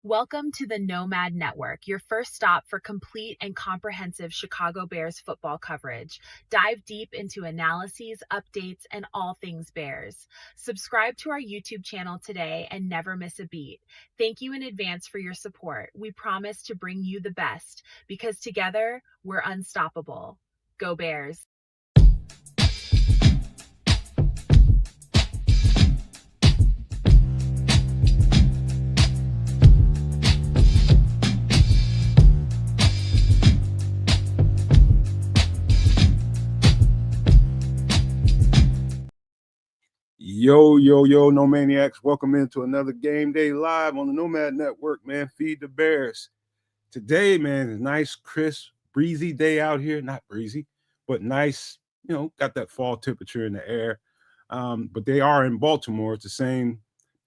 Welcome to the Nomad Network, your first stop for complete and comprehensive Chicago Bears football coverage. Dive deep into analyses, updates, and all things Bears. Subscribe to our YouTube channel today and never miss a beat. Thank you in advance for your support. We promise to bring you the best because together we're unstoppable. Go Bears! Yo, No Maniacs. Welcome into another Game Day Live on the Nomad Network, man. Feed the Bears. Today, man, is a nice, crisp, breezy day out here. Not breezy, but nice, got that fall temperature in the air. But they are in Baltimore. It's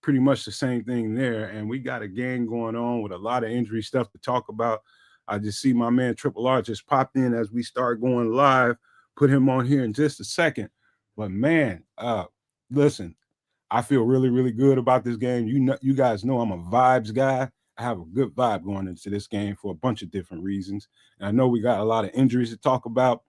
pretty much the same thing there. And we got a game going on with a lot of injury stuff to talk about. I just see my man Triple R just popped in as we start going live. Put him on here in just a second. But man, listen, I feel really, really good about this game. You guys know I'm a vibes guy. I have a good vibe going into this game for a bunch of different reasons. And I know we got a lot of injuries to talk about.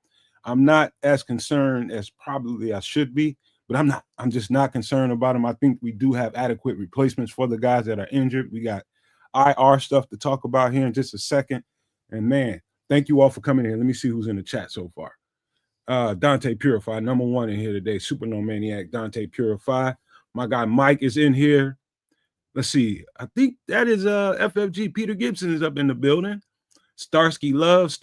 I'm not as concerned as probably I should be, but I'm just not concerned about them. I think we do have adequate replacements for the guys that are injured. We got IR stuff to talk about here in just a second. And man, thank you all for coming in. Let me see who's in the chat so far. Dante Purify, number one in here today. Super No Maniac, Dante Purify. My guy Mike is in here. Let's see. I think that is FFG. Peter Gibson is up in the building. Starkey Love.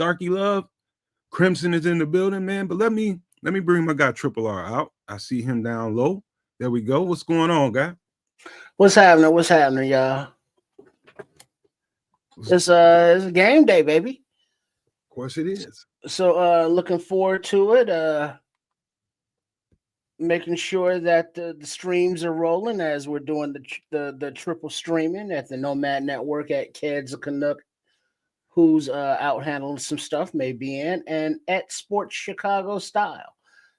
Crimson is in the building, man. But let me bring my guy Triple R out. I see him down low. There we go. What's going on, guy? What's happening, y'all? It's a game day, baby. Of course it is. So looking forward to it. Making sure that the streams are rolling as we're doing the triple streaming at the Nomad Network at Keds a Canuck, who's out handling some stuff, may be in, and at Sports Chicago Style.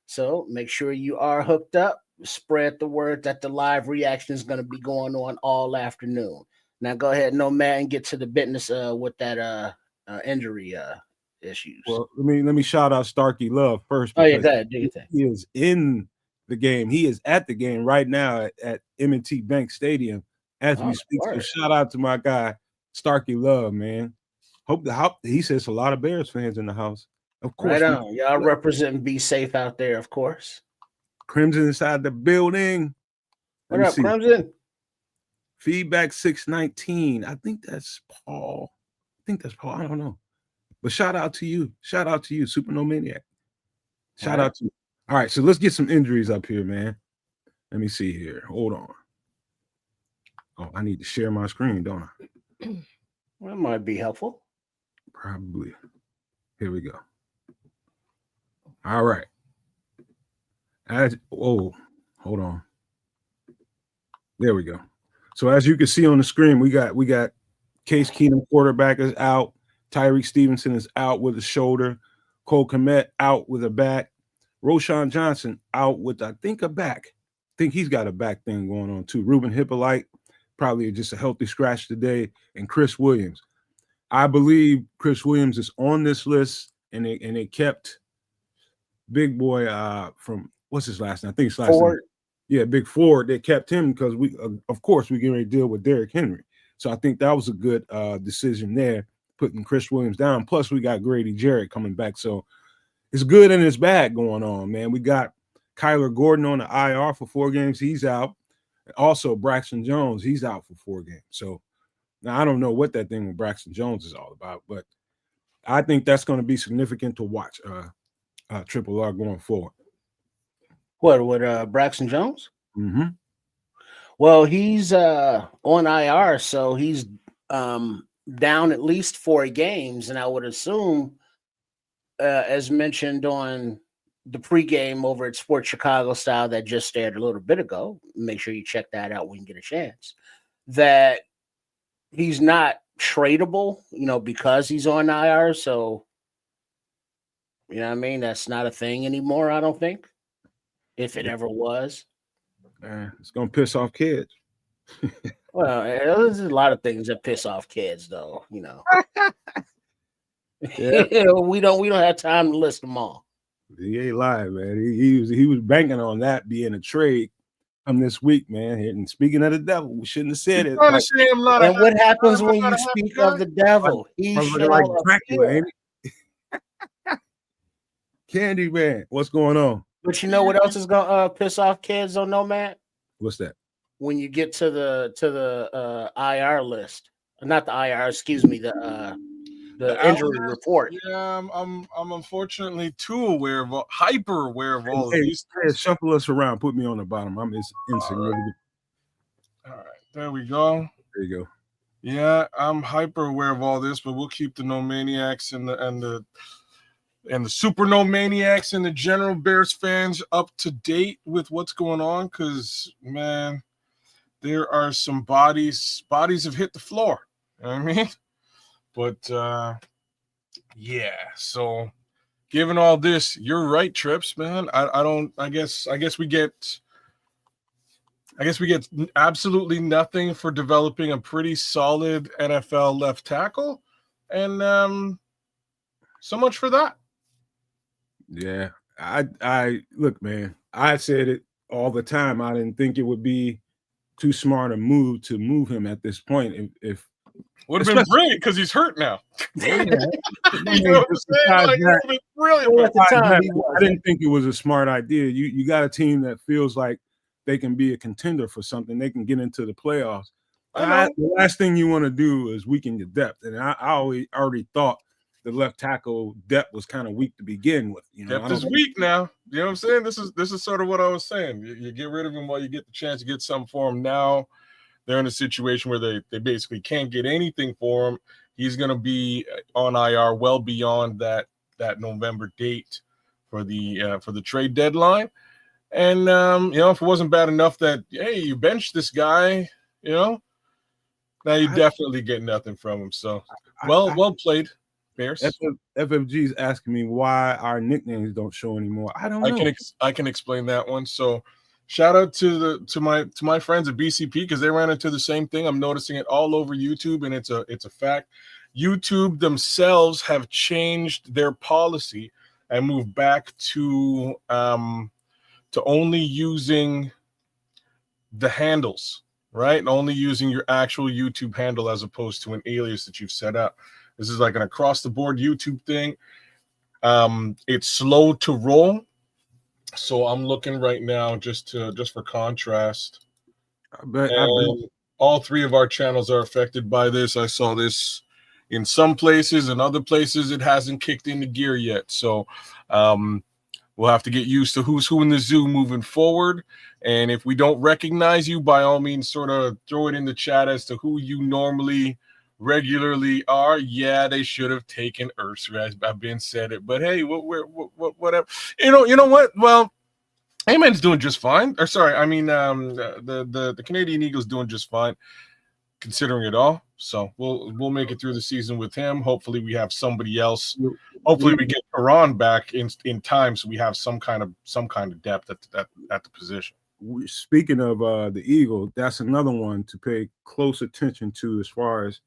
So make sure you are hooked up. Spread the word that the live reaction is going to be going on all afternoon. Now go ahead, Nomad, and get to the business with that injury issues. Well, let me shout out Starkey Love first. Oh yeah, go ahead, do your thing. He is in the game. He is at the game right now at M&T Bank Stadium as we speak. So shout out to my guy Starkey Love, man. Hope he says a lot of Bears fans in the house. Of course, right on. Y'all represent and be safe out there, of course. Crimson inside the building. What up, Crimson? Feedback 619. I think that's Paul. I don't know. But shout out to you. Super No Maniac. Shout out to you. All right, so let's get some injuries up here, man. Let me see here. Hold on. Oh, I need to share my screen, don't I? Well, that might be helpful. Probably. Here we go. All right. Hold on. There we go. So as you can see on the screen, we got Case Keenum, quarterback, is out. Tyreek Stevenson is out with a shoulder. Cole Kmet out with a back. Roshan Johnson out with, I think, a back. I think he's got a back thing going on too. Ruben Hippolyte, probably just a healthy scratch today. And Chris Williams. I believe Chris Williams is on this list, and they kept Big Boy from, what's his last name? I think it's last Ford. name. Yeah, Big Ford. They kept him because we get ready to deal with Derrick Henry. So I think that was a good decision there, putting Chris Williams down. Plus, we got Grady Jarrett coming back. So it's good and it's bad going on, man. We got Kyler Gordon on the IR for 4 games. He's out. Also, Braxton Jones, he's out for 4 games. So now I don't know what that thing with Braxton Jones is all about, but I think that's going to be significant to watch Triple R going forward. What, with Braxton Jones? Mm-hmm. Well, he's on IR, so he's down at least 4 games, and I would assume, as mentioned on the pregame over at Sports Chicago Style that just aired a little bit ago, make sure you check that out when you get a chance, that he's not tradable, because he's on IR. So, you know what I mean? That's not a thing anymore, I don't think, if it ever was. It's going to piss off kids. Well, there's a lot of things that piss off kids, though. Yeah, We don't have time to list them all. he ain't lying, man. He was banking on that being a trade come this week, man. And speaking of the devil, we shouldn't have said it. Trying to say I'm not a And happy what happens guy. I'm when not you a happy speak guy. of the devil? He Motherfucker shall like Dracula, appear. ain't it? Candy man, what's going on? But you know what else is gonna piss off kids on Nomad? What's that? When you get to the IR list, not the IR, excuse me, the injury Allen, report. yeah, I'm unfortunately too aware of hyper aware of all of Hey, these hey, things. shuffle us around. Put me on the bottom. I'm insignificant. All right, there we go. There you go. Yeah, I'm hyper aware of all this, but we'll keep the No Maniacs and the Super No Maniacs and the general Bears fans up to date with what's going on, because man, there are some bodies have hit the floor. You know what I mean? But yeah, so given all this, you're right, Trips, man. I guess we get absolutely nothing for developing a pretty solid NFL left tackle, and so much for that. Yeah. I look, man, I said it all the time. I didn't think it would be too smart a move to move him at this point. If Would have been brilliant because he's hurt now. well, yeah, You know what I'm saying? Like, it would have been brilliant. Well, at the But time, he I wasn't. didn't think it was a smart idea. You got a team that feels like they can be a contender for something. They can get into the playoffs. I know. The last thing you want to do is weaken your depth. And I already thought the left tackle depth was kind of weak to begin with. Depth is weak now. You know what I'm saying? This is sort of what I was saying. You get rid of him while you get the chance to get something for him. Now they're in a situation where they basically can't get anything for him. He's going to be on IR well beyond that November date for the trade deadline. And if it wasn't bad enough that hey, you benched this guy, now you definitely get nothing from him. So well played, Bears. FFG is asking me why our nicknames don't show anymore. I don't know. I can explain that one. So shout out to my friends at BCP because they ran into the same thing. I'm noticing it all over YouTube, and it's a fact. YouTube themselves have changed their policy and moved back to only using the handles, right? And only using your actual YouTube handle as opposed to an alias that you've set up. This is like an across the board YouTube thing. It's slow to roll. So I'm looking right now just for contrast. I bet. All three of our channels are affected by this. I saw this in some places, and other places it hasn't kicked into gear yet. So we'll have to get used to who's who in the zoo moving forward. And if we don't recognize you, by all means, sort of throw it in the chat as to who you normally regularly are. Yeah, they should have taken Ursula. I've been said it, but hey, whatever. You know what? Well, Amen's doing just fine. Or sorry, I mean the Canadian Eagles doing just fine, considering it all. So we'll make it through the season with him. Hopefully, we have somebody else. Hopefully, we get Iran back in time, so we have some kind of depth at the position. Speaking of the Eagle, that's another one to pay close attention to. As far as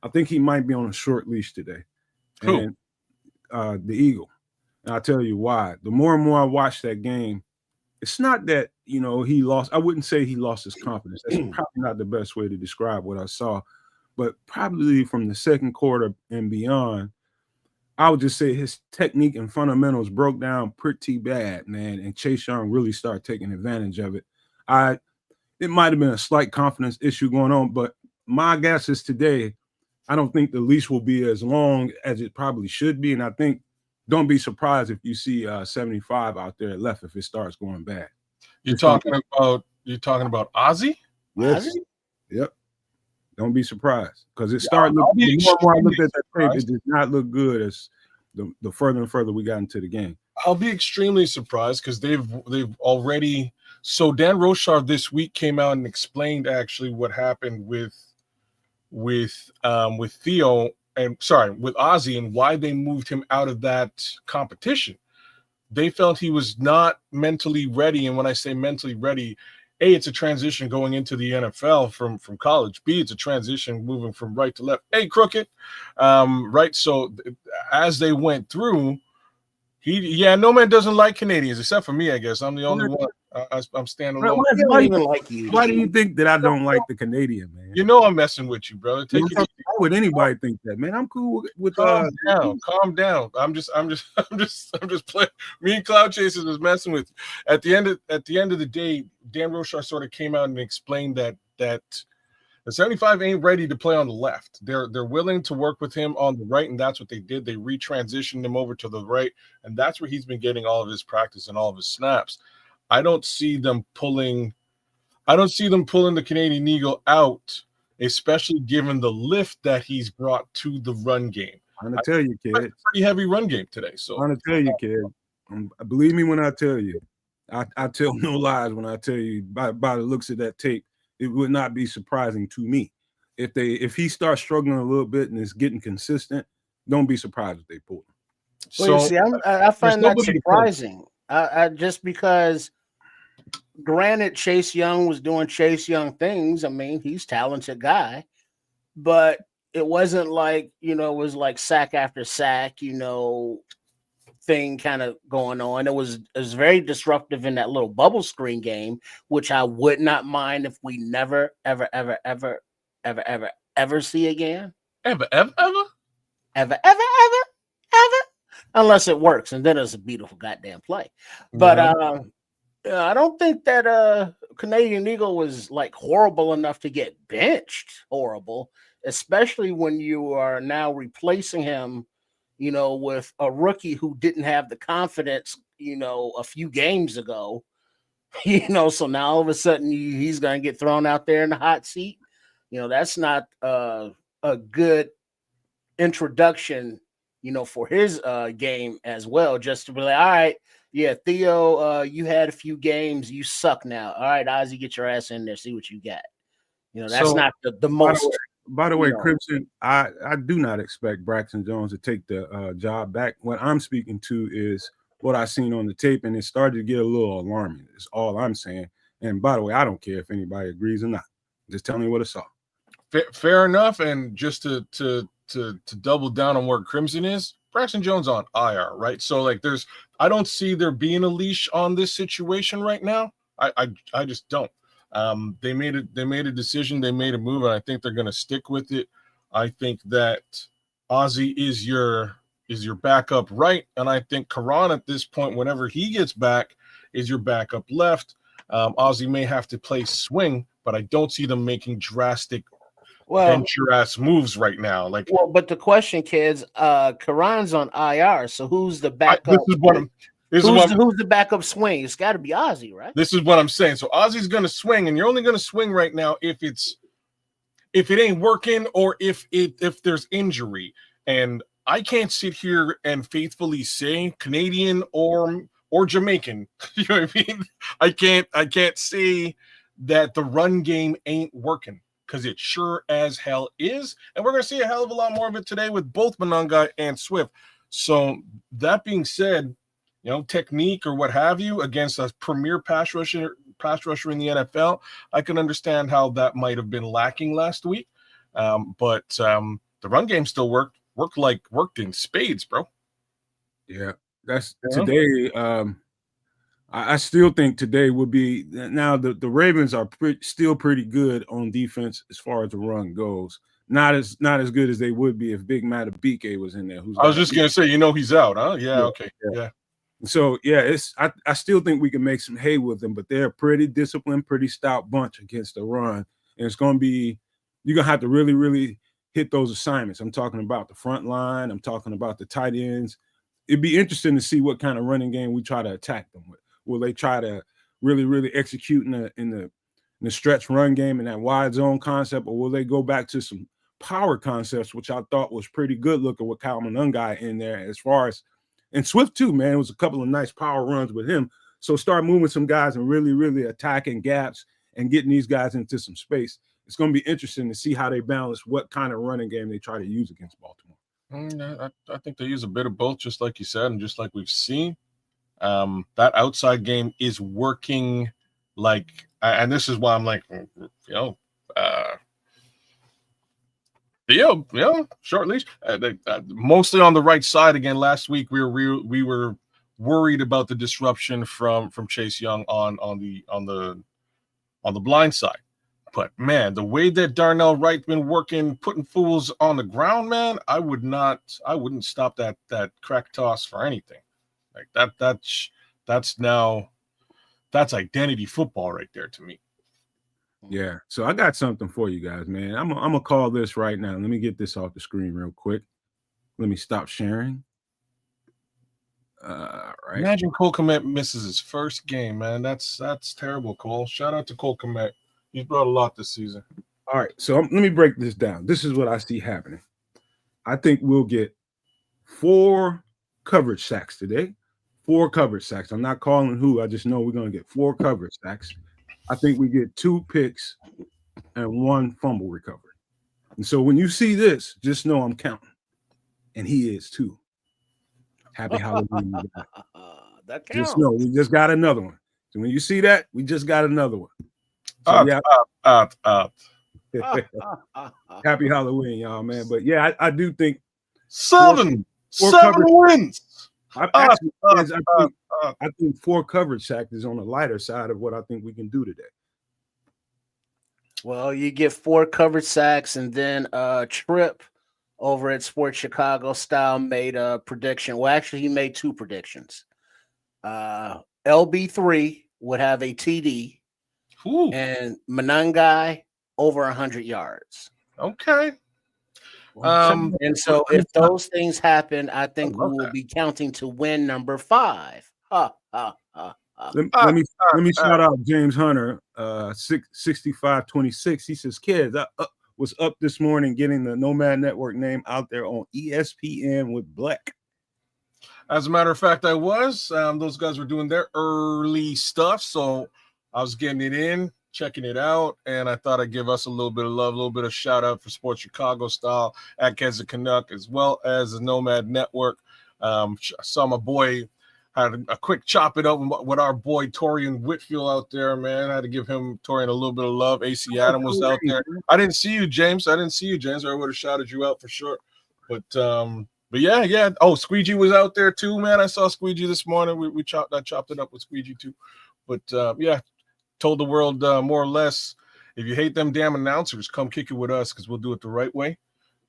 I think he might be on a short leash today. Who? And the Eagle. And I'll tell you why. The more and more I watch that game, it's not that he lost. I wouldn't say he lost his confidence. That's probably not the best way to describe what I saw. But probably from the second quarter and beyond, I would just say his technique and fundamentals broke down pretty bad, man. And Chase Young really started taking advantage of it. It might have been a slight confidence issue going on, but my guess is today, I don't think the leash will be as long as it probably should be. And I think don't be surprised if you see 75 out there left if it starts going bad. You're talking about Ozzy? Yes. Ozzy? Yep. Don't be surprised because it started looking. The more I looked at that tape, it did not look good as the further and further we got into the game. I'll be extremely surprised because they've already. So Dan Rochard this week came out and explained actually what happened with Theo and with Ozzy and why they moved him out of that competition. They felt he was not mentally ready, and when I say mentally ready, A, it's a transition going into the NFL from college. B, it's a transition moving from right to left. A, crooked, right? So as they went through, no man doesn't like Canadians except for me. I guess I'm the only one. I'm standing alone. I don't even like you. Why do you think that I don't like the Canadian, man? You know I'm messing with you, brother. Take it easy. Why would anybody think that, man? I'm cool with calm down. Calm down. I'm just playing. Me and Cloud Chasers is messing with you. At the end of the day, Dan Rochar sort of came out and explained that the 75 ain't ready to play on the left. They're willing to work with him on the right, and that's what they did. They retransitioned him over to the right, and that's where he's been getting all of his practice and all of his snaps. I don't see them pulling the Canadian Eagle out, especially given the lift that he's brought to the run game. I'm gonna tell you, kid. Pretty heavy run game today. So I'm gonna tell you, kid. Believe me when I tell you. I tell no lies when I tell you. By the looks of that tape, it would not be surprising to me if he starts struggling a little bit and is getting consistent. Don't be surprised if they pull him. So you see, I find that surprising. I just because. Granted, Chase Young was doing Chase Young things. I mean, he's a talented guy, but it wasn't like, it was like sack after sack, thing kind of going on. It was very disruptive in that little bubble screen game, which I would not mind if we never, ever, ever, ever, ever, ever, ever see again. Ever, ever, ever? Ever, ever, ever, ever. Unless it works, and then it's a beautiful goddamn play. But I don't think that Canadian Eagle was like horrible enough to get benched. Horrible, especially when you are now replacing him, with a rookie who didn't have the confidence, a few games ago. So now all of a sudden he's going to get thrown out there in the hot seat. That's not a good introduction, for his game as well. Just to be like, all right. Yeah, Theo, you had a few games. You suck now. All right, Ozzy, get your ass in there. See what you got. That's not the most. By the way, Crimson, I do not expect Braxton Jones to take the job back. What I'm speaking to is what I seen on the tape, and it started to get a little alarming. Is all I'm saying. And by the way, I don't care if anybody agrees or not. Just tell me what I saw. Fair enough. And just to double down on where Crimson is, Braxton Jones on IR, right? So like I don't see there being a leash on this situation right now. I just don't. They made a decision, they made a move, and I think they're gonna stick with it. I think that Ozzy is your backup right, and I think Karan at this point, whenever he gets back, is your backup left. Ozzy may have to play swing, but I don't see them making drastic venture ass moves right now. But the question, kids, Karan's on IR, so who's the backup? Who's the backup swing? It's got to be Ozzy, right? This is what I'm saying. So Ozzy's going to swing, and you're only going to swing right now if it ain't working or if there's injury. And I can't sit here and faithfully say Canadian or Jamaican. You know what I mean? I can't say that the run game ain't working, because it sure as hell is. And we're going to see a hell of a lot more of it today with both Monangai and Swift. So that being said, technique or what have you against a premier pass rusher in the NFL, I can understand how that might have been lacking last week. But the run game still worked in spades, bro. Yeah, that's today. I still think today would be now the Ravens are still pretty good on defense as far as the run goes. Not as good as they would be if Big Matt Abike was in there. I was just gonna say, he's out, huh? Yeah, okay, yeah. So yeah, I still think we can make some hay with them, but they're a pretty disciplined, pretty stout bunch against the run, and it's gonna be you're gonna have to really, really hit those assignments. I'm talking about the front line. I'm talking about the tight ends. It'd be interesting to see what kind of running game we try to attack them with. Will they try to really, really execute in the stretch run game and that wide zone concept, or will they go back to some power concepts, which I thought was pretty good looking with Kyle Monangai in there as far as, and Swift too, man. It was a couple of nice power runs with him. So start moving some guys and really, really attacking gaps and getting these guys into some space. It's going to be interesting to see how they balance what kind of running game they try to use against Baltimore. I think they use a bit of both, just like you said, and just like we've seen. That outside game is working Like, and this is why I'm like, short leash. Mostly on the right side again. Last week we were worried about the disruption from Chase Young on the blind side. But man, the way that Darnell Wright been working, putting fools on the ground, man, I wouldn't stop that crack toss for anything. Like that's identity football right there to me. Yeah. So I got something for you guys, man. I'm gonna call this right now. Let me get this off the screen real quick. Let me stop sharing. Right. Imagine Cole Kmet misses his first game, man. That's terrible, Cole. Shout out to Cole Kmet. He's brought a lot this season. All right. So let me break this down. This is what I see happening. I think we'll get 4 coverage sacks today. 4 coverage sacks. I'm not calling who. I just know we're going to get 4 coverage sacks. I think we get 2 picks and 1 fumble recovery. And so when you see this, just know I'm counting. And he is too. Happy Halloween. That counts. Just know we just got another one. So when you see that, we just got another one. So, happy Halloween, y'all, man. But yeah, I do think 7 wins. I think 4 coverage sacks is on the lighter side of what I think we can do today. Well, you get 4 coverage sacks, and then Tripp over at Sports Chicago Style made a prediction. Well, actually, he made 2 predictions. LB3 would have a TD. Ooh. And Manangai over 100 yards. Okay. And so if those things happen, I think we will be counting to win number 5. Let me shout out James Hunter, 6526. He says, kids, I was up this morning getting the Nomad Network name out there on ESPN with Black. As a matter of fact, I was. Those guys were doing their early stuff, so I was getting it in, checking it out, and I thought I'd give us a little bit of love, a little bit of shout out for Sports Chicago Style at Keswick Canuck, as well as the Nomad Network. I saw my boy had a quick chop it up with our boy Torian Whitfield out there, man. I had to give Torian a little bit of love. AC Adam was out there. I didn't see you, James. Or I would have shouted you out for sure. But yeah. Oh, Squeegee was out there too, man. I saw Squeegee this morning. I chopped it up with Squeegee too. But yeah, told the world more or less, if you hate them damn announcers, come kick it with us because we'll do it the right way,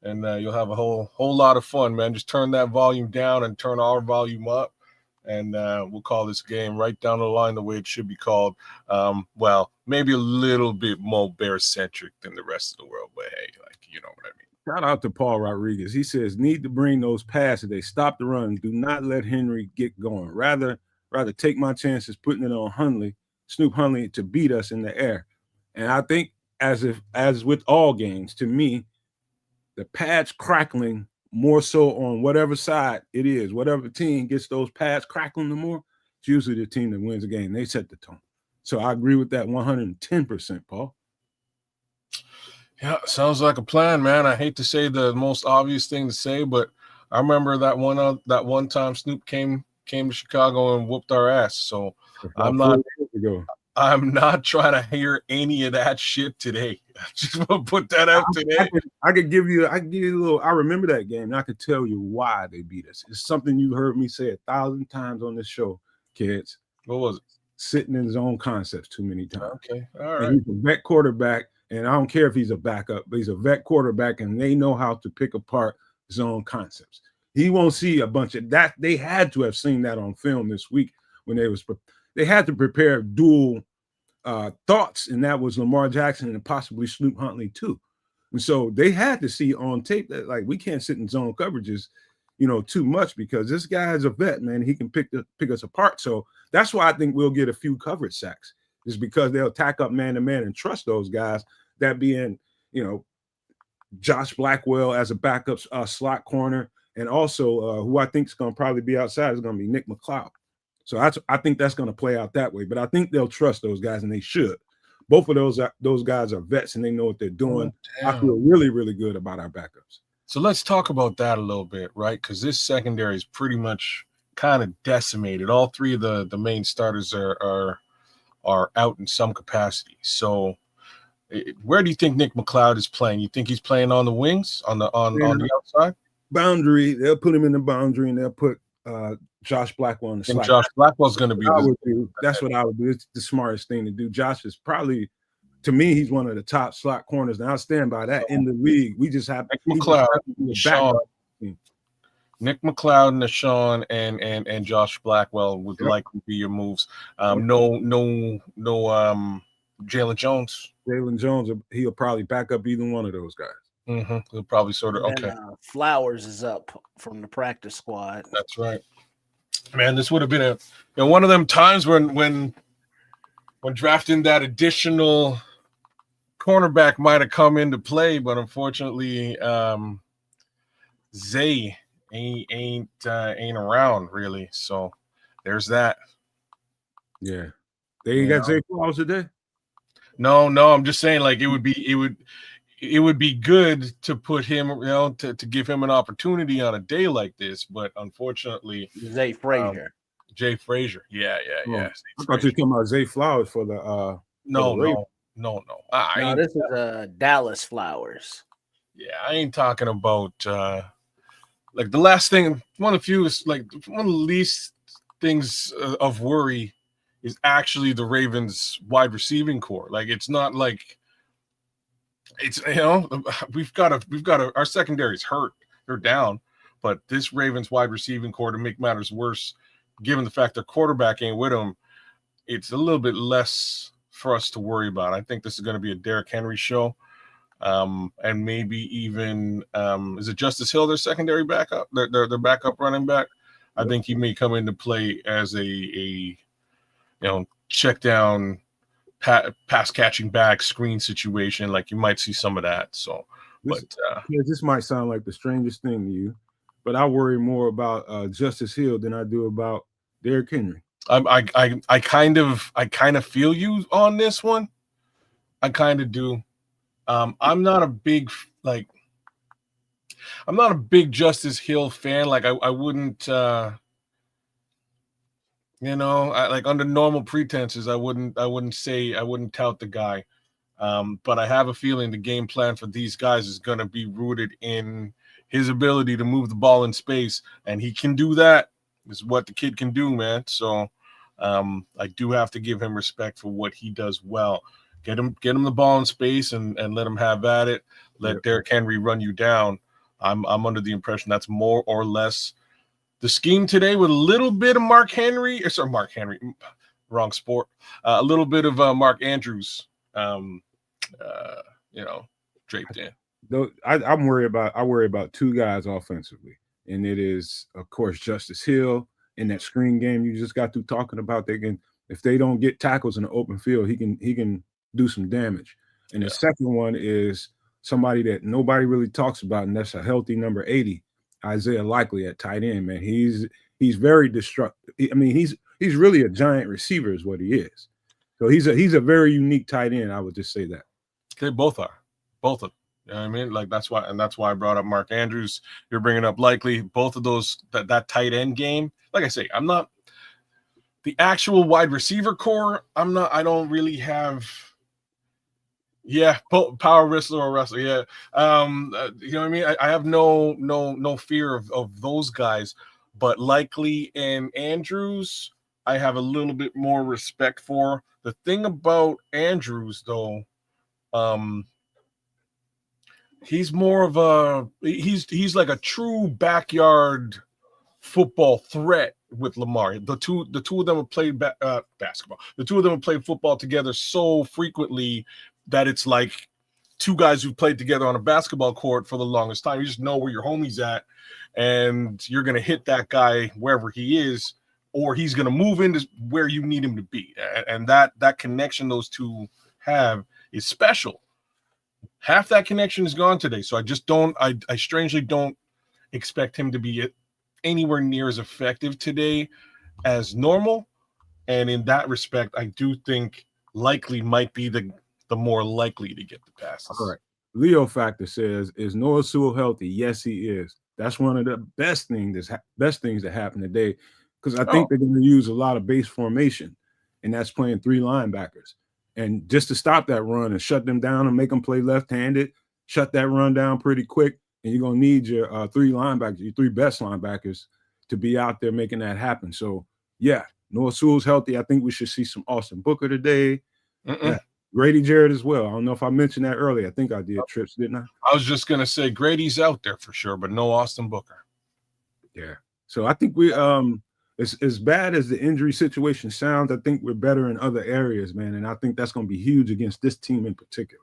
and you'll have a whole lot of fun, man. Just turn that volume down and turn our volume up, and we'll call this game right down the line the way it should be called. Well, maybe a little bit more bear-centric than the rest of the world, but hey, like, you know what I mean. Shout out to Paul Rodriguez. He says, need to bring those passes. They stop the run. Do not let Henry get going. Rather take my chances putting it on Snoop Hundley to beat us in the air. And I think as with all games, to me, the pads crackling more so on whatever side it is, whatever team gets those pads crackling the more, it's usually the team that wins the game. They set the tone. So I agree with that 110%, Paul. Yeah, sounds like a plan, man. I hate to say the most obvious thing to say, but I remember that one time Snoop came to Chicago and whooped our ass. So I'm not trying to hear any of that shit today. I just want to put that out today. I could give you a little. I remember that game, and I could tell you why they beat us. It's something you heard me say 1,000 times on this show, kids. What was it? Sitting in zone concepts too many times. Okay, all right. And he's a vet quarterback, and I don't care if he's a backup, but he's a vet quarterback, and they know how to pick apart zone concepts. He won't see a bunch of that. They had to have seen that on film this week when they had to prepare dual thoughts, and that was Lamar Jackson and possibly Snoop Huntley too. And so they had to see on tape that, like, we can't sit in zone coverages, too much, because this guy is a vet, man. He can pick us apart. So that's why I think we'll get a few coverage sacks, is because they'll tack up man to man and trust those guys, that being, Josh Blackwell as a backup slot corner, and also who I think is going to probably be outside is going to be Nick McLeod. So I think that's going to play out that way. But I think they'll trust those guys, and they should. Both of those guys are vets, and they know what they're doing. I feel really, really good about our backups. So let's talk about that a little bit, right? Because this secondary is pretty much kind of decimated. All 3 of the main starters are are out in some capacity. So where do you think Nick McLeod is playing? You think he's playing on the wings, on the outside? Boundary. They'll put him in the boundary, and they'll put Josh Blackwell on the slot. Josh Blackwell's going to be. That's what I would do. It's the smartest thing to do. Josh is probably, to me, he's one of the top slot corners, and I'll stand by that in the league. We just have Nick McLeod, Nashawn, and Josh Blackwell would likely be your moves. No Jalen Jones. Jalen Jones, he'll probably back up either one of those guys. Mm-hmm. He'll probably sort of okay. Flowers is up from the practice squad. That's right, man. This would have been one of them times when drafting that additional cornerback might have come into play, but unfortunately, Zay ain't around really. So there's that. Yeah, they got Zay Flowers today. No, I'm just saying, like, it would be good to put him, to give him an opportunity on a day like this, but unfortunately, Zay Frazier. Jay Frazier. Yeah. I thought you were talking about Zay Flowers for the No. No, this is Dallas Flowers. Yeah, I ain't talking about like the last thing. One of the least things of worry is actually the Ravens wide receiving core. Like, it's not like it's, we've got our secondary's hurt. They're down, but this Ravens wide receiving core, to make matters worse, given the fact their quarterback ain't with them, it's a little bit less for us to worry about. I think this is going to be a Derrick Henry show. And maybe even is it Justice Hill, their secondary backup, their backup running back? I think he may come into play as a check down, pass catching back screen situation. Like, you might see some of that. So, this might sound like the strangest thing to you, but I worry more about Justice Hill than I do about Derrick Henry. I kind of feel you on this one. I kind of do. I'm not a big Justice Hill fan. Like, I wouldn't, like, under normal pretenses, I wouldn't tout the guy. But I have a feeling the game plan for these guys is going to be rooted in his ability to move the ball in space, and he can do that. Is what the kid can do, man. So I do have to give him respect for what he does well. Get him the ball in space and let him have at it. Let Derrick Henry run you down. I'm under the impression that's more or less the scheme today, with a little bit of Mark Henry, wrong sport. A little bit of Mark Andrews, draped in. I worry about two guys offensively, and it is, of course, Justice Hill in that screen game you just got through talking about. If they don't get tackles in the open field, he can do some damage. And the second one is somebody that nobody really talks about, and that's a healthy number 80, Isaiah Likely at tight end. Man, he's very destructive. I mean, he's really a giant receiver, is what he is. So he's a very unique tight end. I would just say that. They both are, both of them. You know what I mean? Like, that's why I brought up Mark Andrews. You're bringing up Likely. Both of those, that tight end game. Like I say, I'm not the actual wide receiver core. I don't really have. Yeah, power wrestler or wrestler. Yeah, you know what I mean. I have no fear of those guys, but Likely and Andrews, I have a little bit more respect for. The thing about Andrews, though, he's more of he's like a true backyard football threat with Lamar. The two of them have played basketball. The two of them have played football together so frequently that it's like two guys who played together on a basketball court for the longest time. You just know where your homie's at, and you're going to hit that guy wherever he is, or he's going to move into where you need him to be. And that connection those two have is special. Half that connection is gone today. So I strangely don't expect him to be anywhere near as effective today as normal. And in that respect, I do think Likely might be the more likely to get the passes. All right. Leo Factor says, is Noah Sewell healthy? Yes, he is. That's one of the best things that happened today, because I think they're going to use a lot of base formation. and that's playing 3 linebackers. And just to stop that run and shut them down and make them play left-handed, shut that run down pretty quick, and you're going to need your 3 linebackers, your 3 best linebackers to be out there making that happen. So, yeah, Noah Sewell's healthy. I think we should see some Austin Booker today. Yeah. Grady Jarrett as well. I don't know if I mentioned that earlier. I think I did, Trips, didn't I? I was just going to say Grady's out there for sure, but no Austin Booker. Yeah. So I think we as bad as the injury situation sounds, I think we're better in other areas, man. And I think that's going to be huge against this team in particular.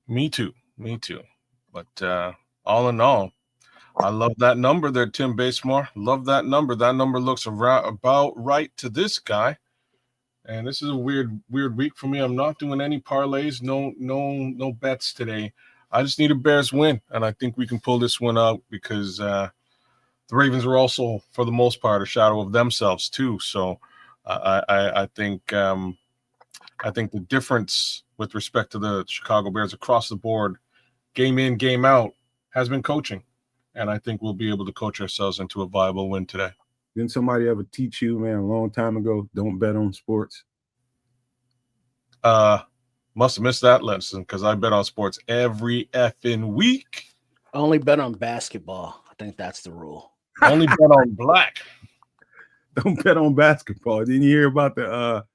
Me too. But all in all, I love that number there, Tim Basemore. Love that number. That number looks about right to this guy. And this is a weird week for me. I'm not doing any parlays, no bets today. I just need a Bears win, and I think we can pull this one out because the Ravens are also, for the most part, a shadow of themselves too. So I think the difference with respect to the Chicago Bears across the board, game in, game out, has been coaching, and I think we'll be able to coach ourselves into a viable win today. Didn't somebody ever teach you, man, a long time ago, don't bet on sports? Must have missed that lesson because I bet on sports every effing week. I only bet on basketball. I think that's the rule. Only bet on black. Don't bet on basketball. Didn't you hear about the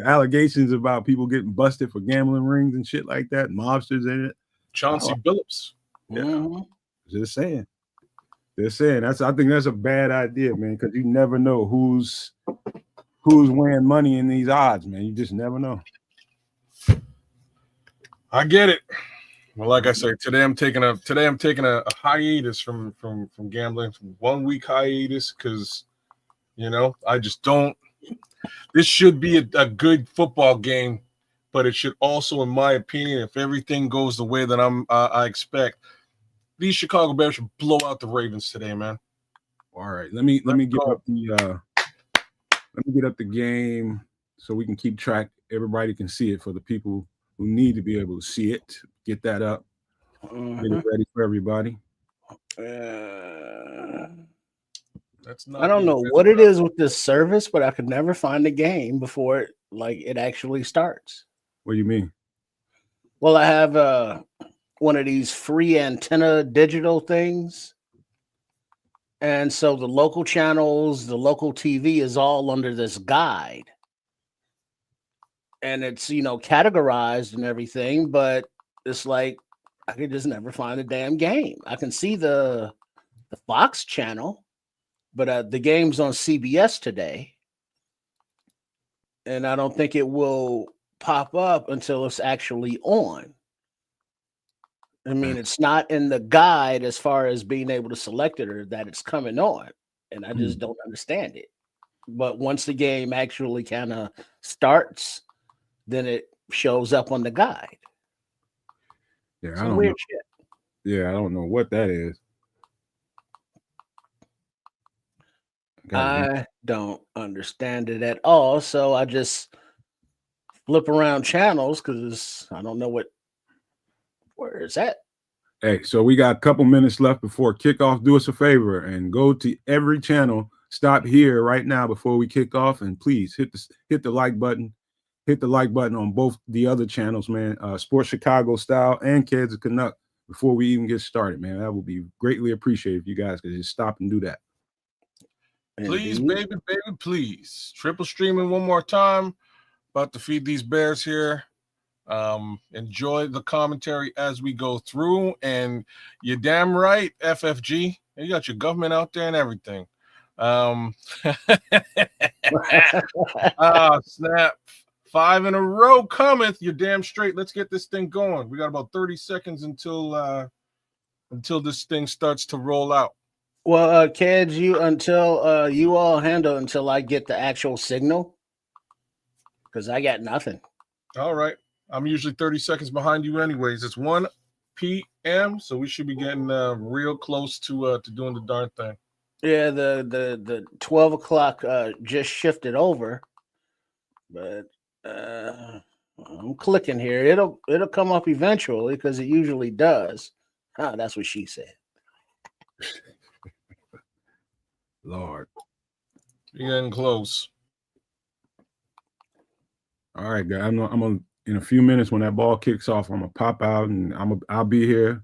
allegations about people getting busted for gambling rings and shit like that, mobsters in it? Chauncey Billups. Yeah. Mm-hmm. Just saying. I think that's a bad idea, man, because you never know who's winning money in these odds, man. You just never know. I get it. Well, like I said, today I'm taking a hiatus from gambling, from 1 week hiatus, because I just don't. This should be a good football game, but it should also, in my opinion, if everything goes the way that I expect, these Chicago Bears should blow out the Ravens today, man. All right, let me get up the game so we can keep track. Everybody can see it for the people who need to be able to see it. Get that up. Get it ready for everybody. That's not. I don't know what it is with this service, but I could never find the game before it actually starts. What do you mean? Well, I have one of these free antenna digital things. And so the local channels, the local TV is all under this guide. And it's, categorized and everything, but it's like I could just never find the damn game. I can see the Fox channel, but the game's on CBS today. And I don't think it will pop up until it's actually on. I mean, it's not in the guide as far as being able to select it or that it's coming on. And I just don't understand it. But once the game actually kind of starts, then it shows up on the guide. Yeah, I don't know. Shit. Yeah, I don't know what that is. I don't understand it at all. So I just flip around channels because I don't know where is that? Hey, so we got a couple minutes left before kickoff. Do us a favor and go to every channel. Stop here right now before we kick off, and please hit the like button. Hit the like button on both the other channels, man. Sports Chicago Style and Kids of Canuck before we even get started, man. That would be greatly appreciated if you guys could just stop and do that. Please, baby, please. Triple streaming one more time. About to feed these Bears here. Enjoy the commentary as we go through, and you're damn right, FFG. You got your government out there and everything. Snap. 5 in a row cometh. You're damn straight. Let's get this thing going. We got about 30 seconds until this thing starts to roll out. Well, kids, you all handle until I get the actual signal, because I got nothing. All right. I'm usually 30 seconds behind you anyways. It's 1 p.m., so we should be getting real close to doing the darn thing. Yeah, the 12 o'clock just shifted over, but I'm clicking here. It'll come up eventually because it usually does. That's what she said. Lord. You're getting close. All right, guys. I'm gonna in a few minutes when that ball kicks off, I'm gonna pop out and I'll be here.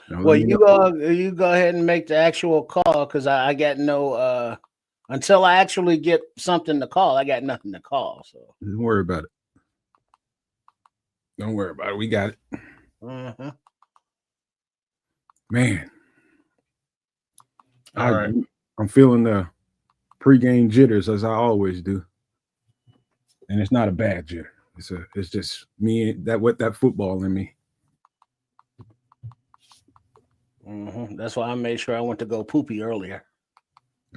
Well, you go ahead and make the actual call because I got no until I actually get something to call. I got nothing to call. So don't worry about it. Don't worry about it. We got it. uh-huh. Man. All right. I'm feeling the pregame jitters as I always do. And it's not a bad jitter. It's just me that football in me. That's why I made sure I went to go poopy earlier.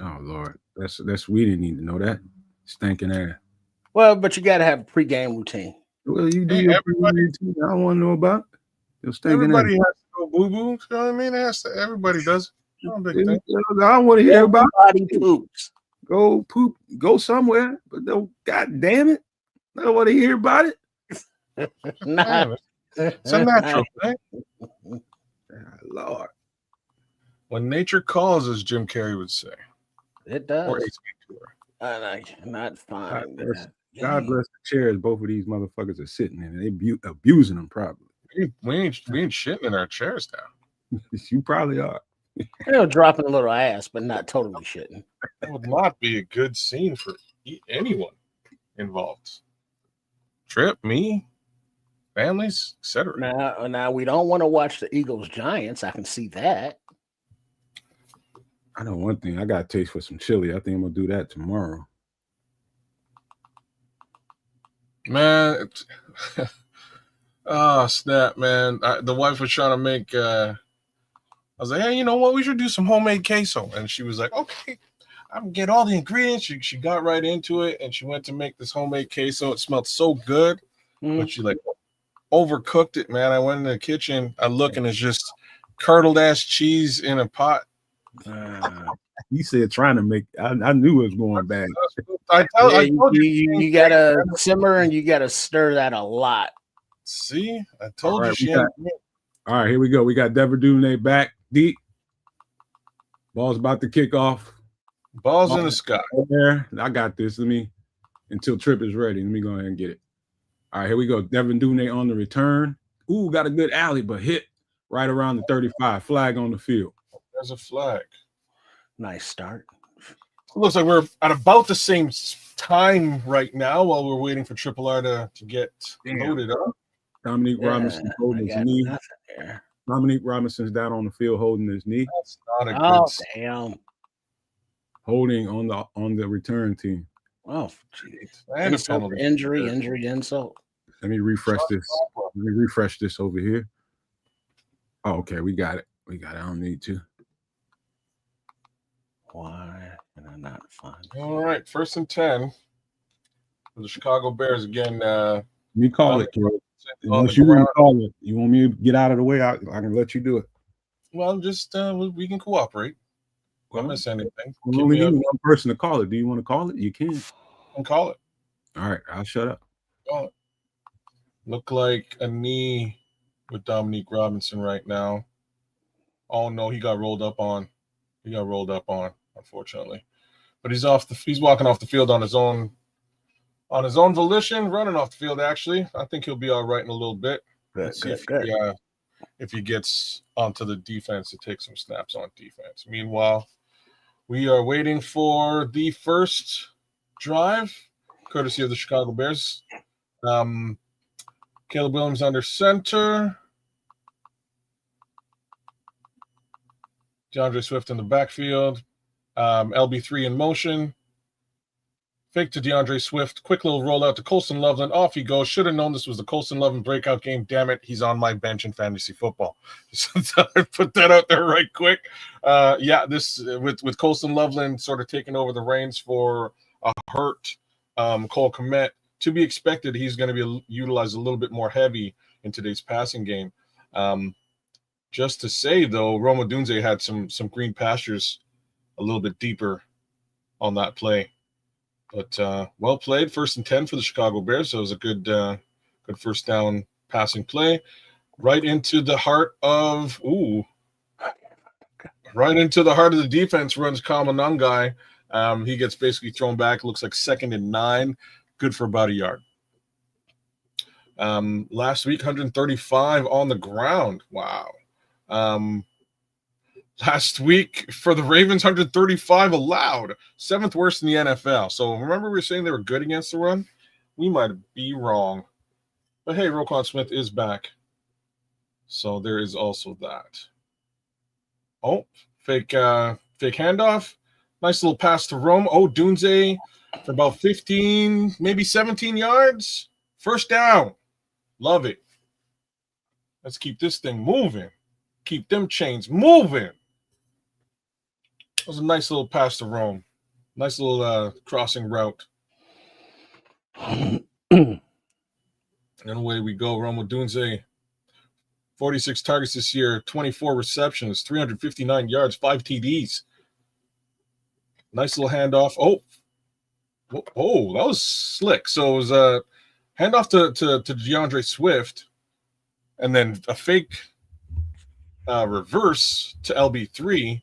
Oh Lord, that's we didn't need to know that stinking ass. Well, but you got to have a pregame routine. Well, you do your everybody. routine. I don't want to know about your stinking Everybody ass. has to go boo boo. You know what I mean? Everybody does. No big thing. I don't want to hear about Everybody poops. Go poop. Go somewhere. But no, God damn it, I don't want to hear about it. It's a natural thing. Lord. When nature calls, as Jim Carrey would say. It does. Or Ace Ventura. And I cannot find that. God bless the chairs both of these motherfuckers are sitting in. They abusing them probably. We ain't shitting in our chairs now. You probably are. They're dropping a little ass, but not totally shitting. That would not be a good scene for anyone involved. Trip, me, families, etc. Now we don't want to watch the Eagles Giants. I can see that. I know one thing. I got a taste for some chili. I think I'm gonna do that tomorrow. Man, oh snap, man! The wife was trying to make. I was like, hey, you know what? We should do some homemade queso, and she was like, okay, I can get all the ingredients. She got right into it, and she went to make this homemade queso. It smelled so good, but she like overcooked it, man. I went in the kitchen. I look, and it's just curdled ass cheese in a pot. You said trying to make. I knew it was going bad. I told you gotta simmer and you gotta stir that a lot. See, I told you. All right, here we go. We got Devin Duvernay back deep. Ball's about to kick off. Ball's in the sky. There, I got this. Until Trip is ready. Let me go ahead and get it. All right, here we go. Devin Duvernay on the return. Ooh, got a good alley, but hit right around the 35. Flag on the field. There's a flag. Nice start. It looks like we're at about the same time right now while we're waiting for Triple R to get loaded up. Dominique Robinson holding his knee. Dominique Robinson's down on the field holding his knee. That's not a good damn. Holding on the return team. Oh, jeez. Injury, insult. Let me refresh this. Let me refresh this over here. Oh, okay, we got it. I don't need to. Why can I not find it? All right, 1st and 10 for the Chicago Bears again. Let me call it, Joe. Unless you want to call it, you want me to get out of the way, I can let you do it. Well, just we can cooperate. Don't miss anything. We only need one person to call it. Do you want to call it? You can. And call it. All right, I'll shut up. Call it. Look like a knee with Dominique Robinson right now. Oh no, he got rolled up on. Unfortunately. But he's walking off the field on his own volition, running off the field actually. I think he'll be all right in a little bit. Let's see if he gets onto the defense to take some snaps on defense. Meanwhile, we are waiting for the first drive, courtesy of the Chicago Bears. Caleb Williams under center. DeAndre Swift in the backfield. LB3 in motion. Fake to DeAndre Swift. Quick little rollout to Colston Loveland. Off he goes. Should have known this was the Colston Loveland breakout game. Damn it. He's on my bench in fantasy football. Just put that out there right quick. This with Colston Loveland sort of taking over the reins for a hurt Cole Kmet. To be expected, he's going to be utilized a little bit more heavy in today's passing game. Just to say, though, Roma Dunze had some green pastures a little bit deeper on that play. But well played, 1st and 10 for the Chicago Bears. So it was a good first down passing play. Right into the heart of the defense runs Kamanangai. He gets basically thrown back. Looks like 2nd and 9. Good for about a yard. Last week, 135 on the ground. Wow. Last week for the Ravens, 135 allowed. 7th worst in the NFL. So remember we were saying they were good against the run? We might be wrong. But hey, Roquan Smith is back. So there is also that. Oh, fake handoff. Nice little pass to Rome. Oh, Dunze for about 15, maybe 17 yards. First down. Love it. Let's keep this thing moving. Keep them chains moving. That was a nice little pass to Rome. Nice little crossing route. And away we go. Rome Dunze. 46 targets this year, 24 receptions, 359 yards, 5 TDs. Nice little handoff. Oh, that was slick. So it was a handoff to DeAndre Swift, and then a fake reverse to LB3.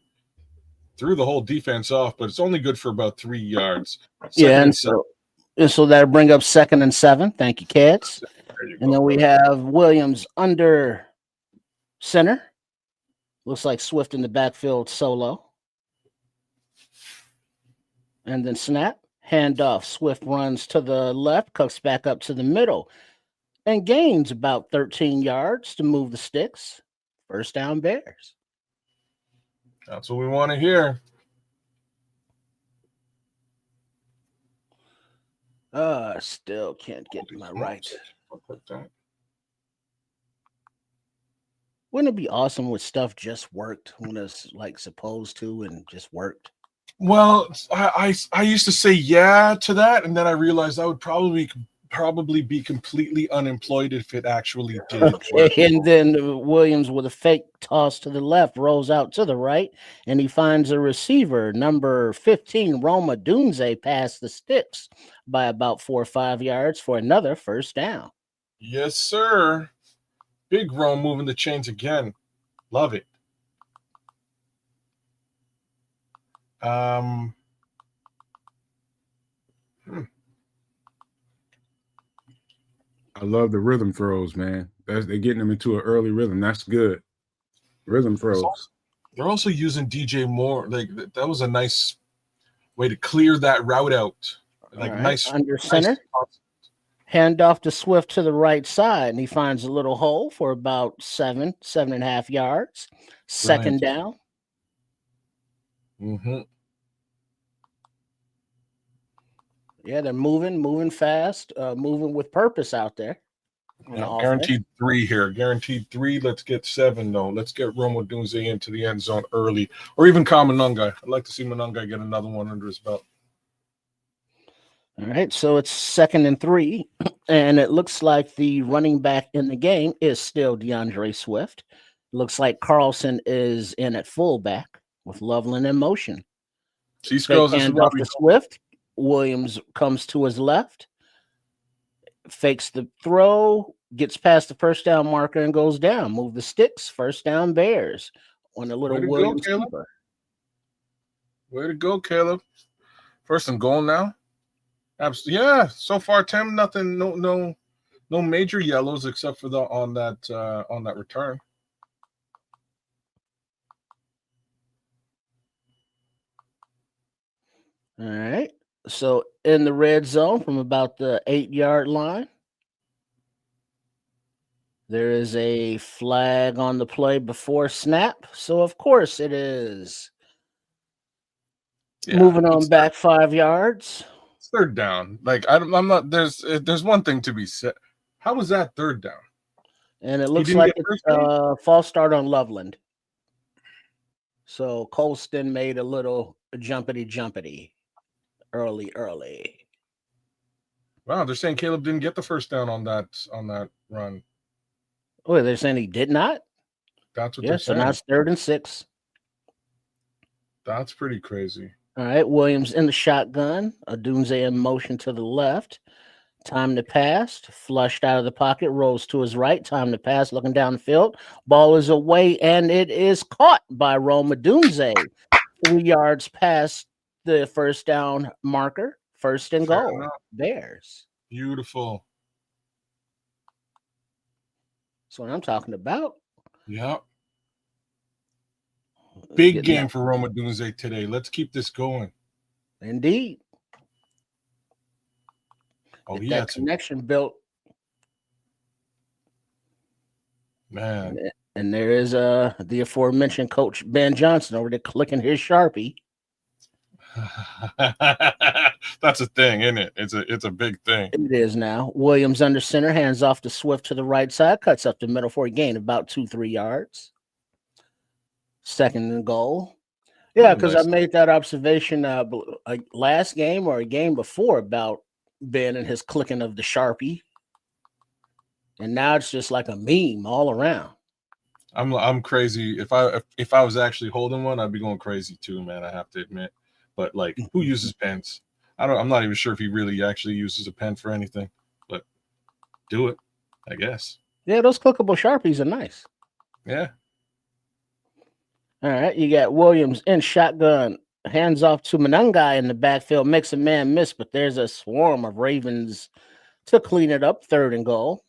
Threw the whole defense off, but it's only good for about 3 yards. And so that'll bring up 2nd and 7. Thank you, Cats. And then we have Williams under center. Looks like Swift in the backfield solo. And then snap, handoff. Swift runs to the left, cuts back up to the middle, and gains about 13 yards to move the sticks. First down, Bears. That's what we want to hear. Still can't get my right. Wouldn't it be awesome when stuff just worked when it's like supposed to and just worked? Well, I used to say yeah to that, and then I realized I would probably be completely unemployed if it actually did. Okay, and then Williams with a fake toss to the left rolls out to the right, and he finds a receiver, number 15, Roma Dunze, past the sticks by about 4 or 5 yards for another first down. Yes, sir. Big Rome moving the chains again. Love it. I love the rhythm throws, man. They're getting them into an early rhythm. That's good. Rhythm throws. They're also using DJ Moore. Like that was a nice way to clear that route out. Like nice under center. Handoff to Swift to the right side, and he finds a little hole for about 7.5 yards. Second down. Mm-hmm. Yeah, they're moving fast, moving with purpose out there. Guaranteed 3 here. Guaranteed 3. Let's get 7, though. Let's get Rome Dunze into the end zone early. Or even Kyle Monungai. I'd like to see Monungai get another one under his belt. All right, so it's 2nd and 3, and it looks like the running back in the game is still DeAndre Swift. Looks like Carlson is in at fullback with Loveland in motion. Handoff to Swift. Williams comes to his left, fakes the throw, gets past the first down marker and goes down. Move the sticks. First down, Bears on a little Williams keeper. Way to go, Caleb. First and goal now. Yeah, so far, Tim, nothing, no major yellows except for on that return. All right. So in the red zone from about the 8-yard line, there is a flag on the play before snap. So of course it is. Moving on back 5 yards. It's third down. Like I'm not. There's one thing to be said. How was that third down? And it looks like it's a false start on Loveland. So Colston made a little jumpity early. Wow, they're saying Caleb didn't get the first down on that run. Oh, they're saying he did not? That's what they're saying. So now it's 3rd and 6. That's pretty crazy. All right, Williams in the shotgun. Dunze in motion to the left. Time to pass. Flushed out of the pocket. Rolls to his right. Time to pass. Looking down the field. Ball is away, and it is caught by Rome Dunze. 3 yards past the first down marker. First and Fair goal. enough. Bears. Beautiful. That's what I'm talking about. Yeah. Let's Big get game that. for Roma Dunze today. Let's keep this going. Indeed. Oh, Get he that had some, connection built. man. And there is the aforementioned Coach Ben Johnson over there clicking his Sharpie. That's a thing, isn't it? It's a big thing. It is now. Williams under center, hands off to Swift to the right side, cuts up the middle for a gain about 2-3 yards. Second and goal. Yeah, because Nice. I made that observation last game or a game before about Ben and his clicking of the Sharpie. And now it's just like a meme all around. I'm crazy. If I was actually holding one, I'd be going crazy too, man. I have to admit. But like, who uses pens? I'm not even sure if he really actually uses a pen for anything. But do it, I guess. Yeah, those clickable Sharpies are nice. Yeah. All right, you got Williams in shotgun, hands off to Manungai in the backfield, makes a man miss, but there's a swarm of Ravens to clean it up. Third and goal.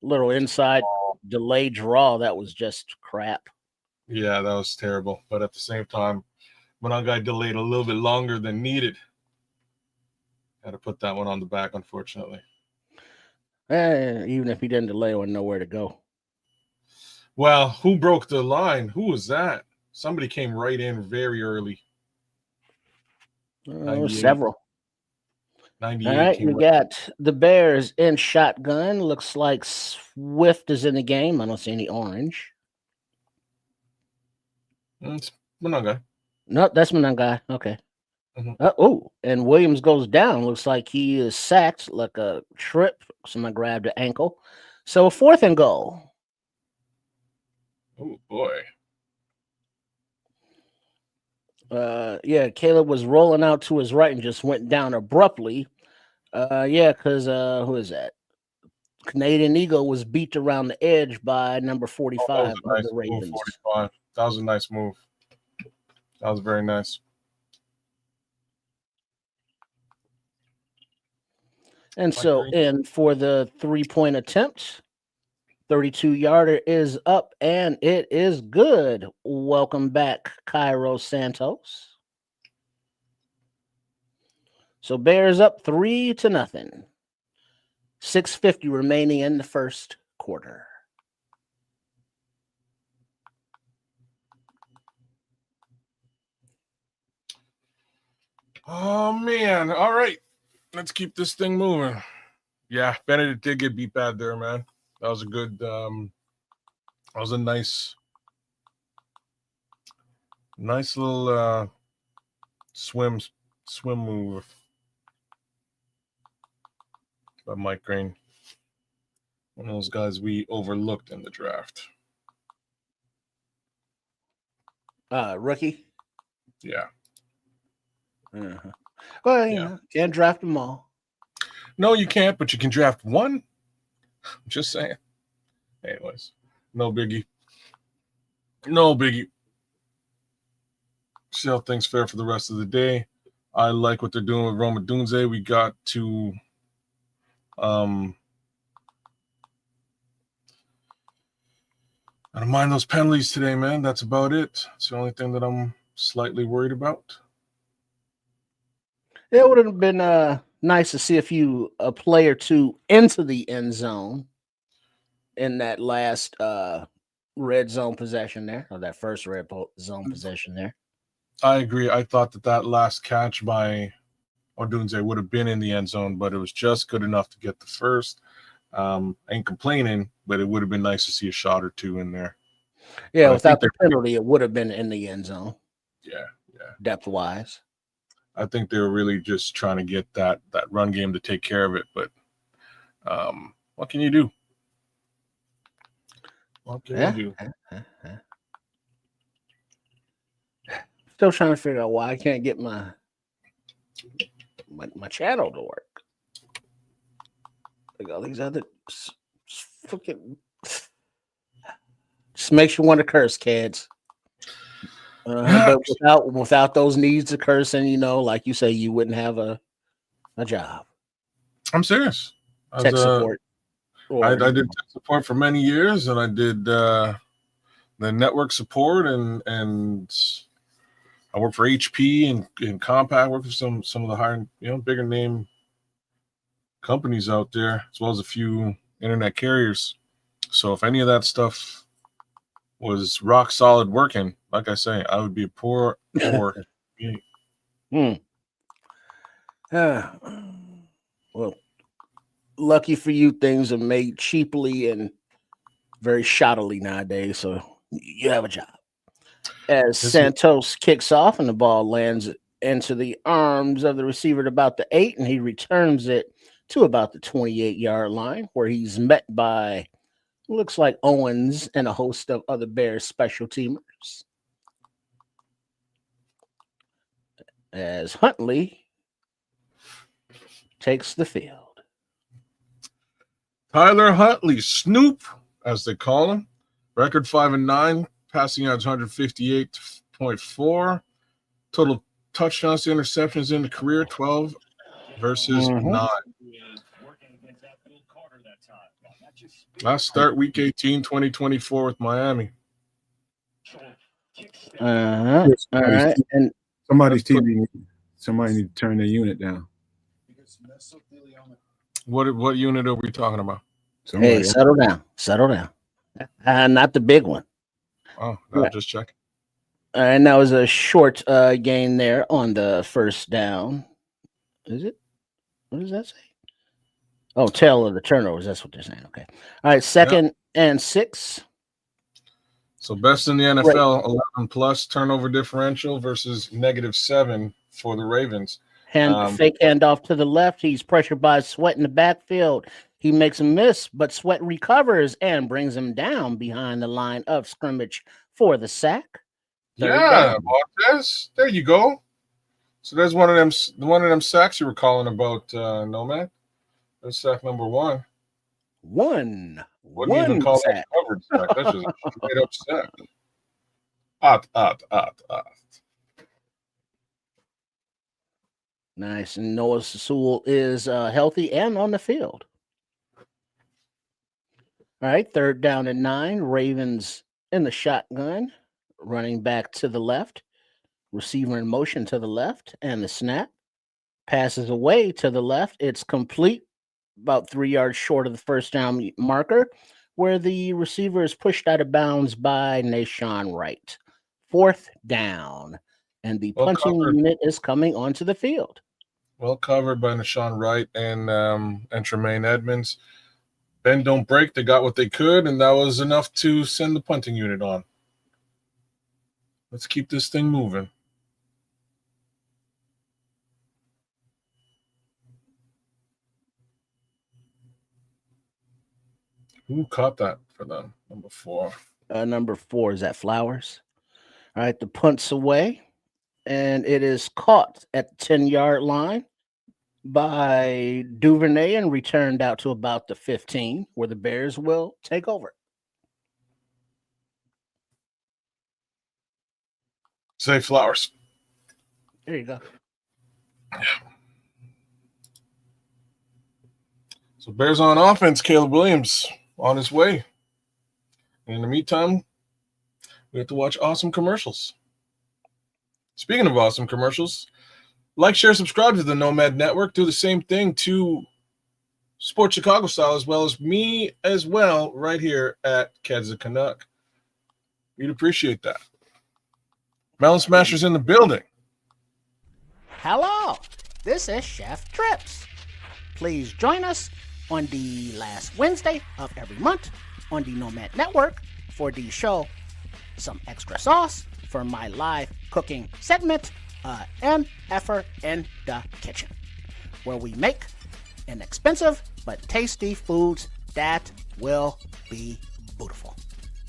Little inside delay draw. That was just crap. Yeah, that was terrible. But at the same time, Manungai delayed a little bit longer than needed. Had to put that one on the back, unfortunately. Even if he didn't delay, or nowhere to go. Well, who broke the line? Who was that? Somebody came right in very early. Several. 98 All right, we got the Bears in shotgun. Looks like Swift is in the game. I don't see any orange. It's Manungai. No, that's Manungai. Okay. Mm-hmm. And Williams goes down. Looks like he is sacked, like a trip. Someone grabbed the ankle. So fourth and goal. Oh boy. Caleb was rolling out to his right and just went down abruptly. Because who is that? Canadian Eagle was beat around the edge by number 45 of the Ravens. 45. That was a nice move. That was very nice. And so, and for the 3-point attempt, 32-yarder is up and it is good. Welcome back, Cairo Santos. So Bears up 3-0. 6:50 remaining in the first quarter. Oh man. All right. Let's keep this thing moving. Yeah, Benedict did get beat bad there, man. That was a good that was a nice little swim move by Mike Green. One of those guys we overlooked in the draft. Rookie? Yeah. Uh-huh. Well, you know, can't draft them all. No, you can't, but you can draft one. Just saying. Anyways, no biggie. No biggie. See how things fare for the rest of the day. I like what they're doing with Roma Dunze. We got to I don't mind those penalties today, man. That's about it. It's the only thing that I'm slightly worried about. It would have been nice to see a play or two into the end zone in that last red zone possession there, or that first red zone possession there. I agree. I thought that last catch by Odunze would have been in the end zone, but it was just good enough to get the first. Ain't complaining, but it would have been nice to see a shot or two in there. Yeah, but without the penalty, it would have been in the end zone. Yeah. Depth-wise. I think they were really just trying to get that run game to take care of it, but what can you do? What can you do? Still trying to figure out why I can't get my channel to work. Like all these other fucking just makes you want to curse, kids. But without those needs occurring, like you say, you wouldn't have a job. I'm serious. Tech support. I did tech support for many years, and I did the network support, and I worked for HP and Compaq. Worked for some of the higher, bigger name companies out there, as well as a few internet carriers. So if any of that stuff was rock solid working, like I say, I would be a poor. Well, lucky for you, things are made cheaply and very shoddily nowadays, so you have a job. As Santos kicks off and the ball lands into the arms of the receiver at about the 8, and he returns it to about the 28-yard line, where he's met by looks like Owens and a host of other Bears special teamers. As Huntley takes the field. Tyler Huntley, Snoop, as they call him, record 5-9, passing yards 158.4, total touchdowns to interceptions in the career 12 versus 9. Last start week 18, 2024 with Miami. All right, and somebody's TV. Somebody need to turn their unit down. What unit are we talking about? Hey, settle down. Not the big one. Oh, no, just checking. And that was a short gain there on the first down. Is it? What does that say? Oh, tail of the turnovers. That's what they're saying. Okay. All right, second and 6. So best in the NFL, 11 plus turnover differential versus -7 for the Ravens. Fake handoff to the left. He's pressured by Sweat in the backfield. He makes a miss, but Sweat recovers and brings him down behind the line of scrimmage for the sack. There you go. So there's one of them sacks you were calling about, Nomad. That's sack number 1. Wouldn't even call that a covered sack. That's just a straight up sack. Nice. And Noah Sewell is healthy and on the field. All right, 3rd down and 9. Ravens in the shotgun, running back to the left, receiver in motion to the left, and the snap passes away to the left. It's complete, about 3 yards short of the first down marker, where the receiver is pushed out of bounds by Nashawn Wright. 4th down, and the punting unit is coming onto the field. Well covered by Nashawn Wright and Tremaine Edmonds. Bend don't break. They got what they could, and that was enough to send the punting unit on. Let's keep this thing moving. Who caught that for them? Number 4. Number 4, is that Flowers? All right, the punt's away, and it is caught at the 10-yard line by Duvernay and returned out to about the 15, where the Bears will take over. Say Flowers. There you go. So Bears on offense, Caleb Williams on his way. And in the meantime, we have to watch awesome commercials. Speaking of awesome commercials, like, share, subscribe to the Nomad Network. Do the same thing to Sports Chicago Style, as well as me as well, right here at Kedza Canuck. We'd appreciate that. Melon Smasher's in the building. Hello, this is Chef Trips. Please join us on the last Wednesday of every month on the Nomad Network for the show Some Extra Sauce for my live cooking segment, MFer in the Kitchen, where we make inexpensive but tasty foods that will be beautiful.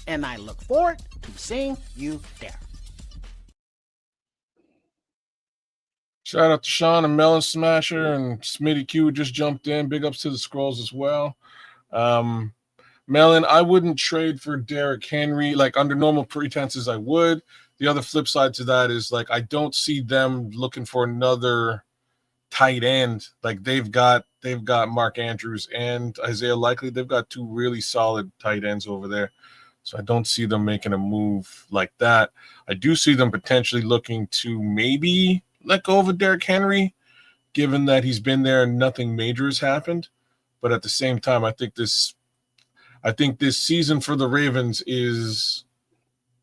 And I look forward to seeing you there. Shout out to Sean and Melon Smasher and Smitty Q just jumped in. Big ups to the Scrolls as well. Man, Melon, I wouldn't trade for Derrick Henry. Like under normal pretenses, I would. The other flip side to that is like I don't see them looking for another tight end. Like they've got Mark Andrews and Isaiah Likely. They've got two really solid tight ends over there. So I don't see them making a move like that. I do see them potentially looking to maybe let go of a Derrick Henry, given that he's been there and nothing major has happened. But at the same time, I think this season for the Ravens is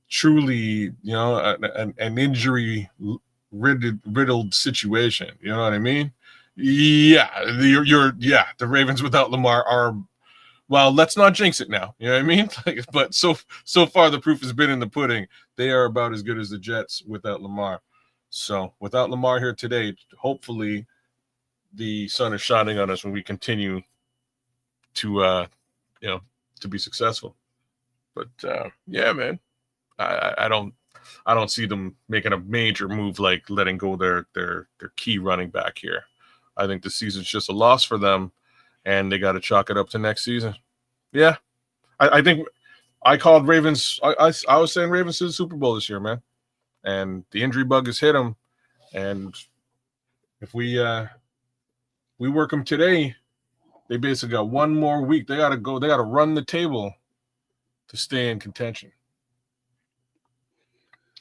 truly, an injury riddled situation. You know what I mean? Yeah, the Ravens without Lamar are. Well, let's not jinx it now. You know what I mean? But so far, the proof has been in the pudding. They are about as good as the Jets without Lamar. So without Lamar here today, hopefully the sun is shining on us when we continue to to be successful. But yeah, man, I don't see them making a major move like letting go their key running back here. I think the season's just a loss for them, and they got to chalk it up to next season. Yeah, I think I called Ravens. I was saying Ravens to the Super Bowl this year, man, and the injury bug has hit them. And if we work them today, they basically got one more week. They got to go. They got to run the table to stay in contention.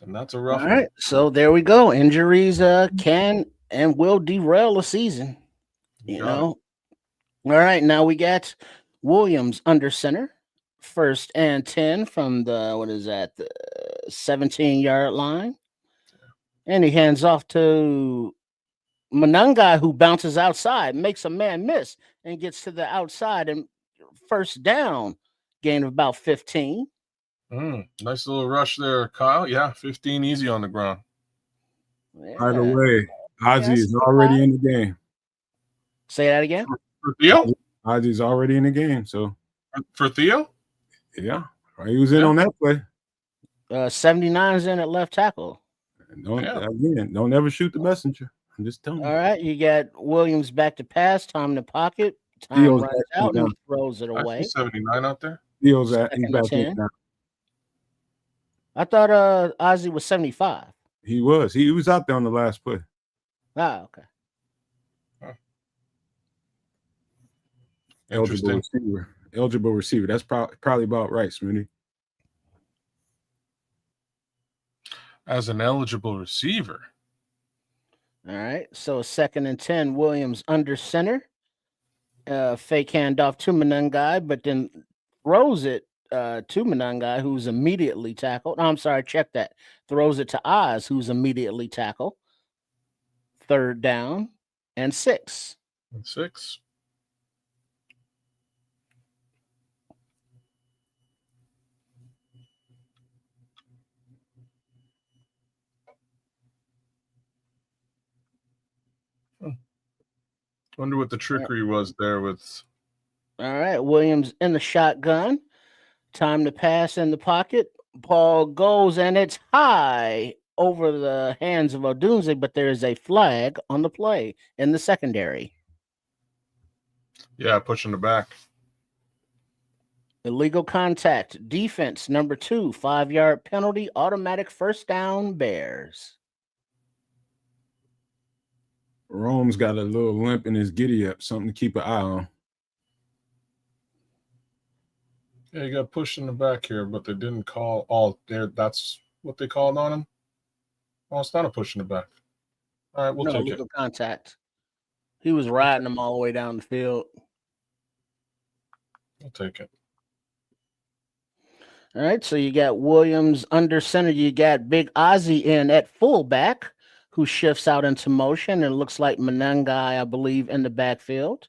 And that's a rough All one. right, so there we go. Injuries can and will derail a season. You know. All right, now we got Williams under center, 1st and 10 from the 17-yard line, and he hands off to Manungai, who bounces outside, makes a man miss, and gets to the outside and first down, gain of about 15. Nice little rush there, Kyle. Yeah, 15 easy on the ground. Yeah. By the way, Ozzy is already in the game. Say that again. For Theo? Ozzy's already in the game. So for Theo? Yeah. He was in on that play. 79's in at left tackle. Don't ever shoot the messenger. I'm just telling you. All right, you got Williams back to pass, time to pocket, time runs out and he throws it away. 79 out there. He's back in now. I thought Ozzy was 75. He was. He was out there on the last play. Ah, okay. Eligible receiver. That's probably about right, Smitty. As an eligible receiver. All right. So 2nd and 10, Williams under center. Fake handoff to Manungai, but then throws it to Manungai, who's immediately tackled. I'm sorry, check that. Throws it to Oz, who's immediately tackled. 3rd down and 6. Wonder what the trickery was there with. All right, Williams in the shotgun. Time to pass in the pocket. Ball goes and it's high over the hands of Odunze, but there is a flag on the play in the secondary. Yeah, pushing the back. Illegal contact. Defense number 2, 5-yard penalty, automatic first down, Bears. Rome's got a little limp in his giddy up, something to keep an eye on. Yeah, he got pushed in the back here, but they didn't call all there. That's what they called on him. Oh, it's not a push in the back. All right, we'll take it. Illegal contact. He was riding him all the way down the field. I'll take it. All right, so you got Williams under center. You got Big Ozzy in at fullback, who shifts out into motion, and it looks like Manungai, I believe, in the backfield.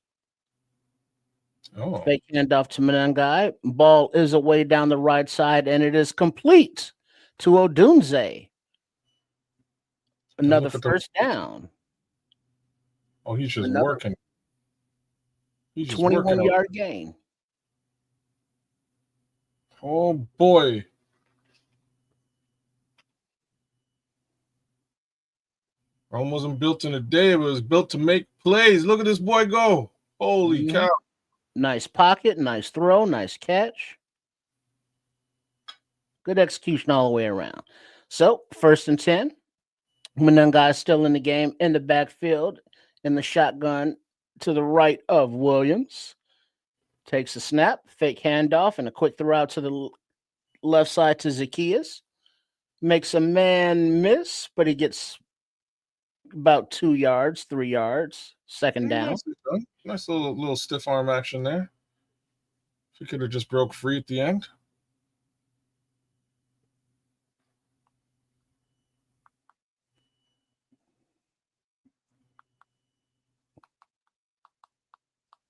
Oh. Fake handoff to Manungai. Ball is away down the right side, and it is complete to Odunze. Another first down. Oh, he's just working. He's just 21-yard gain. Oh, boy. Rome wasn't built in a day. It was built to make plays. Look at this boy go. Holy cow. Nice pocket, nice throw, nice catch. Good execution all the way around. So 1st and 10. Manungai still in the game in the backfield in the shotgun to the right of Williams. Takes a snap, fake handoff, and a quick throw out to the left side to Zacchaeus. Makes a man miss, but he gets about 2 yards, 3 yards. 2nd down. Nice little stiff arm action there. He could have just broke free at the end.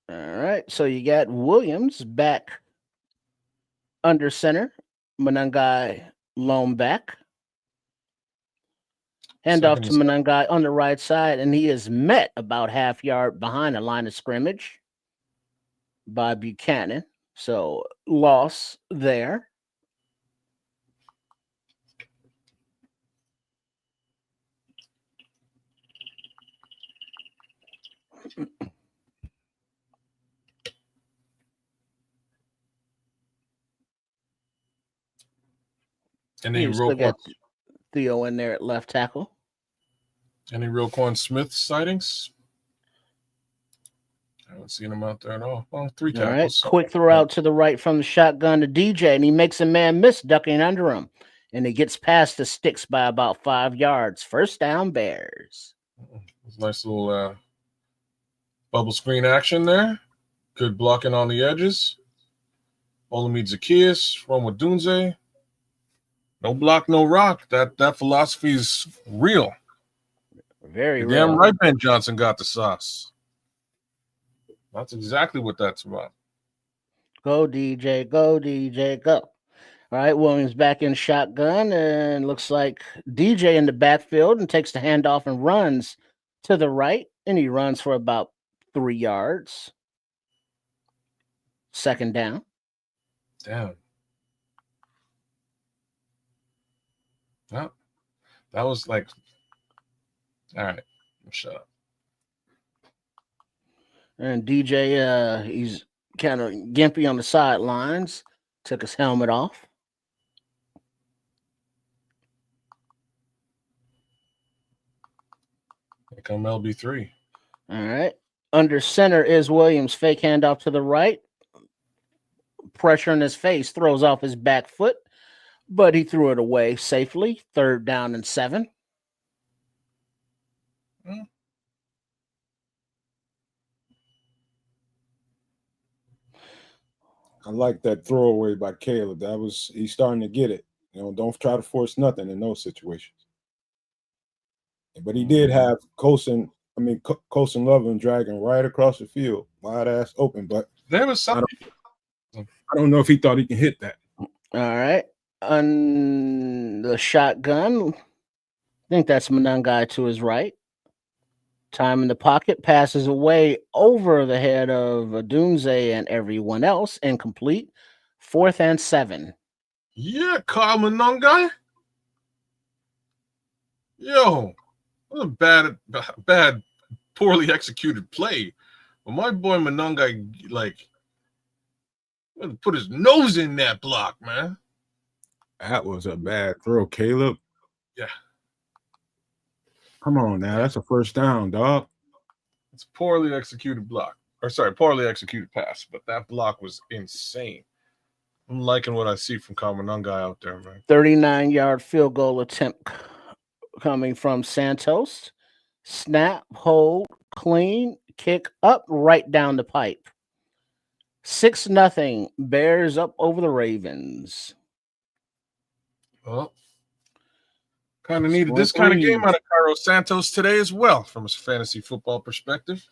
All right, so you got Williams back under center. Manungai lone back. Handoff to Manungai on the right side, and he is met about half yard behind the line of scrimmage by Buchanan. So loss there. And then still got Theo in there at left tackle. Any Roquan Smith sightings? I haven't seen him out there at all. Well, 3 tackles. All right. Quick throw out to the right from the shotgun to DJ, and he makes a man miss, ducking under him. And he gets past the sticks by about 5 yards. 1st down, Bears. Nice little bubble screen action there. Good blocking on the edges. Olamide Zacchaeus, run with Dunze. No block, no rock. That philosophy is real. Very real. Damn right Ben Johnson got the sauce. That's exactly what that's about. Go, DJ. Go, DJ. Go. All right, Williams back in shotgun, and looks like DJ in the backfield and takes the handoff and runs to the right, and he runs for about 3 yards. 2nd down. Damn. Well, that was like, all right, shut up. And DJ, he's kind of gimpy on the sidelines. Took his helmet off. Here come LB3. All right. Under center is Williams. Fake handoff to the right. Pressure in his face. Throws off his back foot, but he threw it away safely. 3rd down and 7. I like that throwaway by Caleb. He's starting to get it. Don't try to force nothing in those situations. But he did have Colson Loveland dragging right across the field, wide ass open. But there was something. I don't know if he thought he can hit that. All right. On the shotgun, I think that's Manungai to his right. Time in the pocket, passes away over the head of Dunze and everyone else. Incomplete. 4th and 7. Yeah, Kyle Manungai. Yo, what a bad, poorly executed play. But my boy Manungai, put his nose in that block, man. That was a bad throw, Caleb. Yeah. Come on now. That's a 1st down, dog. It's a poorly executed block. Poorly executed pass. But that block was insane. I'm liking what I see from Kyle Manungai out there, man. 39-yard field goal attempt coming from Santos. Snap, hold, clean, kick up, right down the pipe. 6-0. Bears up over the Ravens. Well, kind of needed this kind of game out of Cairo Santos today as well, from a fantasy football perspective.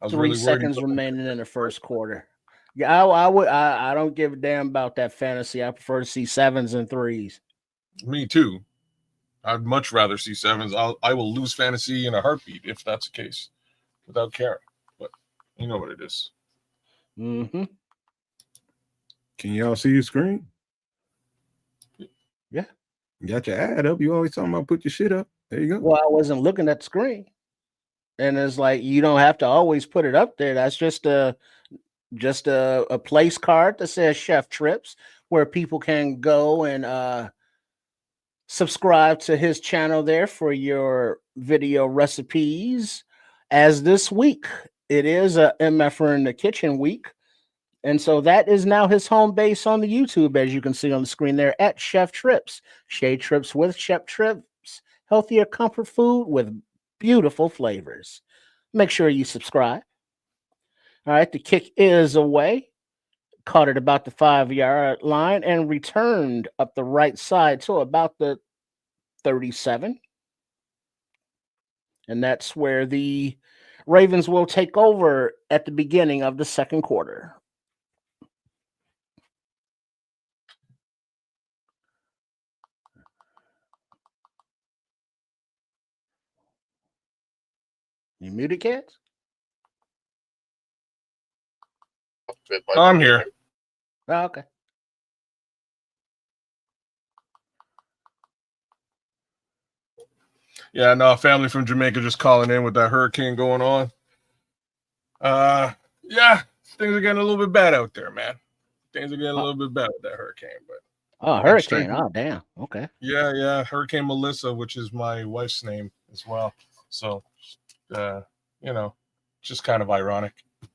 3 seconds remaining in the 1st quarter. Yeah, I don't give a damn about that fantasy. I prefer to see 7s and 3s. Me too. I'd much rather see 7s. I will lose fantasy in a heartbeat if that's the case, without caring. But you know what it is. Mm-hmm. Can y'all see your screen? Yeah. You got your ad up. You always talking about put your shit up. There you go. Well, I wasn't looking at the screen. And it's like, you don't have to always put it up there. That's just just a place card that says Chef Trips, where people can go and subscribe to his channel there for your video recipes. As this week, it is a MFR in the Kitchen week. And so that is now his home base on the YouTube, as you can see on the screen there, at Chef Trips. Shade Trips with Chef Trips. Healthier comfort food with beautiful flavors. Make sure you subscribe. All right, the kick is away. Caught it about the 5-yard line and returned up the right side to about the 37. And that's where the Ravens will take over at the beginning of the second quarter. You muted, kids? I'm here. Oh, okay. Yeah, no, family from Jamaica just calling in with that hurricane going on. Yeah, things are getting a little bit bad out there, man. Things are getting a little bit bad with that hurricane, but hurricane. Oh, damn. Okay. Yeah, Hurricane Melissa, which is my wife's name as well. So, just kind of ironic, at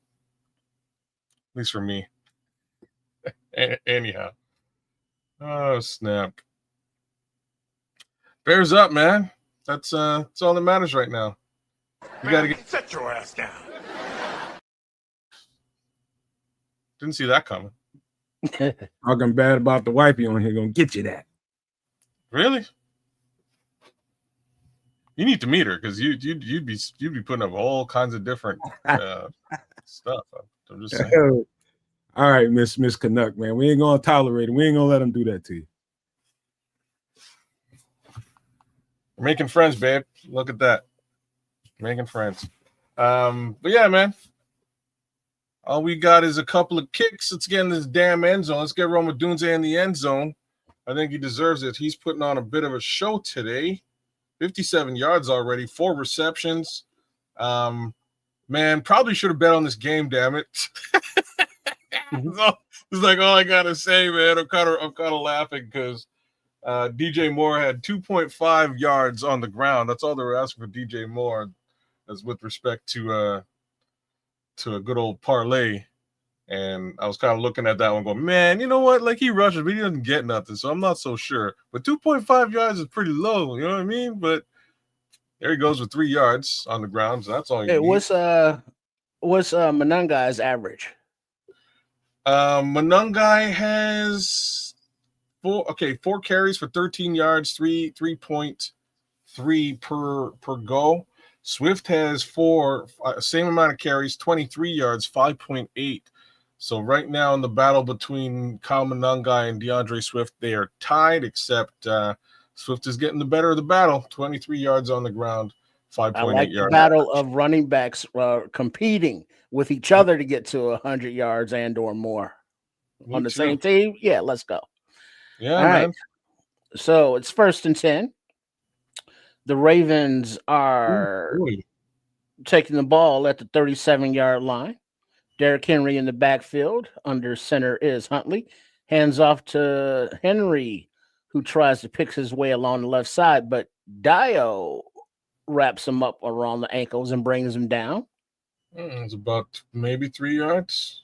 least for me. Anyhow, oh snap! Bears up, man. That's all that matters right now. You got to set your ass down. Didn't see that coming. Talking bad about the wifey on here gonna get you that. Really? You need to meet her because you'd be putting up all kinds of different stuff. I'm just saying. All right, Miss Canuck, man. We ain't gonna tolerate it. We ain't gonna let them do that to you. We're making friends, babe. Look at that. Making friends. But yeah, man. All we got is a couple of kicks. Let's get in this damn end zone. Let's get Roma Dunze in the end zone. I think he deserves it. He's putting on a bit of a show today. 57 yards already, 4 receptions. Man, probably should have bet on this game, damn it. It's like all I gotta say, man. I'm kind of laughing because DJ Moore had 2.5 yards on the ground. That's all they were asking for DJ Moore, as with respect to a good old parlay. And I was kind of looking at that one going, man, you know what? Like, he rushes, but he doesn't get nothing, so I'm not so sure. But 2.5 yards is pretty low, you know what I mean? But there he goes with 3 yards on the ground, so that's all you need. What's Manungai's average? Manungai has 4 carries for 13 yards, 3.3 per go. Swift has 4, same amount of carries, 23 yards, 5.8. So right now in the battle between Kyle Manungai and DeAndre Swift, they are tied, except Swift is getting the better of the battle. 23 yards on the ground, 5.8 yards. The battle of running backs competing with each other to get to 100 yards and or more. On the same team? Yeah, let's go. Yeah, all man. Right. So it's 1st and 10. The Ravens are taking the ball at the 37-yard line. Derrick Henry in the backfield. Under center is Huntley. Hands off to Henry, who tries to pick his way along the left side, but Dio wraps him up around the ankles and brings him down. It's about maybe 3 yards.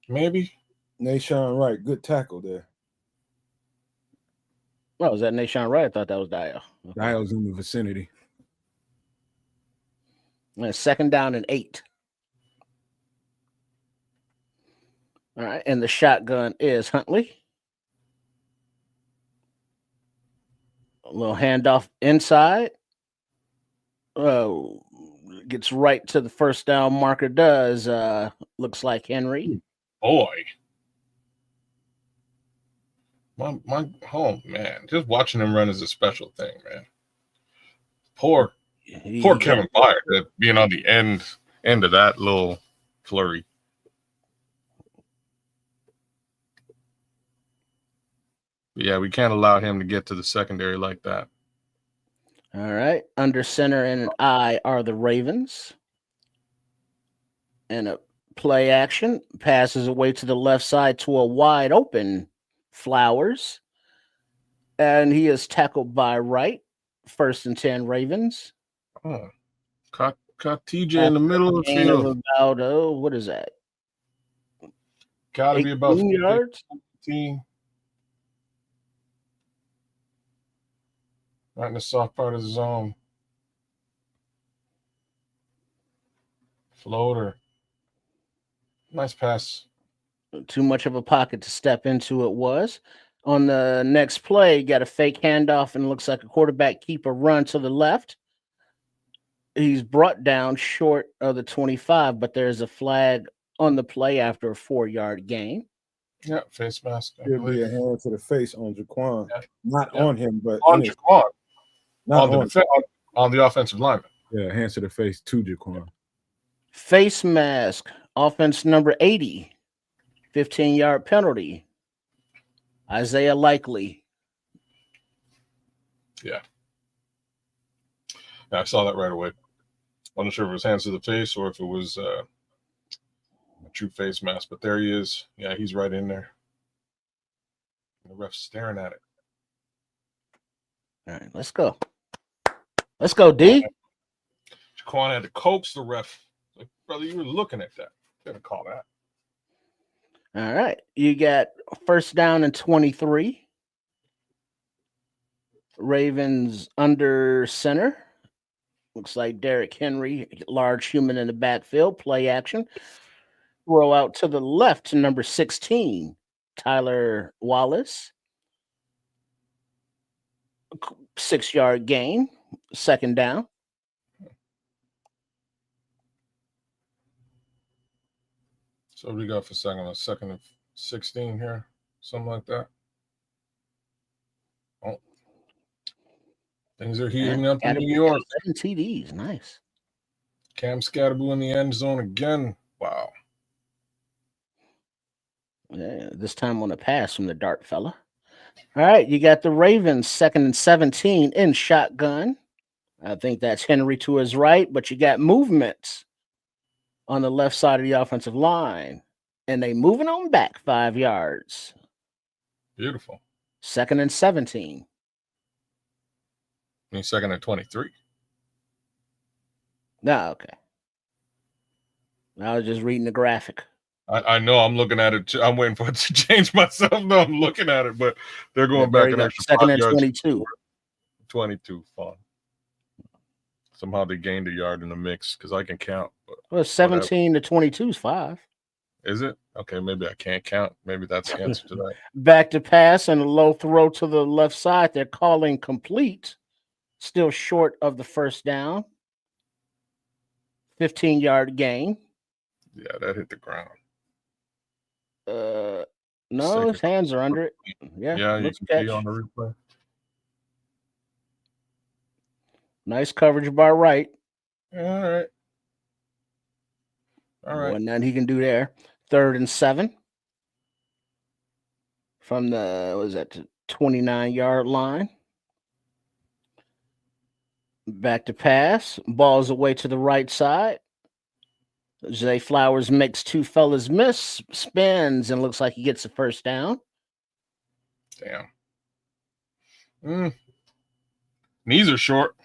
Maybe. Nashawn Wright, good tackle there. Oh, was that Nashawn Wright? I thought that was Dio. Okay. Dio's in the vicinity. And 2nd down and 8. All right, and the shotgun is Huntley. A little handoff inside. Oh, gets right to the 1st down marker. Does looks like Henry. Boy. Oh man, just watching him run is a special thing, man. Poor Kevin Byard being on the end of that little flurry. But yeah, we can't allow him to get to the secondary like that. All right, under center and an I are the Ravens, and a Play action, passes away to the left side to a wide open Flowers. And he is tackled by Wright. 1st and 10 Ravens. Oh, caught TJ in the middle of the Gain of field. about, what is that? Got to be about 18 yards. 15. Right in the soft part of the zone. Floater. Nice pass. Too much of a pocket to step into it was. On the next play, got a fake handoff and looks like a quarterback keeper run to the left. He's brought down short of the 25, but there's a flag on the play after a 4-yard gain. Yeah, face mask. Should be a hand to the face on Jaquan. Yeah. Not on him, but on Jaquan. Not on the offensive lineman. Yeah, hands to the face to Jaquan. Face mask, offense number 80, 15-yard penalty. Isaiah Likely. Yeah, I saw that right away. Wasn't sure if it was hands to the face or if it was a true face mask, but there he is. Yeah, he's right in there. The ref's staring at it. All right, let's go. Let's go, D. Jaquan had to coax the ref. Like, brother, you were looking at that. Didn't call that. All right. You got 1st down and 23. Ravens under center. Looks like Derrick Henry, large human in the backfield. Play action. Throw out to the left to number 16, Tyler Wallace. 6-yard gain. 2nd down. So what do we got for second? A 2nd and 16 here? Something like that. Oh. Things are heating up in New York. 7 TDs. Nice. Cam Scatterboo in the end zone again. Wow. Yeah, this time on a pass from the dart fella. All right, you got the Ravens 2nd and 17 in shotgun. I think that's Henry to his right, but you got movements on the left side of the offensive line, and they moving on back 5 yards. Beautiful. 2nd and 17. I mean, 2nd and 23. No, okay. I was just reading the graphic. I know. I'm looking at it too. I'm waiting for it to change myself. No, I'm looking at it, but they're going back an extra 2nd 5 and yards. 22. 22. Fun. Somehow they gained a yard in the mix because I can count. Well, 17 to 22 is 5. Is it? Okay, maybe I can't count. Maybe that's the answer to that. Back to pass and a low throw to the left side. They're calling complete. Still short of the 1st down. 15-yard gain. Yeah, that hit the ground. No, his hands are under it. Yeah, you can see on the replay. Nice coverage by Wright. All right. Well, nothing he can do there. 3rd and 7 from the 29-yard line. Back to pass. Ball's away to the right side. Zay Flowers makes 2 fellas miss, spins, and looks like he gets the 1st down. Damn. Knees are short.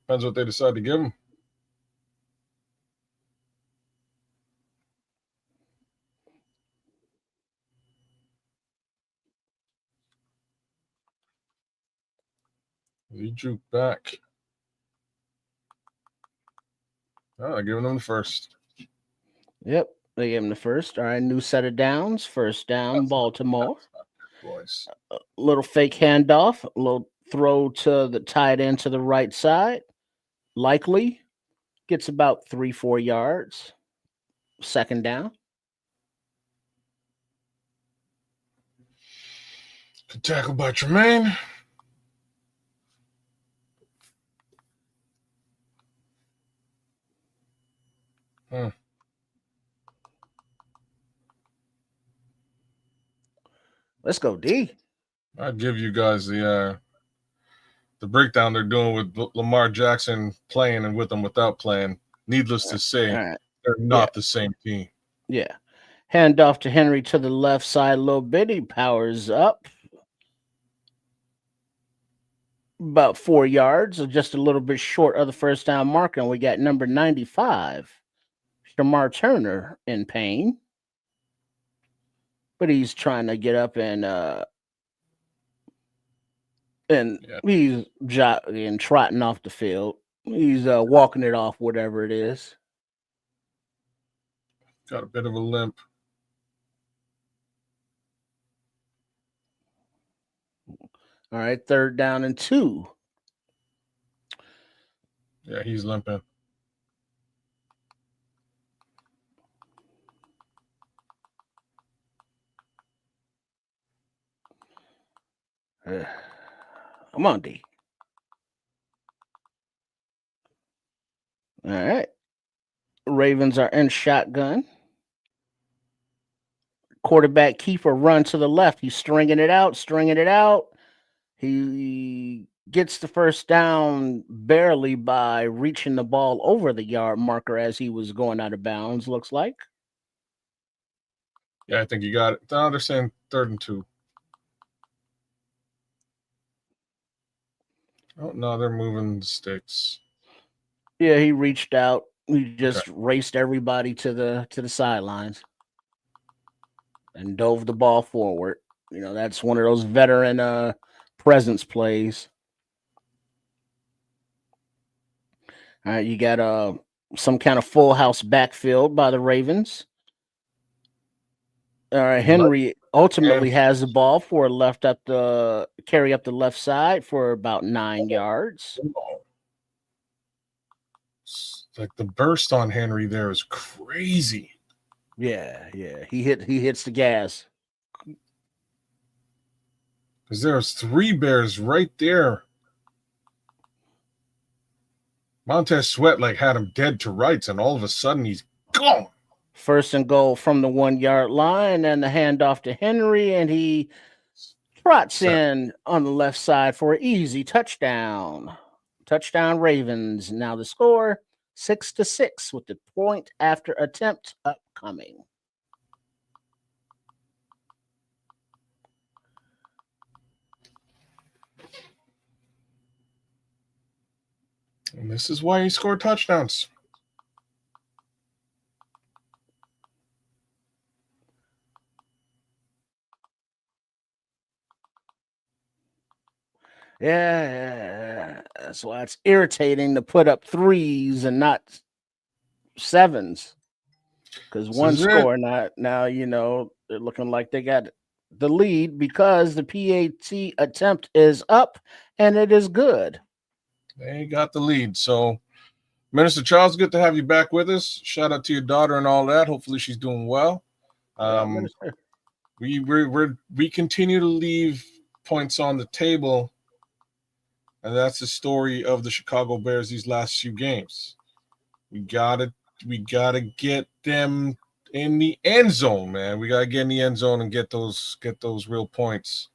Depends what they decide to give him. He juke back. Oh, they're giving them the 1st. Yep, they gave him the 1st. All right, new set of downs. 1st down, Baltimore. Boys. A little fake handoff, a little throw to the tight end to the right side. Likely gets about 3-4 yards. 2nd down. Good tackle by Tremaine. Let's go, D. I'd give you guys the breakdown they're doing with Lamar Jackson playing and with them without playing. Needless to say, They're not the same team. Yeah. Hand off to Henry to the left side a little bit. He powers up about 4 yards, or just a little bit short of the first down marker. And we got number 95, Shamar Turner, in pain. But he's trying to get up and he's jogging, trotting off the field. He's walking it off, whatever it is. Got a bit of a limp. All right, 3rd down and 2. Yeah, he's limping. Come on, D. All right. Ravens are in shotgun. Quarterback Kiefer run to the left. He's stringing it out. He gets the first down barely by reaching the ball over the yard marker as he was going out of bounds, looks like. Yeah, I think you got it. Now they're saying 3rd and 2. Oh, no, they're moving the sticks. Yeah, he reached out. He just raced everybody to the sidelines and dove the ball forward. You know, that's one of those veteran presence plays. All right, you got some kind of full house backfield by the Ravens. All right, Henry ultimately has the ball for carry up the left side for about 9 yards. Like the burst on Henry there is crazy. Yeah. He hits the gas. Because there's 3 Bears right there. Montez Sweat had him dead to rights, and all of a sudden he's gone. 1st and goal from the 1 yard line, and the handoff to Henry, and he trots in on the left side for an easy touchdown. Touchdown Ravens. Now the score 6-6 with the point after attempt upcoming. And this is why he scored touchdowns. Yeah, that's why it's irritating to put up 3s and not 7s. Because one score now, you know, they're looking like they got the lead because the PAT attempt is up and it is good. They got the lead. So, Minister Charles, good to have you back with us. Shout out to your daughter and all that. Hopefully she's doing well. We continue to leave points on the table, and that's the story of the Chicago Bears these last few games. We gotta get them in the end zone, man. We gotta get in the end zone and get those real points,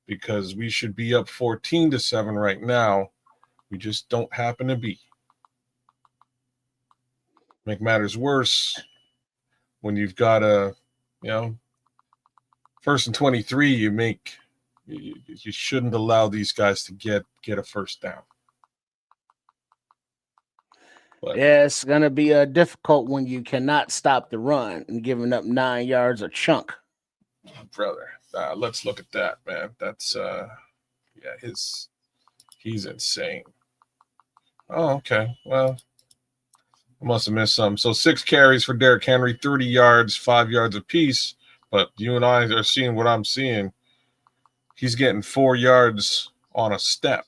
because we should be up 14-7 right now. We just don't happen to be. Make matters worse when you've got 1st and 23. You shouldn't allow these guys to get a first down. But yeah, it's gonna be difficult when you cannot stop the run and giving up 9 yards a chunk. Brother, let's look at that, man. That's he's insane. Oh, okay. Well, I must have missed some. So 6 carries for Derrick Henry, 30 yards, 5 yards apiece. But you and I are seeing what I'm seeing. He's getting 4 yards on a step,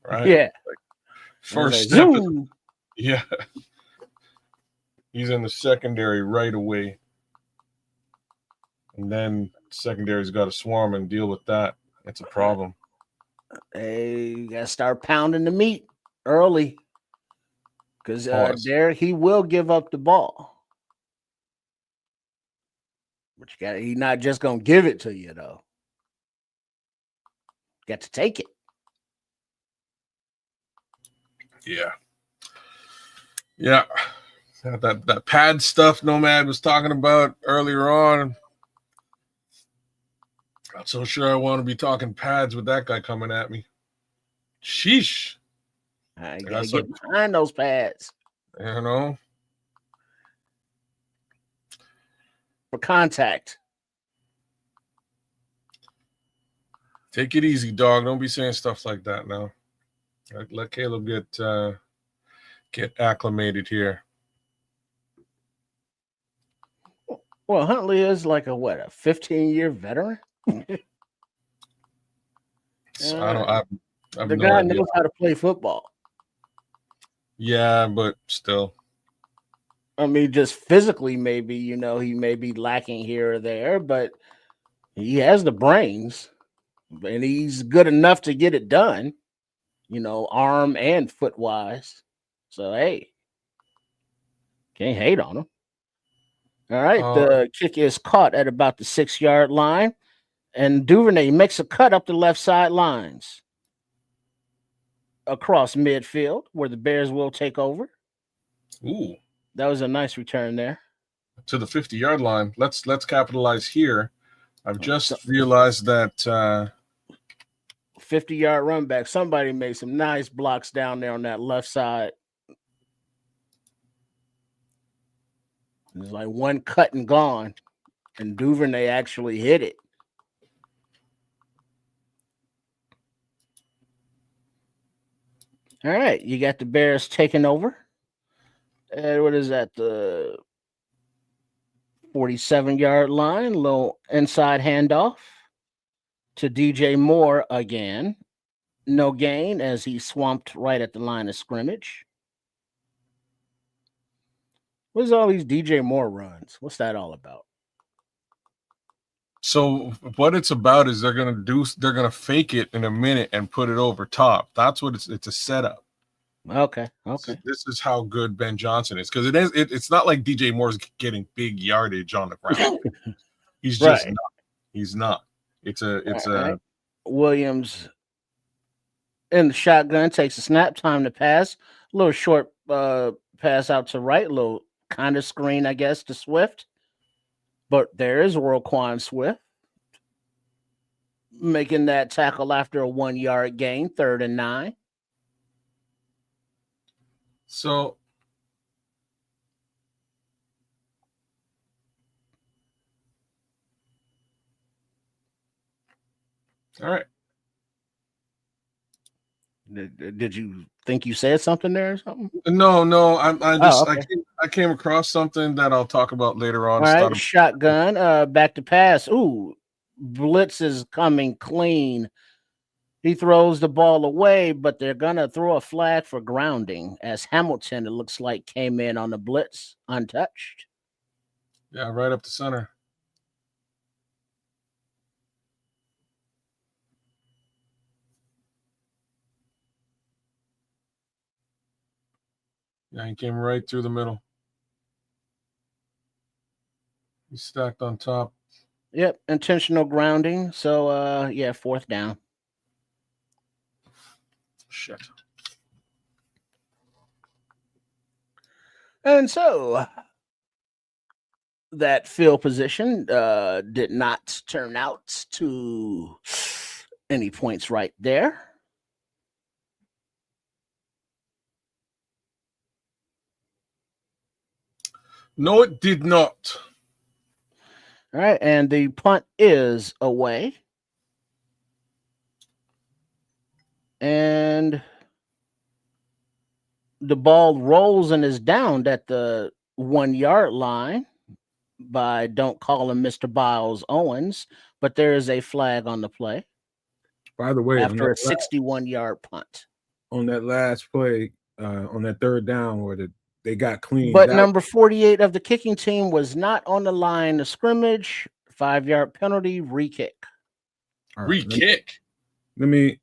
right? Yeah. First step. Yeah. He's in the secondary right away. And then secondary's got to swarm and deal with that. It's a problem. Hey, you got to start pounding the meat early. Because Derrick, he will give up the ball. But he's not just going to give it to you, though. Got to take it. Yeah. That pad stuff Nomad was talking about earlier on. Not so sure I want to be talking pads with that guy coming at me. Sheesh. I gotta get behind those pads. You know? For contact. Take it easy, dog. Don't be saying stuff like that now. Let Caleb get acclimated here. Well, Huntley is like a 15-year veteran. So I've the no guy idea. knows how to play football. Yeah, but still. I mean, just physically, maybe, he may be lacking here or there, but he has the brains and he's good enough to get it done, arm and foot wise. So, hey, can't hate on him. All right. The kick is caught at about the 6-yard line, and Duvernay makes a cut up the left side lines across midfield where the Bears will take over. Ooh. That was a nice return there. To the 50-yard line. Let's capitalize here. I've just realized that 50-yard run back. Somebody made some nice blocks down there on that left side. It's like one cut and gone, and Duvernay actually hit it. All right, you got the Bears taking over. And what is that? The 47-yard line, little inside handoff to DJ Moore again. No gain as he swamped right at the line of scrimmage. What's all these DJ Moore runs? What's that all about? So what it's about is they're gonna fake it in a minute and put it over top. That's what it's a setup. Okay. This is how good Ben Johnson is, because it's not like DJ Moore's getting big yardage on the ground. He's just not. He's not. It's a Williams in the shotgun takes a snap, time to pass. A little short pass out to right, a little kind of screen, I guess, to Swift. But there is Roquan Swift making that tackle after a 1-yard gain, 3rd and 9. So all right. Did you think you said something there or something? No. I came across something that I'll talk about later on. All right, shotgun, back to pass. Ooh, blitz is coming clean. He throws the ball away, but they're gonna throw a flag for grounding as Hamilton, it looks like, came in on the blitz untouched. Yeah, right up the center. Yeah, he came right through the middle. He's stacked on top. Yep, intentional grounding. So, 4th down. Shit. And so that field position did not turn out to any points right there. No, it did not. All right, and the punt is away. And the ball rolls and is downed at the 1-yard line by, don't call him Mr. Biles Owens, but there is a flag on the play. By the way, after a 61-yard punt. On that last play, on that 3rd down where they got clean. But number 48 of the kicking team was not on the line of scrimmage. 5-yard penalty, re-kick. Right, re-kick. Let me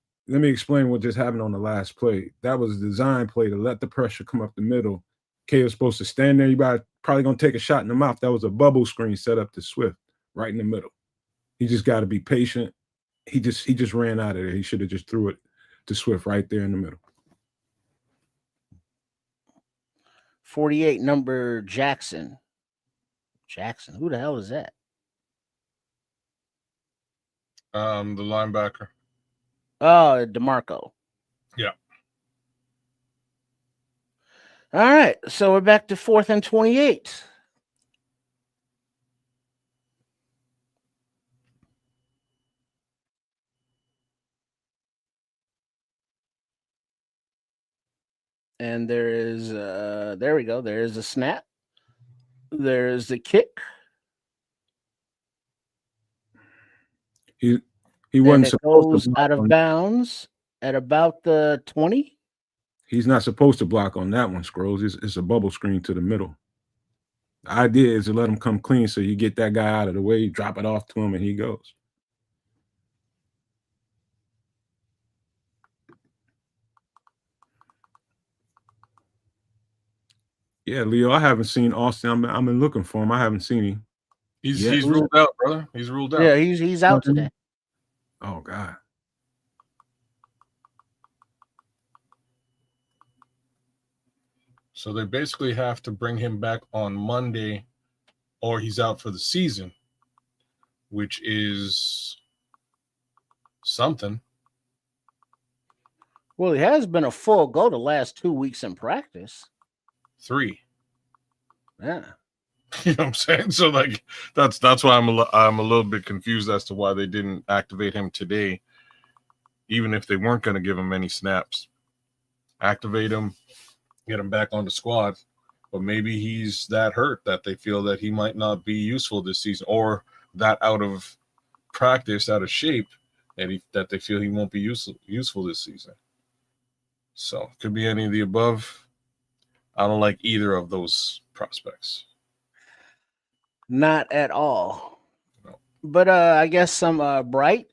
explain what just happened on the last play. That was a design play to let the pressure come up the middle. K was supposed to stand there. You probably gonna take a shot in the mouth. That was a bubble screen set up to Swift right in the middle. He just got to be patient. He just ran out of there. He should have just threw it to Swift right there in the middle. 48, number Jackson. Jackson, who the hell is that? The linebacker. Oh, DeMarco. Yeah. All right, so we're back to 4th and 28. And there we go. There is a snap. There is the kick. He And wasn't it supposed goes to block out of on, bounds at about the 20. he's not supposed to block on that one, Scrolls. It's a bubble screen to the middle. The idea is to let him come clean so you get that guy out of the way, drop it off to him, and he goes. Yeah, Leo, I haven't seen Austin. I've been looking for him. I haven't seen him. He's ruled out, brother. He's ruled out. Yeah, he's out today. Oh, God. So they basically have to bring him back on Monday, or he's out for the season, which is something. Well, he has been a full go the last 2 weeks in practice. 3. Yeah. You know what I'm saying? So like that's why I'm a little bit confused as to why they didn't activate him today, even if they weren't going to give him any snaps. Activate him, get him back on the squad, but maybe he's that hurt that they feel that he might not be useful this season, or that out of practice, out of shape, that they feel he won't be useful this season. So it could be any of the above. I don't like either of those prospects. Not at all. No. But I guess some bright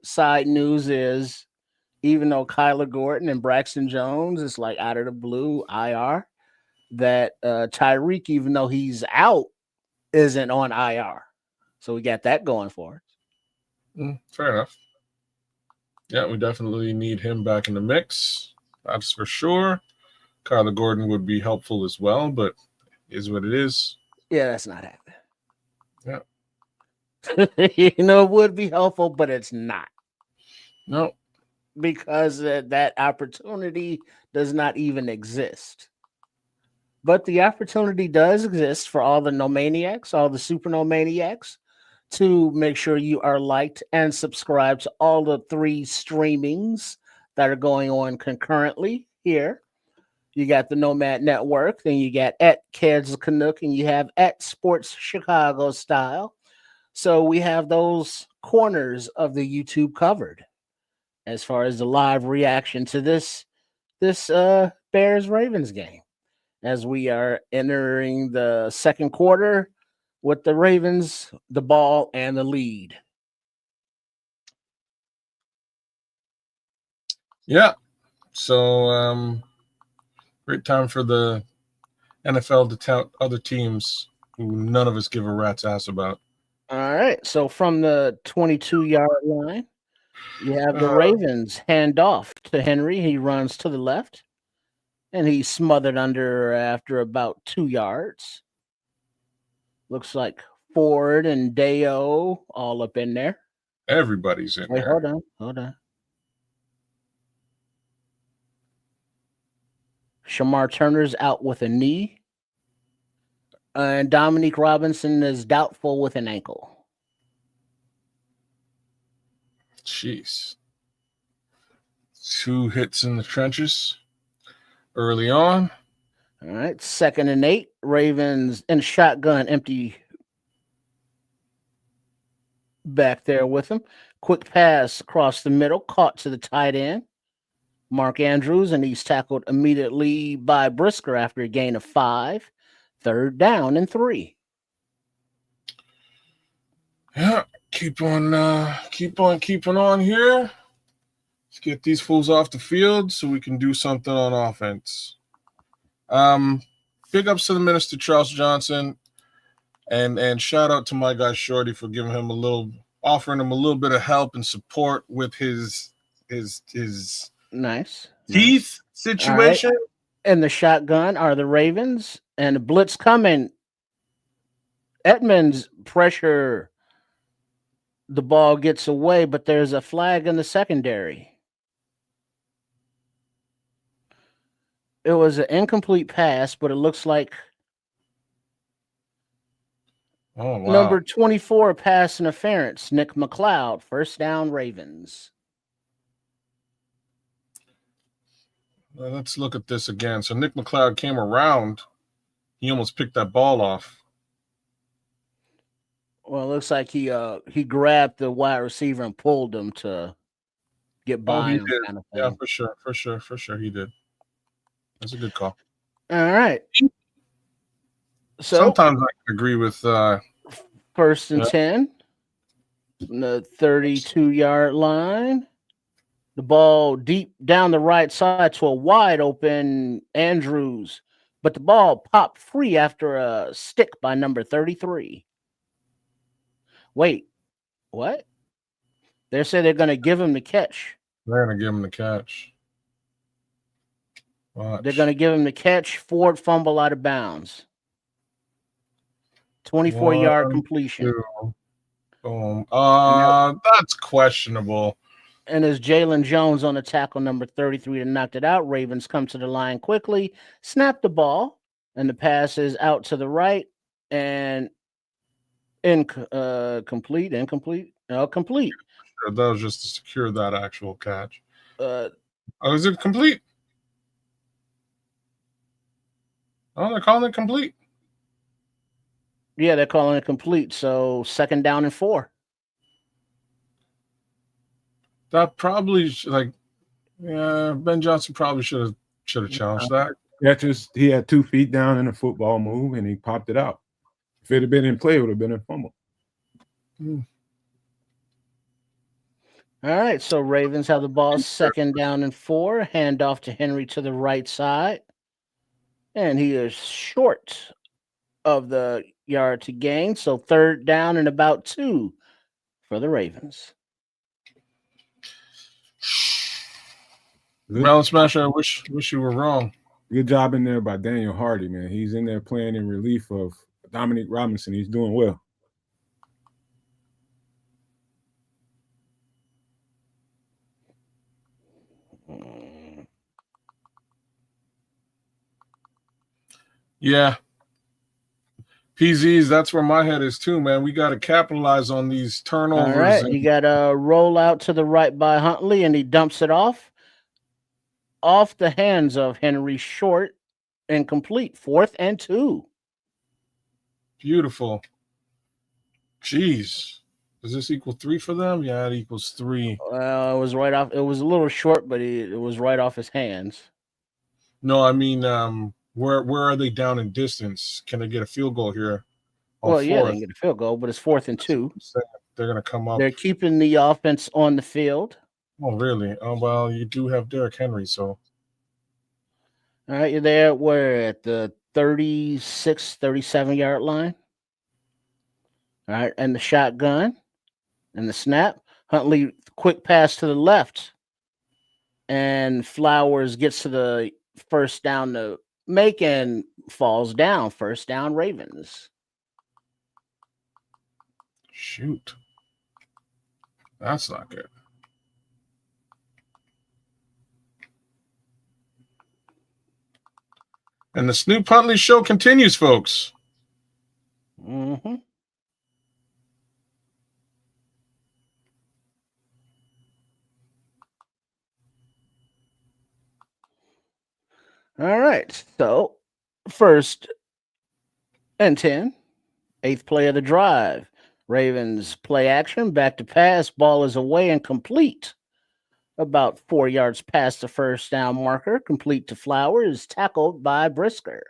side news is, even though Kyler Gordon and Braxton Jones is like out of the blue IR, that Tyreek, even though he's out, isn't on IR. So we got that going for us. Fair enough. Yeah, we definitely need him back in the mix. That's for sure. Kyler Gordon would be helpful as well, but is what it is. Yeah, that's not happening. Yeah. It would be helpful, but it's not. No. Because that opportunity does not even exist. But the opportunity does exist for all the nomaniacs, all the super nomaniacs, to make sure you are liked and subscribed to all the 3 streamings that are going on concurrently here. You got the Nomad Network, then you got at Kids Canuck, and you have at Sports Chicago Style. So we have those corners of the YouTube covered as far as the live reaction to this Bears-Ravens game, as we are entering the second quarter with the Ravens, the ball, and the lead. Yeah. So great time for the NFL to tout other teams who none of us give a rat's ass about. All right. So from the 22-yard line, you have the Ravens hand off to Henry. He runs to the left, and he's smothered under after about 2 yards. Looks like Ford and Deo all up in there. Everybody's in there. Hold on. Shamar Turner's out with a knee. And Dominique Robinson is doubtful with an ankle. Jeez. 2 hits in the trenches early on. All right. 2nd and 8. Ravens in shotgun, empty back there with him. Quick pass across the middle, caught to the tight end, Mark Andrews, and he's tackled immediately by Brisker after a gain of 5. 3rd down and 3. Yeah, keep on keeping on here. Let's get these fools off the field so we can do something on offense. Big ups to the Minister Charles Johnson, and shout out to my guy Shorty for offering him a little bit of help and support with his nice teeth situation. And the shotgun are the Ravens. And the blitz coming. Edmonds pressure. The ball gets away, but there's a flag in the secondary. It was an incomplete pass, but it looks like Oh wow. number 24 pass interference. Nick McLeod, first down Ravens. Well, let's look at this again. So Nick McLeod came around. He almost picked that ball off. Well, it looks like he grabbed the wide receiver and pulled him to get by He him, did. kind of Yeah, thing. for sure, he did. That's a good call. All right. So Sometimes I can agree with. first and Yeah. 10, from the 32-yard line. The ball deep down the right side to a wide open Andrews, but the ball popped free after a stick by number 33. Wait, what? They say they're going to give him the catch. They're gonna give him the catch. Watch. They're going to give him the catch. Ford fumble out of bounds. 24-yard completion. Boom. That's questionable. And as Jalen Jones on the tackle number 33 to knock it out, Ravens come to the line quickly, snap the ball, and the pass is out to the right and complete. Complete. That was just to secure that actual catch. Is it complete? Oh, they're calling it complete. Yeah, they're calling it complete. So 2nd down and 4. That probably Ben Johnson probably should have challenged that. He had 2 feet down in a football move and he popped it out. If it had been in play, it would have been a fumble. All right, so Ravens have the ball, 2nd down and 4. Handoff to Henry to the right side. And he is short of the yard to gain. So 3rd down and about 2 for the Ravens. Melon Smasher, I wish you were wrong. Good job in there by Daniel Hardy, man. He's in there playing in relief of Dominic Robinson. He's doing well. Yeah. PZs, that's where my head is too, man. We got to capitalize on these turnovers. All right, you got a roll out to the right by Huntley, and he dumps it off the hands of Henry, short and complete. 4th and 2. Beautiful. Jeez. Does this equal 3 for them? Yeah, it equals 3. Well, it was right off. It was a little short, but it was right off his hands. No, I mean, where are they down in distance? Can they get a field goal here? Well, yeah, they can get a field goal, but it's 4th and 2. They're going to come up. They're keeping the offense on the field. Oh, really? Oh, well, you do have Derrick Henry, so. All right, you're there. We're at the 36, 37-yard line. All right, and the shotgun and the snap. Huntley, quick pass to the left. And Flowers gets to the first down to make and falls down. 1st down, Ravens. Shoot. That's not good. And the Snoop Huntley show continues, folks. Mm-hmm. All right. So 1st and 10. 8th play of the drive. Ravens play action, back to pass. Ball is away and complete. About 4 yards past the 1st down marker. Complete to Flowers. Tackled by Brisker.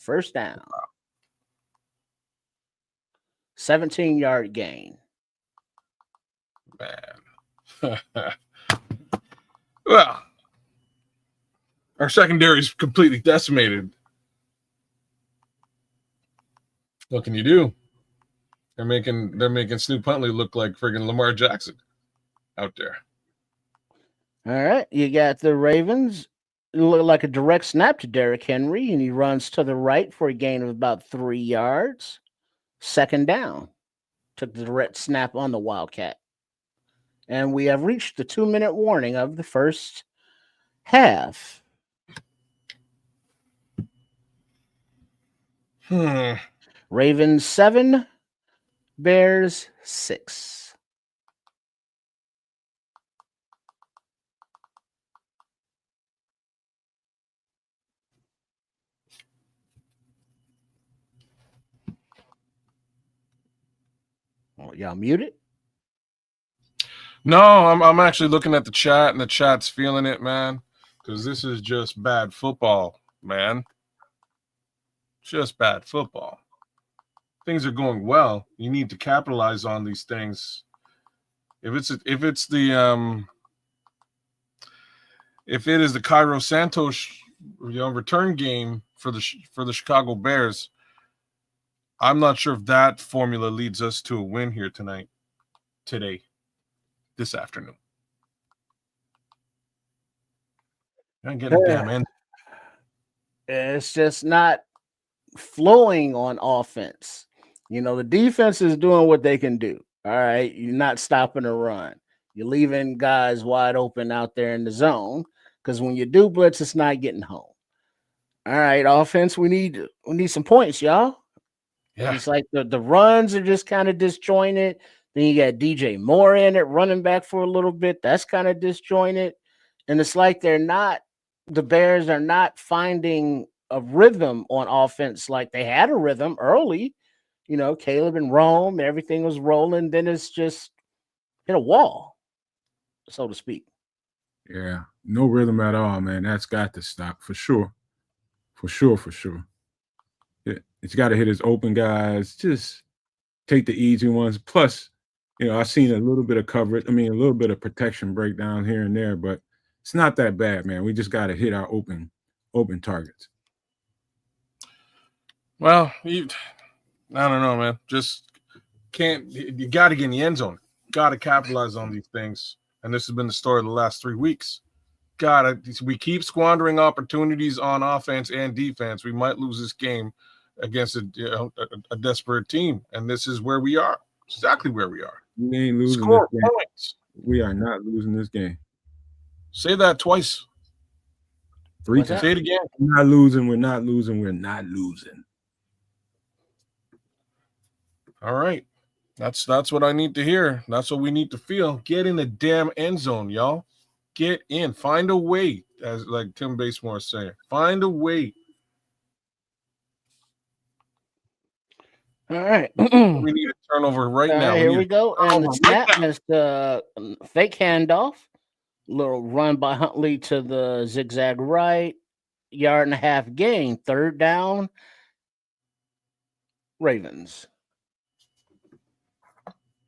1st down. 17-yard gain. Man. Well, our secondary is completely decimated. What can you do? They're making Snoop Huntley look like friggin' Lamar Jackson out there. All right, you got the Ravens It looked like a direct snap to Derrick Henry, and he runs to the right for a gain of about 3 yards. Second down. Took the direct snap on the Wildcat. And we have reached the 2-minute warning of the first half. Ravens 7, Bears 6. Oh, y'all muted? No, I'm actually looking at the chat, and the chat's feeling it, man, because this is just bad football, man. Just bad football. Things are going well. You need to capitalize on these things. If it is the Cairo Santos return game for the Chicago Bears, I'm not sure if that formula leads us to a win here today, this afternoon. I'm getting a damn end. It's just not flowing on offense. The defense is doing what they can do. All right. You're not stopping a run. You're leaving guys wide open out there in the zone because when you do blitz, it's not getting home. All right, offense, we need some points, y'all. Yeah. It's like the runs are just kind of disjointed. Then you got DJ Moore in it, running back for a little bit. That's kind of disjointed. And it's like the Bears are not finding a rhythm on offense like they had a rhythm early. Caleb and Rome, everything was rolling. Then it's just hit a wall, so to speak. Yeah, no rhythm at all, man. That's got to stop for sure. For sure. It's got to hit his open guys. Just take the easy ones. Plus, I've seen a little bit of coverage. I mean, a little bit of protection breakdown here and there, but it's not that bad, man. We just got to hit our open targets. Well, I don't know, man. Just can't. You got to get in the end zone. Got to capitalize on these things. And this has been the story of the last 3 weeks. We keep squandering opportunities on offense and defense. We might lose this game against a desperate team, and this is where we are. Exactly where we are. We ain't losing Score this game. points. We are not losing this game. Say that twice. 3 times. Say it again. We're not losing. We're not losing. We're not losing. All right. That's what I need to hear. That's what we need to feel. Get in the damn end zone, y'all. Get in. Find a way, as like Tim Basemore is saying. Find a way. All right. We need a turnover right now. Here we go. And the snap is the fake handoff. Little run by Huntley to the zigzag right. 1.5 gain. Third down. Ravens.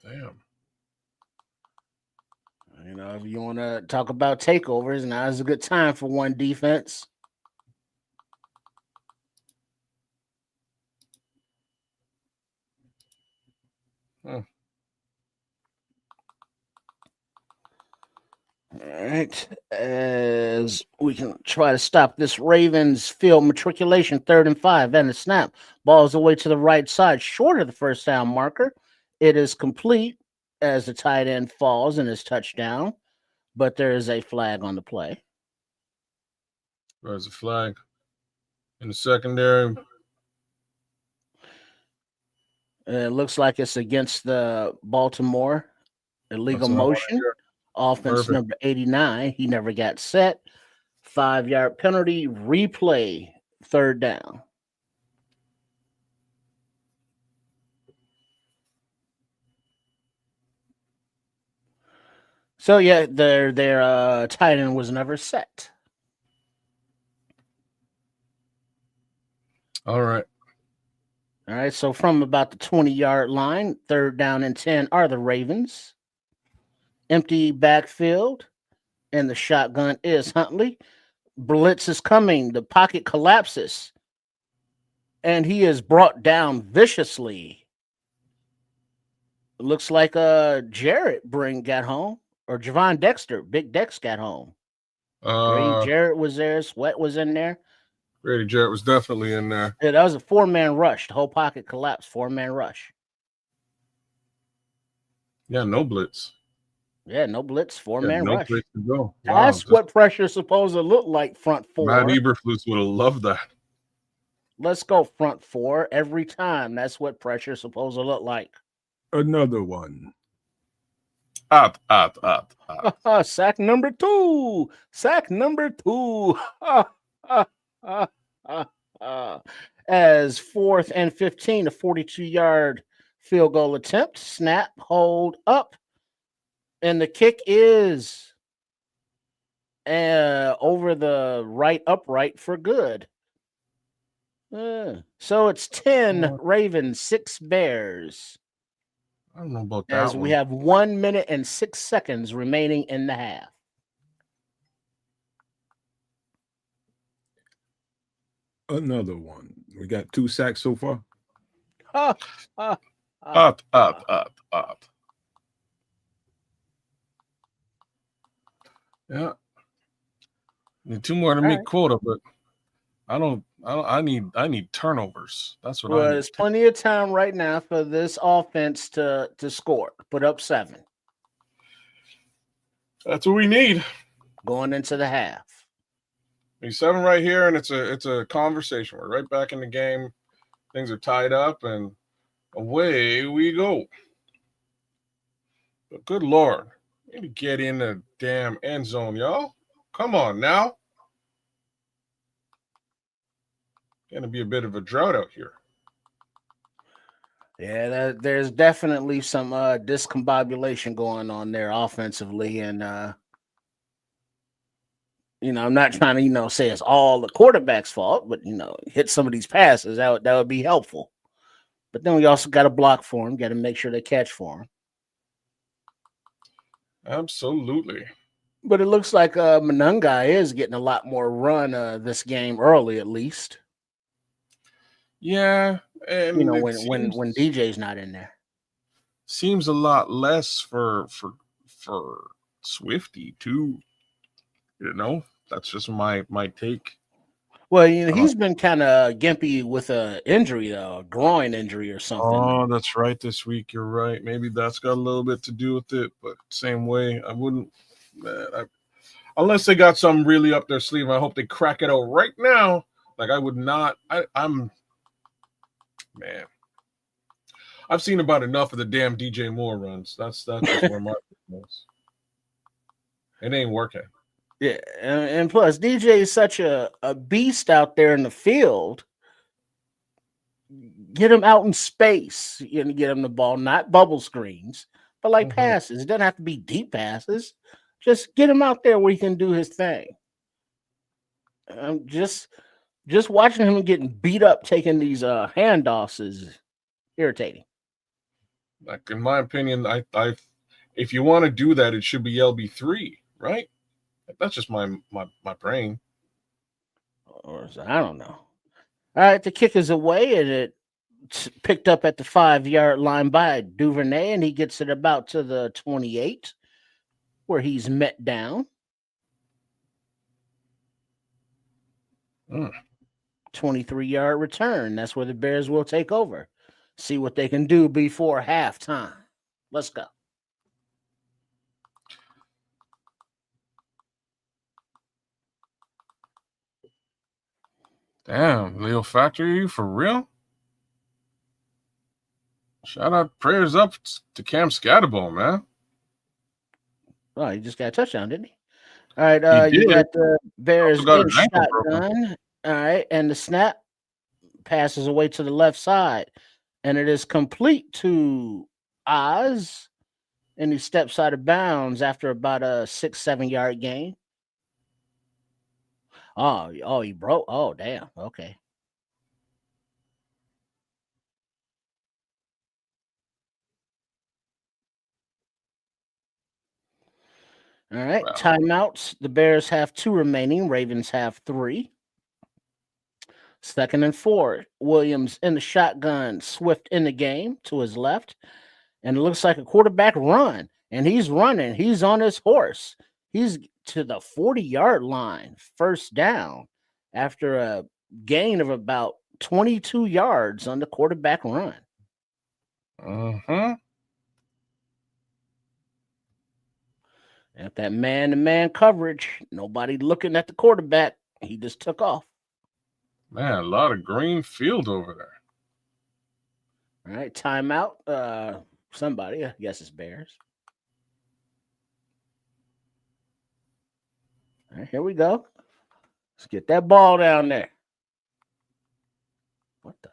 Damn. If you want to talk about takeovers, now is a good time for one defense. All right. As we can try to stop this Ravens field matriculation, 3rd and 5, and the snap. Ball's away to the right side, short of the first down marker. It is complete as the tight end falls and is touchdown, but there is a flag on the play. There's a flag in the secondary. And it looks like it's against the Baltimore. Illegal motion. Offense Perfect. number 89. He never got set. 5-yard penalty. Replay. 3rd down. So yeah, their tight end was never set. All right. All right. So from about the 20-yard line, 3rd down and 10 are the Ravens. Empty backfield, and the shotgun is Huntley. Blitz is coming. The pocket collapses, and he is brought down viciously. It looks like Jarrett got home, or Javon Dexter, Big Dex got home. Grady Uh, Jarrett was there. Sweat was in there. Grady Jarrett was definitely in there. Yeah, that was a 4-man rush. The whole pocket collapsed. 4-man rush. Yeah, no blitz. Yeah, no blitz. Yeah, 4-man no rush. place to go. Wow, That's what pressure is supposed to look like. Front Matt 4. Eberflus would have loved that. Let's go front 4 every time. That's what pressure is supposed to look like. Another one. Up. Sack number 2. Sack number 2. As 4th and 15, a 42-yard field goal attempt. Snap, hold up. And the kick is over the right upright for good. So it's 10 Ravens, 6 Bears. I don't know about that As we have 1 minute and 6 seconds remaining in the half. Another one. We got 2 sacks so far. Up. Yeah. Need 2 more to meet quota, but I need turnovers. That's what I need. There's plenty of time right now for this offense to score. Put up 7. That's what we need. Going into the half. We 7 right here, and it's a conversation. We're right back in the game. Things are tied up, and away we go. But good Lord, we need to get in the damn end zone, y'all. Come on now. Gonna be a bit of a drought out here. Yeah, there's definitely some discombobulation going on there offensively, and I'm not trying to say it's all the quarterback's fault, but hit some of these passes that would be helpful. But then we also got to block for him, got to make sure they catch for him. Absolutely. But it looks like Monungai is getting a lot more run this game early, at least. Yeah, and when DJ's not in there, seems a lot less for Swifty too. That's just my take. Well, he's been kind of gimpy with a injury, a groin injury or something. Oh, that's right. This week, you're right. Maybe that's got a little bit to do with it, but same way, I wouldn't. Unless they got something really up their sleeve, I hope they crack it out right now. Like I would not. Man, I've seen about enough of the damn DJ Moore runs. That's just where my is. It ain't working. Yeah, and plus DJ is such a beast out there in the field. Get him out in space. Get him the ball, not bubble screens, but like passes. It doesn't have to be deep passes. Just get him out there where he can do his thing. Just watching him getting beat up, taking these handoffs is irritating. Like in my opinion, I if you want to do that, it should be LB3, right? That's just my brain. Or I don't know. All right, the kick is away, and it's picked up at the 5-yard line by Duvernay, and he gets it about to the 28, where he's met down. 23-yard return. That's where the Bears will take over. See what they can do before halftime. Let's go. Damn, Leo Factory, you for real? Shout out, prayers up to Cam Scatterbone, man. Oh, he just got a touchdown, didn't he? All right, you got the Bears in shotgun. All right, and the snap passes away to the left side, and it is complete to Oz, and he steps out of bounds after about a 6-7 yard gain. Oh, he broke. Oh, damn. Okay. All right. Wow. Timeouts. The Bears have 2 remaining. Ravens have 3. 2nd and 4. Williams in the shotgun. Swift in the game to his left. And it looks like a quarterback run. And he's running. He's on his horse. He's to the 40-yard line, first down, after a gain of about 22 yards on the quarterback run. Uh-huh. At that man-to-man coverage, nobody looking at the quarterback. He just took off. Man, a lot of green field over there. All right, timeout. Somebody, I guess it's Bears. All right, here we go. Let's get that ball down there. What the?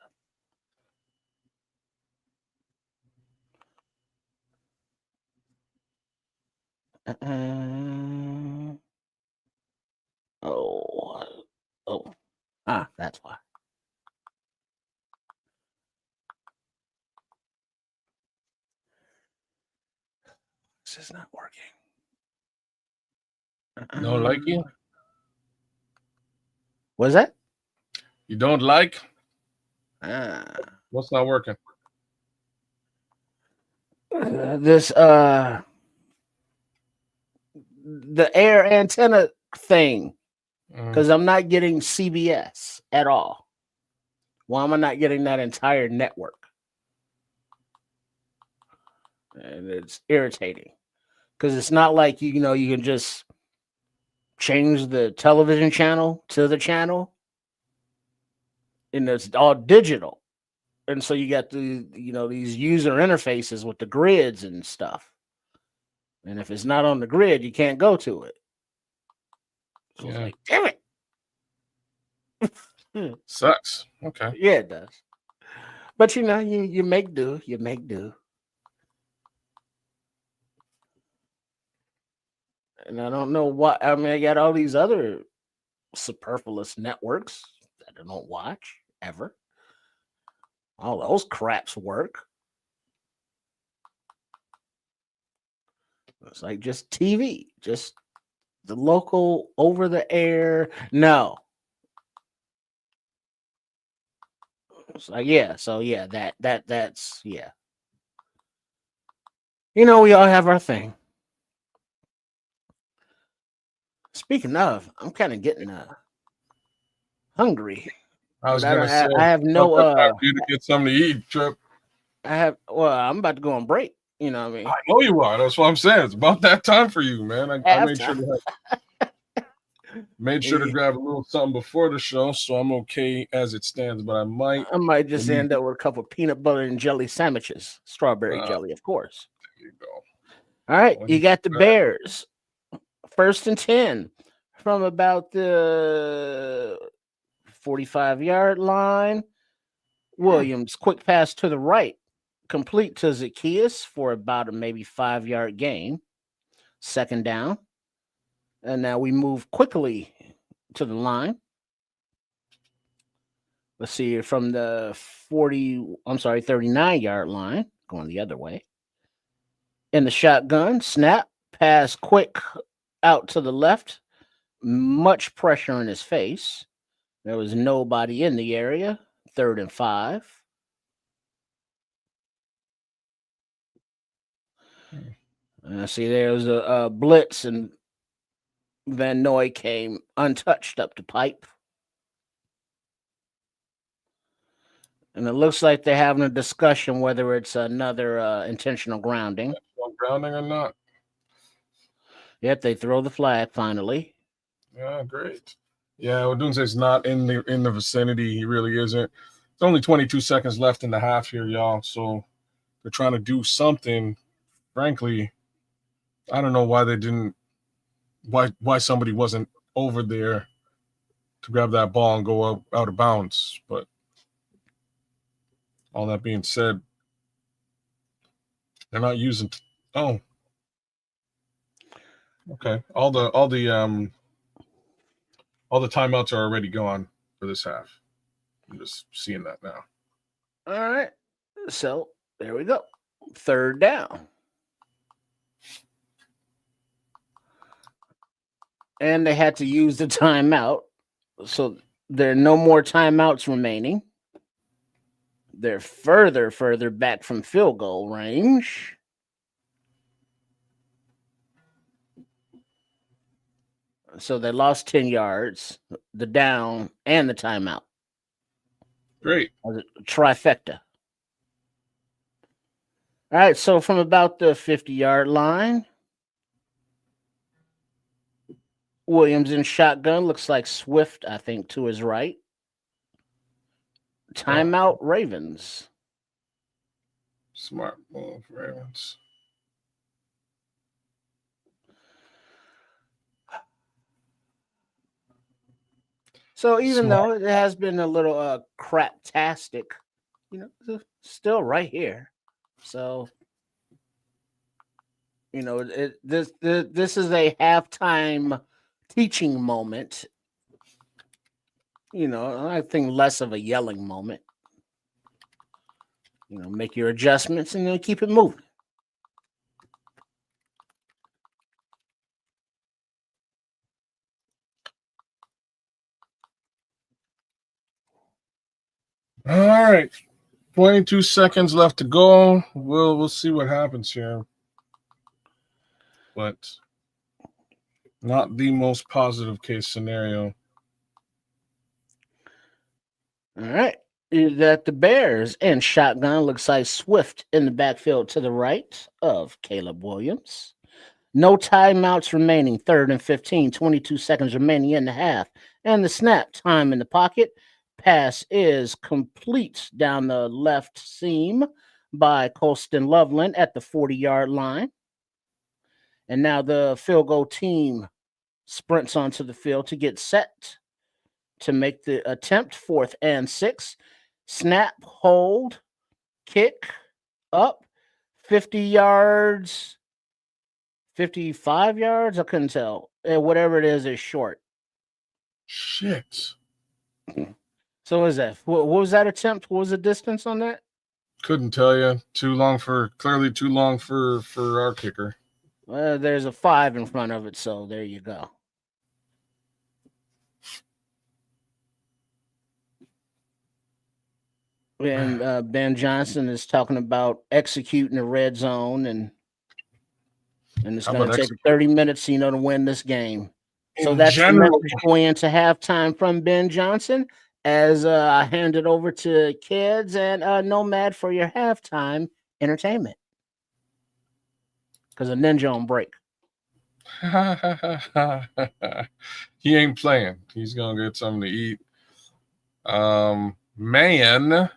Oh. That's why. This is not working. Don't like you? What's that? You don't like? What's not working? The air antenna thing, Mhm. because I'm not getting CBS at all. Why am I not getting that entire network? And it's irritating because it's not like you can just change the television channel to the channel, and it's all digital. And so you got these user interfaces with the grids and stuff. And if it's not on the grid, you can't go to it. So it's like, damn it. Sucks. Okay. Yeah, it does. But you make do. You make do. And I don't know what. I mean, I got all these other superfluous networks that I don't watch ever. All those craps work. It's like just TV, just the local over the air. No. It's like, yeah. So yeah, that's yeah. We all have our thing. Speaking of, I'm kind of getting hungry. I was But gonna say, I have no about that time for you to get something to eat, Trip. I'm about to go on break. You know what I mean? I know you are. That's what I'm saying. It's about that time for you, man. I made sure to grab a little something before the show, so I'm okay as it stands. But I might just end up with a couple of peanut butter and jelly sandwiches, strawberry jelly, of course. There you go. All right, you got the Bears, 1st and 10 from about the 45-yard line. Williams, quick pass to the right, complete to Zacchaeus for about a maybe 5-yard gain. 2nd down. And now we move quickly to the line. Let's see, from the 39-yard line, going the other way. In the shotgun, snap, pass quick out to the left. Much pressure in his face. There was nobody in the area. 3rd and 5. And I see there was a blitz, and Van Noy came untouched up the pipe. And it looks like they're having a discussion whether it's another intentional grounding. Grounding or not? Yep, they throw the flag finally. Yeah, great. Yeah, Odunze's not in the vicinity. He really isn't. There's only 22 seconds left in the half here, y'all. So they're trying to do something. Frankly, I don't know why they didn't. Why somebody wasn't over there to grab that ball and go out of bounds. But all that being said, they're not using. Oh, okay. All the timeouts are already gone for this half. I'm just seeing that now. All right. So there we go. 3rd down. And they had to use the timeout. So there are no more timeouts remaining. They're further back from field goal range. So they lost 10 yards, the down, and the timeout. Great. Trifecta. All right, so from about the 50-yard line, Williams in shotgun. Looks like Swift, I think, to his right. Timeout, Ravens. Smart move, Ravens. So even though it has been a little craptastic, it's still right here. So this is a halftime teaching moment. I think less of a yelling moment. Make your adjustments and then keep it moving. All right. 22 seconds left to go. We'll see what happens here. But not the most positive case scenario. All right. Is that the Bears and shotgun? Looks like Swift in the backfield to the right of Caleb Williams. No timeouts remaining. 3rd and 15. 22 seconds remaining in the half. And the snap time in the pocket. Pass is complete down the left seam by Colston Loveland at the 40-yard line. And now the field goal team sprints onto the field to get set to make the attempt. 4th and 6. Snap, hold, kick, up, 50 yards, 55 yards. I couldn't tell. Whatever it is short. Shit. So what is that? What was that attempt? What was the distance on that? Couldn't tell you. Clearly too long for our kicker. Well, there's a 5 in front of it, so there you go. And Ben Johnson is talking about executing the red zone, and it's going to take 30 minutes, to win this game. So that's the message going into halftime from Ben Johnson. As I hand it over to Kids and Nomad for your halftime entertainment, because a ninja on break. He ain't playing. He's gonna get something to eat. Man.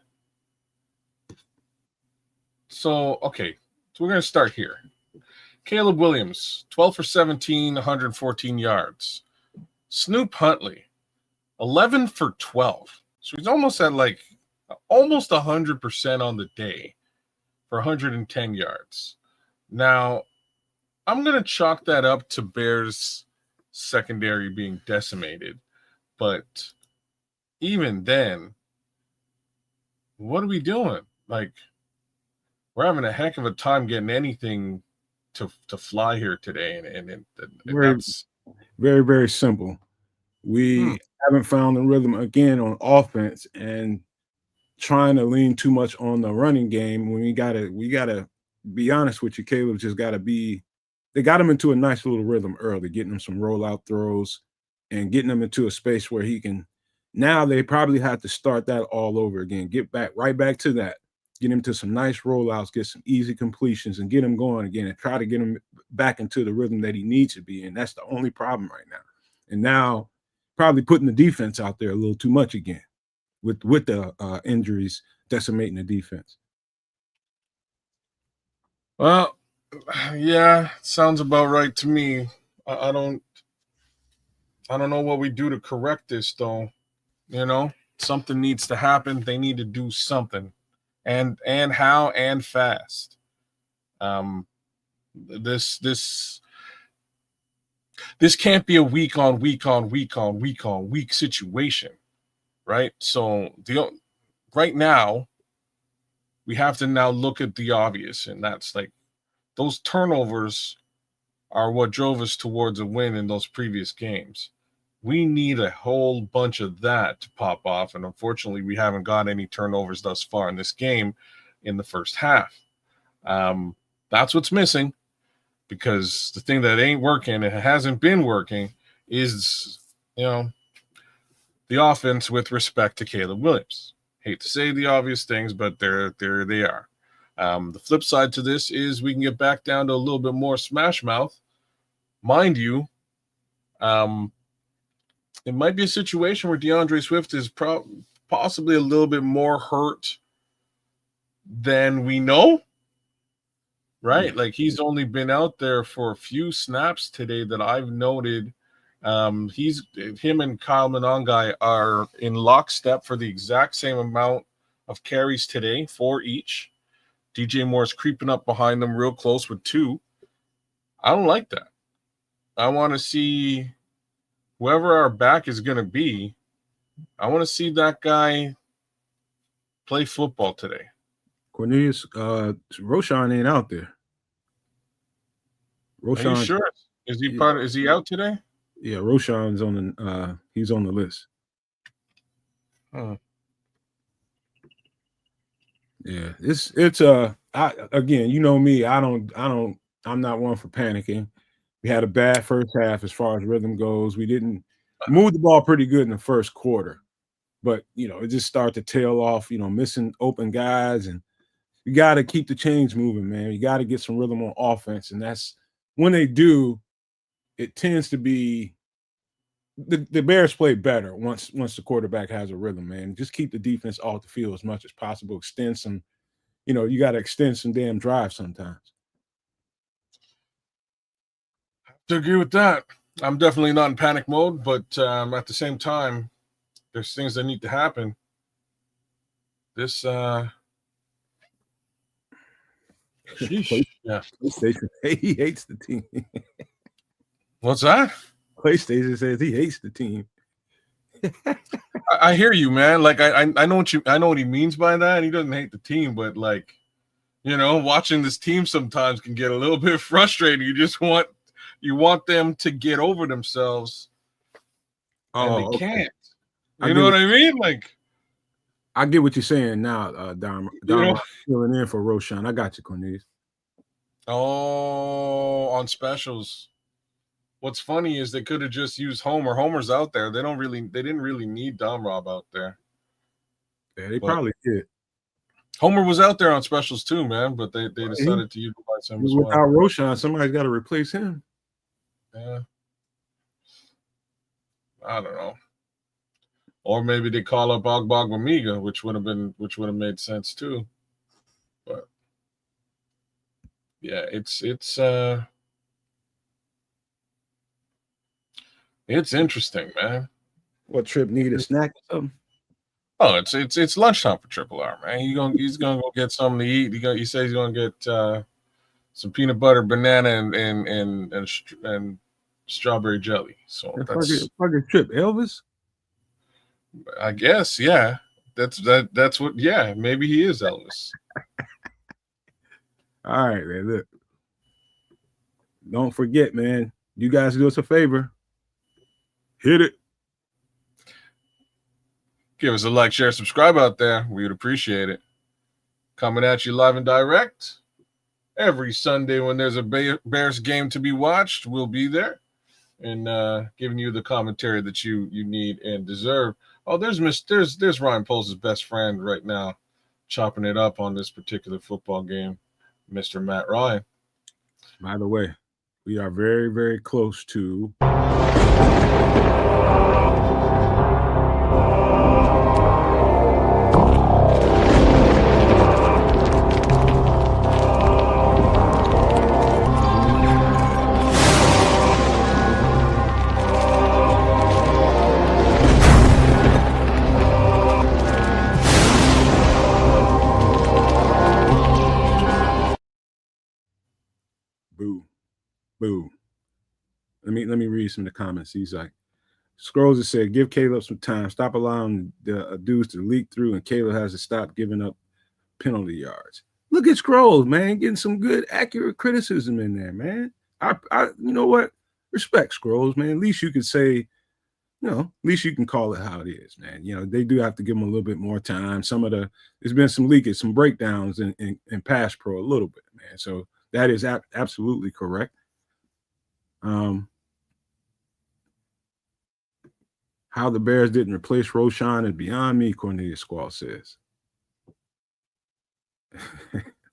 So we're gonna start here. Caleb Williams, 12 for 17, 114 yards. Snoop Huntley, 11 for 12. So he's almost at almost 100% on the day for 110 yards. Now, I'm going to chalk that up to Bears secondary being decimated. But even then, what are we doing? We're having a heck of a time getting anything to fly here today. And that's very, very simple. We haven't found the rhythm again on offense and trying to lean too much on the running game when we gotta be honest with you. Caleb just they got him into a nice little rhythm early, getting him some rollout throws and getting him into a space where he can. Now they probably have to start that all over again, get right back to that, get him to some nice rollouts, get some easy completions and get him going again and try to get him back into the rhythm that he needs to be in. That's the only problem right now. And now probably putting the defense out there a little too much again with the injuries decimating the defense. Well, yeah, sounds about right to me. I don't know what we do to correct this, though. Something needs to happen. They need to do something, and how and fast. This can't be a week situation, right? So right now we have to now look at the obvious, and that's those turnovers are what drove us towards a win in those previous games. We need a whole bunch of that to pop off, and unfortunately we haven't got any turnovers thus far in this game in the first half. That's what's missing, because the thing that ain't working, it hasn't been working, is, the offense with respect to Caleb Williams. Hate to say the obvious things, but there they are. The flip side to this is we can get back down to a little bit more smash mouth. Mind you, it might be a situation where DeAndre Swift is possibly a little bit more hurt than we know, right? Yeah. Like he's only been out there for a few snaps today that I've noted. Him and Kyle Monangai are in lockstep for the exact same amount of carries today, 4 each. DJ Moore's creeping up behind them real close with 2. I don't like that. I want to see whoever our back is going to be. I want to see that guy play football today. Cornelius, Roshan ain't out there. Roshan, are you sure? Is he is he out today? Yeah, Roshan's on the he's on the list. Huh. Yeah, it's again, you know me, I'm not one for panicking. We had a bad first half as far as rhythm goes. We didn't move the ball pretty good in the first quarter, but it just started to tail off, missing open guys, and you got to keep the chains moving, man. You got to get some rhythm on offense, and that's when they do, it tends to be the Bears play better once the quarterback has a rhythm, man. Just keep the defense off the field as much as possible. Extend some, you got to extend some damn drives sometimes. I have to agree with that. I'm definitely not in panic mode, but at the same time, there's things that need to happen. This, sheesh. Yeah. PlayStation, he hates the team. What's that? PlayStation says he hates the team. I hear you, man. Like I know what he means by that. He doesn't hate the team, but like, watching this team sometimes can get a little bit frustrating. You want them to get over themselves, and they can't. You know what I mean? Like, I get what you're saying now, Dom. Filling in for Roshan. I got you, Cornelius. Oh, on specials. What's funny is they could have just used Homer. Homer's out there. They didn't really need Dom Rob out there. Yeah, they probably did. Homer was out there on specials too, man, but they decided to utilize him as well. Without Roshan, somebody's got to replace him. Yeah. I don't know. Or maybe they call up Ogbongbemiga, which would have made sense too. But yeah, it's interesting, man. What, Trip need a snack or something? Oh, it's lunchtime for Triple R, man. He's gonna go get something to eat. He says he's gonna get some peanut butter, banana, and strawberry jelly. So that's fucking Trip Elvis. I guess, yeah. That's what. Yeah, maybe he is Elvis. All right, man. Look, don't forget, man. You guys do us a favor. Hit it. Give us a like, share, subscribe out there. We would appreciate it. Coming at you live and direct every Sunday when there's a Bears game to be watched. We'll be there and giving you the commentary that you need and deserve. Oh, there's Ryan Poles' best friend right now, chopping it up on this particular football game, Mr. Matt Ryan. By the way, we are very, very close to Boo. Let me read some of the comments. He's like, Scrolls has said, give Caleb some time. Stop allowing the dudes to leak through, and Caleb has to stop giving up penalty yards. Look at Scrolls, man, getting some good, accurate criticism in there, man. I you know what? Respect Scrolls, man. At least you can say, at least you can call it how it is, man. They do have to give them a little bit more time. There's been some leakage, some breakdowns in pass pro a little bit, man. So that is absolutely correct. How the Bears didn't replace Roshan is beyond me, Cornelius Squall says.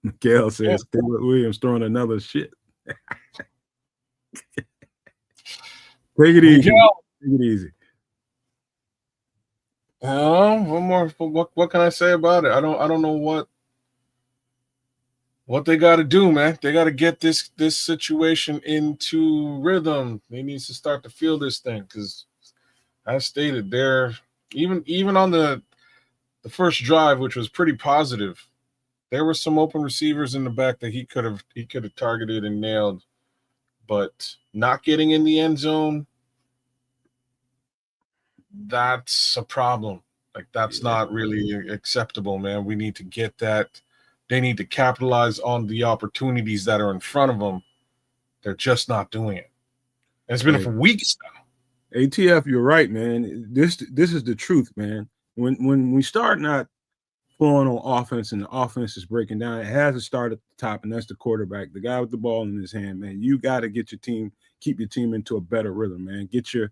Miguel says, Caleb Williams throwing another shit. Take it easy. Take it easy. One more. What can I say about it? I don't know what they got to do, man. They got to get this situation into rhythm. They need to start to feel this thing because, as stated, they're even on the first drive, which was pretty positive. There were some open receivers in the back that he could have targeted and nailed, but not getting in the end zone, that's a problem. Like, that's not really acceptable, man. We need to get that. They need to capitalize on the opportunities that are in front of them. They're just not doing it. And it's been for weeks now. ATF, you're right, man. This is the truth, man. When we start not flowing on offense and the offense is breaking down, it has to start at the top, and that's the quarterback, the guy with the ball in his hand, man. You got to get your team, keep your team into a better rhythm, man. Get your,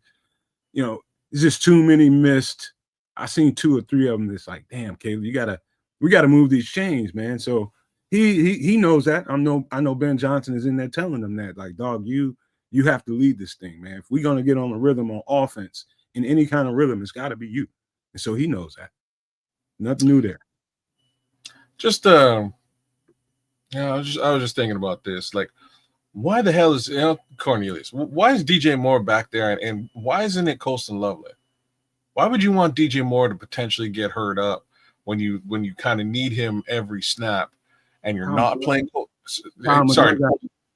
it's just too many missed. I seen 2 or 3 of them. That's like, damn, Caleb, we gotta move these chains, man. So he knows that. I know Ben Johnson is in there telling them that, like, dog, you have to lead this thing, man. If we're gonna get on a rhythm on offense in any kind of rhythm, it's got to be you. And so he knows that. Nothing new there. Just I was just thinking about this. Like, why the hell is Cornelius? Why is DJ Moore back there, and why isn't it Colston Lovely? Why would you want DJ Moore to potentially get hurt up when you kind of need him every snap, and you're not playing?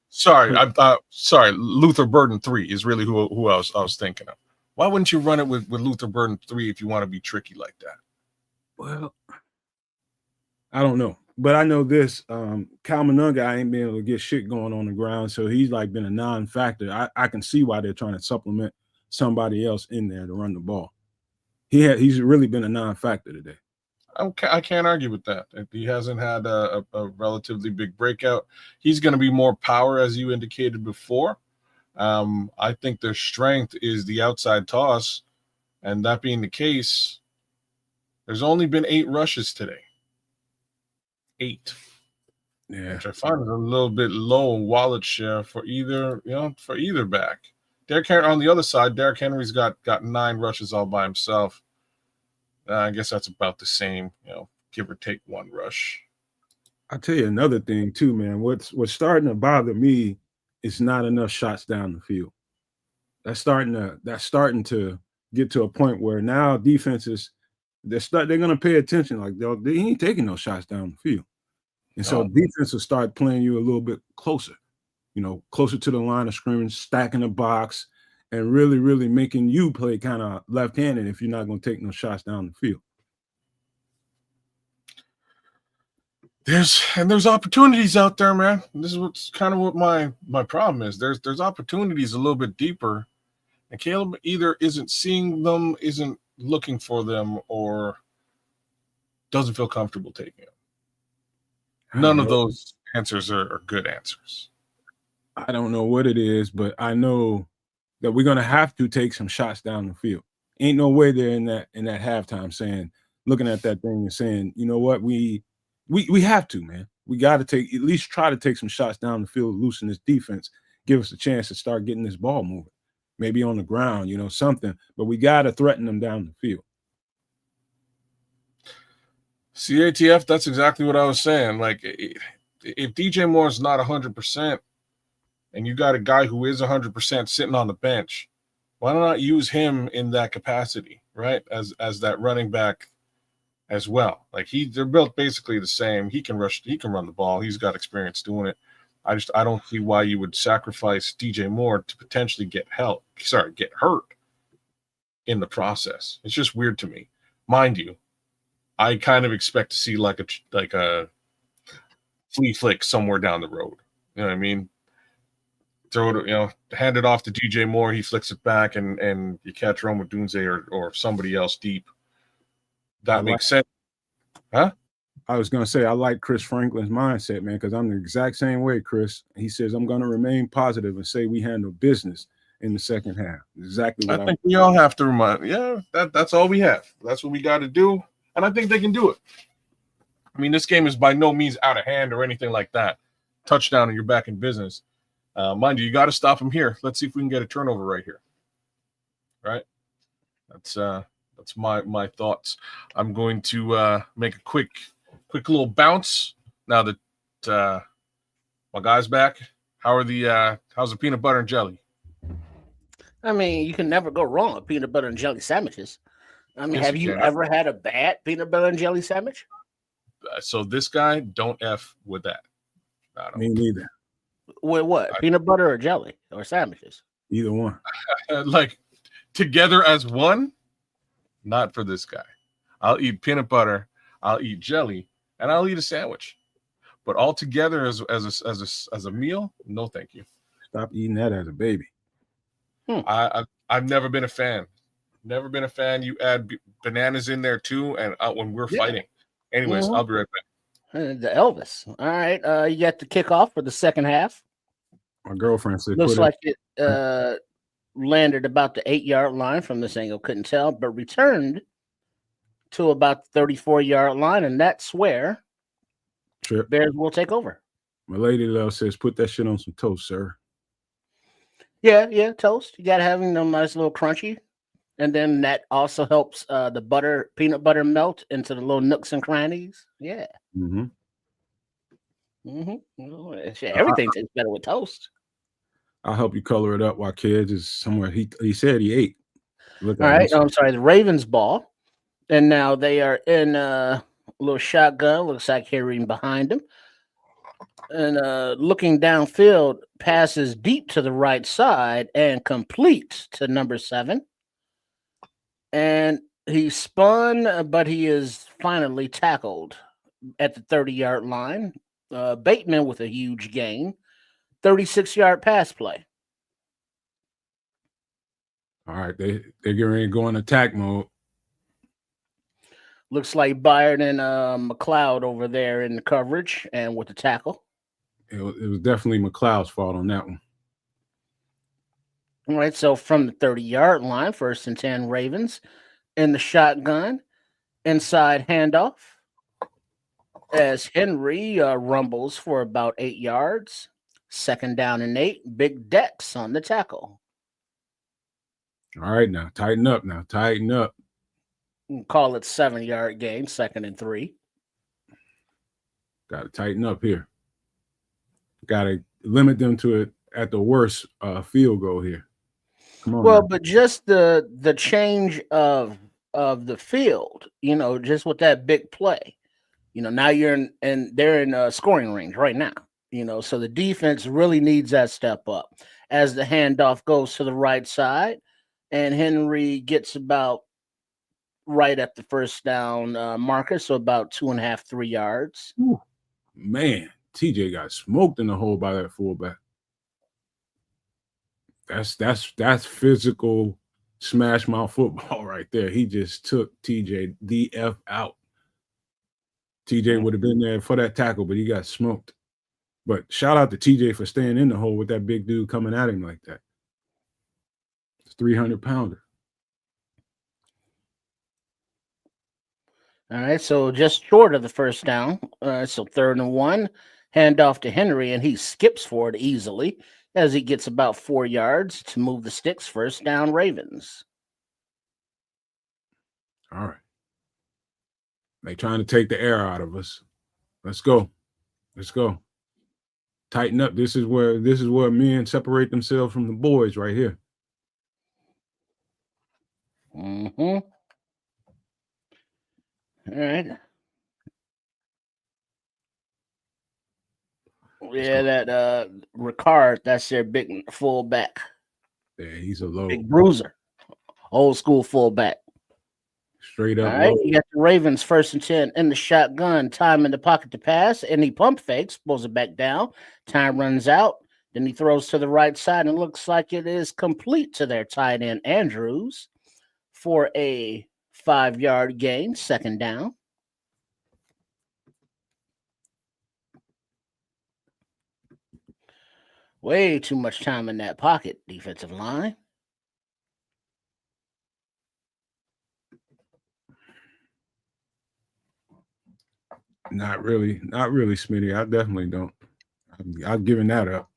Sorry. Luther Burden 3 is really who I was thinking of. Why wouldn't you run it with Luther Burden 3 if you want to be tricky like that? Well, I don't know, but I know this. Cal Monunga ain't been able to get shit going on the ground, so he's like been a non-factor. I can see why they're trying to supplement somebody else in there to run the ball. He's really been a non-factor today. I can't argue with that. He hasn't had a relatively big breakout. He's going to be more power, as you indicated before. I think their strength is the outside toss, and that being the case, there's only been 8 rushes today. 8. Yeah. Which I find is a little bit low wallet share for either back. Derrick Henry on the other side, Derrick Henry's got 9 rushes all by himself. I guess that's about the same, give or take 1 rush. I'll tell you another thing too, man. What's starting to bother me is not enough shots down the field. That's starting to get to a point where now defenses they're going to pay attention. Like, they ain't taking no shots down the field, and so defense will start playing you a little bit closer, closer to the line of scrimmage, stacking the box, and really, really making you play kind of left-handed if you're not going to take no shots down the field. There's opportunities out there, man. This is what's kind of what my problem is. There's opportunities a little bit deeper, and Caleb either isn't seeing them, isn't looking for them, or doesn't feel comfortable taking them. None of those answers are good answers. I don't know what it is, but I know that we're gonna have to take some shots down the field. Ain't no way they're in that halftime looking at that thing and saying, you know what, we have to, man. We got to at least try to take some shots down the field, loosen this defense, give us a chance to start getting this ball moving. Maybe on the ground, something. But we got to threaten them down the field. CATF, that's exactly what I was saying. Like, if DJ Moore is not 100%, and you got a guy who is 100% sitting on the bench, why not use him in that capacity, right? As that running back as well. Like, they're built basically the same. He can run the ball. He's got experience doing it. I don't see why you would sacrifice DJ Moore to potentially get hurt in the process. It's just weird to me. Mind you, I kind of expect to see like a flea flick somewhere down the road. You know what I mean? Throw it, hand it off to DJ Moore. He flicks it back, and you catch Rome with Dunze or somebody else deep. That makes sense. Huh? I was going to say, I like Chris Franklin's mindset, man, because I'm the exact same way, Chris. He says, I'm going to remain positive and say we handle business. in the second half. Exactly what I think we all have to remind. Yeah, that's all we have. That's what we got to do, and I think they can do it. I mean, this game is by no means out of hand or anything like that. Touchdown, and you're back in business. Mind you got to stop them here. Let's see if we can get a turnover right here. Right. That's my thoughts. I'm going to make a quick little bounce now that my guy's back. How's the peanut butter and jelly? I mean, you can never go wrong with peanut butter and jelly sandwiches. I mean, Yes, have you you can. ever had a bad peanut butter and jelly sandwich? So this guy, don't F with that. Me neither. With what? Peanut butter or jelly or sandwiches? Either one. Like together as one, not for this guy. I'll eat peanut butter, I'll eat jelly, and I'll eat a sandwich. But all together as a meal, no, thank you. Stop eating that as a baby. I've never been a fan. Never been a fan. You add bananas in there too, and when we're fighting. Anyways, I'll be right back. The Elvis. All right. You got the kickoff for the second half. My girlfriend said, looks like it landed about the 8-yard line from this angle. Couldn't tell, but returned to about the 34-yard line, and that's where Bears will take over. My lady love says, put that shit on some toast, sir. Yeah, toast. You got to have them nice little crunchy. And then that also helps the peanut butter melt into the little nooks and crannies. Yeah. Mm-hmm. Everything tastes better with toast. I'll help you color it up while kids is somewhere. He said he ate. All right. I'm sorry. The Ravens ball. And now they are in a little shotgun. Looks like Henry behind him. And looking downfield, passes deep to the right side and complete to number 7. And he spun, but he is finally tackled at the 30-yard line. Bateman with a huge gain. 36-yard pass play. All right, they're getting ready to go in attack mode. Looks like Byard and McLeod over there in the coverage and with the tackle. It was definitely McLeod's fault on that one. All right, so from the 30-yard line, 1st and 10 Ravens in the shotgun, inside handoff as Henry rumbles for about 8 yards. 2nd down and 8. Big Dex on the tackle. All right, now tighten up. Call it 7-yard gain, 2nd and 3. Got to tighten up here. Got to limit them to it at the worst field goal here. Come on. Well, man. but just the change of the field, just with that big play, now they're in scoring range right now, so the defense really needs that step up as the handoff goes to the right side, and Henry gets about right at the 1st down marker, so about 2.5, 3 yards. Ooh, man, TJ got smoked in the hole by that fullback. That's physical smash mouth football right there. He just took TJ the F out. TJ would have been there for that tackle, but he got smoked. But shout out to TJ for staying in the hole with that big dude coming at him like that. It's 300-pounder. All right, so just short of the 1st down. So 3rd and 1, handoff to Henry, and he skips for it easily as he gets about 4 yards to move the sticks. 1st down, Ravens. All right. They trying to take the air out of us. Let's go. Tighten up. This is where men separate themselves from the boys right here. Mm-hmm. All right. Yeah, that Ricard, that's their big fullback. Yeah, he's a low. Big bruiser. Old school fullback. Straight up. All right, low. you got the Ravens 1st and 10 in the shotgun. Time in the pocket to pass, and he pump fakes, pulls it back down. Time runs out. Then he throws to the right side, and it looks like it is complete to their tight end, Andrews, for a 5-yard gain, 2nd down. Way too much time in that pocket, defensive line. Not really, Smitty. I definitely don't. I've given that up.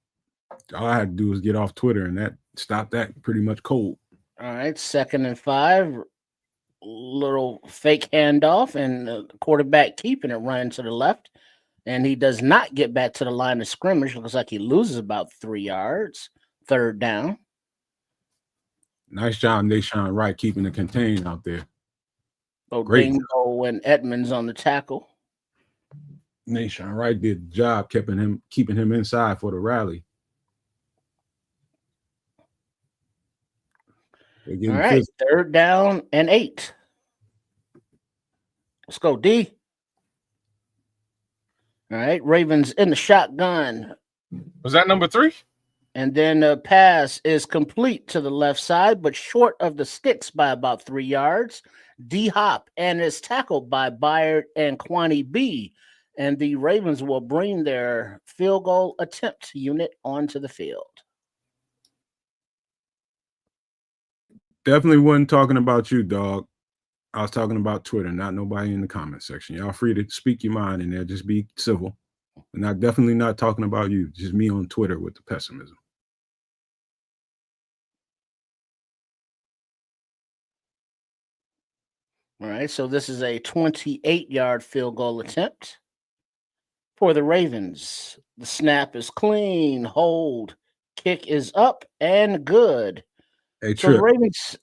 All I had to do was get off Twitter, and that stopped that pretty much cold. All right, 2nd and 5. Little fake handoff, and the quarterback keeping it running to the left. And he does not get back to the line of scrimmage. Looks like he loses about 3 yards. 3rd down. Nice job, Nashawn Wright, keeping it contained out there. Great. Odingo and Edmonds on the tackle. Nashawn Wright did the job, keeping him inside for the rally. All right, 3rd down and 8. Let's go, D. All right, Ravens in the shotgun. Was that number 3? And then the pass is complete to the left side, but short of the sticks by about 3 yards. D-Hop and is tackled by Byard and Kwani B. And the Ravens will bring their field goal attempt unit onto the field. Definitely wasn't talking about you, dog. I was talking about Twitter, not nobody in the comment section. Y'all free to speak your mind in there. Just be civil. And I'm definitely not talking about you. Just me on Twitter with the pessimism. All right, so this is a 28-yard field goal attempt for the Ravens. The snap is clean. Hold. Kick is up and good. Hey, so the Ravens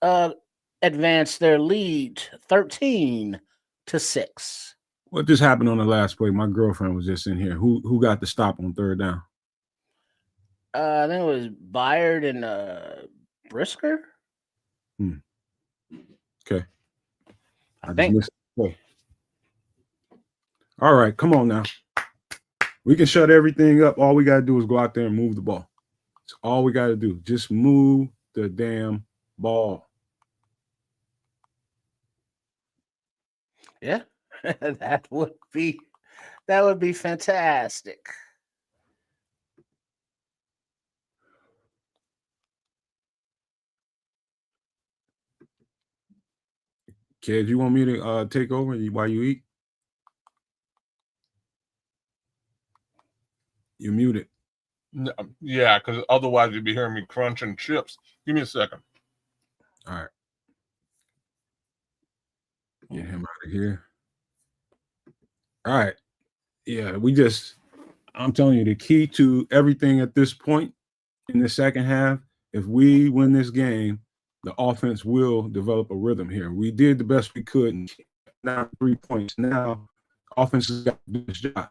advance their lead 13-6. What just happened on the last play? My girlfriend was just in here. Who got the stop on 3rd down? I think it was Byard and Brisker. Okay. I think. All right, come on now. We can shut everything up. All we got to do is go out there and move the ball. That's all we got to do. Just move the damn ball. Yeah, that would be fantastic. Kid, you want me to take over while you eat? You're muted. No, yeah, because otherwise you'd be hearing me crunching chips. Give me a second. All right. Get him out of here. All right. Yeah, I'm telling you, the key to everything at this point in the second half, if we win this game, the offense will develop a rhythm here. We did the best we could and now 3 points. Now, offense has got to do its job.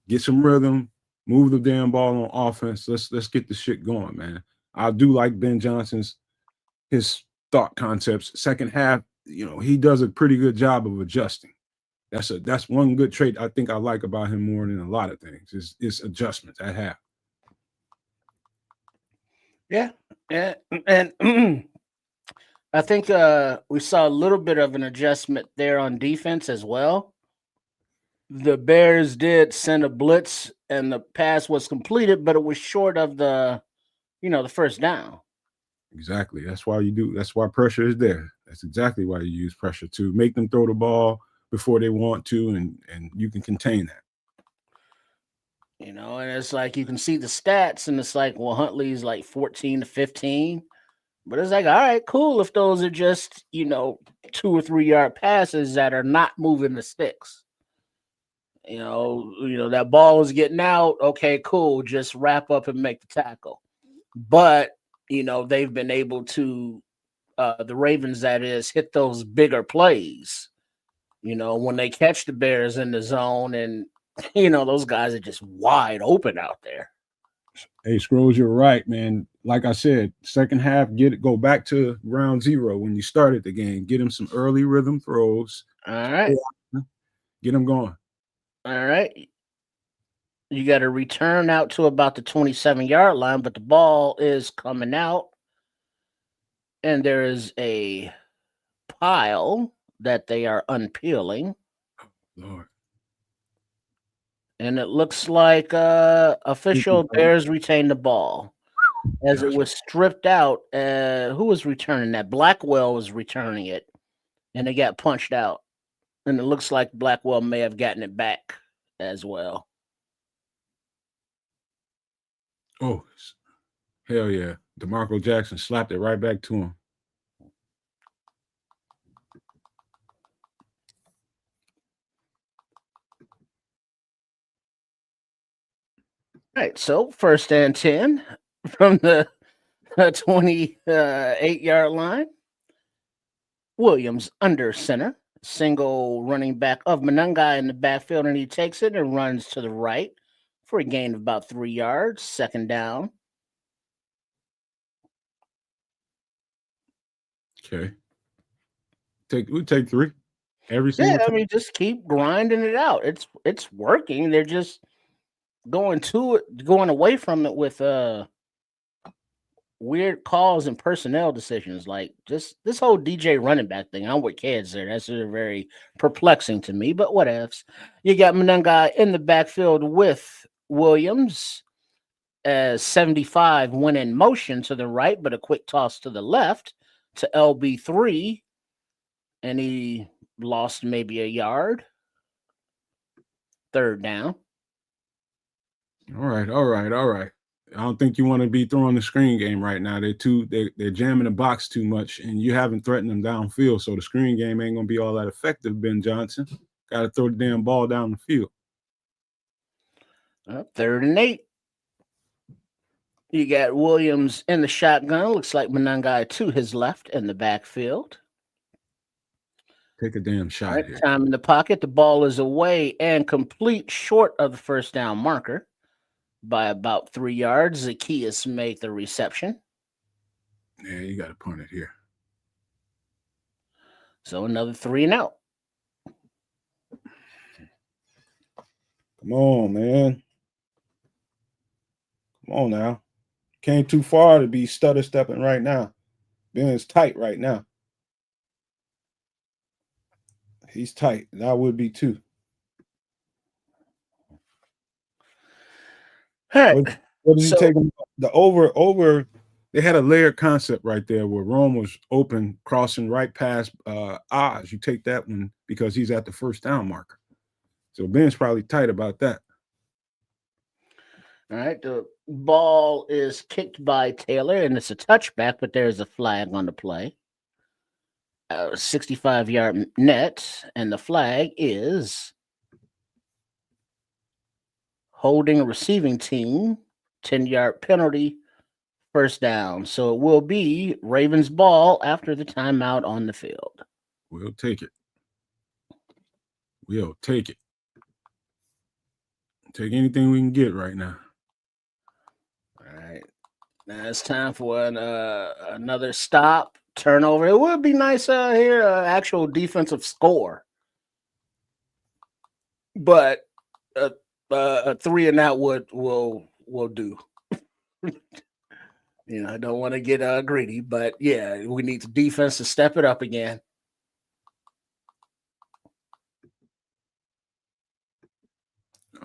Get some rhythm, move the damn ball on offense. Let's get the shit going, man. I do like Ben Johnson's his thought concepts. Second half, he does a pretty good job of adjusting. That's one good trait I think I like about him more than a lot of things. Is adjustments at half. Yeah, and I think we saw a little bit of an adjustment there on defense as well. The Bears did send a blitz, and the pass was completed, but it was short of the first down. Exactly. That's why you do. That's why pressure is there. That's exactly why you use pressure to make them throw the ball before they want to, and you can contain that. And it's like you can see the stats, and it's like, well, Huntley's like 14-15, but it's like, all right, cool. If those are just 2 or 3 yard passes that are not moving the sticks, that ball is getting out. Okay, cool. Just wrap up and make the tackle. But they've been able to, the Ravens, that is, hit those bigger plays. When they catch the Bears in the zone and. Those guys are just wide open out there. Hey, Scrolls, you're right, man. Like I said, second half, go back to ground zero when you started the game. Get him some early rhythm throws. All right. Get him going. All right. You got to return out to about the 27-yard line, but the ball is coming out. And there is a pile that they are unpeeling. Lord. And it looks like official Bears retain the ball as it Gotcha. was stripped out. Who was returning that? Blackwell was returning it, and it got punched out. And it looks like Blackwell may have gotten it back as well. Oh, hell yeah. DeMarco Jackson slapped it right back to him. All right, so 1st and 10 from the 28-yard line. Williams under center. Single running back of Monangai in the backfield, and he takes it and runs to the right for a gain of about 3 yards. 2nd down. Okay. We take 3 every single Yeah, I time. mean, just keep grinding it out. It's working. They're just going away from it with weird calls and personnel decisions. Like just this whole DJ running back thing. I'm with kids there. That's very perplexing to me, but whatevs. You got Monangai in the backfield with Williams as 75 went in motion to the right, but a quick toss to the left to LB3, and he lost maybe a yard. 3rd down. All right. I don't think you want to be throwing the screen game right now. They're jamming the box too much, and you haven't threatened them downfield. So the screen game ain't gonna be all that effective, Ben Johnson. Got to throw the damn ball down the field. 3rd and 8. You got Williams in the shotgun. Looks like Monangai to his left in the backfield. Take a damn shot Right, here. time in the pocket. The ball is away and complete short of the 1st down marker by about 3 yards. Zacchaeus made the reception. Yeah, you got to punt it here. So another 3 and out. Come on, man. Come on now. Came too far to be stutter stepping right now. Ben's tight right now. He's tight, and I would be too. All right. What did he take him? The over? They had a layered concept right there where Rome was open, crossing right past Oz. You take that one because he's at the 1st down marker. So Ben's probably tight about that. All right. The ball is kicked by Taylor, and it's a touchback, but there's a flag on the play. 65-yard net, and the flag is holding a receiving team, 10-yard penalty, 1st down. So it will be Ravens ball after the timeout on the field. We'll take it. We'll take it. Take anything we can get right now. All right. Now it's time for another stop, turnover. It would be nice here, actual defensive score. But a 3 and out will do. I don't want to get greedy, but yeah, we need the defense to step it up again.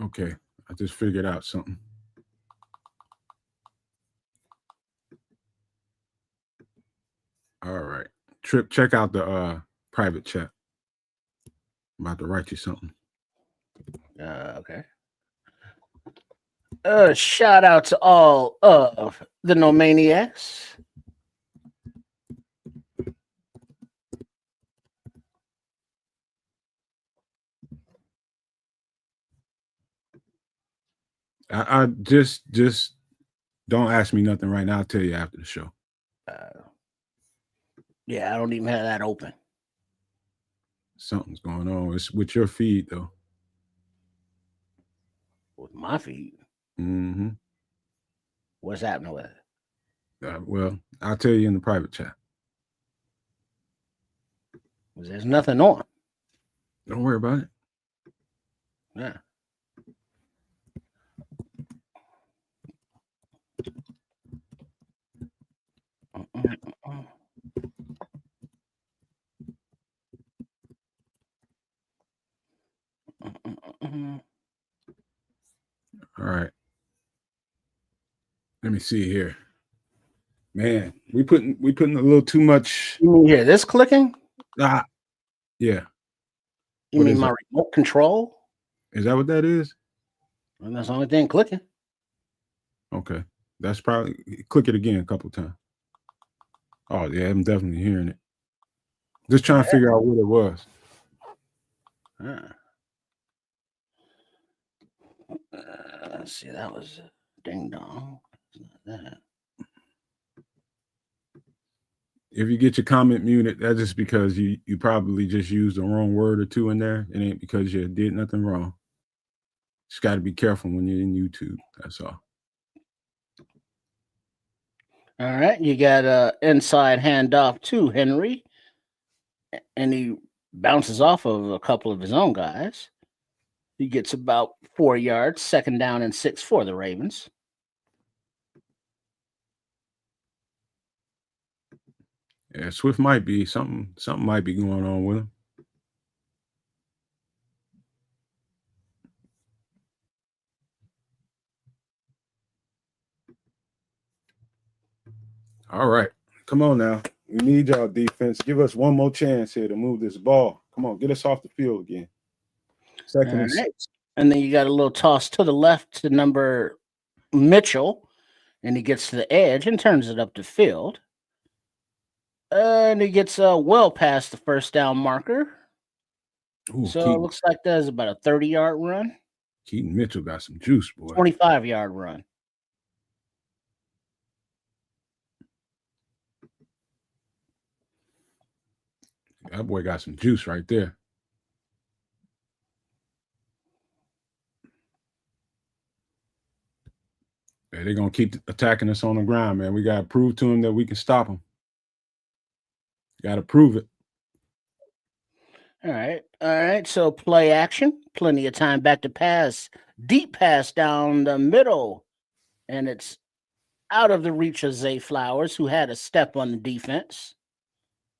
Okay, I just figured out something. All right. Trip, check out the private chat. I'm about to write you something. Okay. Shout out to all of the No Maniacs. I just don't ask me nothing right now. I'll tell you after the show. Yeah, I don't even have that open. Something's going on. It's with your feed though. With my feed? Mm-hmm. What's happening with it? Well, I'll tell you in the private chat. There's nothing on. Don't worry about it. Yeah. me see here. Man, we putting a little too much. You mean hear this clicking? Yeah. You What mean is my it? remote control? Is that what that is? And that's the only thing clicking. Okay. That's probably click it again a couple times. Oh yeah, I'm definitely hearing it. Just trying to figure out what it was. Let's see, that was ding dong. That. If you get your comment muted, that's just because you probably just used the wrong word or two in there. It ain't because you did nothing wrong. Just got to be careful when you're in YouTube. That's all. All right, you got a inside handoff to Henry, and he bounces off of a couple of his own guys. He gets about 4 yards, 2nd down and 6 for the Ravens. Yeah, Swift might be something might be going on with him. All right. Come on now. We need y'all defense. Give us one more chance here to move this ball. Come on, get us off the field again. 2nd and 6. And then you got a little toss to the left to number Mitchell, and he gets to the edge and turns it up the field. And he gets well past the 1st down marker. Ooh, so Keaton. It looks like that's about a 30-yard run. Keaton Mitchell got some juice, boy. 25-yard run. That boy got some juice right there. Yeah, they're going to keep attacking us on the ground, man. We got to prove to them that we can stop them. Got to prove it. All right. So play action. Plenty of time back to pass. Deep pass down the middle. And it's out of the reach of Zay Flowers, who had a step on the defense.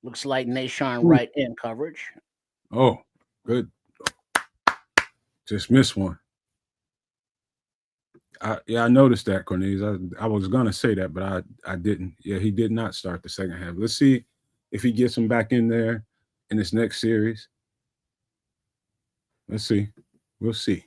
Looks like Nashawn Wright in coverage. Oh, good. Just missed one. I noticed that, Cornelius. I was going to say that, but I didn't. Yeah, he did not start the second half. Let's see if he gets him back in there in this next series. Let's see. We'll see.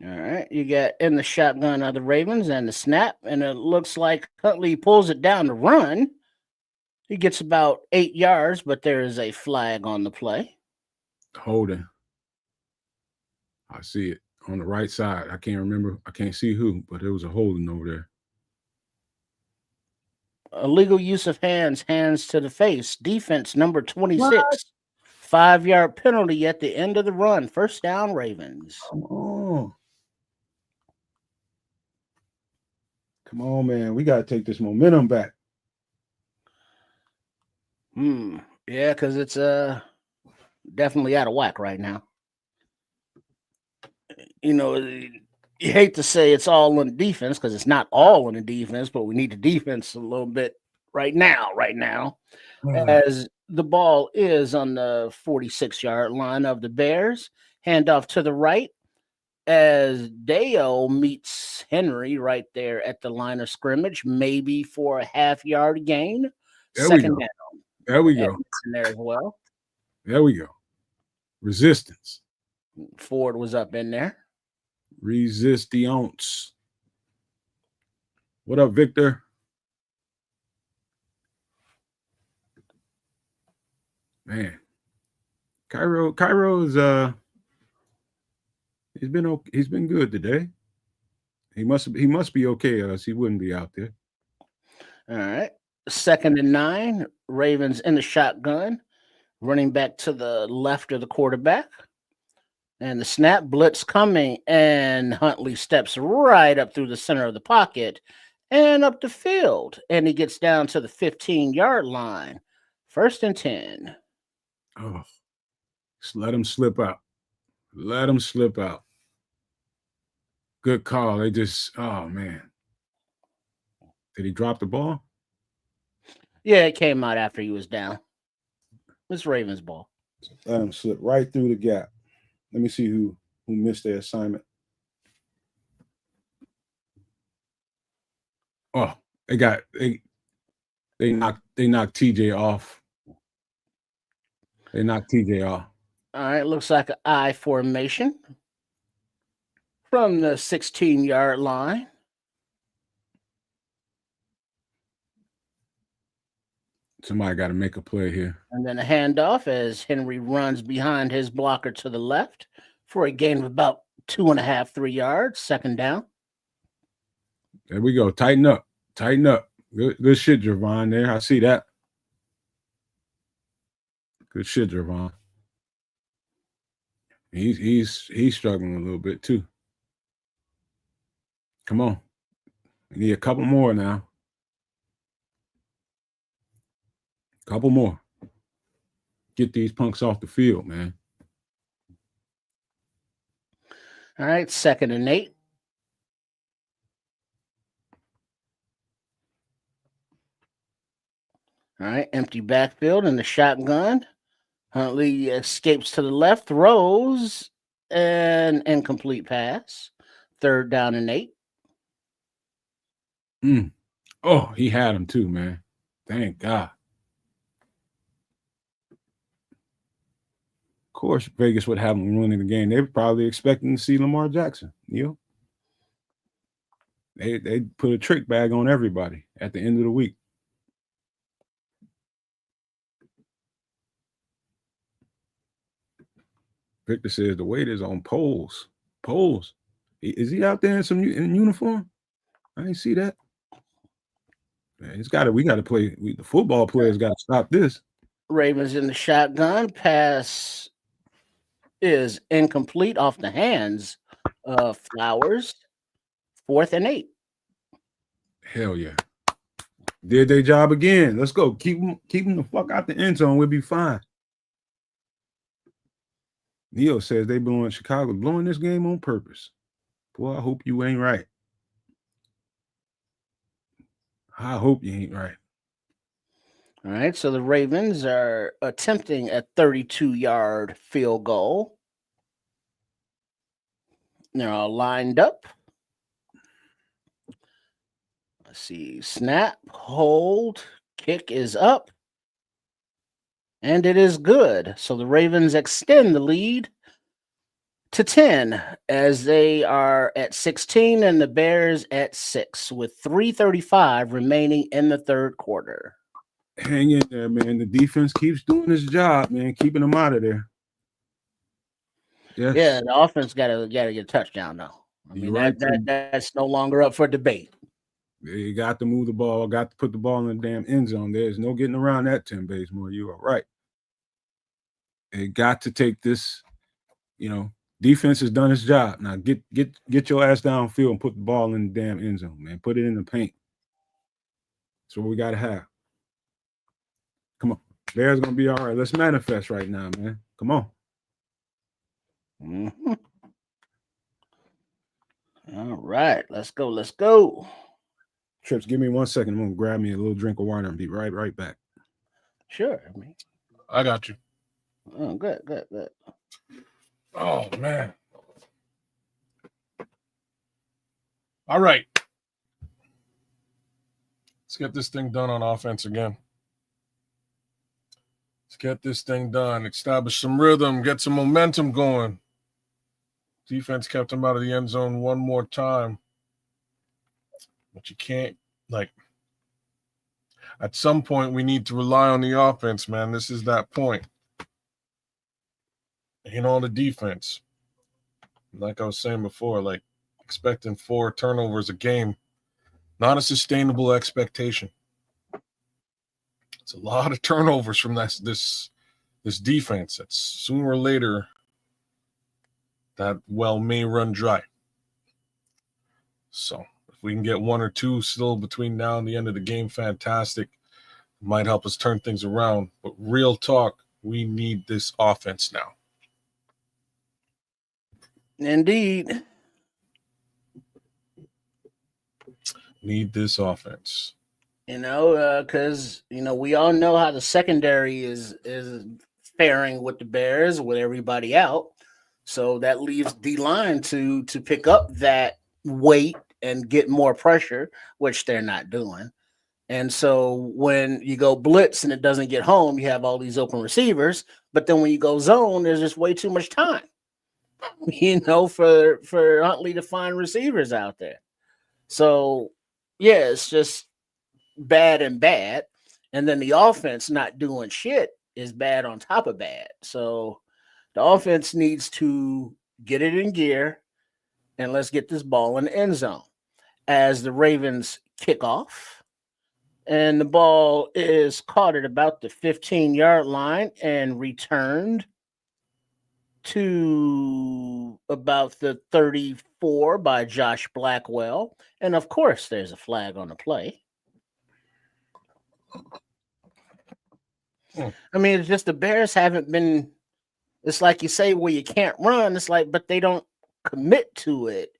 All right. You got in the shotgun of the Ravens and the snap, and it looks like Huntley pulls it down to run. He gets about 8 yards, but there is a flag on the play. Holding. I see it on the right side. I can't remember. I can't see who, but there was a holding over there. Illegal use of hands to the face. Defense number 26. 5-yard penalty at the end of the run. 1st down, Ravens. Come on. Come on, man. We got to take this momentum back. Yeah, because it's definitely out of whack right now. You know, you hate to say it's all on defense because it's not all on the defense, but we need the defense a little bit right now, as the ball is on the 46-yard line of the Bears. Handoff to the right as Deo meets Henry right there at the line of scrimmage, maybe for a half-yard gain. There 2nd down. There we go. In there as well. There we go. Resistance. Ford was up in there. Resistance. What up, Victor? Man, Cairo is he's been good today. He must be okay, or else he wouldn't be out there. All right. 2nd and 9. Ravens in the shotgun. Running back to the left of the quarterback. And the snap, blitz coming, and Huntley steps right up through the center of the pocket and up the field. And he gets down to the 15-yard line. 1st and 10. Oh, just let him slip out. Let him slip out. Good call. They just, oh, man. Did he drop the ball? Yeah, it came out after he was down. It's Ravens ball. Let him slip right through the gap. Let me see who missed their assignment. Oh, they knocked TJ off. They knocked TJ off. All right, looks like an I formation from the 16-yard line. Somebody got to make a play here. And then a handoff as Henry runs behind his blocker to the left for a gain of about 2.5, 3 yards. Second down. There we go. Tighten up. Tighten up. Good shit, Javon. There, I see that. Good shit, Javon. He's struggling a little bit too. Come on. We need a couple more now. Couple more. Get these punks off the field, man. All right, 2nd and 8. All right, empty backfield and the shotgun. Huntley escapes to the left, throws, and incomplete pass. 3rd down and 8. Oh, he had him too, man. Thank God. Of course, Vegas would have him winning the game. They were probably expecting to see Lamar Jackson. You know, they put a trick bag on everybody at the end of the week. Victor says the weight is on poles. Poles. Is he out there in uniform? I didn't see that. Man, we got to play. The football players got to stop this. Ravens in the shotgun. Pass is incomplete off the hands of Flowers. 4th and 8. Hell yeah. Did their job again. Let's go. Keep them the fuck out the end zone. We'll be fine. Neo says Chicago blowing this game on purpose. Boy, I hope you ain't right. I hope you ain't right. All right, so the Ravens are attempting a 32-yard field goal. They're all lined up. Let's see. Snap, hold, kick is up. And it is good. So the Ravens extend the lead to 10 as they are at 16 and the Bears at 6 with 3:35 remaining in the 3rd quarter. Hang in there, man. The defense keeps doing its job, man, keeping them out of there. Yes. Yeah, the offense got to get a touchdown now. I mean, that's no longer up for debate. You got to move the ball, got to put the ball in the damn end zone. There's no getting around that, Tim Bazemore. You are right. They got to take this, defense has done its job. Now get your ass downfield and put the ball in the damn end zone, man. Put it in the paint. That's what we got to have. Come on. Bears going to be all right. Let's manifest right now, man. Come on. Mm-hmm. All right. Let's go. Let's go. Trips, give me 1 second. I'm going to grab me a little drink of water and be right back. Sure. I got you. Oh, good. Oh, man. All right. Let's get this thing done on offense again. Let's get this thing done. Establish some rhythm. Get some momentum going. Defense kept him out of the end zone one more time. But you can't, at some point, we need to rely on the offense, man. This is that point. On the defense. Like I was saying before, expecting 4 turnovers a game, not a sustainable expectation. It's a lot of turnovers from this defense. That's sooner or later that well may run dry. So if we can get 1 or 2 still between now and the end of the game, fantastic. It might help us turn things around. But real talk, we need this offense now. Indeed. Need this offense. Because we all know how the secondary is faring with the Bears with everybody out. So that leaves D-line to pick up that weight and get more pressure, which they're not doing. And so when you go blitz and it doesn't get home, you have all these open receivers. But then when you go zone, there's just way too much time, for Huntley to find receivers out there. So yeah, it's just bad and bad. And then the offense not doing shit is bad on top of bad. So the offense needs to get it in gear and let's get this ball in the end zone. As the Ravens kick off, and the ball is caught at about the 15-yard line and returned to about the 34 by Josh Blackwell. And of course, there's a flag on the play. I mean, it's just the Bears haven't been. It's like you say, well, you can't run. It's like, but they don't commit to it.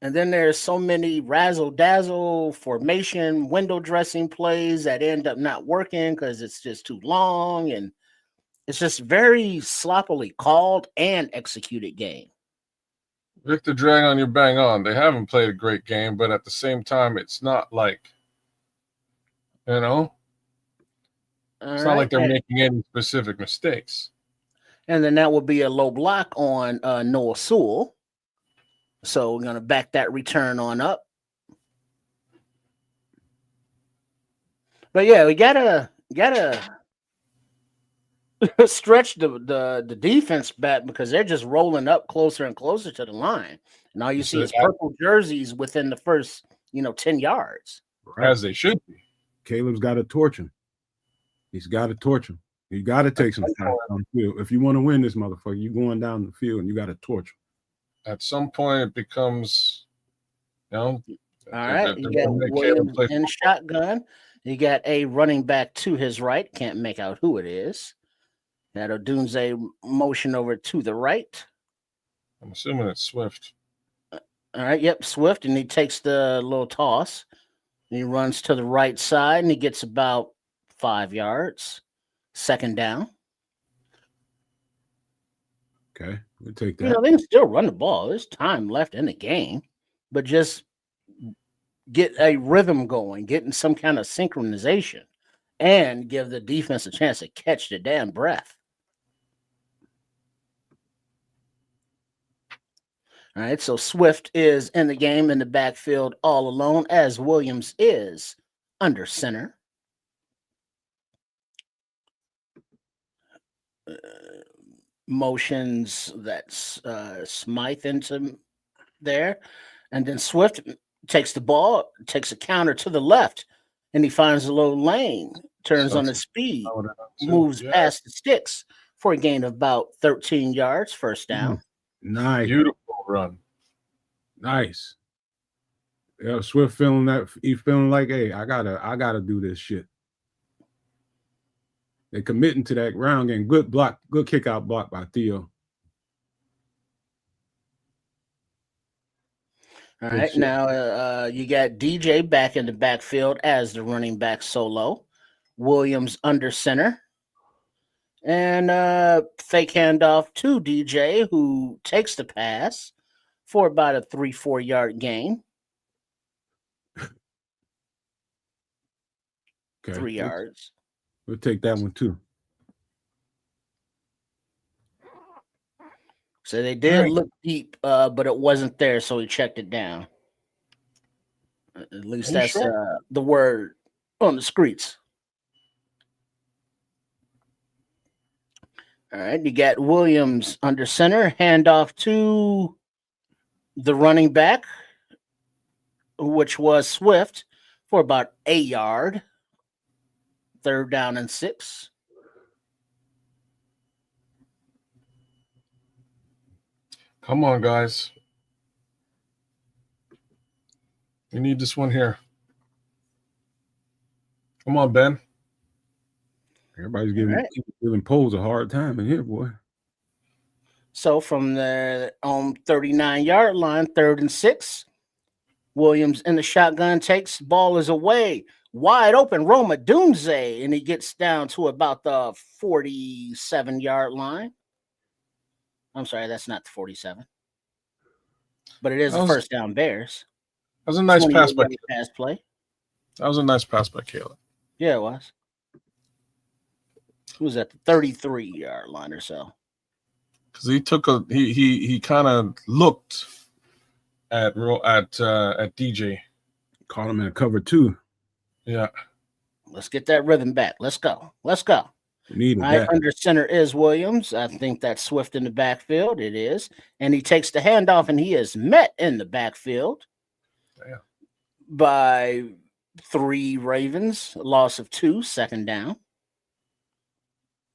And then there's so many razzle dazzle formation window dressing plays that end up not working because it's just too long, and it's just very sloppily called and executed game. Victor Dragon, you're bang on. They haven't played a great game, but at the same time, it's not like, it's not like they're making any specific mistakes. And then that will be a low block on Noah Sewell. So we're going to back that return on up. But yeah, we gotta stretch the defense back because they're just rolling up closer and closer to the line. And all you see is purple jerseys within the first, 10 yards. As they should be. Caleb's got to torch him. He's got to torch him. You got to take some time on the field. If you want to win this motherfucker, you're going down the field and you got to torch him. At some point, it becomes, All right, you got Williams in shotgun. You got a running back to his right. Can't make out who it is. Got Odunze motion over to the right. I'm assuming it's Swift. All right, yep, Swift, and he takes the little toss. And he runs to the right side, and he gets about 5 yards. Second down. Okay, we'll take that. They can still run the ball. There's time left in the game, but just get a rhythm going, getting some kind of synchronization, and give the defense a chance to catch the damn breath. All right, so Swift is in the game in the backfield all alone, as Williams is under center. Motions that's Smythe into there, and then Swift takes the ball, takes a counter to the left, and he finds a low lane, turns on his speed, moves past the sticks for a gain of about 13 yards, first down. Nice. Beautiful run. Nice. Yeah, Swift feeling that. He's feeling like, hey, I gotta do this shit. They're committing to that ground game. Good block, good kick out block by Theo. All right, now you got DJ back in the backfield as the running back solo. Williams under center. And fake handoff to DJ, who takes the pass for about a 3-4 yard gain. Okay. 3 yards. We'll take that one too. So they did look deep, but it wasn't there, so he checked it down. At least that's the word on the streets. All right, you got Williams under center, handoff to the running back, which was Swift, for about 1 yard. Third down and 6. Come on, guys. We need this one here. Come on, Ben. Everybody's giving Poles a hard time in here, boy. So from the 39-yard line, 3rd and 6, Williams in the shotgun takes, ball is away. Wide open, Roma Dunze, and he gets down to about the 47-yard line. I'm sorry, that's not the 47. But it is That a was, first down Bears. that was a nice pass 28 by. pass play. That was a nice pass by Caleb. Yeah, it was. It was at the 33-yard line or so. Because he took he kind of looked at DJ. Caught him in a cover 2. Yeah. Let's get that rhythm back. Let's go. Let's go. We need it All right, back. under center is Williams. I think that's Swift in the backfield. It is. And he takes the handoff, and he is met in the backfield by 3 Ravens, a loss of 2, second down.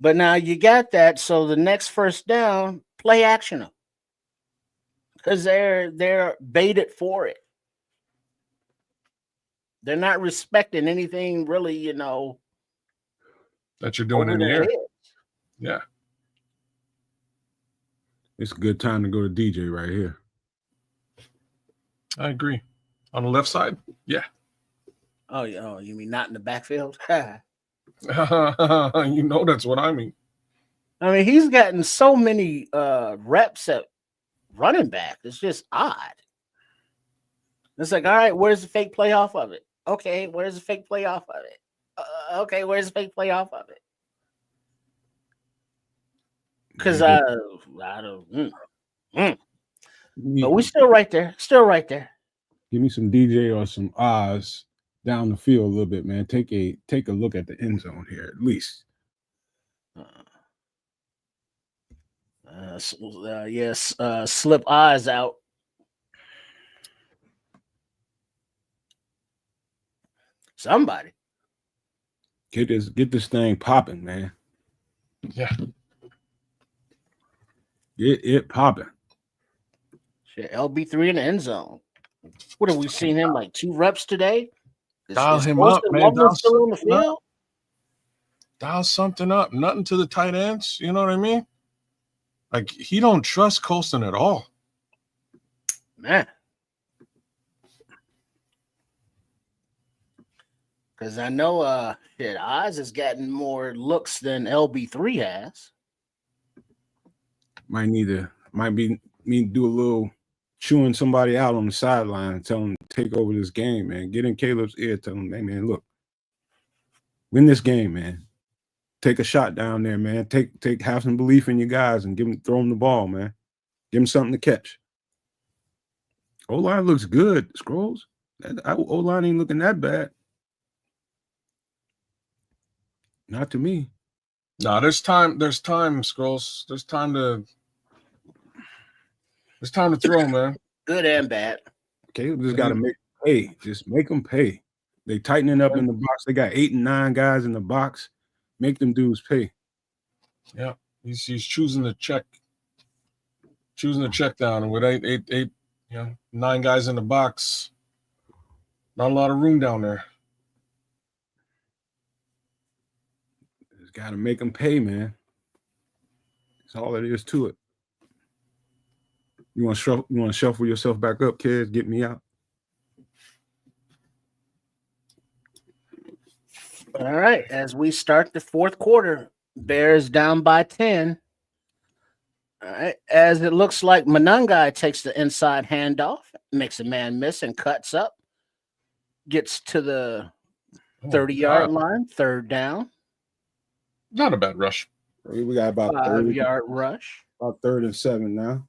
But now you got that, so the next first down, play action them. Because they're baited for it. They're not respecting anything really, that you're doing in the air. Yeah. It's a good time to go to DJ right here. I agree. On the left side? Yeah. Oh, you mean not in the backfield? You know that's what I mean. I mean, he's gotten so many reps at running back. It's just odd. It's like, all right, where's the fake play off of it? Okay, where's the fake play off of it? Okay, where's the fake play off of it? Because I don't. But we're still right there. Still right there. Give me some DJ or some Oz down the field a little bit, man. Take a look at the end zone here, at least. Yes, slip eyes out. Somebody get this thing popping, man. Yeah, get it popping. Shit, LB3 in the end zone. What have we seen him like 2 reps today? Dial him up, man. Still on the field? Dial something up. Nothing to the tight ends. You know what I mean? Like, he don't trust Colston at all. Man. Because I know Oz has gotten more looks than LB3 has. Might be me do a little chewing somebody out on the sideline and tell them to take over this game, man. Get in Caleb's ear, tell him, hey, man, look, win this game, man. Take a shot down there, man. Have some belief in your guys and throw them the ball, man. Give them something to catch. O-line looks good, Scrolls. O-line ain't looking that bad. Not to me. No, there's time, Scrolls. There's time to throw, man. Good and bad. Caleb just got to make them pay. Just make them pay. They tightening up in the box. They got 8 and 9 guys in the box. Make them dudes pay. Yeah, he's choosing the check down, and with eight, 9 guys in the box, not a lot of room down there. Just got to make them pay, man. That's all there is to it. You want to shuffle yourself back up, kids? Get me out. All right, as we start the fourth quarter, Bears down by 10. All right, as it looks like Monangai takes the inside handoff, makes a man miss and cuts up, gets to the 30-yard line, third down. Not a bad rush. We got about 5-yard rush. About 3rd and 7 now.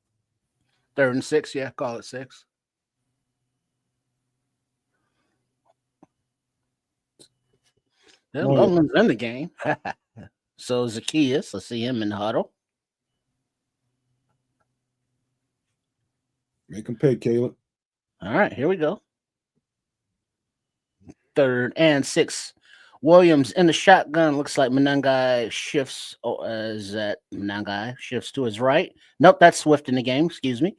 3rd and 6, yeah, call it 6. Loveland's in the game. So Zacchaeus, I see him in the huddle. Make him pay, Caleb. All right, here we go. 3rd and 6. Williams in the shotgun. Looks like Monangai shifts. Monangai shifts to his right? Nope, that's Swift in the game. Excuse me.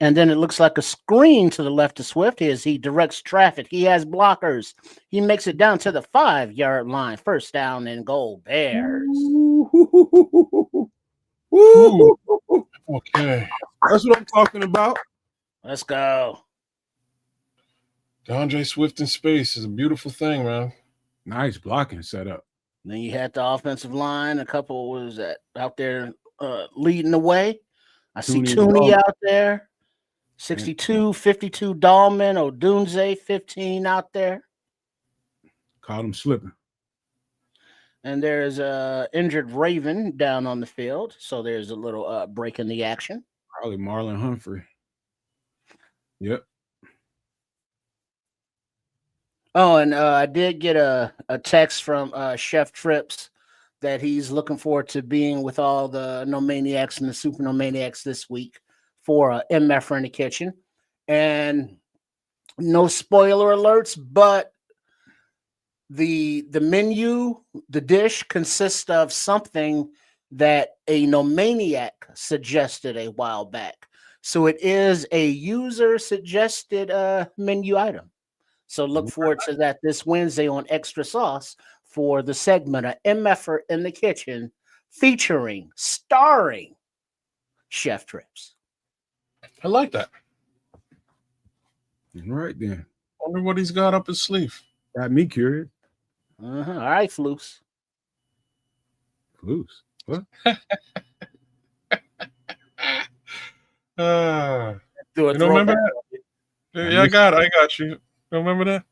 And then it looks like a screen to the left of Swift as he directs traffic. He has blockers. He makes it down to the 5-yard line. First down and goal, Bears. Okay. That's what I'm talking about. Let's go. DeAndre Swift in space is a beautiful thing, man. Nice blocking setup. Then you had the offensive line. A couple out there leading the way. I see Tooney Tooney Dahlman. out there. 62, 52 Dahlman, Odunze, 15 out there. Caught him slipping. And there's a injured Raven down on the field. So there's a little break in the action. Probably Marlon Humphrey. Yep. Oh, and I did get a text from Chef Trips that he's looking forward to being with all the No Maniacs and the Super No Maniacs this week for MF in the kitchen. And no spoiler alerts, but the menu, the dish consists of something that a No Maniac suggested a while back. So it is a user suggested menu item. So look forward to that this Wednesday on Extra Sauce for the segment of MF in the Kitchen starring Chef Trips. I like that. Right then. Wonder what he's got up his sleeve. Got me curious. All right, Floose. Loose. What? Do a You don't remember throwback. that? Yeah, I got you. Don't remember that?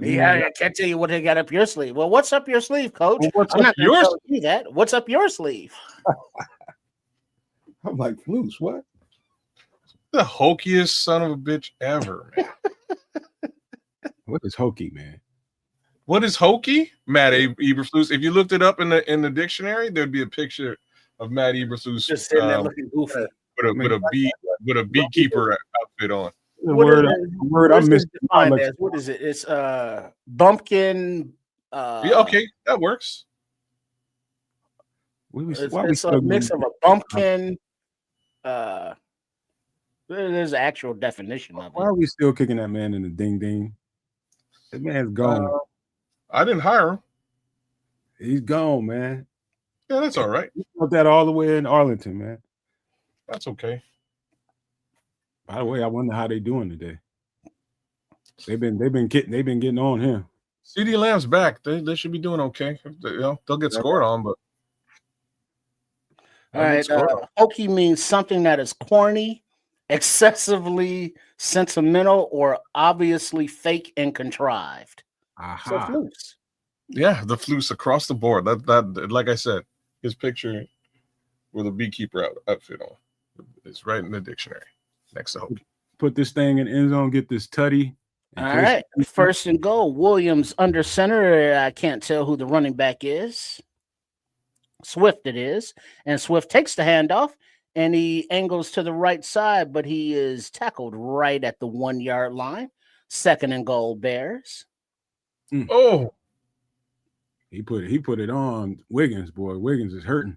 Yeah, I can't tell you what they got up your sleeve. Well, what's up your sleeve, Coach? Well, what's I'm up not going to yours? tell you that. What's up your sleeve? I'm like, loose. What? The hokiest son of a bitch ever, man. What is hokey, man? What is hokey? Matt Eberflus. If you looked it up in the dictionary, there'd be a picture of Matt Eberflus Just sitting there looking goofy. with a beekeeper outfit on. The What word, is the word I'm missing. defined as? What is it? It's bumpkin. Yeah, okay, that works. It's a mix of a bumpkin. There's an actual definition of Why it. are we still kicking that man in the ding ding? That man's gone. I didn't hire him. He's gone, man. Yeah, that's all right. You got that all the way in Arlington, man. That's okay. By the way, I wonder how they doing today. They've been getting on him. CD Lamb's back. They should be doing okay. They'll get scored on, but all right. Hokey means something that is corny, excessively sentimental, or obviously fake and contrived. So Floose. Yeah, the Floose across the board. That like I said, his picture with a beekeeper outfit on is right in the dictionary next to hokey. Put this thing in end zone. Get this tutty. All right, first and goal. Williams under center. I can't tell who the running back is. Swift it is. And Swift takes the handoff and he angles to the right side, but he is tackled right at the 1 yard line. Second and goal, Bears. Oh, he put it on Wiggins, boy. Wiggins is hurting.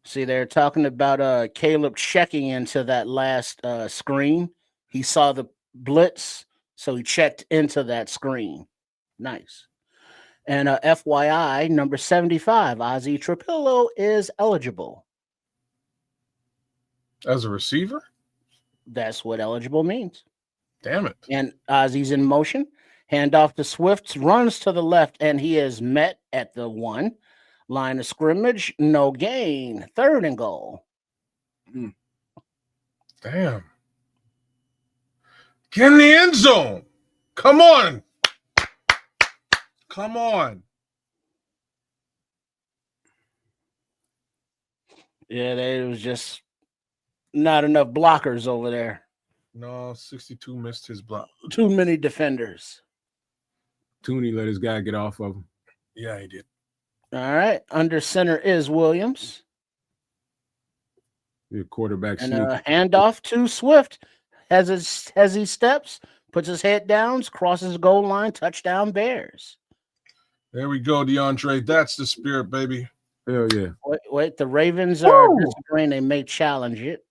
See, they're talking about Caleb checking into that last screen. He saw the blitz, so he checked into that screen. Nice. And FYI, number 75, Ozzy Trapillo is eligible. as a receiver? That's what eligible means. Damn it. And Ozzy's in motion. Handoff to Swift, runs to the left, and he is met at the 1. Line of scrimmage, no gain. Third and goal. Damn. Get in the end zone. Come on. Come on. Yeah, there was just not enough blockers over there. No, 62 missed his block. Too many defenders. Tooney let his guy get off of him. Yeah, he did. All right. Under center is Williams. Your quarterback And sneak. handoff to Swift. As he steps, puts his head down, crosses the goal line, touchdown Bears. There we go, DeAndre. That's the spirit, baby. Hell yeah. Wait. The Ravens are disagreeing. They may challenge it.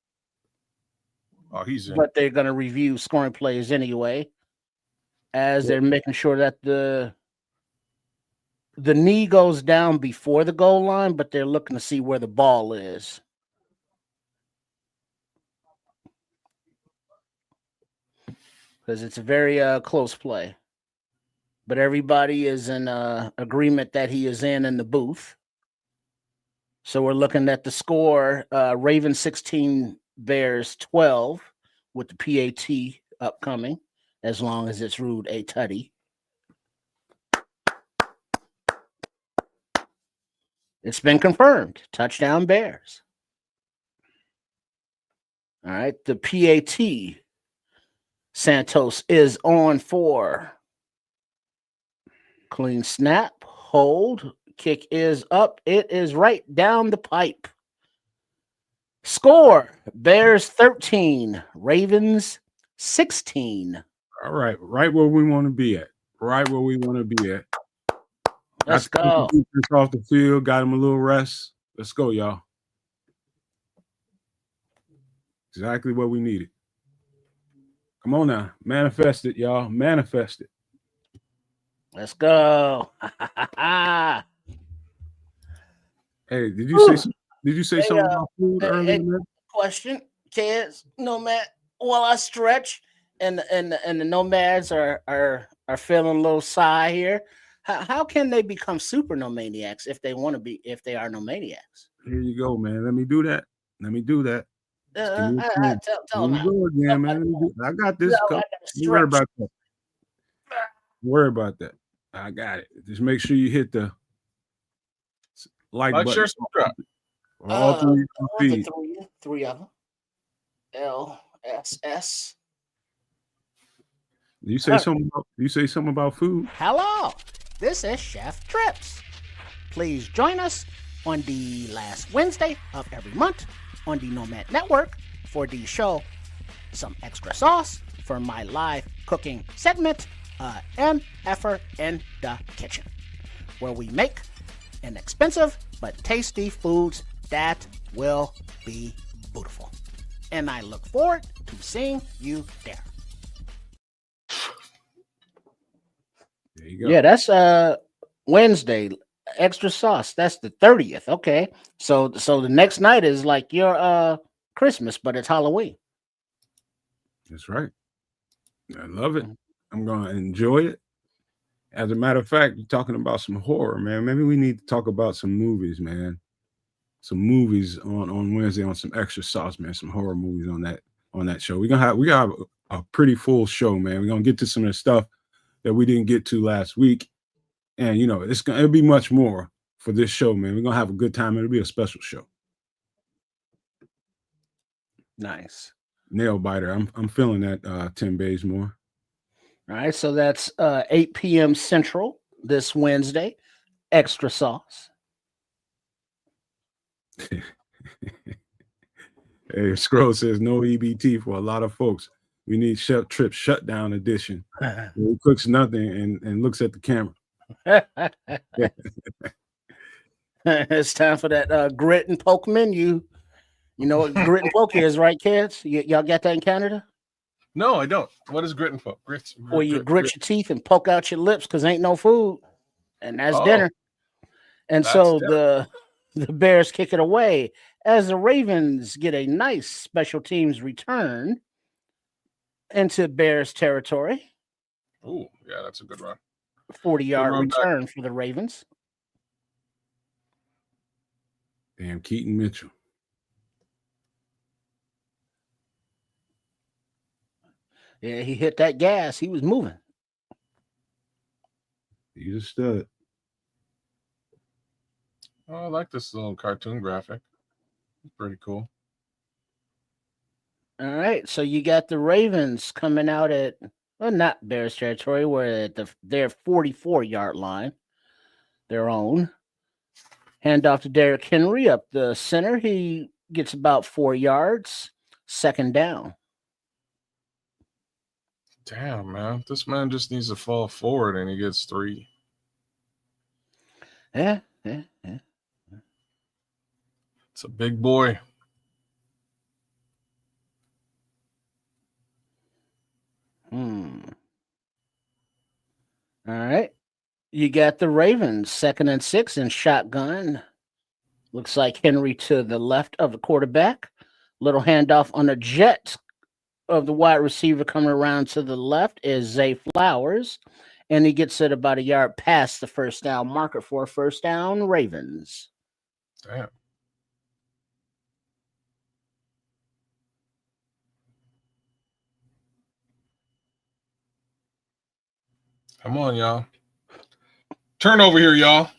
Oh, he's in. But they're going to review scoring plays anyway, as they're making sure that the knee goes down before the goal line, but they're looking to see where the ball is. Because it's a very close play. But everybody is in agreement that he is in the booth. So we're looking at the score: Ravens 16, Bears 12, with the PAT upcoming, as long as it's ruled a tutty. It's been confirmed. Touchdown Bears. All right. The PAT, Santos is on for. Clean snap. Hold. Kick is up. It is right down the pipe. Score: Bears 13, Ravens 16. All right. Right where we want to be at. Right where we want to be at. Let's go. Defense off the field. Got him a little rest. Let's go, y'all. Exactly what we needed. Come on now. Manifest it, y'all. Manifest it. Let's go. Hey, did you say something about food earlier? Question, kids, Nomad. While I stretch and the nomads are feeling a little sigh here. How can they become super nomaniacs if they want to be, if they are nomaniacs? Here you go, man. Let me do that. Tell them. Go again, man. I got this. Don't worry about that. Worry about that. I got it. Just make sure you hit the like button. Share, subscribe. All three of them. LSS. You say something about food? Hello, this is Chef Trips. Please join us on the last Wednesday of every month on the Nomad Network for the show Some Extra Sauce for my live cooking segment, an effort in the kitchen, where we make inexpensive but tasty foods that will be beautiful. And I look forward to seeing you there. There you go. Yeah, that's Wednesday. Extra sauce. That's the 30th. Okay. So the next night is like your Christmas, but it's Halloween. That's right. I love it. I'm gonna enjoy it. As a matter of fact, you're talking about some horror, man. Maybe we need to talk about some movies, man. Some movies on Wednesday on some extra sauce, man. Some horror movies on that show. We got a pretty full show, man. We're gonna get to some of the stuff that we didn't get to last week. And it'll be much more for this show, man. We're gonna have a good time. It'll be a special show. Nice. Nail biter. I'm feeling that, Tim Bazemore. All right, so that's 8 p.m. Central this Wednesday. Extra sauce. Hey, Scroll says no EBT for a lot of folks. We need Chef Trip shutdown edition. He cooks nothing and looks at the camera. It's time for that grit and poke menu. You know what grit and poke is, right, kids? Y'all got that in Canada? No, I don't. What is grit and poke? Well, you grit your teeth and poke out your lips because ain't no food, and that's dinner. And so the Bears kick it away as the Ravens get a nice special teams return into Bears territory. Oh, yeah, that's a good run. 40-yard return for the Ravens. Damn, Keaton Mitchell. Yeah, he hit that gas. He was moving. He's a stud. Oh, I like this little cartoon graphic. It's pretty cool. All right, so you got the Ravens coming out at, well, not Bears territory. We're at their 44-yard line, their own. Hand off to Derrick Henry up the center. He gets about 4 yards. Second down. Damn, man. This man just needs to fall forward and he gets 3. Yeah. It's a big boy. All right. You got the Ravens, 2nd and 6 in shotgun. Looks like Henry to the left of the quarterback. Little handoff on a jet of the wide receiver coming around to the left is Zay Flowers. And he gets it about a yard past the first down marker for a first down, Ravens. Damn. Come on, y'all. Turn over here, y'all.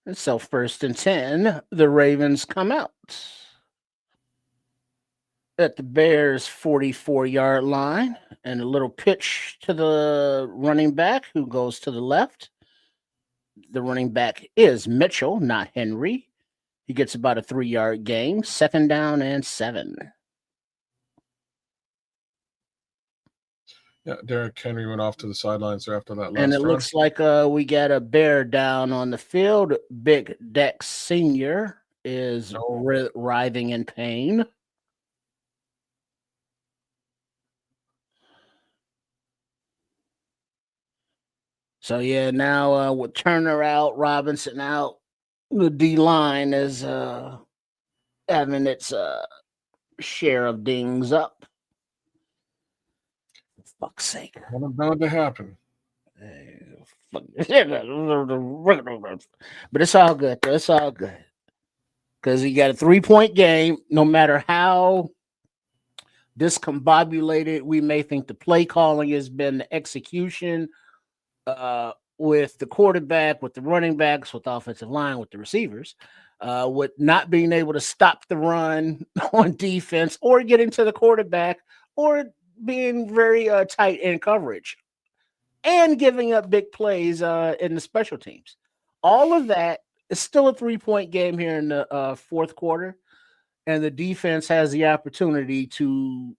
And so 1st and 10, the Ravens come out at the Bears' 44-yard line, and a little pitch to the running back who goes to the left. The running back is Mitchell, not Henry. He gets about a 3-yard gain. 2nd down and 7. Yeah, Derrick Henry went off to the sidelines there after that last And it run. looks like we got a Bear down on the field. Big Dex Sr. is writhing in pain. So, yeah, now with Turner out, Robinson out, the D-line is having its share of dings up. For fuck's sake. What about to happen? But it's all good. It's all good. Because you got a 3-point game. No matter how discombobulated we may think the play calling has been, the execution with the quarterback, with the running backs, with the offensive line, with the receivers, with not being able to stop the run on defense or getting to the quarterback or being very tight in coverage and giving up big plays in the special teams. All of that is still a 3-point game here in the 4th quarter, and the defense has the opportunity to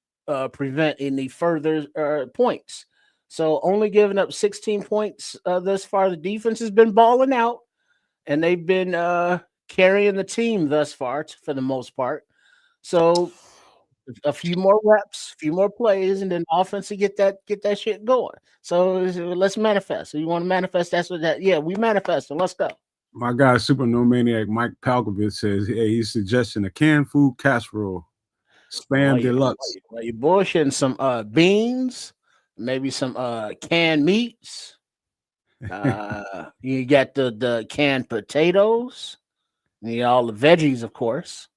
prevent any further points. So only giving up 16 points thus far. The defense has been balling out, and they've been carrying the team thus far for the most part. So a few more reps, a few more plays, and then offense to get that shit going. So let's manifest. So you want to manifest? That's what that. Yeah, we manifest. So let's go. My guy, Super No Maniac Mike Palkovich says, hey, he's suggesting a canned food casserole, spam deluxe. While you bullshitting some beans, maybe some canned meats. You got the canned potatoes, and all the veggies, of course.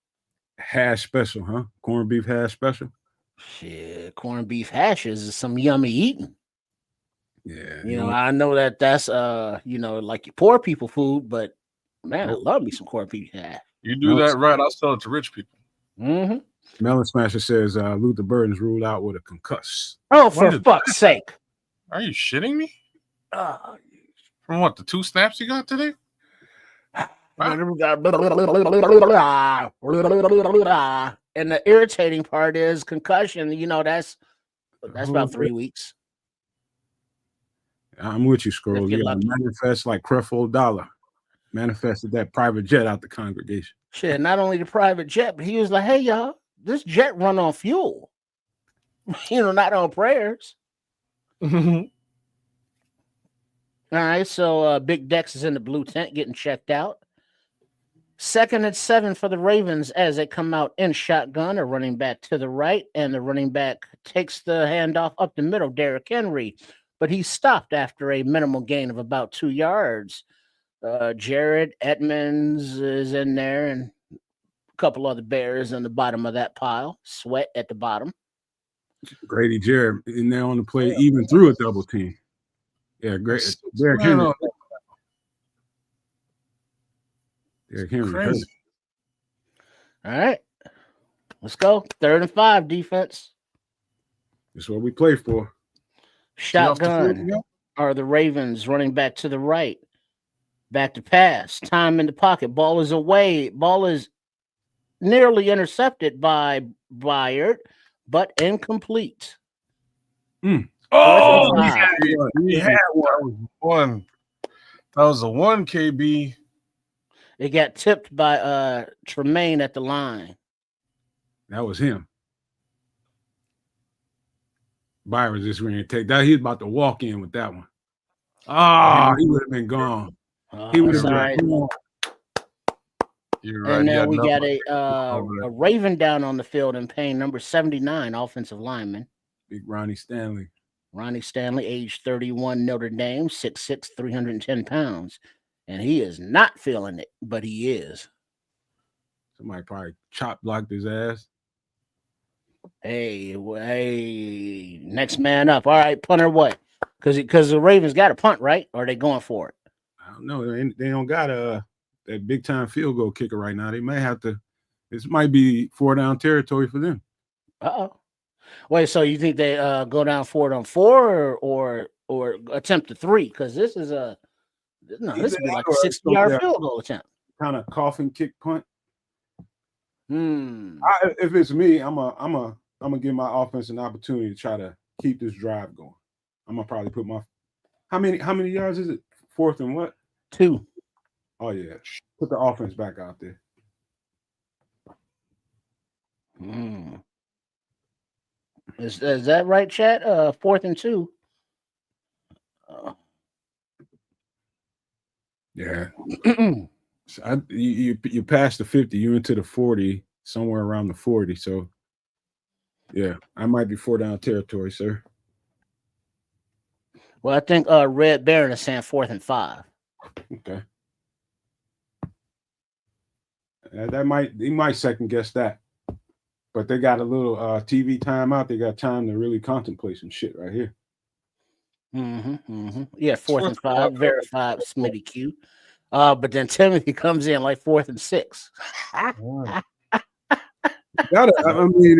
Hash special, huh? Corned beef hash special. Shit, corned beef hashes is some yummy eating. Yeah, I know that's like your poor people food, but man, I love me some corned beef hash. You do that right, I'll sell it to rich people. Mm-hmm. Melon Smasher says Luther Burden's ruled out with a concuss. Oh, for fuck's sake! Are you shitting me? From what, the 2 snaps you got today? And the irritating part is concussion. That's about 3 weeks. I'm with you, Scroll. You gotta manifest like Creflo Dollar. Manifested that private jet out the congregation. Shit, not only the private jet, but he was like, hey, y'all, this jet run on fuel. Not on prayers. All right, so Big Dex is in the blue tent getting checked out. 2nd and 7 for the Ravens as they come out in shotgun, a running back to the right, and the running back takes the handoff up the middle, Derrick Henry, but he's stopped after a minimal gain of about 2 yards. Jared Edmonds is in there, and a couple other Bears on the bottom of that pile. Sweat at the bottom. Grady Jarrett in there on the play, even through a double team. Yeah, great. Derrick Henry. Derrick Henry. All right. Let's go. 3rd and 5 defense. That's what we play for. Shotgun are the Ravens running back to the right. Back to pass. Time in the pocket. Ball is away. Ball is nearly intercepted by Byard, but incomplete. Oh, he had one. That was a 1 KB. It got tipped by Tremaine at the line. That was him. Byron just going to take that. He's about to walk in with that one. He would have been gone. He would have been gone. You're right. And now we got a Raven down on the field in pain, number 79, offensive lineman. Big Ronnie Stanley. Ronnie Stanley, age 31, Notre Dame, 6'6", 310 pounds. And he is not feeling it, but he is. Somebody probably chop blocked his ass. Hey, next man up. All right, punter what? Because the Ravens got a punt, right? Or are they going for it? I don't know. They don't got that big time field goal kicker right now. They may have to. This might be 4-down territory for them. Uh-oh. Wait, so you think they go down 4-on-4 or attempt a 3? Because this is this would be like a 60-yard field goal attempt. Kind of coffin kick punt. Hmm. If it's me, I'm gonna give my offense an opportunity to try to keep this drive going. I'm gonna probably put my how many yards is it? 4th and what? 2. Oh yeah, put the offense back out there. Hmm. Is that right, chat? 4th and 2. Yeah. So you passed the 50, you're into the 40, somewhere around the 40. So yeah, I might be 4-down territory, sir. Well, I think Red Baron is saying 4th and 5. Okay. He might second guess that. But they got a little TV timeout. They got time to really contemplate some shit right here. Yeah, 4th and 5, verified Smitty Q. But then Timothy comes in like 4th and 6. I mean,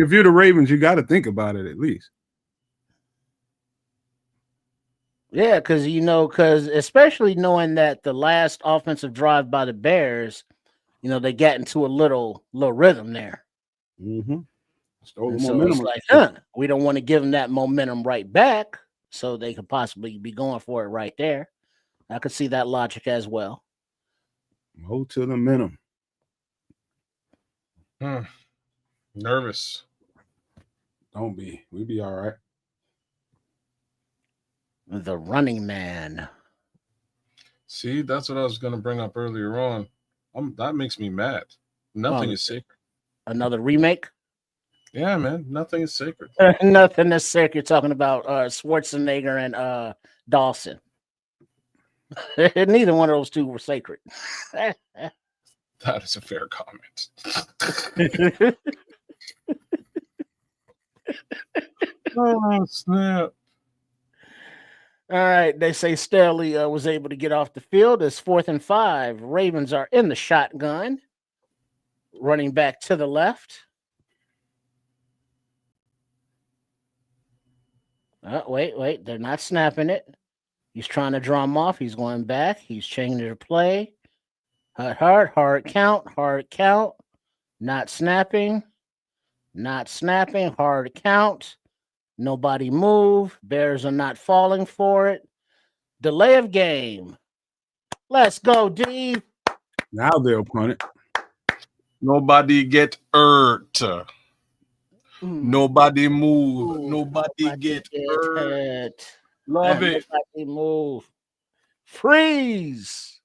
if you're the Ravens, you got to think about it at least. Yeah, because especially knowing that the last offensive drive by the Bears, they got into a little rhythm there. Stole the so momentum. It's like, we don't want to give them that momentum right back, so they could possibly be going for it right there. I could see that logic as well. Hold to the minimum. Nervous. Don't be. We'll be all right. The running man. See, that's what I was going to bring up earlier on. That makes me mad. Nothing is sacred. Another remake? Yeah, man. Nothing is sacred. Nothing is sacred. You're talking about Schwarzenegger and Dawson. Neither one of those two were sacred. That is a fair comment. Oh, snap. All right. They say Staley was able to get off the field. It's 4th and 5. Ravens are in the shotgun. Running back to the left. Wait. They're not snapping it. He's trying to draw him off. He's going back. He's changing the play. Hard count. Not snapping. Hard count. Nobody move. Bears are not falling for it. Delay of game. Let's go, D. Now they'll punt it. Nobody get hurt. Nobody move. Nobody get hurt. Love it. Nobody move. Freeze.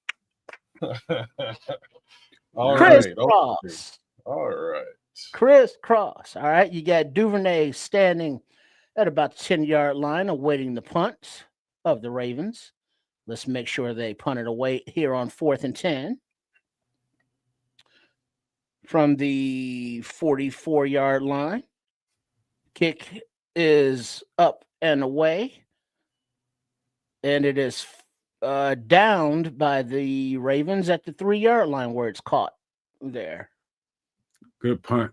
Crisscross. All right. Crisscross. All right. You got Duvernay standing at about the 10-yard line awaiting the punt of the Ravens. Let's make sure they punt it away here on 4th and 10. From the 44-yard line. Kick is up and away. And it is downed by the Ravens at the 3-yard line where it's caught there. Good punt.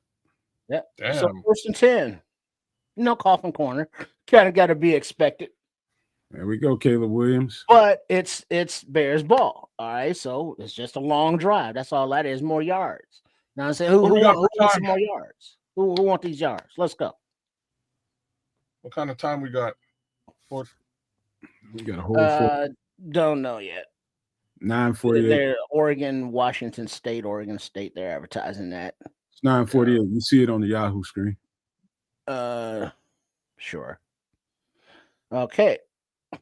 Yep. Damn. So 1st and 10. No coffin corner. Kind of got to be expected. There we go, Caleb Williams. But it's Bears ball. All right. So it's just a long drive. That's all that is. More yards. Now I'm saying who wants some more yards? Who want these yards? Let's go. What kind of time we got? We got a whole don't know yet. 9:48. They're Oregon State. They're advertising that. It's 9:48. You see it on the Yahoo screen. Sure. Okay.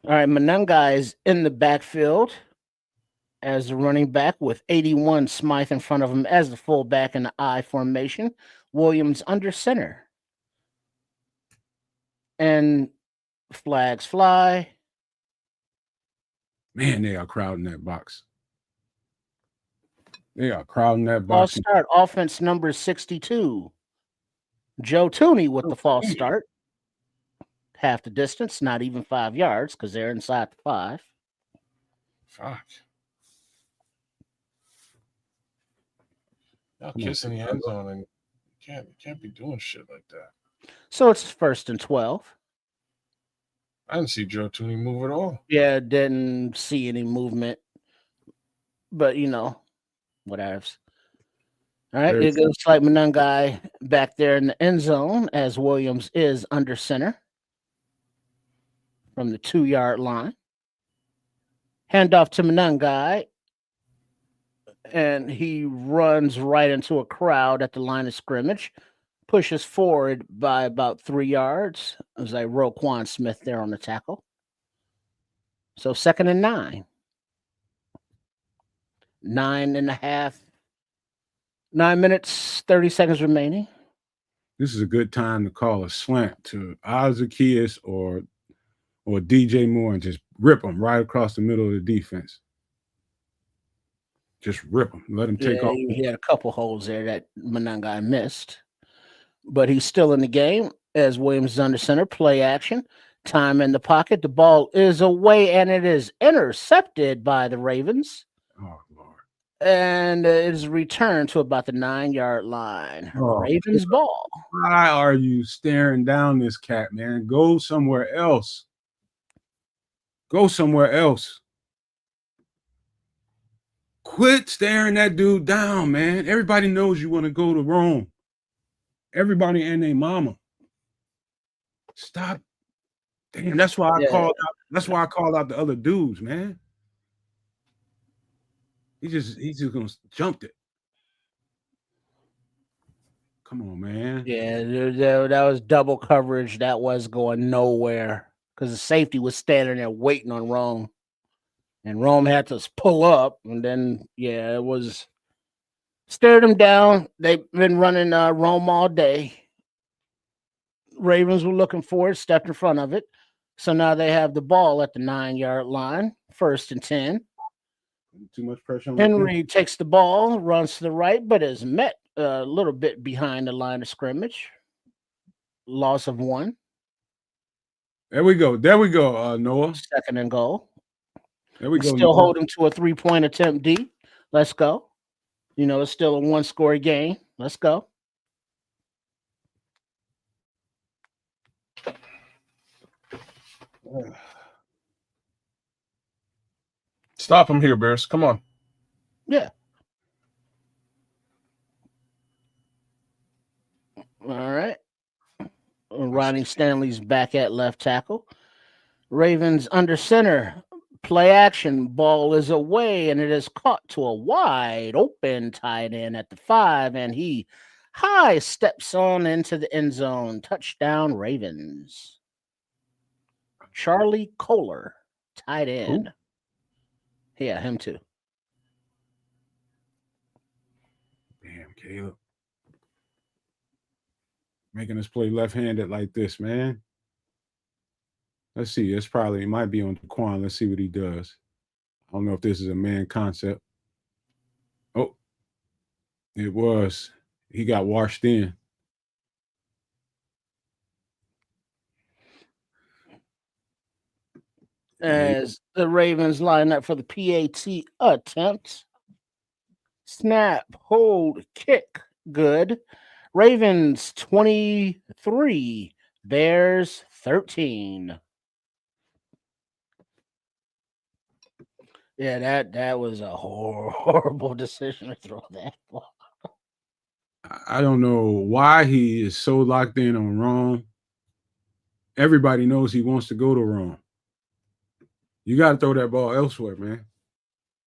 All right. Manunga is in the backfield as the running back with 81 Smythe in front of him as the fullback in the I formation. Williams under center. And flags fly. Man, they are crowding that box. They are crowding that Ball box. start. Offense number 62. Joe Tooney with the false start. Half the distance, not even 5 yards because they're inside the 5. Fuck. Y'all kissing the end zone and you can't be doing shit like that. So it's 1st and 12. I didn't see Joe Tooney move at all. Yeah, didn't see any movement. But, whatever. All right, it looks like Monangai back there in the end zone as Williams is under center from the 2-yard line. Handoff to Monangai, and he runs right into a crowd at the line of scrimmage, pushes forward by about 3 yards. It was like Roquan Smith there on the tackle. So 2nd and 9. 9 minutes, 30 seconds remaining. This is a good time to call a slant to Zacchaeus or DJ Moore and just rip them right across the middle of the defense. Just rip them. Let him take off. He had a couple holes there that Monangai missed. But he's still in the game as Williams is under center. Play action. Time in the pocket. The ball is away, and it is intercepted by the Ravens. Oh, Lord. And it is returned to about the 9-yard line. Ravens ball. Why are you staring down this cat, man? Go somewhere else. Go somewhere else. Quit staring that dude down, man. Everybody knows you want to go to Rome. Everybody and their mama. Stop. Damn, that's why I called out. That's why I called out the other dudes, man. He's just gonna jump it. Come on, man. Yeah, that was double coverage. That was going nowhere because the safety was standing there waiting on Rome. And Rome had to pull up, and then, it was stared him down. They've been running Rome all day. Ravens were looking for it, stepped in front of it. So now they have the ball at the 9-yard line, 1st and 10. Too much pressure on Henry takes the ball, runs to the right, but is met a little bit behind the line of scrimmage. Loss of 1. There we go, Noah. 2nd and goal. There we go. Still holding to a 3-point attempt, D. Let's go. It's still a 1-score game. Let's go. Stop him here, Bears. Come on. Yeah. All right. Ronnie Stanley's back at left tackle. Ravens under center. Play action. Ball is away, and it is caught to a wide open tight end at the 5, and he high steps on into the end zone. Touchdown, Ravens. Charlie Kohler, tight end. Ooh. Yeah, him too. Damn, Caleb. Making us play left-handed like this, man. Let's see. It might be on Daquan. Let's see what he does. I don't know if this is a man concept. Oh, it was. He got washed in. As the Ravens line up for the PAT attempt. Snap, hold, kick. Good. Ravens 23, Bears 13. Yeah, that was a horrible decision to throw that ball. I don't know why he is so locked in on Rome. Everybody knows he wants to go to Rome. You got to throw that ball elsewhere, man.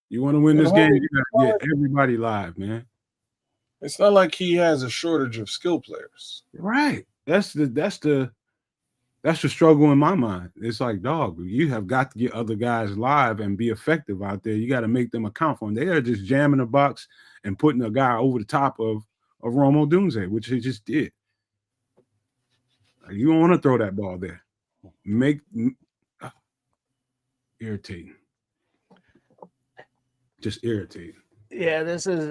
You want to win this game, you got to get everybody live, man. It's not like he has a shortage of skill players. Right. That's the struggle in my mind. It's like, dog, you have got to get other guys live and be effective out there. You got to make them account for them. They are just jamming the box and putting a guy over the top of Romo Dunze, which he just did. You don't want to throw that ball there. Irritating. Just irritating. Yeah, this is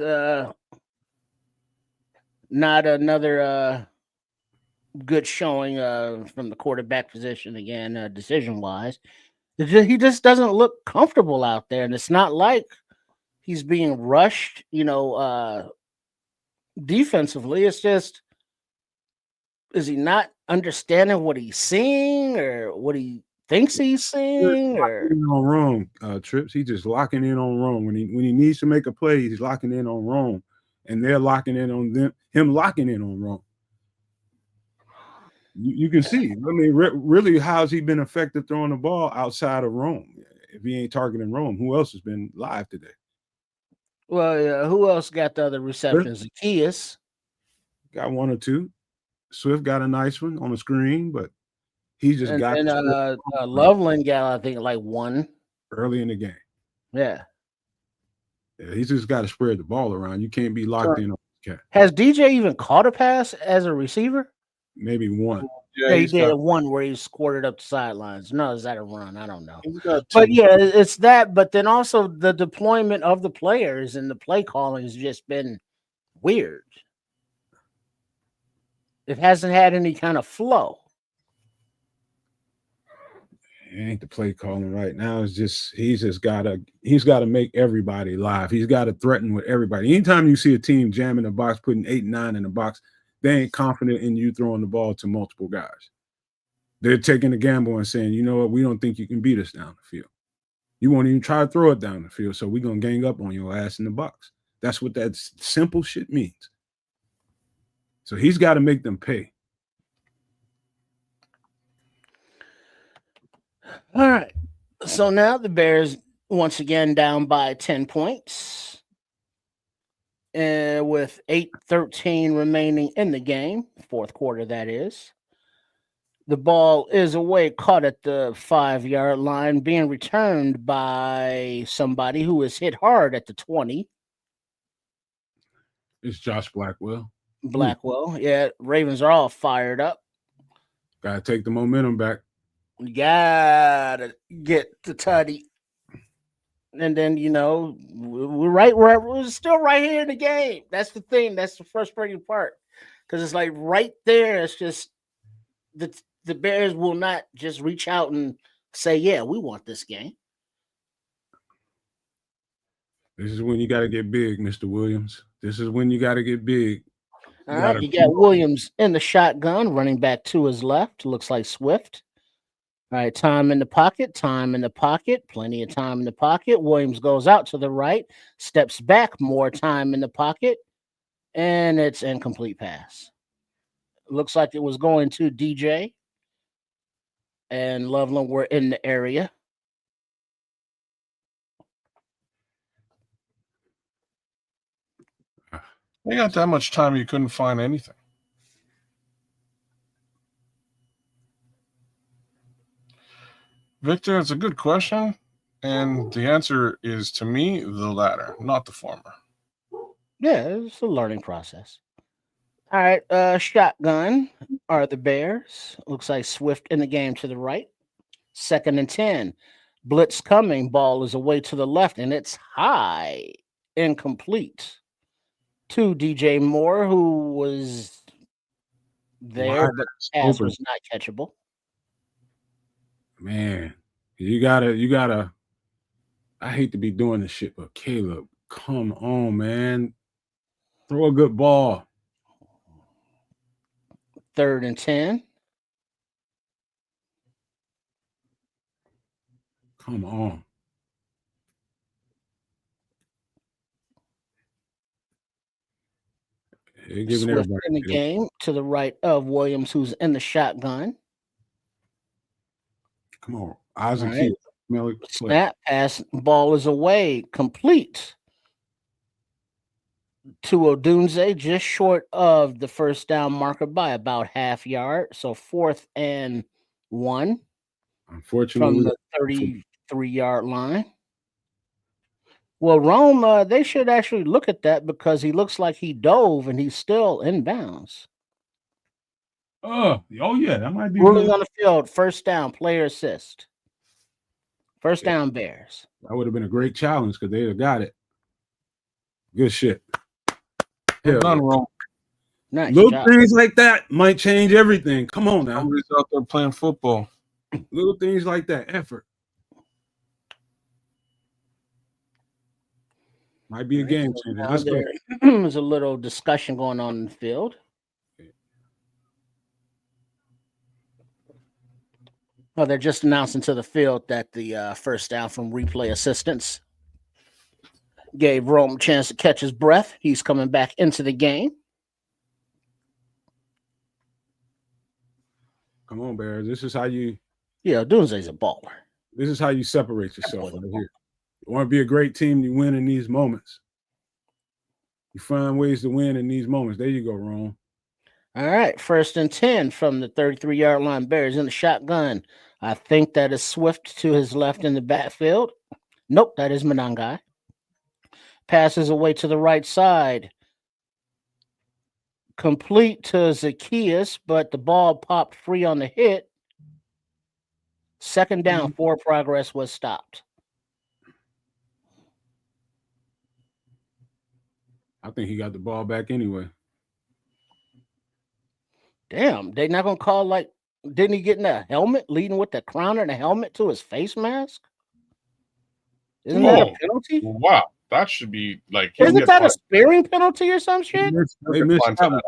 not another good showing from the quarterback position again, decision wise. He just doesn't look comfortable out there, and it's not like he's being rushed, defensively. It's just, is he not understanding what he's seeing or what he thinks he's seeing? Or In on wrong, Trips. He just locking in on wrong. When he needs to make a play, he's locking in on wrong, and they're locking in on him locking in on wrong. You can see. I mean, really, how's he been effective throwing the ball outside of Rome? If he ain't targeting Rome, who else has been live today? well, who else got the other receptions? Zacchaeus Got one or two. Swift got a nice one on the screen, but he just and got then Loveland got, I think, like one. early in the game. Yeah. Yeah, he's just got to spread the ball around. You can't be locked in on this cat. Has DJ even caught a pass as a receiver? Maybe one. Yeah, he did one where he squirted up the sidelines. No, is that a run? I don't know. He's got But two. yeah, it's that. But then also the deployment of the players and the play calling has just been weird. It hasn't had any kind of flow. It ain't the play calling right now. It's just he's got to make everybody live. He's got to threaten with everybody. Anytime you see a team jamming the box, putting 8 and 9 in the box, they ain't confident in you throwing the ball to multiple guys. They're taking a gamble and saying, you know what, we don't think you can beat us down the field. You won't even try to throw it down the field, so we're gonna gang up on your ass in the box. That's what that simple shit means. So he's got to make them pay. All right. So now the Bears once again down by 10 points. With 8:13 remaining in the game, fourth quarter, that is. The ball is away, caught at the 5-yard line, being returned by somebody who is hit hard at the 20. It's Josh Blackwell. Yeah. Ravens are all fired up. Got to take the momentum back. You gotta get the tutty. And then, we're still right here in the game. That's the thing. That's the frustrating part. Because it's like right there, it's just the Bears will not just reach out and say, yeah, we want this game. This is when you got to get big, Mr. Williams. This is when you got to get big. All right, you got Williams in the shotgun, running back to his left. Looks like Swift. All right, time in the pocket, plenty of time in the pocket. Williams goes out to the right, steps back, more time in the pocket, and it's incomplete pass. Looks like it was going to DJ, and Loveland were in the area. They got that much time you couldn't find anything. Victor, it's a good question. And the answer is, to me, the latter, not the former. Yeah, it's a learning process. All right, shotgun are the Bears. Looks like Swift in the game to the right. 2nd and 10. Blitz coming. Ball is away to the left, and it's high. Incomplete. To DJ Moore, who was there, but the pass was not catchable. Man, you gotta. I hate to be doing this shit, but Caleb, come on, man. Throw a good ball. 3rd and 10. Come on. Swift in the game to the right of Williams, who's in the shotgun. Come on. Eyes and feet. Snap pass. Ball is away. Complete to Odunze, just short of the first down marker by about half yard. So 4th and 1. Unfortunately, from the 33-yard line. Well, Rome, they should actually look at that because he looks like he dove and he's still in bounds. Oh yeah, that might be ruling on the field. First down, player assist. First down, Bears. That would have been a great challenge because they'd have got it. Good shit. None wrong. Nice Little job. things like that might change everything. Come on now. Somebody's out there playing football. Little things like that. Effort. Might be a game changer. Let's go. There's a little discussion going on in the field. Well, they're just announcing to the field that the first down from replay assistance gave Rome a chance to catch his breath. He's coming back into the game. Come on, Bears. This is how you. Yeah, Dunze's a baller. This is how you separate yourself right here. You want to be a great team, you win in these moments. You find ways to win in these moments. There you go, Rome. All right, 1st and 10 from the 33-yard line. Bears in the shotgun. I think that is Swift to his left in the backfield. Nope, that is Manangai. Passes away to the right side. Complete to Zacchaeus, but the ball popped free on the hit. 2nd down, forward progress was stopped. I think he got the ball back anyway. Damn, they not gonna call didn't he get in a helmet, leading with the crown and a helmet to his face mask? Isn't that a penalty? Wow, that should be like. Isn't that a sparing penalty or some shit? They missed that.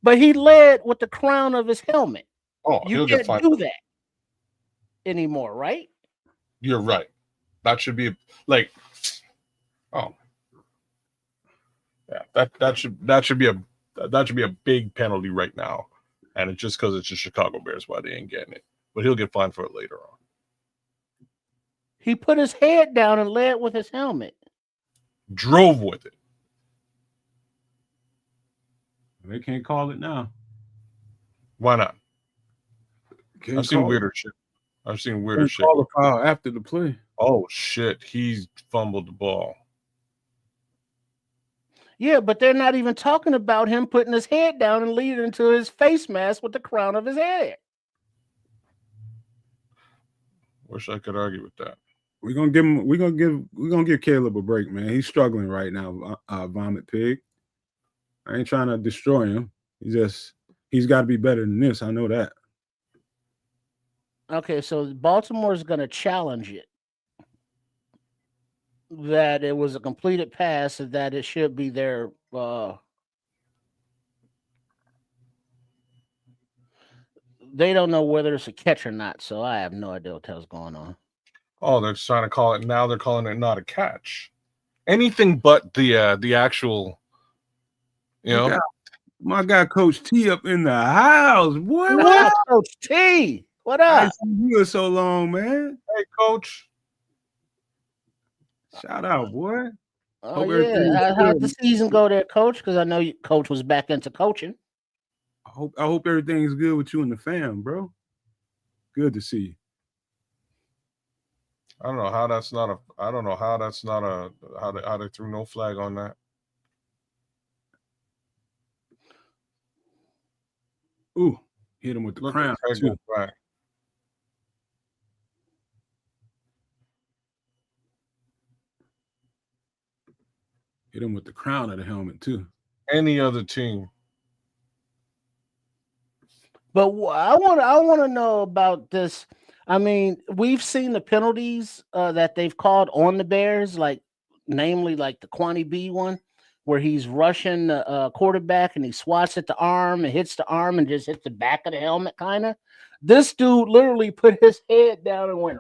But he led with the crown of his helmet. Oh, you can't do that anymore, right? You're right. That should be like. Oh, yeah. That should be a big penalty right now, and it's just because it's the Chicago Bears why they ain't getting it. But he'll get fined for it later on. He put his head down and led with his helmet. Drove with it. They can't call it now. Why not? Can't I've seen call weirder shit. I've seen weirder shit. Call the foul after the play. Oh shit! He fumbled the ball. Yeah, but they're not even talking about him putting his head down and leading into his face mask with the crown of his head. Wish I could argue with that. We're gonna give Caleb a break, man. He's struggling right now, Vomit Pig. I ain't trying to destroy him. He's got to be better than this. I know that. Okay, so Baltimore is going to challenge it. That it was a completed pass, and that it should be their they don't know whether it's a catch or not, so I have no idea what the hell's going on. Oh, they're trying to call it now. They're calling it not a catch. Anything but the actual, My guy, Coach T, up in the house, boy. What up, Coach T? What up? I ain't seen you in so long, man. Hey, Coach. Shout out, boy. Oh yeah, how'd the season go there, Coach? Because I know Coach was back into coaching. I hope everything's good with you and the fam, bro. Good to see you. I don't know how that's not a. How they threw no flag on that. Ooh, hit him with the crown too. Right. Hit him with the crown of the helmet too. Any other team. But I want to know about this. I mean, we've seen the penalties that they've called on the Bears, like namely like the Kwani B one, where he's rushing the quarterback and he swats at the arm and hits the arm and just hits the back of the helmet, kind of. This dude literally put his head down and went.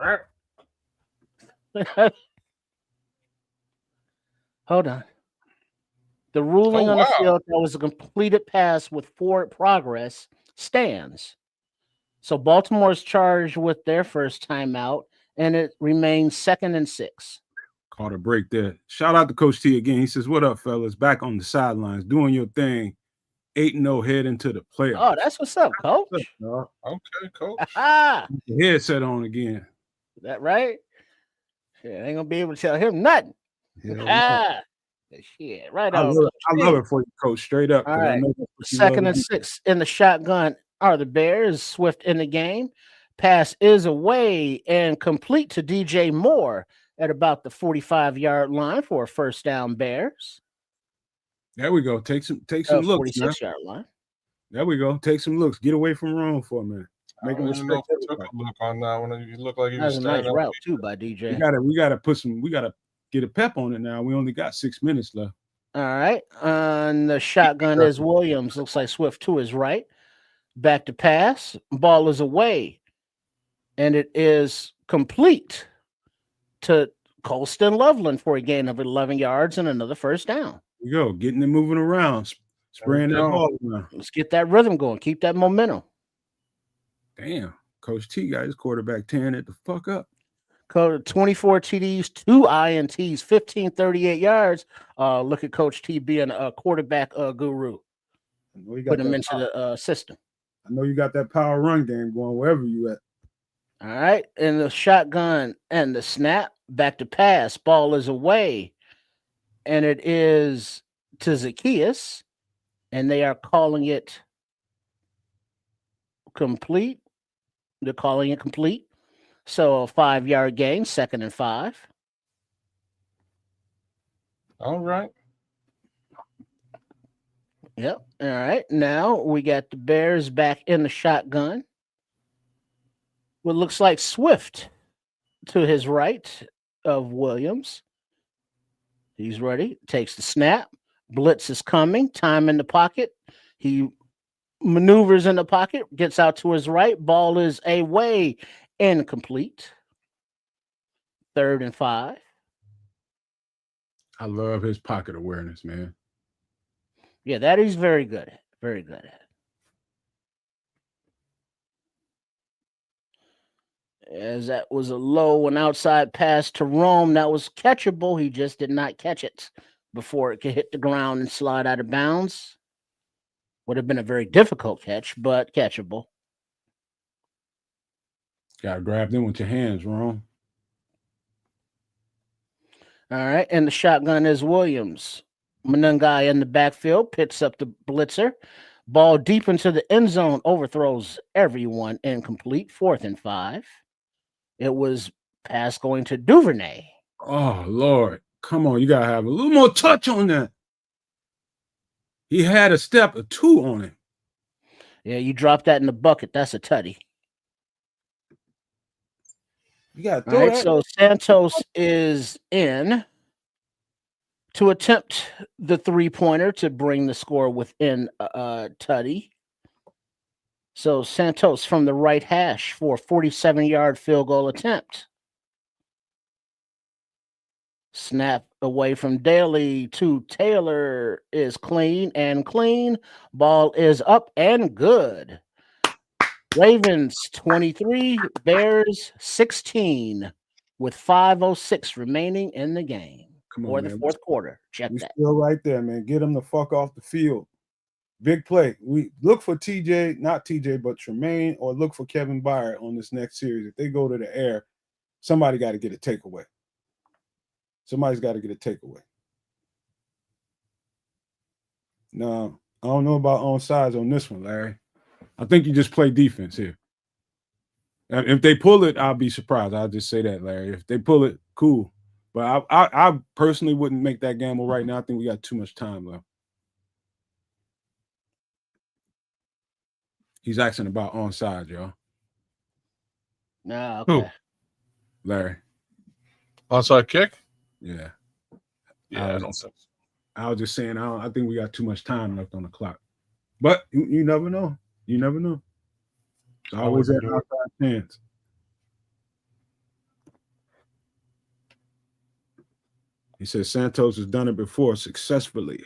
Hold on. The ruling on the field that was a completed pass with forward progress stands. So Baltimore is charged with their first timeout, and it remains 2nd and 6. Caught a break there. Shout out to Coach T again. He says, "What up, fellas? Back on the sidelines, doing your thing. 8-0 head into the playoffs." Oh, that's what's up, Coach. Okay, Coach. The headset on again. That right? Shit, I ain't gonna be able to tell him nothing. Shit, right on. I love it for you, Coach. Straight up. All right. 2nd and 6 in the shotgun are the Bears. Swift in the game. Pass is away and complete to DJ Moore at about the 45-yard line for a first down, Bears. There we go. Take some looks, man. 46-yard line. There we go. Take some looks. Get away from Rome for a minute. Make him respect everybody. Took a look on that one. You look like he was standing. That was a nice route too by DJ. We gotta get a pep on it now. We only got 6 minutes left. All right. On the shotgun is Williams. Looks like Swift to his right. Back to pass. Ball is away. And it is complete to Colston Loveland for a gain of 11 yards and another first down. There you go. Getting it moving around. Spraying that ball around. Let's get that rhythm going. Keep that momentum. Damn. Coach T got his quarterback tearing it the fuck up. 24 TDs, 2 INTs, 1538 yards. Look at Coach T being a quarterback guru. Put him into the system. I know you got that power run game going wherever you at. All right. And the shotgun and the snap. Back to pass. Ball is away. And it is to Zacchaeus. And they are calling it complete. They're calling it complete. So a 5-yard gain, 2nd and 5. All right. Yep. All right. Now we got the Bears back in the shotgun. What looks like Swift to his right of Williams. He's ready. Takes the snap. Blitz is coming. Time in the pocket. He maneuvers in the pocket. Gets out to his right. Ball is away. Incomplete. 3rd and 5. I love his pocket awareness, man. Yeah, that he's very good at. Very good at. As that was a low and outside pass to Rome. That was catchable. He just did not catch it before it could hit the ground and slide out of bounds. Would have been a very difficult catch, but catchable. Gotta grab them with your hands, Rome. All right, and the shotgun is Williams. Manungai in the backfield picks up the blitzer. Ball deep into the end zone, overthrows everyone, incomplete. 4th and 5. It was pass going to Duvernay. Oh, Lord. Come on, you gotta have a little more touch on that. He had a step or 2 on it. Yeah, you drop that in the bucket. That's a tutty. You got throw that. So Santos is in to attempt the 3-pointer to bring the score within tutty. So Santos from the right hash for a 47-yard field goal attempt. Snap away from Daly to Taylor is clean and clean. Ball is up and good. Ravens 23, Bears 16 with 5:06 remaining in the game. Or the 4th quarter. Check that. Still right there, man. Get him the fuck off the field. Big play. We look for TJ, not TJ, but Tremaine, or look for Kevin Byard on this next series. If they go to the air, somebody got to get a takeaway. Somebody's got to get a takeaway. No, I don't know about onside on this one, Larry. I think you just play defense here. And if they pull it, I'll be surprised. I'll just say that, Larry. If they pull it, cool. But I personally wouldn't make that gamble right now. I think we got too much time left. He's asking about onside, y'all. No, okay. Who? Larry. Onside kick? Yeah. Yeah, I don't think so. I was just saying, I think we got too much time left on the clock. But you never know. You never know. It's always that outside chance. He says Santos has done it before successfully.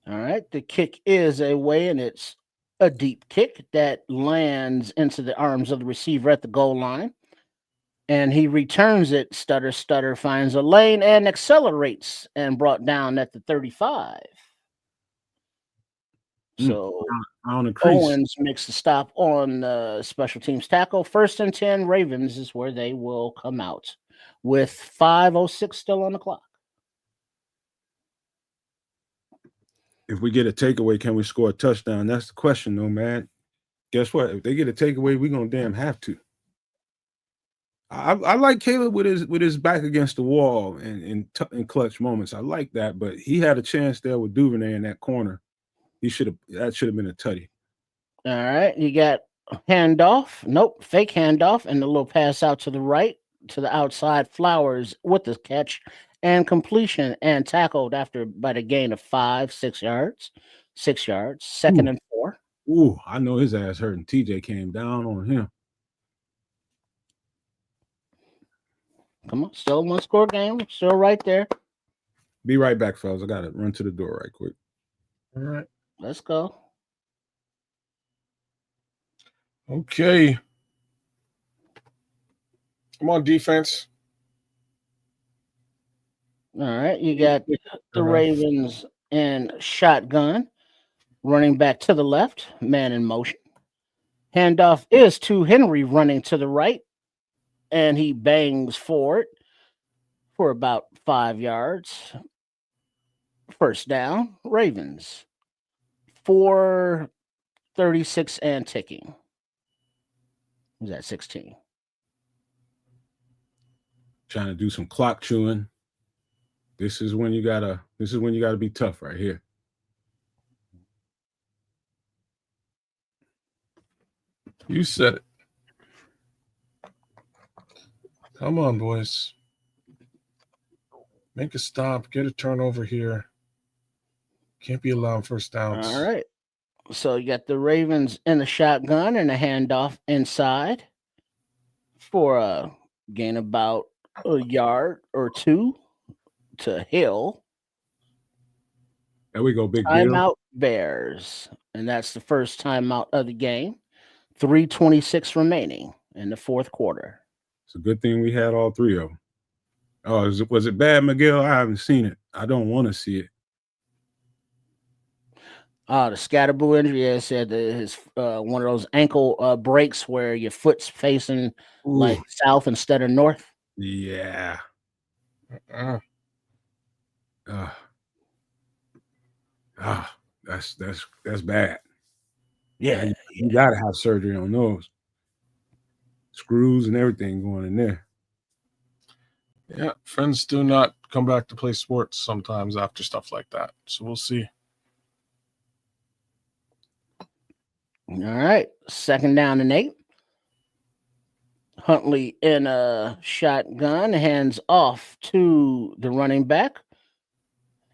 All right. The kick is away, and it's a deep kick that lands into the arms of the receiver at the goal line. And he returns it. Stutter finds a lane and accelerates and brought down at the 35. So Owens makes the stop on special teams tackle. 1st and 10, Ravens is where they will come out with 5:06 still on the clock. If we get a takeaway, can we score a touchdown? That's the question, though, man. Guess what? If they get a takeaway, we're going to damn have to. I like Caleb with his back against the wall and in clutch moments. I like that, but he had a chance there with Duvernay in that corner. That should have been a tutty. All right, you got handoff. Nope, fake handoff, and a little pass out to the right to the outside. Flowers with the catch and completion and tackled after by the gain of 5, 6 yards. 6 yards. Second Ooh, and 4. ooh, I know his ass hurt, and TJ came down on him. Come on, still 1-score game. Still right there. Be right back, fellas. I gotta run to the door right quick. All right. Let's go. Okay. Come on, defense. All right, you got the Ravens in shotgun, running back to the left, man in motion. Handoff is to Henry running to the right, and he bangs forward for about 5 yards. First down, Ravens. 4:36 and ticking. Who's that? 16. Trying to do some clock chewing. This is when you gotta be tough right here. You said it. Come on, boys. Make a stop. Get a turnover here. Can't be allowing first downs. All right. So you got the Ravens in the shotgun and a handoff inside for a gain about a yard or two to Hill. There we go, big deal. Timeout Bears. And that's the first timeout of the game. 3:26 remaining in the fourth quarter. It's a good thing we had all three of them. Oh, was it bad, Miguel? I haven't seen it. I don't want to see it. The Scatterboo injury, I said his one of those ankle breaks where your foot's facing like south instead of north. Yeah. That's bad. Yeah, you gotta have surgery on those. Screws and everything going in there. Yeah, friends do not come back to play sports sometimes after stuff like that. So we'll see. All right, second down and 8. Huntley in a shotgun, hands off to the running back.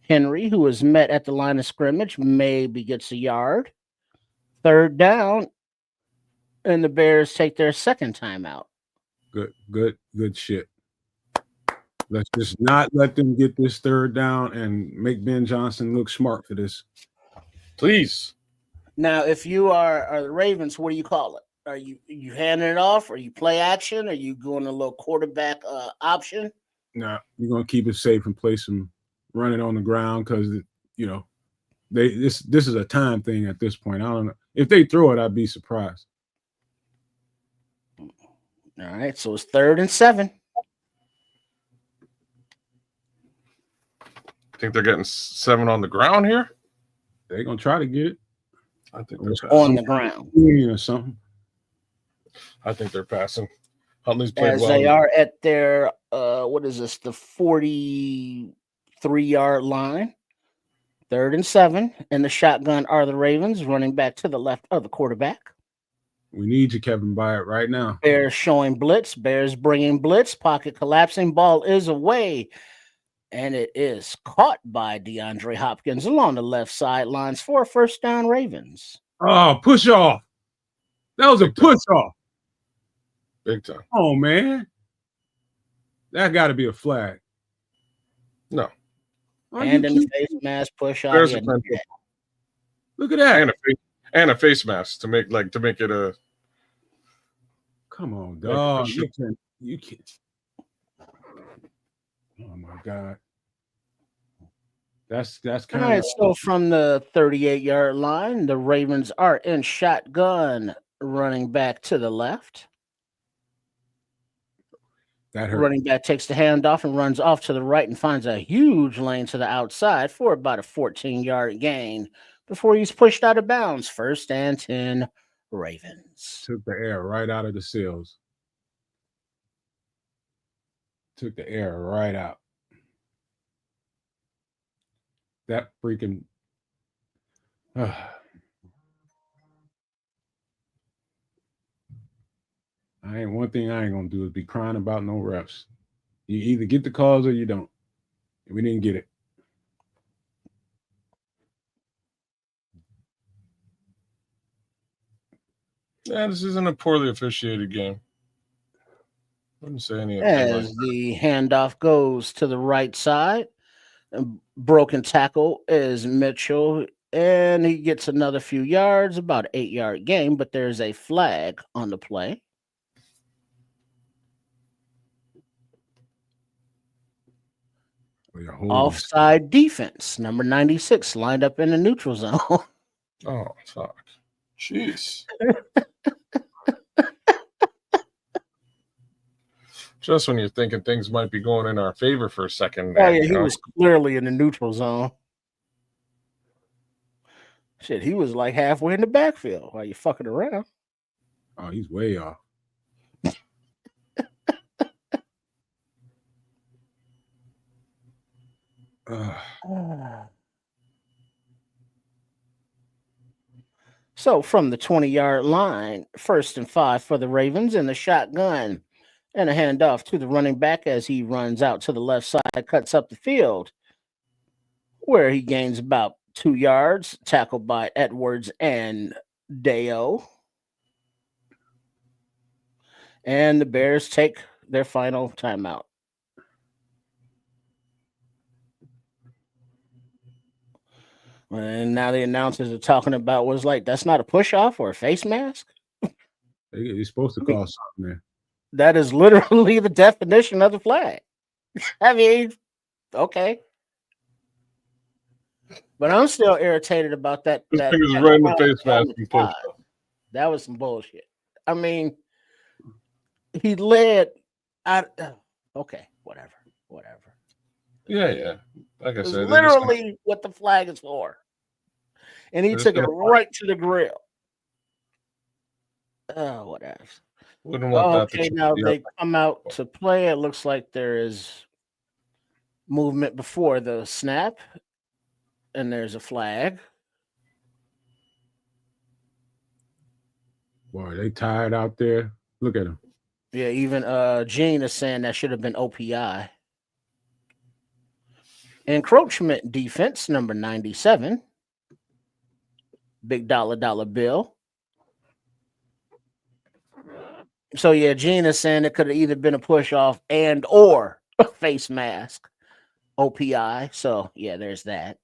Henry, who is met at the line of scrimmage, maybe gets a yard. Third down, and the Bears take their second timeout. Good shit. Let's just not let them get this third down and make Ben Johnson look smart for this. Please. Now, if you are the Ravens, what do you call it? Are you handing it off? Are you play action? Are you going a little quarterback option? Nah, you're gonna keep it safe and play some running on the ground because this is a time thing at this point. I don't know if they throw it. I'd be surprised. All right, so it's 3rd and 7. Think they're getting 7 on the ground here? They're gonna try to get it. I think they're on the ground or something. I think they're passing. Huntley's played as well. they are at their what is this? The 43-yard line. 3rd and 7, and the shotgun are the Ravens, running back to the left of the quarterback. We need you, Kevin Byard, right now. Bears showing blitz. Bears bringing blitz. Pocket collapsing. Ball is away. And it is caught by DeAndre Hopkins along the left sidelines for a first down, Ravens. Oh, push off. That was a push off. Big time. Oh, man. That got to be a flag. No. And in the face mask push off. Look at that. And a face mask to make it a. Come on, dog. You can't. Oh my God. That's kind of. All right, so from the 38-yard line, the Ravens are in shotgun, running back to the left. That hurt. Running back takes the handoff and runs off to the right and finds a huge lane to the outside for about a 14-yard gain before he's pushed out of bounds. 1st and 10, Ravens. Took the air right out of the seals. Took the air right out. That freaking. One thing I ain't gonna do is be crying about no refs. You either get the calls or you don't. We didn't get it. Yeah, this isn't a poorly officiated game. Wouldn't say anything As like the handoff goes to the right side, a broken tackle is Mitchell, and he gets another few yards, about an 8-yard gain, but there's a flag on the play. Offside defense, number 96, lined up in the neutral zone. Oh, fuck. Jeez. Just when you're thinking things might be going in our favor for a second. Oh, yeah, he was clearly in the neutral zone. Shit, he was like halfway in the backfield while you fucking around. Oh, he's way off. So from the 20-yard line, 1st and 5 for the Ravens in the shotgun, and a handoff to the running back as he runs out to the left side, cuts up the field, where he gains about 2 yards, tackled by Edwards and Deo. And the Bears take their final timeout. And now the announcers are talking about what's like, that's not a push-off or a face mask? You're supposed to call something there. That is literally the definition of the flag. I mean, okay. But I'm still irritated about that. He was right in the face mask. That was some bullshit. I mean, he led. Okay, whatever. Yeah. Like I said, literally what the flag is for, and he took it right to the grill. Oh, whatever. Wouldn't want that. Okay, now they come out to play. It looks like there is movement before the snap, and there's a flag. Boy, they tired out there. Look at them. Yeah, even Gene is saying that should have been OPI. Encroachment defense, number 97. Big dollar bill. So, yeah, Gene is saying it could have either been a push-off and or a face mask. OPI. So, yeah, there's that.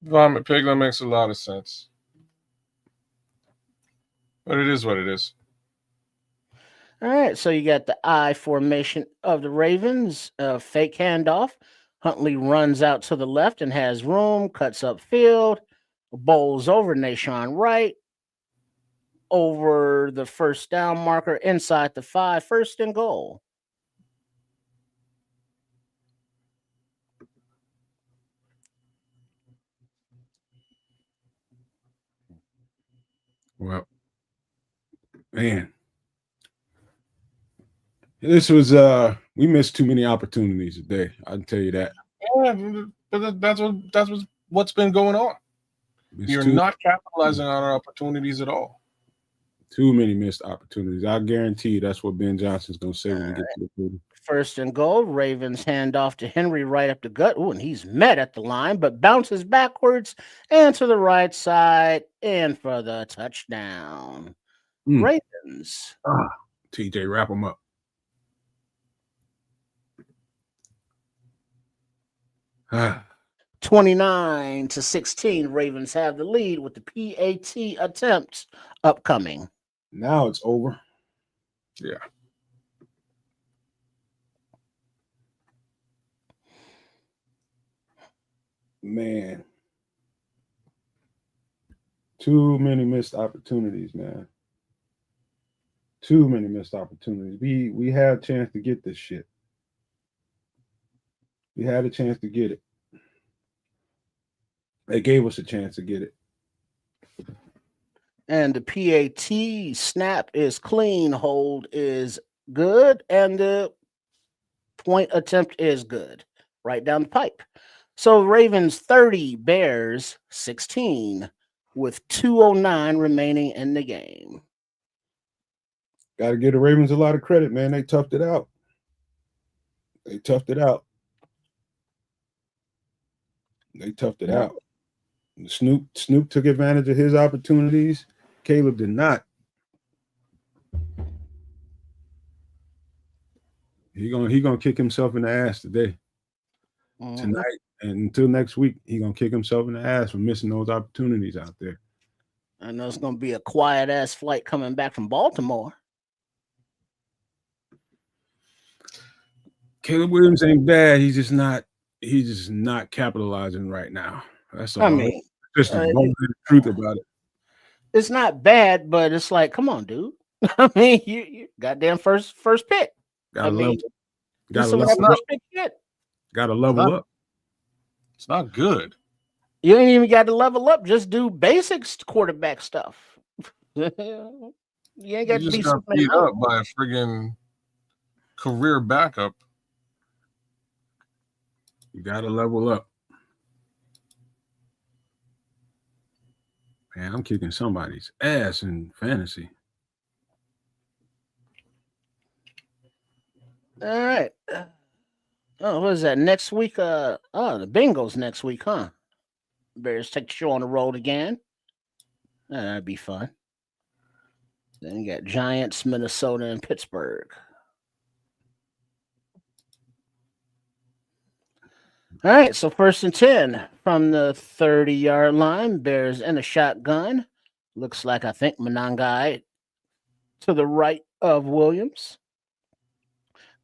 Vomit pig, that makes a lot of sense. But it is what it is. All right, so you got the I formation of the Ravens, fake handoff. Huntley runs out to the left and has room, cuts up field, bowls over Nashawn Wright, over the first down marker, inside the 5, 1st and goal. Well, man. This was we missed too many opportunities today. I can tell you that. Yeah, but that's what's been going on. You're not capitalizing on our opportunities at all. Too many missed opportunities. I guarantee you that's what Ben Johnson's gonna say when we get to the field. 1st and goal. Ravens hand off to Henry right up the gut. Ooh, and he's met at the line, but bounces backwards and to the right side and for the touchdown. Ravens. TJ, wrap them up. 29-16, Ravens have the lead with the PAT attempts upcoming. Now it's over. Yeah. Man. Too many missed opportunities, man. Too many missed opportunities. We had a chance to get this shit. We had a chance to get it. They gave us a chance to get it. And the PAT snap is clean. Hold is good, and the point attempt is good. Right down the pipe. So Ravens 30, Bears 16, with 2:09 remaining in the game. Got to give the Ravens a lot of credit, man. They toughed it out. They toughed it out. They toughed it out. Snoop took advantage of his opportunities. Caleb did not. He gonna kick himself in the ass today, tonight, and until next week. He gonna kick himself in the ass for missing those opportunities out there. I know it's gonna be a quiet ass flight coming back from Baltimore. Caleb Williams ain't bad. He's just not capitalizing right now. That's all. I mean, just the truth about it. It's not bad, but it's like, come on, dude. I mean, you goddamn first pick. Gotta level up. It's not good. You ain't even got to level up. Just do basics quarterback stuff. You ain't got to be got beat up by a friggin' career backup. You gotta level up. Man, I'm kicking somebody's ass in fantasy. All right. Oh, what is that? Next week? The Bengals next week, huh? Bears take the show on the road again. That'd be fun. Then you got Giants, Minnesota, and Pittsburgh. All right, so 1st and 10 from the 30-yard line. Bears in a shotgun. Looks like, I think, Monangai to the right of Williams.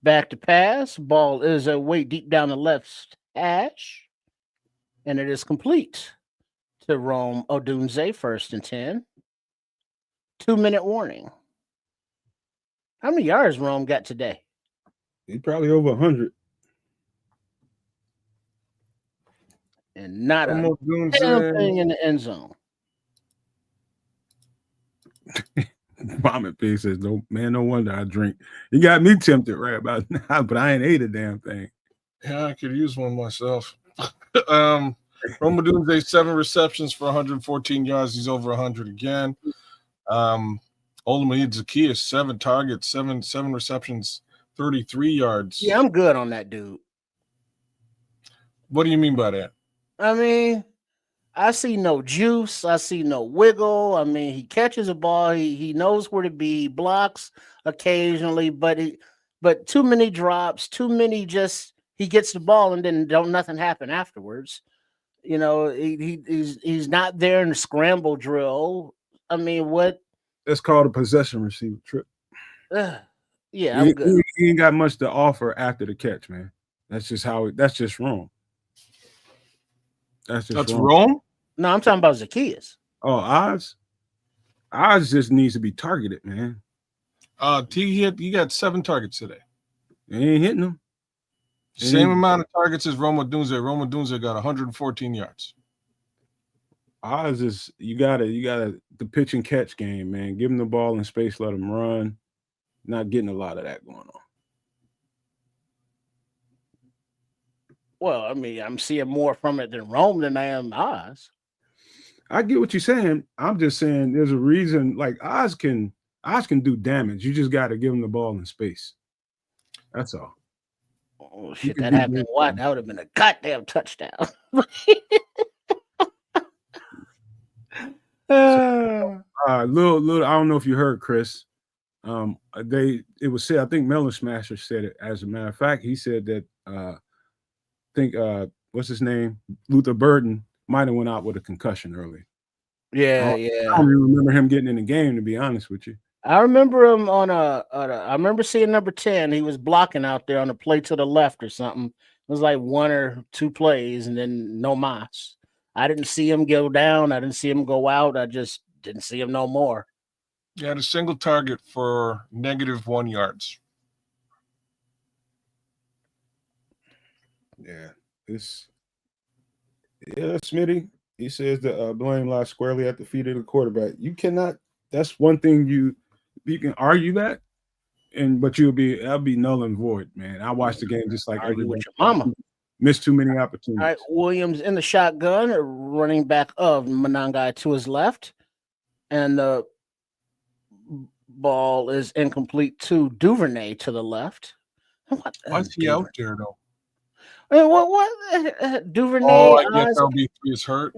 Back to pass. Ball is way deep down the left hash. And it is complete to Rome Odunze, 1st and 10. 2-minute warning. How many yards Rome got today? He probably over 100. And not a damn thing in the end zone. Vomit Pig says, "No wonder I drink." You got me tempted right about now, but I ain't ate a damn thing. Yeah, I could use one myself. Romadunze 7 receptions for 114 yards. He's over 100 again. Olamide Zacchaeus 7 targets, 7 receptions, 33 yards. Yeah, I'm good on that dude. What do you mean by that? I mean, I see no juice. I see no wiggle. I mean, he catches a ball. He knows where to be. He blocks occasionally, but too many drops. Too many just he gets the ball and then nothing happen afterwards. You know, he's not there in the scramble drill. I mean, what? That's called a possession receiver trip. Yeah, I'm good. He ain't got much to offer after the catch, man. That's just wrong. That's wrong. No, I'm talking about Zacchaeus. Oh, Oz just needs to be targeted, man. He got 7 targets today. He ain't hitting them. Same amount of targets as Romadunze. Romadunze got 114 yards. Oz is you gotta the pitch and catch game, man. Give him the ball in space, let him run. Not getting a lot of that going on. Well, I mean, I'm seeing more from it than Rome than I am Oz. I get what you're saying. I'm just saying there's a reason. Like Oz can do damage. You just got to give him the ball in space. That's all. Oh shit! That happened. What? That would have been a goddamn touchdown. Little. I don't know if you heard, Chris. It was said. I think Melon Smasher said it. As a matter of fact, he said that. What's his name? Luther Burden might have went out with a concussion early. Yeah. I don't even remember him getting in the game, to be honest with you. I remember him I remember seeing number 10. He was blocking out there on a play to the left or something. It was like 1 or 2 plays and then no mas. I didn't see him go down. I didn't see him go out. I just didn't see him no more. He had a single target for -1 yards. Yeah, Smitty. He says the blame lies squarely at the feet of the quarterback. You cannot. That's one thing you can argue that, but I'll be null and void, man. I watch the game just like Argue with everybody. your mama. Missed too many All opportunities. right, Williams in the shotgun, running back of Manangai to his left, and the ball is incomplete to Duvernay to the left. Why is he out there though? Hey, what? Duvernay. Oh, I guess LB3 is hurt.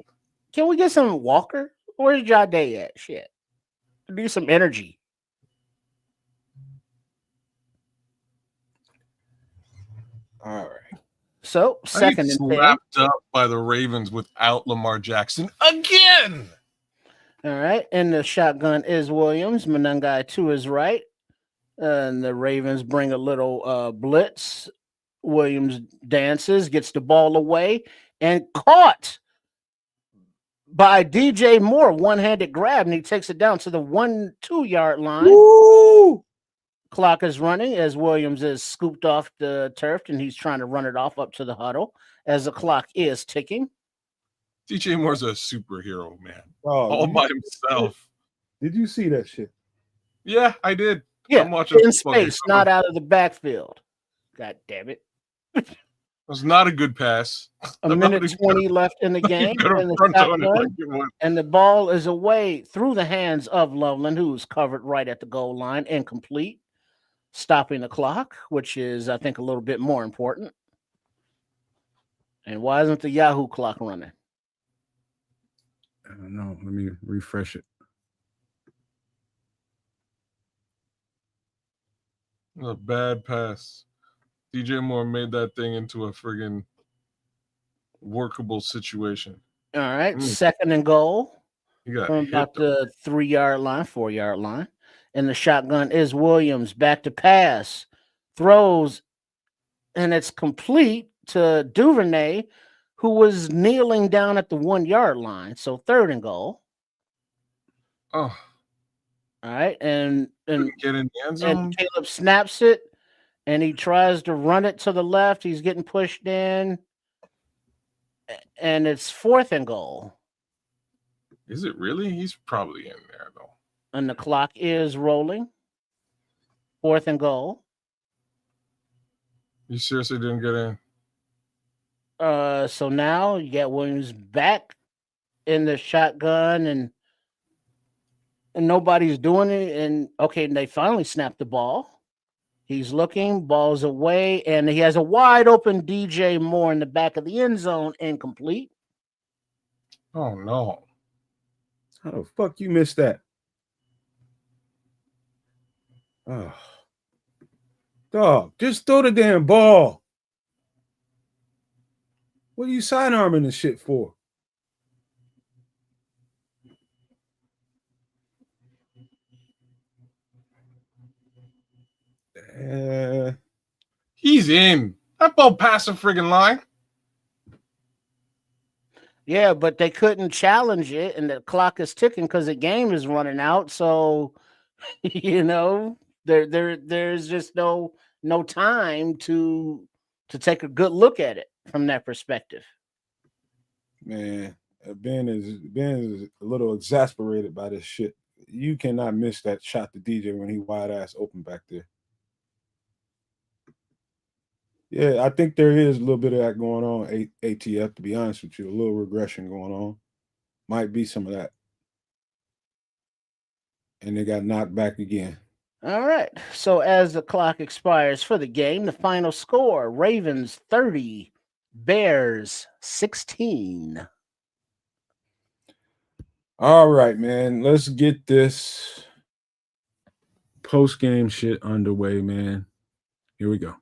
Can we get some Walker? Where's Jade at? Shit. Need some energy. All right. So, second and 10. Slapped up by the Ravens without Lamar Jackson again. All right. And the shotgun is Williams. Manangai to his right. And the Ravens bring a little blitz. Williams dances, gets the ball away, and caught by DJ Moore. One-handed grab, and he takes it down to the 1-2 yard line. Woo! Clock is running as Williams is scooped off the turf, and he's trying to run it off up to the huddle as the clock is ticking. DJ Moore's a superhero, man. Oh, All by himself. Did you see that shit? Yeah, I did. Yeah, I'm watching in space, not out of the backfield. God damn it. It was not a good pass. A minute 20 left in the game. And the ball is away through the hands of Loveland, who's covered right at the goal line, incomplete, stopping the clock, which is, I think, a little bit more important. And why isn't the Yahoo clock running? I don't know. Let me refresh it. A bad pass. DJ Moore made that thing into a friggin' workable situation. All right, second and goal. From about the 3 yard line, 4 yard line. And the shotgun is Williams. Back to pass. Throws, and it's complete to Duvernay, who was kneeling down at the 1 yard line. So third and goal. Oh. All right, and get in the end zone. And Caleb snaps it, and he tries to run it to the left. He's getting pushed in, and it's fourth and goal. Is it really? He's probably in there though. And the clock is rolling. Fourth and goal. You seriously didn't get in? So now you get Williams back in the shotgun, and nobody's doing it. And okay, and they finally snapped the ball. He's looking, ball's away, and he has a wide open DJ Moore in the back of the end zone, incomplete. Oh no. How the fuck you missed that? Oh. Dog, just throw the damn ball. What are you sidearming this shit for? He's in. That ball passed the friggin' line. Yeah, but they couldn't challenge it, and the clock is ticking because the game is running out. So, you know, there's just no time to take a good look at it from that perspective. Man, Ben is a little exasperated by this shit. You cannot miss that shot to DJ when he wide ass open back there. Yeah, I think there is a little bit of that going on, ATF, to be honest with you. A little regression going on. Might be some of that. And they got knocked back again. All right. So as the clock expires for the game, the final score, Ravens 30, Bears 16. All right, man. Let's get this post-game shit underway, man. Here we go.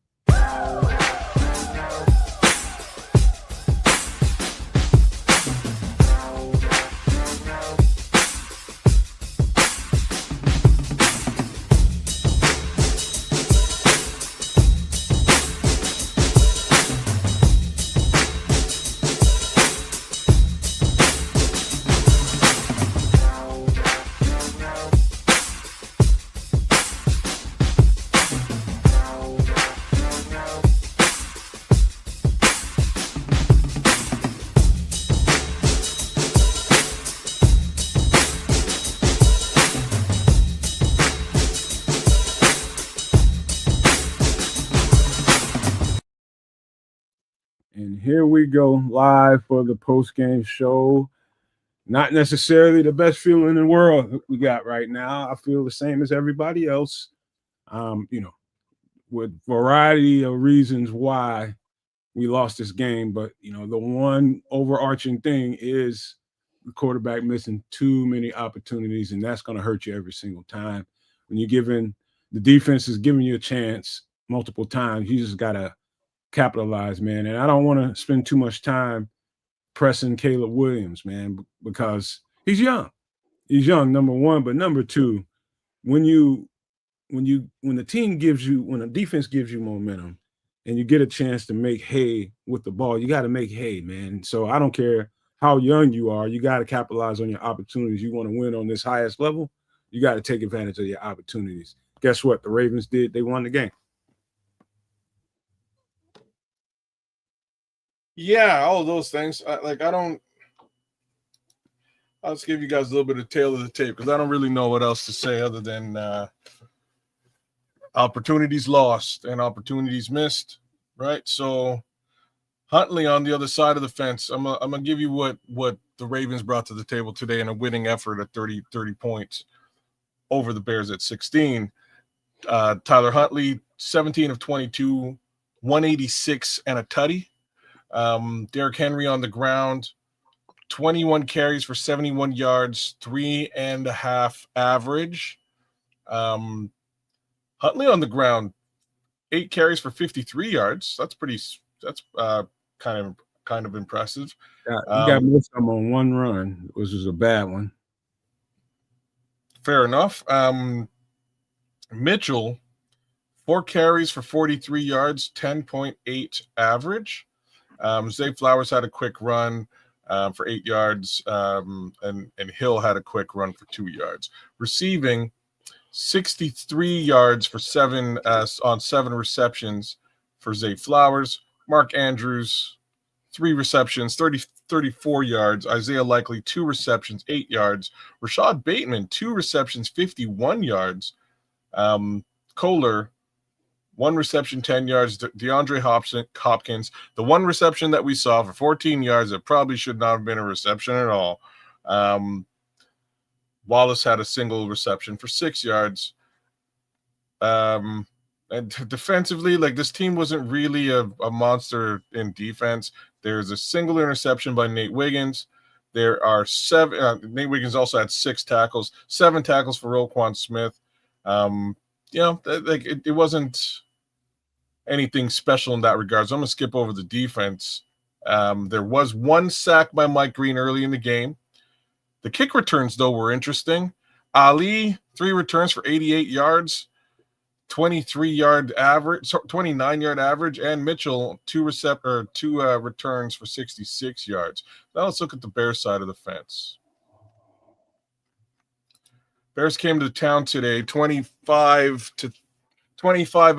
here we go live for the post-game show. Not necessarily the best feeling in the world we got right now. I feel the same as everybody else. With variety of reasons why we lost this game, but the one overarching thing is the quarterback missing too many opportunities, and that's going to hurt you every single time. When you're giving the defense is giving you a chance multiple times, you just got to capitalize, man. And I don't want to spend too much time pressing Caleb Williams, man, because he's young. He's young, number one, but number two, when the defense gives you momentum and you get a chance to make hay with the ball, you got to make hay, man. So I don't care how young you are, you got to capitalize on your opportunities. You want to win on this highest level, you got to take advantage of your opportunities. Guess what? The Ravens did. They won the game. Yeah, all of those things. I'll just give you guys a little bit of tail of the tape because I don't really know what else to say other than opportunities lost and opportunities missed, right? So Huntley on the other side of the fence, I'm gonna give you what the Ravens brought to the table today in a winning effort at 30 points over the Bears at 16. Tyler Huntley, 17 of 22, 186 and a tutty. Derrick Henry on the ground, 21 carries for 71 yards, 3.5 average. Huntley on the ground, 8 carries for 53 yards. That's kind of impressive. You got most of them on one run, which is a bad one. Fair enough. Mitchell, 4 carries for 43 yards, 10.8 average. Zay Flowers had a quick run for 8 yards, and Hill had a quick run for 2 yards. Receiving, 63 yards for 7 on 7 receptions for Zay Flowers. Mark Andrews, 3 receptions, 34 yards. Isaiah Likely, 2 receptions, 8 yards. Rashad Bateman, 2 receptions, 51 yards. Kohler, 1 reception, 10 yards. DeAndre Hopkins, the 1 reception that we saw for 14 yards that probably should not have been a reception at all. Wallace had a single reception for 6 yards. And defensively, this team wasn't really a monster in defense. There's a single interception by Nate Wiggins. There are 7. Nate Wiggins also had 6 tackles, 7 tackles for Roquan Smith. It wasn't anything special in that regard. So I'm going to skip over the defense. There was 1 sack by Mike Green early in the game. The kick returns, though, were interesting. Ali, 3 returns for 88 yards, 29-yard average, and Mitchell, 2 returns for 66 yards. Now let's look at the Bears side of the fence. Bears came to town today, 25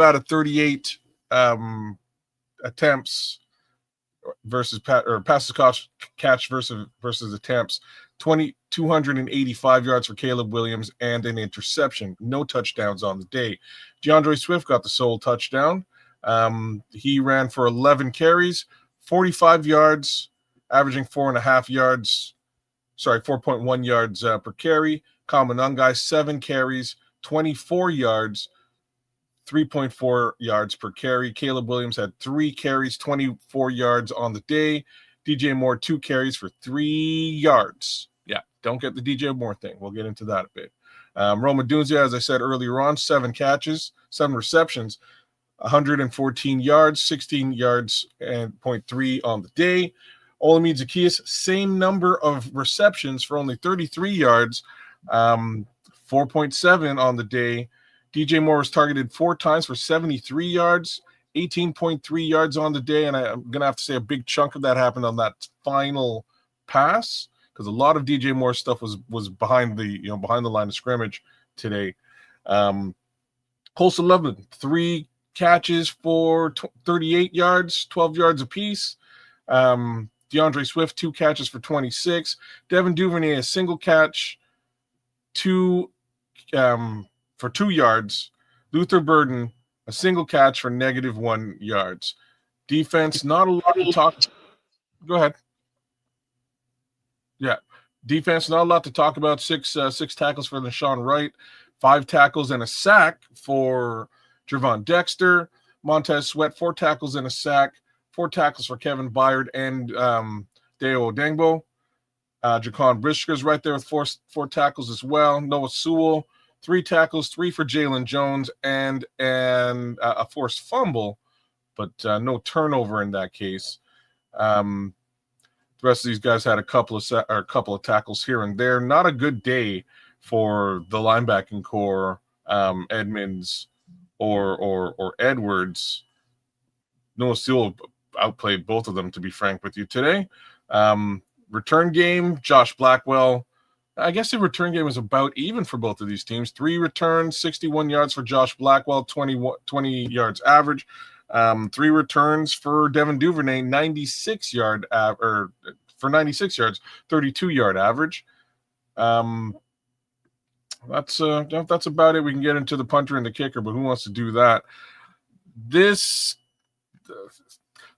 out of 38 attempts versus passes catch versus attempts. 285 yards for Caleb Williams and an interception. No touchdowns on the day. DeAndre Swift got the sole touchdown. He ran for 11 carries, 45 yards, averaging 4.1 yards per carry. Kamanungai, 7 carries, 24 yards, 3.4 yards per carry. Caleb Williams had 3 carries, 24 yards on the day. DJ Moore, 2 carries for 3 yards. Yeah, don't get the DJ Moore thing. We'll get into that a bit. Roma Dunzia, as I said earlier on, 7 catches, 7 receptions, 114 yards, 16 yards and 0.3 on the day. Olamide Zaccheaus, same number of receptions for only 33 yards, 4.7 on the day. DJ Moore was targeted 4 times for 73 yards, 18.3 yards on the day, and I'm going to have to say a big chunk of that happened on that final pass because a lot of DJ Moore stuff was behind the line of scrimmage today. Colson Loveland, 3 catches for 38 yards, 12 yards apiece. DeAndre Swift, 2 catches for 26. Devin Duvernay, a single catch, 2 for 2 yards. Luther Burden, a single catch for -1 yards. Defense, not a lot to talk. Go ahead. Yeah. Defense, not a lot to talk about. Six tackles for Nashawn Wright, 5 tackles and a sack for Gervon Dexter. Montez Sweat, 4 tackles and a sack, 4 tackles for Kevin Byard and Deo Odengbo. Jaquan Briska's right there with four tackles as well. Noah Sewell, 3 tackles, 3 for Jalen Jones, and a forced fumble, but no turnover in that case. The rest of these guys had a couple of tackles here and there. Not a good day for the linebacking core, Edmonds or Edwards. Noah Sewell outplayed both of them, to be frank with you today. Return game, Josh Blackwell. I guess the return game is about even for both of these teams. 3 returns, 61 yards for Josh Blackwell, 20 yards average. 3 returns for Devin Duvernay, 96 yards, 32-yard average. That's about it. We can get into the punter and the kicker, but who wants to do that?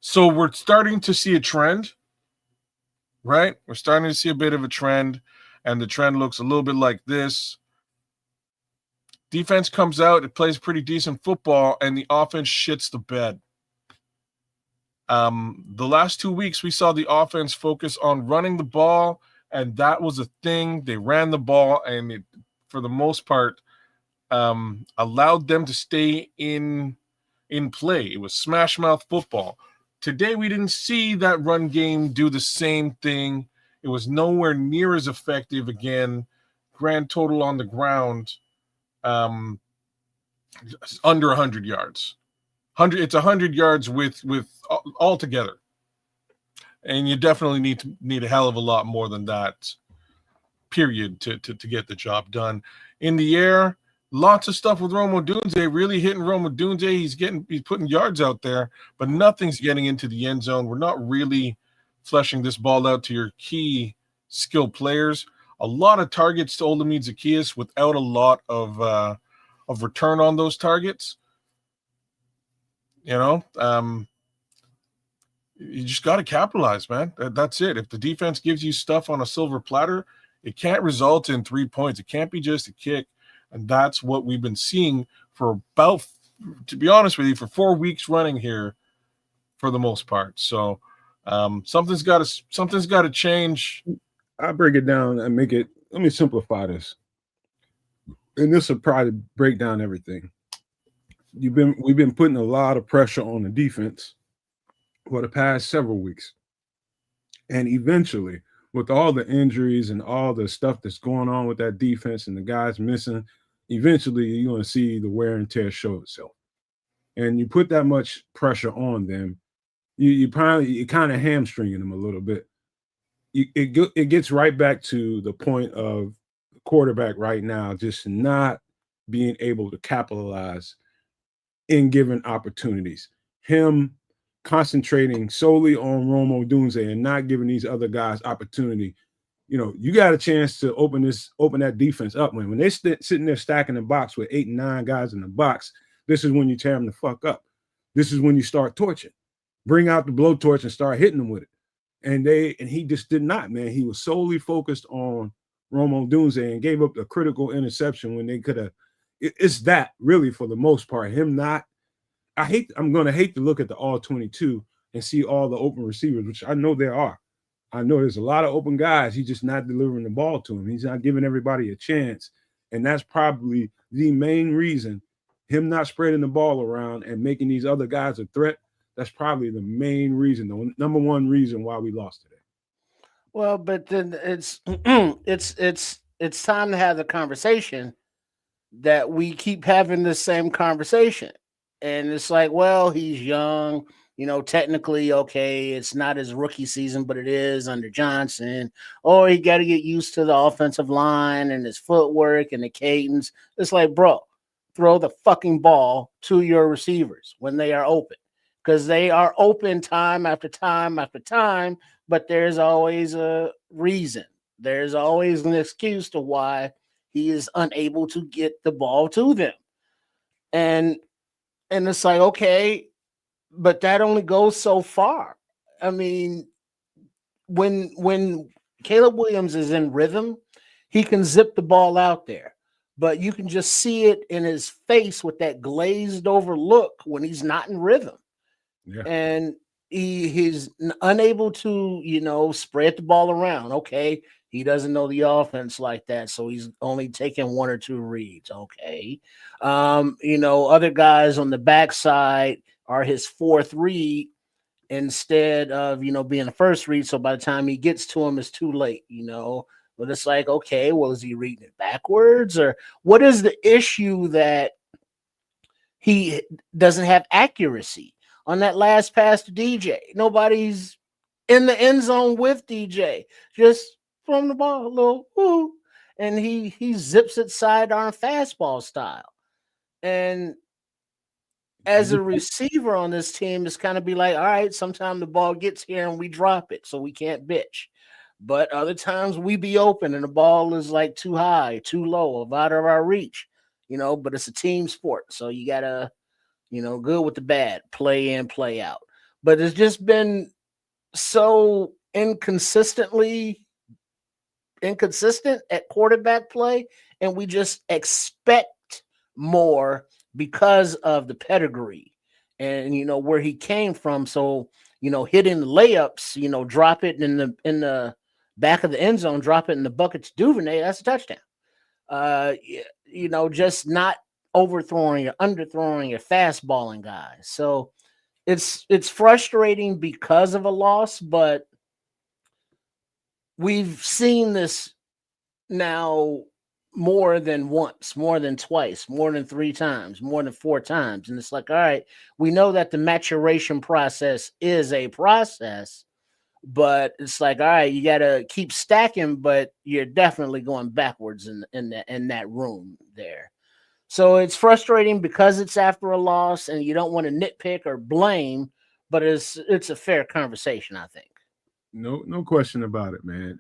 So we're starting to see a trend, right? We're starting to see a bit of a trend, and the trend looks a little bit like this. Defense comes out, it plays pretty decent football, and the offense shits the bed. The last 2 weeks, we saw the offense focus on running the ball, and that was a thing. They ran the ball, and it, for the most part, allowed them to stay in play. It was smash mouth football. Today, we didn't see that run game do the same thing. It was nowhere near as effective again. Grand total on the ground, under 100 yards. It's 100 yards with all together, and you definitely need a hell of a lot more than that. Period to get the job done. In the air, lots of stuff with Rome Odunze. Really hitting Rome Odunze. He's putting yards out there, but nothing's getting into the end zone. We're not really fleshing this ball out to your key skill players. A lot of targets to Olamide Zaccheaus without a lot of return on those targets. You just got to capitalize, man. That's it. If the defense gives you stuff on a silver platter, it can't result in 3 points. It can't be just a kick. And that's what we've been seeing for about, to be honest with you, for 4 weeks running here for the most part. So something's got to change. I'll break it down and let me simplify this. And this will probably break down everything. We've been putting a lot of pressure on the defense for the past several weeks. And eventually, with all the injuries and all the stuff that's going on with that defense and the guys missing, eventually you're going to see the wear and tear show itself. And you put that much pressure on them, you're kind of hamstringing them a little bit. It gets right back to the point of the quarterback right now just not being able to capitalize in given opportunities. Him concentrating solely on Rome Odunze and not giving these other guys opportunity. You got a chance to open that defense up. When they're sitting there stacking the box with 8 and 9 guys in the box, this is when you tear them the fuck up. This is when you start torching. Bring out the blowtorch and start hitting them with it. And he just did not, man. He was solely focused on Rome Odunze and gave up a critical interception when they could have. It's that really for the most part. Him not. I'm going to hate to look at the all 22 and see all the open receivers, which I know there are. I know there's a lot of open guys. He's just not delivering the ball to him. He's not giving everybody a chance. And that's probably the main reason, him not spreading the ball around and making these other guys a threat. That's probably the main reason, the number one reason why we lost today. Well, but then it's time to have the conversation that we keep having the same conversation. And it's like, well, he's young, technically, okay, it's not his rookie season, but it is under Johnson. Or he got to get used to the offensive line and his footwork and the cadence. It's like, bro, throw the fucking ball to your receivers when they are open. Because they are open time after time after time, but there's always a reason. There's always an excuse to why he is unable to get the ball to them. And it's like, okay, but that only goes so far. I mean, when Caleb Williams is in rhythm, he can zip the ball out there. But you can just see it in his face with that glazed over look when he's not in rhythm. Yeah. And he's unable to, spread the ball around. Okay. He doesn't know the offense like that. So he's only taking one or two reads. Okay. Other guys on the backside are his fourth read instead of being the first read. So by the time he gets to him, it's too late. But it's like, okay, well, is he reading it backwards, or what is the issue that he doesn't have accuracy on that last pass to DJ? Nobody's in the end zone with DJ, just from the ball a little woo, and he zips it sidearm fastball style. And as a receiver on this team, it's kind of be like, all right, sometimes the ball gets here and we drop it, so we can't bitch. But other times we be open and the ball is like too high, too low, out of our reach, but it's a team sport. So you gotta, good with the bad, play in, play out. But it's just been so inconsistent at quarterback play, and we just expect more because of the pedigree and where he came from. So hitting the layups, drop it in the back of the end zone, drop it in the bucket to Duvernay, that's a touchdown. Just not overthrowing or underthrowing or fastballing guys. So it's frustrating because of a loss, but we've seen this now more than once, more than twice, more than 3 times, more than 4 times. And it's like, all right, we know that the maturation process is a process, but it's like, all right, you got to keep stacking, but you're definitely going backwards in that room there. So it's frustrating because it's after a loss and you don't want to nitpick or blame, but it's a fair conversation, I think. No question about it, man.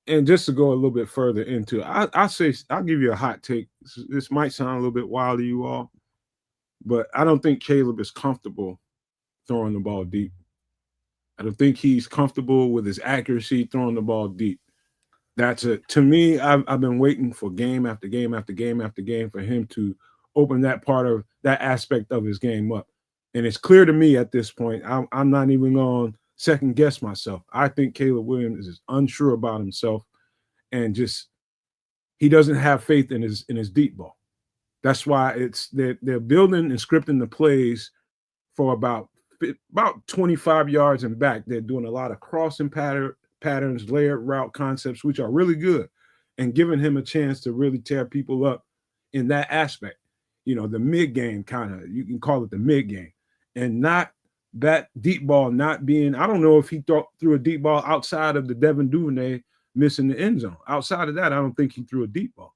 And just to go a little bit further into it, I'll give you a hot take. This might sound a little bit wild to you all, but I don't think Caleb is comfortable throwing the ball deep. I don't think he's comfortable with his accuracy throwing the ball deep. That's it. To me, I've been waiting for game after game after game after game for him to open that part of that aspect of his game up. And it's clear to me at this point, I'm not even going to second guess myself. I think Caleb Williams is unsure about himself and just he doesn't have faith in his deep ball. That's why they're building and scripting the plays for about 25 yards and back. They're doing a lot of crossing patterns, layered route concepts, which are really good, and giving him a chance to really tear people up in that aspect. The mid game kind of, you can call it the mid game, and not that deep ball not being, I don't know if he threw a deep ball outside of the Devin Duvernay missing the end zone. Outside of that, I don't think he threw a deep ball.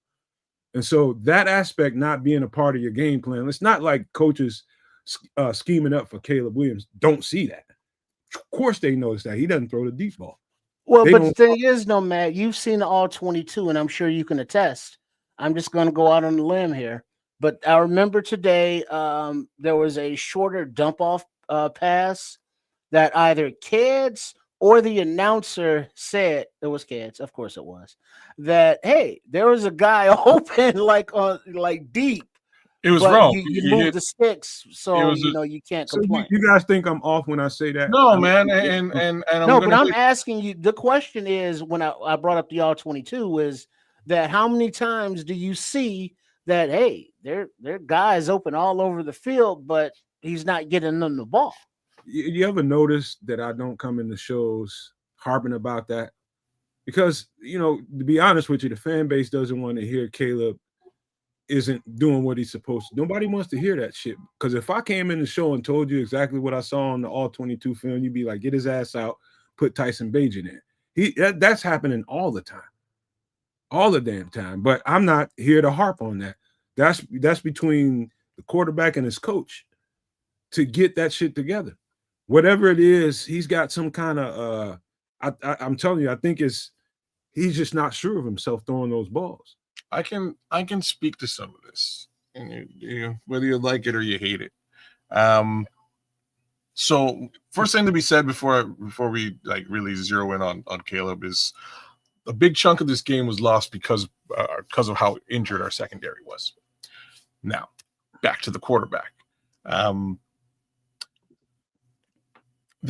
And so that aspect not being a part of your game plan, it's not like coaches scheming up for Caleb Williams don't see that. Of course they notice that. He doesn't throw the deep ball. Well, but the thing is, no, Matt, you've seen the all 22, and I'm sure you can attest. I'm just going to go out on a limb here. But I remember today there was a shorter dump-off pass that either kids or the announcer said, it was kids, of course it was, that, hey, there was a guy open like deep. It was wrong. You moved the sticks, so you can't complain. So you guys think I'm off when I say that? No, man, and I'm asking you. The question is, when I brought up the all 22, is that how many times do you see that? Hey, there are guys open all over the field, but he's not getting them the ball. You ever notice that I don't come in the shows harping about that? Because, to be honest with you, the fan base doesn't want to hear Caleb isn't doing what he's supposed to. Nobody wants to hear that shit. Because if I came in the show and told you exactly what I saw on the all 22 film, you'd be like, get his ass out, put Tyson Bagent in. That's happening all the time. All the damn time. But I'm not here to harp on that. That's between the quarterback and his coach to get that shit together. Whatever it is, he's got some kind of I'm telling you, I think he's just not sure of himself throwing those balls. I can speak to some of this, and whether you like it or you hate it. So first thing to be said before we like really zero in on Caleb is a big chunk of this game was lost because of how injured our secondary was. Now, back to the quarterback. The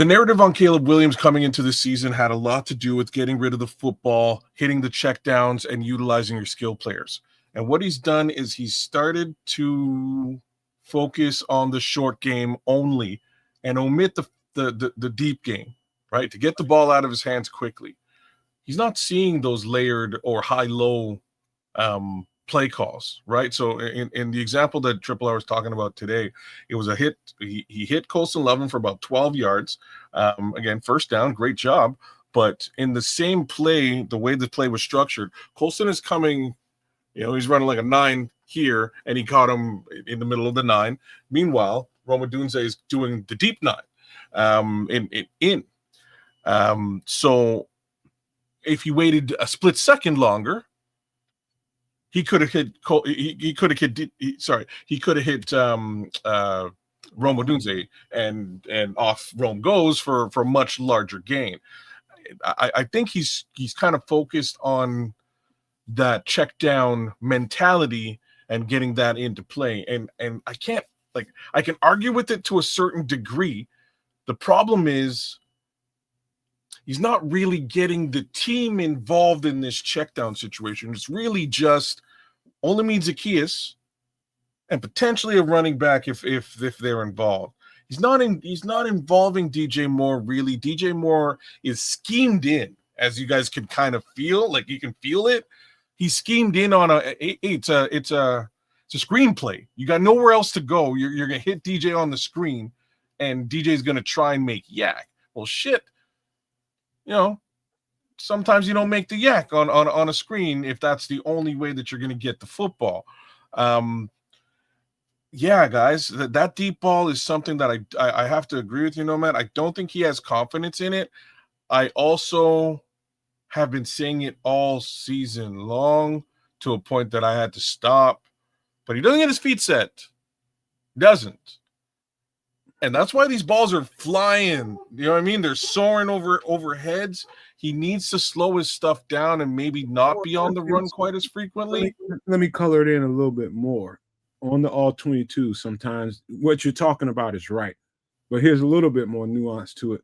narrative on Caleb Williams coming into the season had a lot to do with getting rid of the football, hitting the checkdowns, and utilizing your skill players. And what he's done is he's started to focus on the short game only and omit the deep game, right? To get the ball out of his hands quickly. He's not seeing those layered or high-low play calls, right? So in the example that Triple R was talking about today, it was a hit. He hit Colston Lovin for about 12 yards. Again, first down, great job. But in the same play, the way the play was structured, Colston is coming, he's running like a 9 here, and he caught him in the middle of the 9. Meanwhile, Roma Dunze is doing the deep 9 so if he waited a split second longer, he could have hit. He could have hit. He could have hit Rome Odunze, and off Rome goes for a much larger gain. I think he's kind of focused on that check down mentality and getting that into play. And I can't I can argue with it to a certain degree. The problem is he's not really getting the team involved in this check down situation. It's really just Olamide Zaccheaus and potentially a running back if they're involved. He's not involving DJ Moore really. DJ Moore is schemed in, as you guys can kind of feel, like you can feel it. He's schemed in on it's a screenplay. You got nowhere else to go. You're gonna hit DJ on the screen, and DJ's gonna try and make yak. Well, shit. Sometimes you don't make the yak on a screen if that's the only way that you're going to get the football. Yeah, guys, that deep ball is something that I have to agree with you, Nomad. I don't think he has confidence in it. I also have been saying it all season long to a point that I had to stop. But he doesn't get his feet set. Doesn't. And that's why these balls are flying. You know what I mean? They're soaring over heads. He needs to slow his stuff down and maybe not be on the run quite as frequently. Let me color it in a little bit more. On the all 22, sometimes what you're talking about is right. But here's a little bit more nuance to it.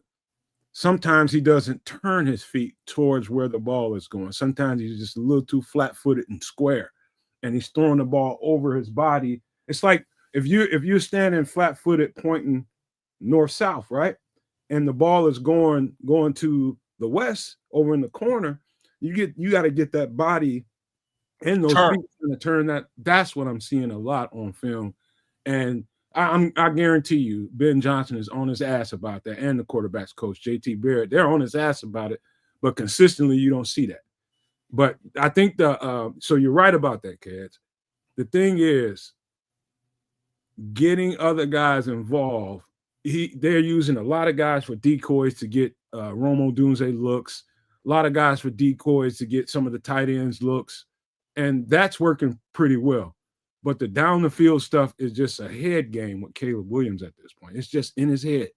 Sometimes he doesn't turn his feet towards where the ball is going. Sometimes he's just a little too flat-footed and square. And he's throwing the ball over his body. It's like if you're standing flat-footed pointing north-south, right? And the ball is going to the west over in the corner, you got to get that body and those feet to turn that. That's what I'm seeing a lot on film. And I guarantee you, Ben Johnson is on his ass about that, and the quarterback's coach, JT Barrett, they're on his ass about it, but consistently you don't see that. But I think so you're right about that, kids. The thing is, getting other guys involved. They're using a lot of guys for decoys to get Rome Odunze looks, a lot of guys for decoys to get some of the tight ends looks, and that's working pretty well. But the down the field stuff is just a head game with Caleb Williams at this point. It's just in his head.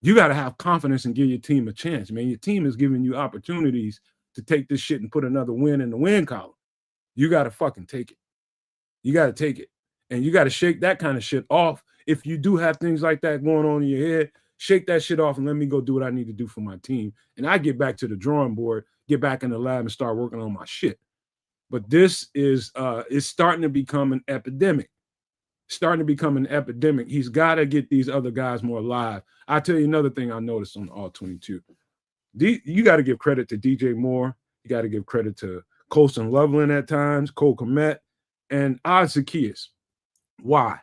You got to have confidence and give your team a chance, man. Your team is giving you opportunities to take this shit and put another win in the win column. You got to fucking take it. You got to take it. And you got to shake that kind of shit off. If you do have things like that going on in your head, shake that shit off and let me go do what I need to do for my team. And I get back to the drawing board, get back in the lab and start working on my shit. But this is it's starting to become an epidemic. He's got to get these other guys more live. I'll tell you another thing I noticed on the All-22. You got to give credit to DJ Moore. You got to give credit to Colston Loveland at times, Cole Kmet, and Zaccheaus. Why?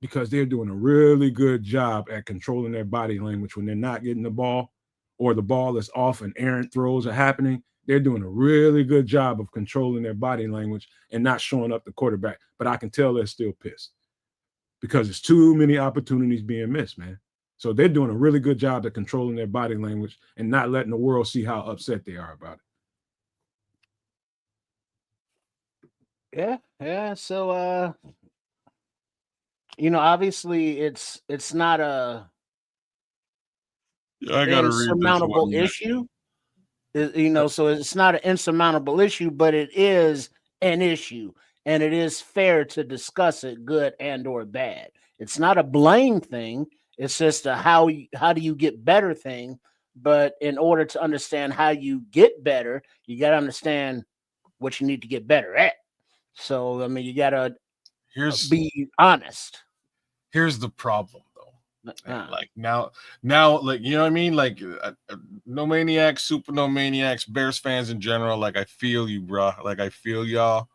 Because they're doing a really good job at controlling their body language when they're not getting the ball or the ball is off and errant throws are happening. They're doing a really good job of controlling their body language and not showing up the quarterback. But I can tell they're still pissed because there's too many opportunities being missed, man. So they're doing a really good job at controlling their body language and not letting the world see how upset they are about it. Yeah. So, obviously it's not a I gotta read this insurmountable one. issue. So it's not an insurmountable issue, but it is an issue, and it is fair to discuss it, good and or bad. It's not a blame thing. It's just a how do you get better thing. But in order to understand how you get better, you got to understand what you need to get better at. So I mean, you got to be honest. Here's the problem, though. Like now, like, you know what I mean? Like, no maniacs, super no maniacs, Bears fans in general. Like, I feel you, bro. Like, I feel y'all,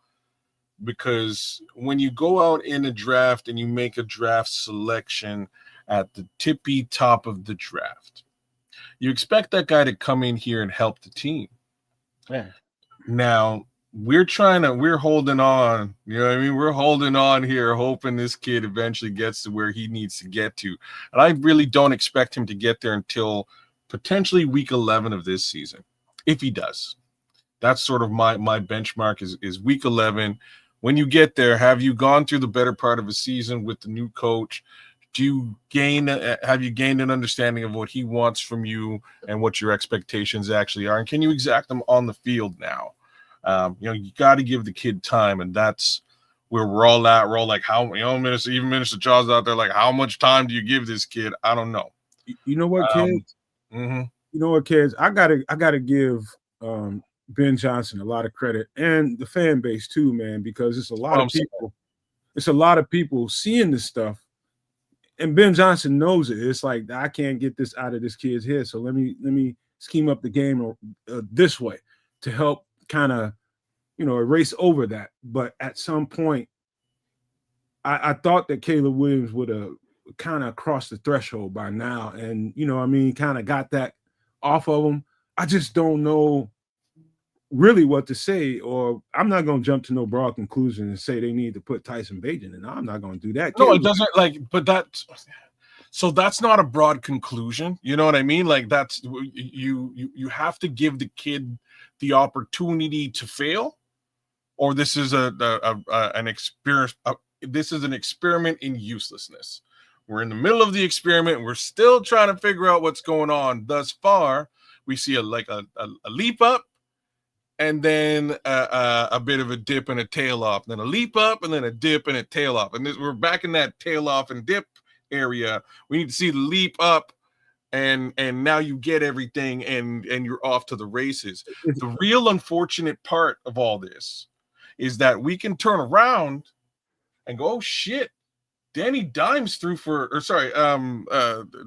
because when you go out in a draft and you make a draft selection at the tippy top of the draft, you expect that guy to come in here and help the team. Yeah. Now, we're holding on. You know what I mean? We're holding on here, hoping this kid eventually gets to where he needs to get to. And I really don't expect him to get there until potentially week 11 of this season, if he does. That's sort of my benchmark is week 11. When you get there, have you gone through the better part of a season with the new coach? Have you gained an understanding of what he wants from you and what your expectations actually are? And can you exact them on the field now? You got to give the kid time, and that's where we're all at. We're all like, Minister Charles out there, like, how much time do you give this kid? I don't know. You know what, kids? Mm-hmm. You know what, kids? I gotta give Ben Johnson a lot of credit, and the fan base too, man, because it's a lot of people. It's a lot of people seeing this stuff. And Ben Johnson knows it. It's like, I can't get this out of this kid's head. So let me scheme up the game this way to help kind of, erase over that. But at some point, I thought that Caleb Williams would have kind of crossed the threshold by now. And, kind of got that off of him. I just don't know really what to say, or I'm not going to jump to no broad conclusion and say they need to put Tyson Bagent in. I'm not going to do that. No, it doesn't, so that's not a broad conclusion. You know what I mean? Like, that's you have to give the kid the opportunity to fail, or this is an experience. This is an experiment in uselessness. We're in the middle of the experiment. We're still trying to figure out what's going on. Thus far, we see a leap up, and then a bit of a dip and a tail off, then a leap up, and then a dip and a tail off. And we're back in that tail off and dip area. We need to see the leap up, and now you get everything, and you're off to the races. The real unfortunate part of all this is that we can turn around and go, oh shit, Danny Dimes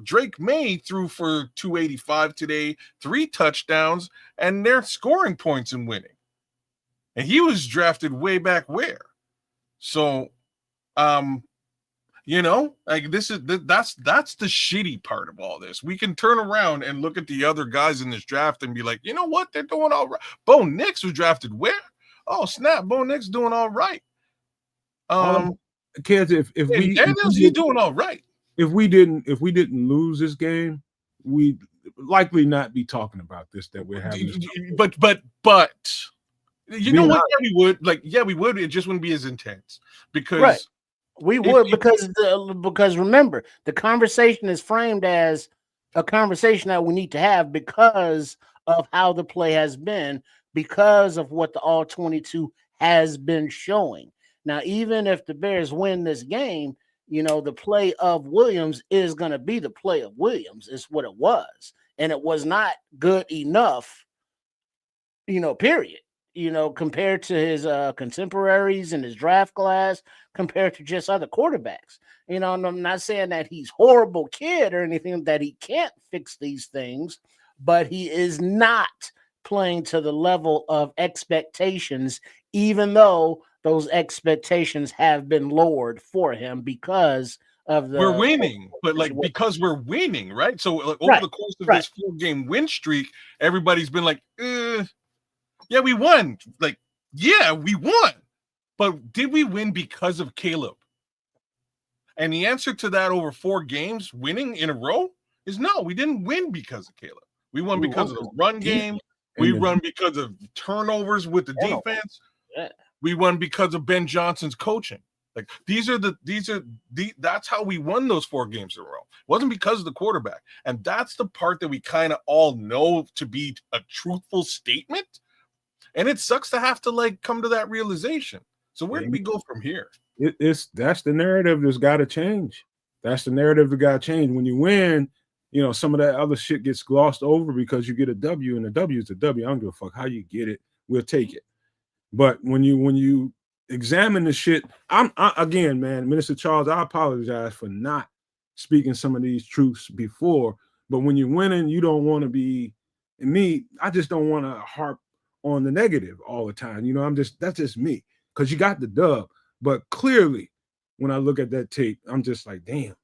Drake May threw for 285 today, 3 touchdowns, and they're scoring points and winning. And he was drafted way back where. So, like, that's the shitty part of all this. We can turn around and look at the other guys in this draft and be like, you know what? They're doing all right. Bo Nix was drafted where? Oh, snap. Bo Nix doing all right. Kids, if he's doing all right. If we didn't lose this game, we'd likely not be talking about this, that we're having this. But you know what? Yeah, we would. We would. It just wouldn't be as intense, because right. We would, because remember, the conversation is framed as a conversation that we need to have because of how the play has been, because of what the all 22 has been showing. Now, even if the Bears win this game, the play of Williams is going to be the play of Williams. It's what it was. And it was not good enough, period. Compared to his contemporaries in his draft class, compared to just other quarterbacks. And I'm not saying that he's horrible kid or anything, that he can't fix these things, but he is not playing to the level of expectations, even though those expectations have been lowered for him because of we're winning, but because we're winning, right? So over the course of this 4-game win streak, everybody's been like, yeah, we won. Like, yeah, we won. But did we win because of Caleb? And the answer to that over 4 games winning in a row is no, we didn't win because of Caleb. We won because of the run game. We won because of turnovers with the defense. Yeah. We won because of Ben Johnson's coaching. Like that's how we won those 4 games in a row. It wasn't because of the quarterback. And that's the part that we kind of all know to be a truthful statement. And it sucks to have to like come to that realization. So where do we go from here? That's the narrative that's got to change. That's the narrative that got to change. When you win, you know, some of that other shit gets glossed over because you get a W, and a W is a W. I don't give a fuck how you get it. We'll take it. But when you examine the shit, again, man, Minister Charles, I apologize for not speaking some of these truths before. But when you're winning, you don't want to be. And me, I just don't want to harp on the negative all the time. You know, that's just me, because you got the dub. But clearly, when I look at that tape, I'm just like, damn.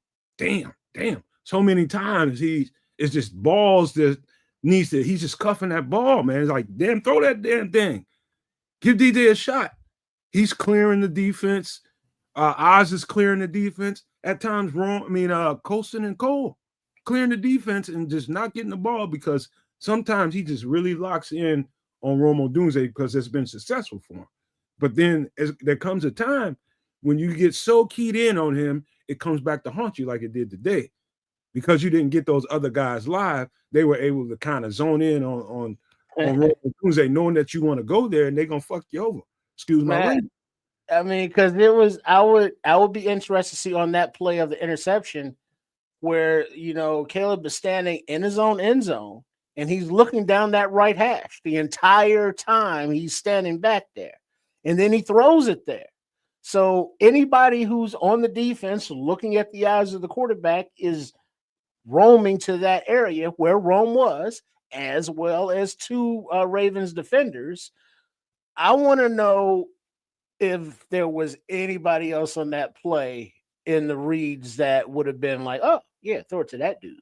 So many times it's just balls that he's just cuffing that ball, man. It's like, damn, throw that damn thing. Give DJ a shot. He's clearing the defense. Oz is clearing the defense. At times, Colston and Cole clearing the defense and just not getting the ball, because sometimes he just really locks in on Romo Doomsday because it's been successful for him. But then there comes a time when you get so keyed in on him, it comes back to haunt you like it did today. Because you didn't get those other guys live, they were able to kind of zone in on Romo Doomsday, knowing that you want to go there and they're gonna fuck you over. Excuse my language. I mean, because I would be interested to see on that play of the interception where, you know, Caleb is standing in his own end zone and he's looking down that right hash the entire time he's standing back there, and then he throws it there. So anybody who's on the defense looking at the eyes of the quarterback is roaming to that area where Rome was, as well as 2 Ravens defenders. I want to know if there was anybody else on that play in the reads that would have been like, oh, yeah, throw it to that dude.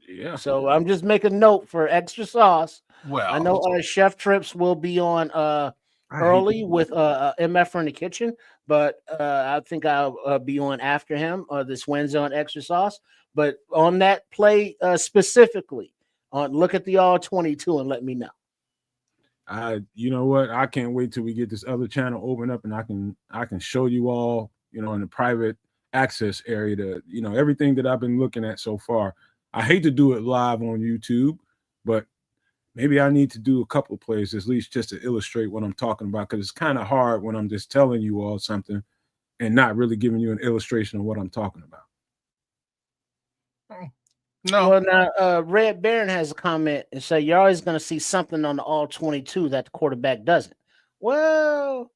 Yeah. So I'm just making note for extra sauce. Well, I know Chef Trips will be on early with MF in the kitchen, but I think I'll be on after him this Wednesday on extra sauce. But on that play specifically, look at the all 22 and let me know. You know what? I can't wait till we get this other channel open up and I can show you all, you know, in the private access area, you know, everything that I've been looking at so far. I hate to do it live on YouTube, but maybe I need to do a couple of plays at least just to illustrate what I'm talking about, because it's kind of hard when I'm just telling you all something and not really giving you an illustration of what I'm talking about. No. Well, now Red Baron has a comment and say you're always going to see something on the all 22 that the quarterback doesn't. Well,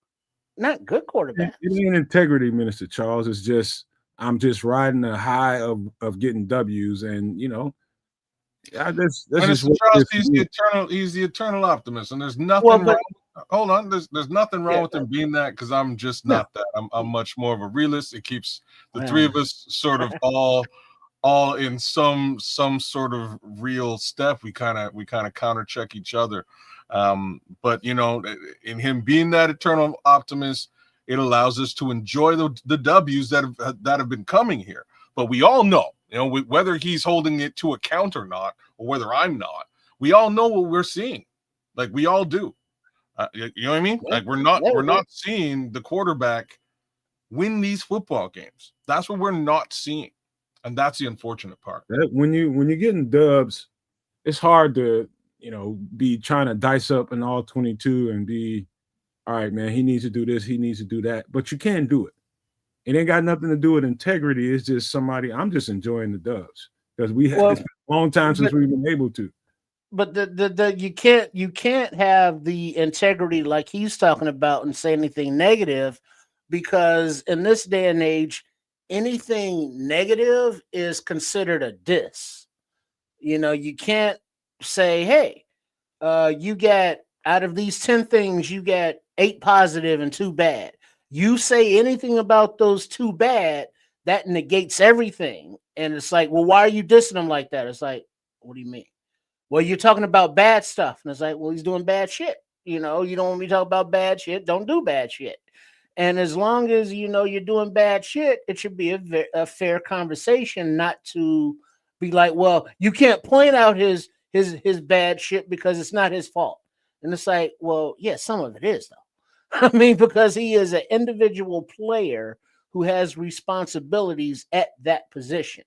not good quarterback. It ain't integrity, Minister Charles. It's just I'm just riding the high of getting W's, and you know, that's just what Charles, he's the eternal optimist, and there's nothing wrong. Hold on, there's nothing wrong with him being that, because I'm just not that. I'm much more of a realist. It keeps the 3 of us sort of all in some sort of real step. We kind of counter check each other. But you know, in him being that eternal optimist, it allows us to enjoy the W's that have been coming here. But we all know, you know, whether he's holding it to account or not, or whether I'm not, we all know what we're seeing. Like we all do. You know what I mean? Like we're not seeing the quarterback win these football games. That's what we're not seeing. And that's the unfortunate part. When you're getting dubs, it's hard to, you know, be trying to dice up an all 22 and be, all right, man, he needs to do this, he needs to do that. But you can't do it. It ain't got nothing to do with integrity. It's just I'm just enjoying the dubs because it's been a long time since we've been able to. But you can't have the integrity like he's talking about and say anything negative, because in this day and age, anything negative is considered a diss. You know, you can't say, hey, you get out of these 10 things, you get 8 positive and 2 bad. You say anything about those 2 bad, that negates everything. And it's like, well, why are you dissing him like that? It's like, what do you mean? Well, you're talking about bad stuff. And it's like, well, he's doing bad shit. You know, you don't want me to talk about bad shit. Don't do bad shit. And as long as, you know, you're doing bad shit, it should be a fair conversation, not to be like, well, you can't point out his bad shit because it's not his fault. And it's like, well, yeah, some of it is, though. I mean, because he is an individual player who has responsibilities at that position.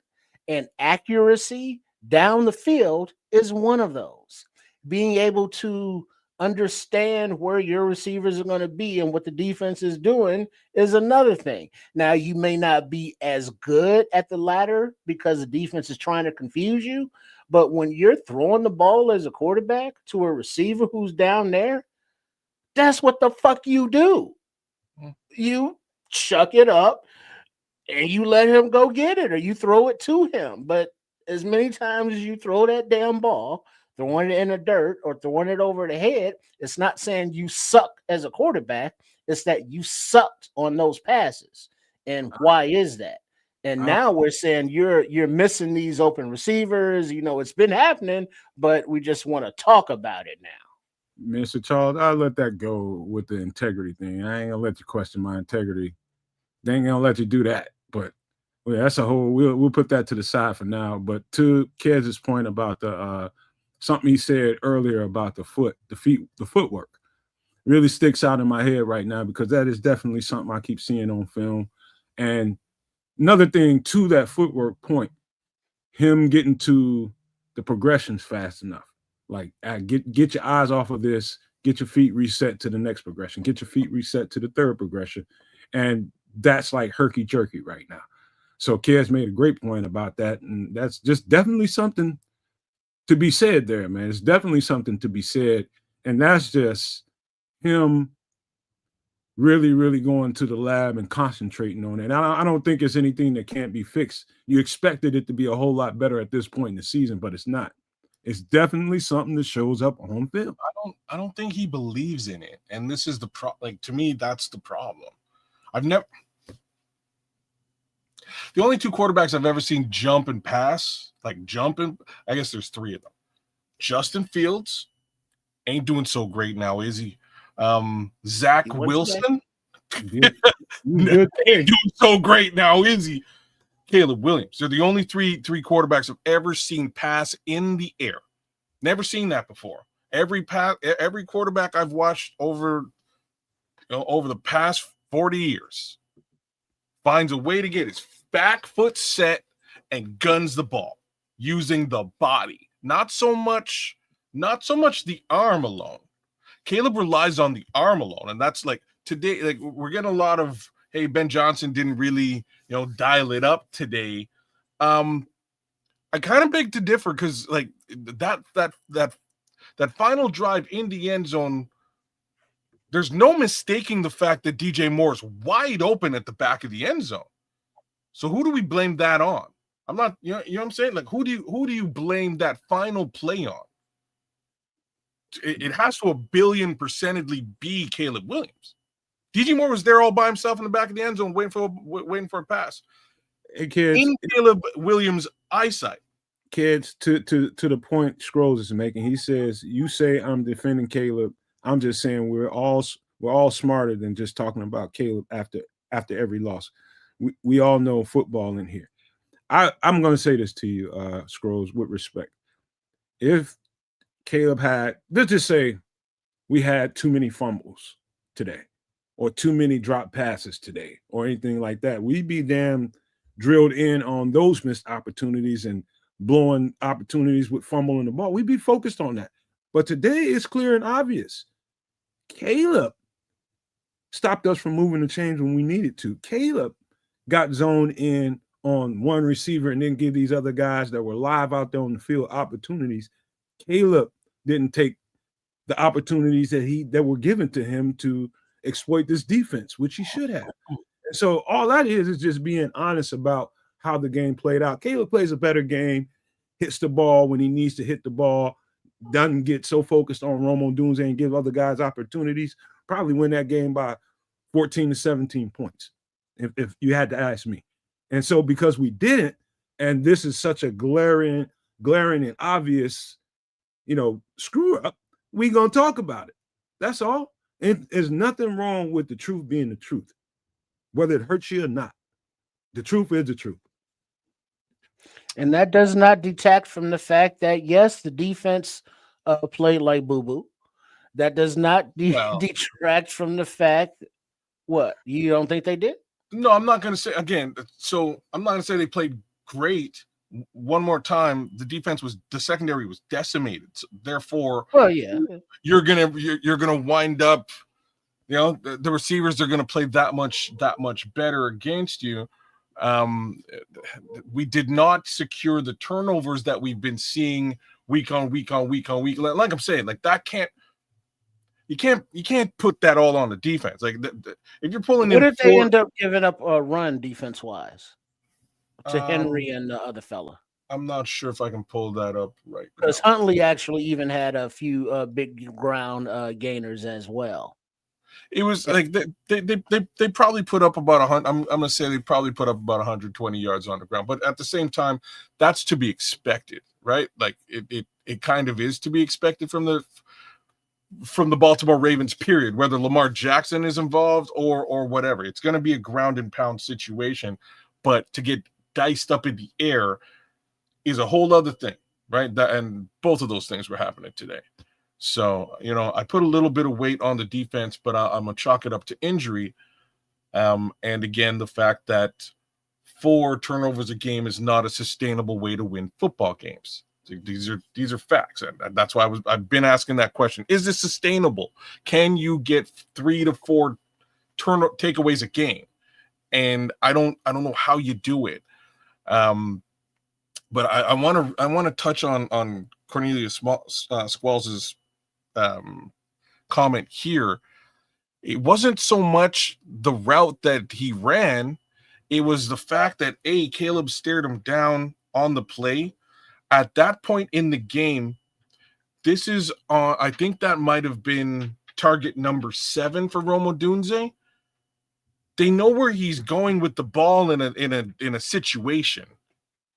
And accuracy down the field is one of those. Being able to understand where your receivers are going to be and what the defense is doing is another thing. Now, you may not be as good at the latter because the defense is trying to confuse you, but when you're throwing the ball as a quarterback to a receiver who's down there, that's what the fuck you do. You chuck it up and you let him go get it, or you throw it to him. But as many times as you throw that damn ball, throwing it in the dirt or throwing it over the head, it's not saying you suck as a quarterback. It's that you sucked on those passes. And why is that? And now we're saying you're missing these open receivers. You know, it's been happening, but we just want to talk about it now. Mr. Charles, I'll let that go with the integrity thing. I ain't gonna let you question my integrity. They ain't gonna let you do that. But that's a whole. We'll put that to the side for now. But to Kez's point about the something he said earlier about the footwork really sticks out in my head right now because that is definitely something I keep seeing on film. And another thing to that footwork point, him getting to the progressions fast enough. Like, get your eyes off of this, get your feet reset to the next progression, get your feet reset to the third progression. And that's like herky-jerky right now. So Kez made a great point about that. And that's just definitely something to be said there, man. It's definitely something to be said. And that's just him really, really going to the lab and concentrating on it. And I don't think it's anything that can't be fixed. You expected it to be a whole lot better at this point in the season, but it's not. It's definitely something that shows up on film. I don't think he believes in it, and this is the to me, that's the problem. The only two quarterbacks I've ever seen jump and pass, like jumping, I guess there's three of them. Justin Fields ain't doing so great now, is he? Zach Wilson ain't doing so great now, is he? Caleb Williams. They're the only three quarterbacks I've ever seen pass in the air. Never seen that before. Every quarterback I've watched over the past 40 years finds a way to get his back foot set and guns the ball using the body. Not so much the arm alone. Caleb relies on the arm alone, and that's like today. Like we're getting a lot of, hey, Ben Johnson didn't really, dial it up today. I kind of beg to differ because like that final drive in the end zone, there's no mistaking the fact that DJ Moore is wide open at the back of the end zone. So who do we blame that on? I'm not, you know what I'm saying? Like who do you blame that final play on? It has to 1,000,000,000% be Caleb Williams. DJ Moore was there all by himself in the back of the end zone waiting for a pass. Hey, kids, in Caleb Williams' eyesight. Kids, to the point Scrolls is making, he says, you say I'm defending Caleb. I'm just saying we're all smarter than just talking about Caleb after every loss. We all know football in here. I'm going to say this to you, Scrolls, with respect. If Caleb let's just say we had too many fumbles today or too many drop passes today or anything like that, we'd be damn drilled in on those missed opportunities and blowing opportunities with fumbling the ball. We'd be focused on that. But today it's clear and obvious. Caleb stopped us from moving the chains when we needed to. Caleb got zoned in on one receiver and then give these other guys that were live out there on the field opportunities. Caleb didn't take the opportunities that were given to him to exploit this defense, which he should have. So all that is just being honest about how the game played out. Caleb plays a better game, hits the ball when he needs to hit the ball, doesn't get so focused on Rome Odunze and give other guys opportunities, probably win that game by 14 to 17 points, if you had to ask me. And so because we didn't, and this is such a glaring and obvious, screw up, we gonna talk about it. That's all. And there's nothing wrong with the truth being the truth, whether it hurts you or not. The truth is the truth. And that does not detract from the fact that, yes, the defense played like boo-boo. That does not Well, detract from the fact. What, you don't think they did? no, I'm not going to say again. So I'm not going to say they played great. One more time, the secondary was decimated. So therefore, Well, yeah. you're gonna wind up. The receivers are going to play that much better against you. We did not secure the turnovers that we've been seeing week on week on week on week. Like I'm saying, like that you can't put that all on the defense. Like if you're pulling What in if they end up giving up a run defense wise to Henry um, and the other fella? I'm not sure if I can pull that up right now. Because Huntley actually even had a few big ground gainers as well. It was like they probably put up about 100. I'm gonna say they probably put up about 120 yards on the ground, but at the same time, that's to be expected, right? Like it kind of is to be expected from the Baltimore Ravens. Period. Whether Lamar Jackson is involved or whatever, it's going to be a ground and pound situation. But to get diced up in the air is a whole other thing, right? And both of those things were happening today. So, I put a little bit of weight on the defense, but I'm going to chalk it up to injury. And again, the fact that 4 turnovers a game is not a sustainable way to win football games. These are facts. And that's why I've been asking that question. Is this sustainable? Can you get 3 to 4 takeaways a game? And I don't know how you do it. But I want to touch on Cornelius Squalls's comment here. It wasn't so much the route that he ran, it was the fact that Caleb stared him down on the play. At that point in the game, this is I think that might have been target number 7 for Rome Odunze. They know where he's going with the ball in a situation.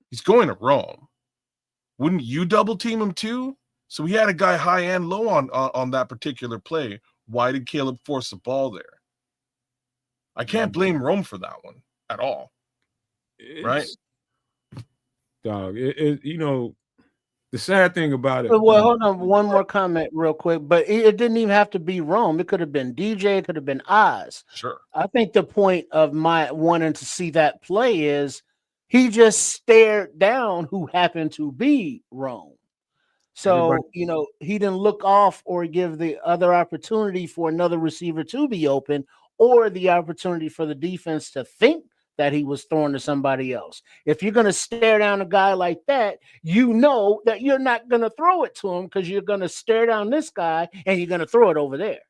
He's going to Rome. Wouldn't you double team him too? So he had a guy high and low on that particular play. Why did Caleb force the ball there? I can't blame Rome for that one at all. Right? Dog, the sad thing about it. Well, hold on, one more comment real quick. But it didn't even have to be Rome. It could have been DJ. It could have been Oz. Sure. I think the point of my wanting to see that play is he just stared down who happened to be Rome. So, he didn't look off or give the other opportunity for another receiver to be open or the opportunity for the defense to think that he was throwing to somebody else. If you're going to stare down a guy like that, you know that you're not going to throw it to him because you're going to stare down this guy and you're going to throw it over there.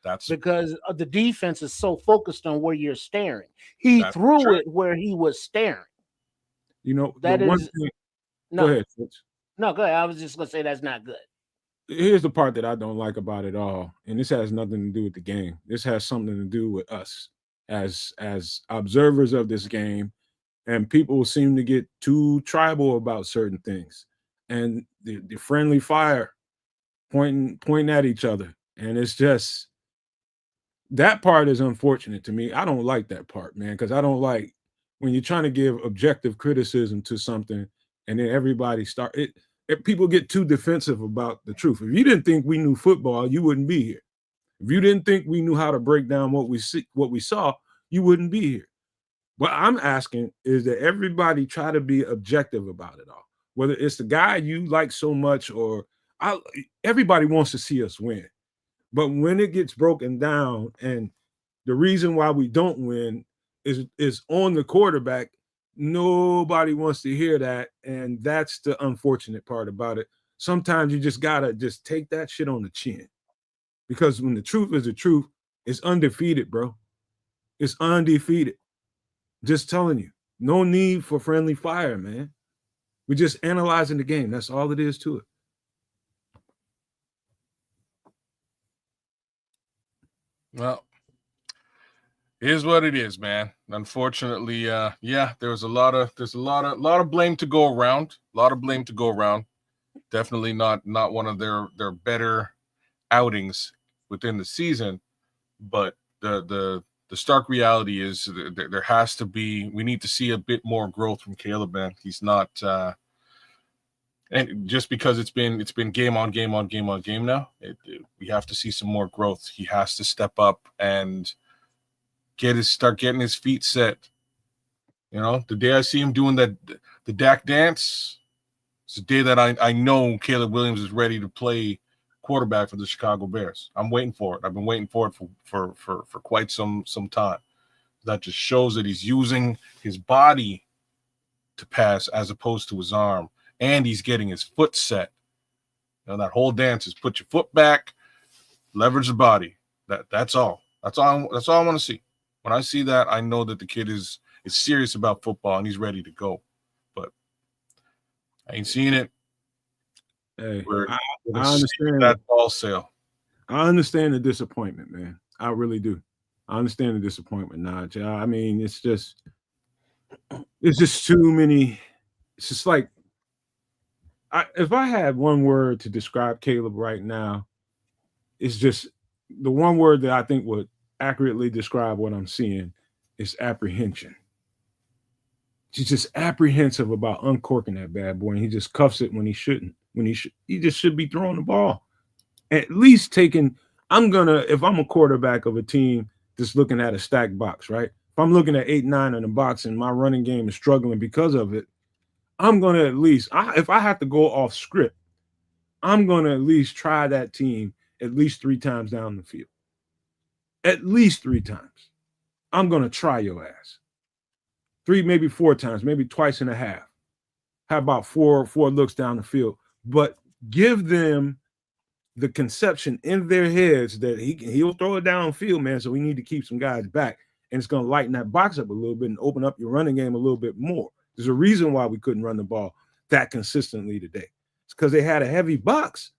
That's because the defense is so focused on where you're staring. He threw it where he was staring. That is one thing. No. Go ahead, Fitz. No, go ahead. I was just going to say that's not good. Here's the part that I don't like about it all, and this has nothing to do with the game. This has something to do with us as observers of this game, and people seem to get too tribal about certain things, and the friendly fire pointing at each other, and it's just that part is unfortunate to me. I don't like that part, man, because I don't like when you're trying to give objective criticism to something, and then everybody people get too defensive about the truth. If you didn't think we knew football, you wouldn't be here. If you didn't think we knew how to break down what we saw, you wouldn't be here. What I'm asking is that everybody try to be objective about it all. Whether it's the guy you like so much or everybody wants to see us win. But when it gets broken down and the reason why we don't win is on the quarterback, nobody wants to hear that. And that's the unfortunate part about it. Sometimes you just gotta just take that shit on the chin. Because when the truth is the truth, it's undefeated, bro. It's undefeated. Just telling you. No need for friendly fire, man. We're just analyzing the game. That's all it is to it. Well, here's what it is, man. Unfortunately, there's a lot of blame to go around. A lot of blame to go around. Definitely not one of their better outings within the season, but the stark reality is there has to be. We need to see a bit more growth from Caleb, man. He's not And just because it's been game on game on game on game now, we have to see some more growth. He has to step up and start getting his feet set. You know, the day I see him doing the Dak dance, it's the day that I know Caleb Williams is ready to play quarterback for the Chicago Bears. I'm waiting for it. I've been waiting for it for quite some time. That just shows that he's using his body to pass as opposed to his arm, and he's getting his foot set. You know, that whole dance is put your foot back, leverage the body. That's all. That's all I want to see. When I see that, I know that the kid is serious about football and he's ready to go. But I ain't seeing it. Hey, We're I understand understand that ball sale. I understand the disappointment, man. I really do. I understand the disappointment, Naj. I mean, it's just too many. It's just like if I had one word to describe Caleb right now, it's just the one word that I think would accurately describe what I'm seeing is apprehension. He's just apprehensive about uncorking that bad boy, and he just cuffs it when he shouldn't. He just should be throwing the ball. At least taking. If I'm a quarterback of a team that's looking at a stacked box, right? If I'm looking at 8-9 in the box and my running game is struggling because of it, I'm gonna at least. If I have to go off script, I'm gonna at least try that team at least 3 times down the field. At least 3 times. I'm gonna try your ass. 3, maybe 4 times, maybe twice and a half. How about four looks down the field? But give them the conception in their heads that he'll throw it downfield, man. So we need to keep some guys back, and it's going to lighten that box up a little bit and open up your running game a little bit more. There's a reason why we couldn't run the ball that consistently today. It's because they had a heavy box.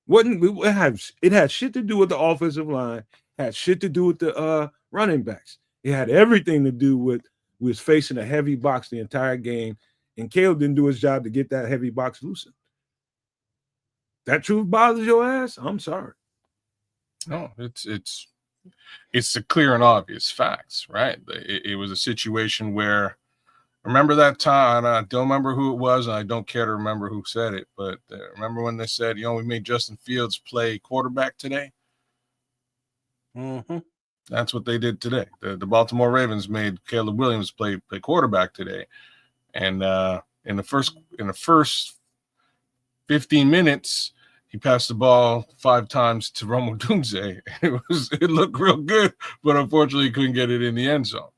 It had shit to do with the offensive line, had shit to do with the running backs. It had everything to do with we was facing a heavy box the entire game, and Caleb didn't do his job to get that heavy box loosened. That truth bothers your ass? I'm sorry. No, it's the clear and obvious facts, right? It was a situation where, remember that time, I don't remember who it was, and I don't care to remember who said it, but remember when they said, we made Justin Fields play quarterback today? Mm-hmm. That's what they did today. The Baltimore Ravens made Caleb Williams play quarterback today. And in the first 15 minutes, he passed the ball 5 times to Rome Odunze. It looked real good, but unfortunately he couldn't get it in the end zone.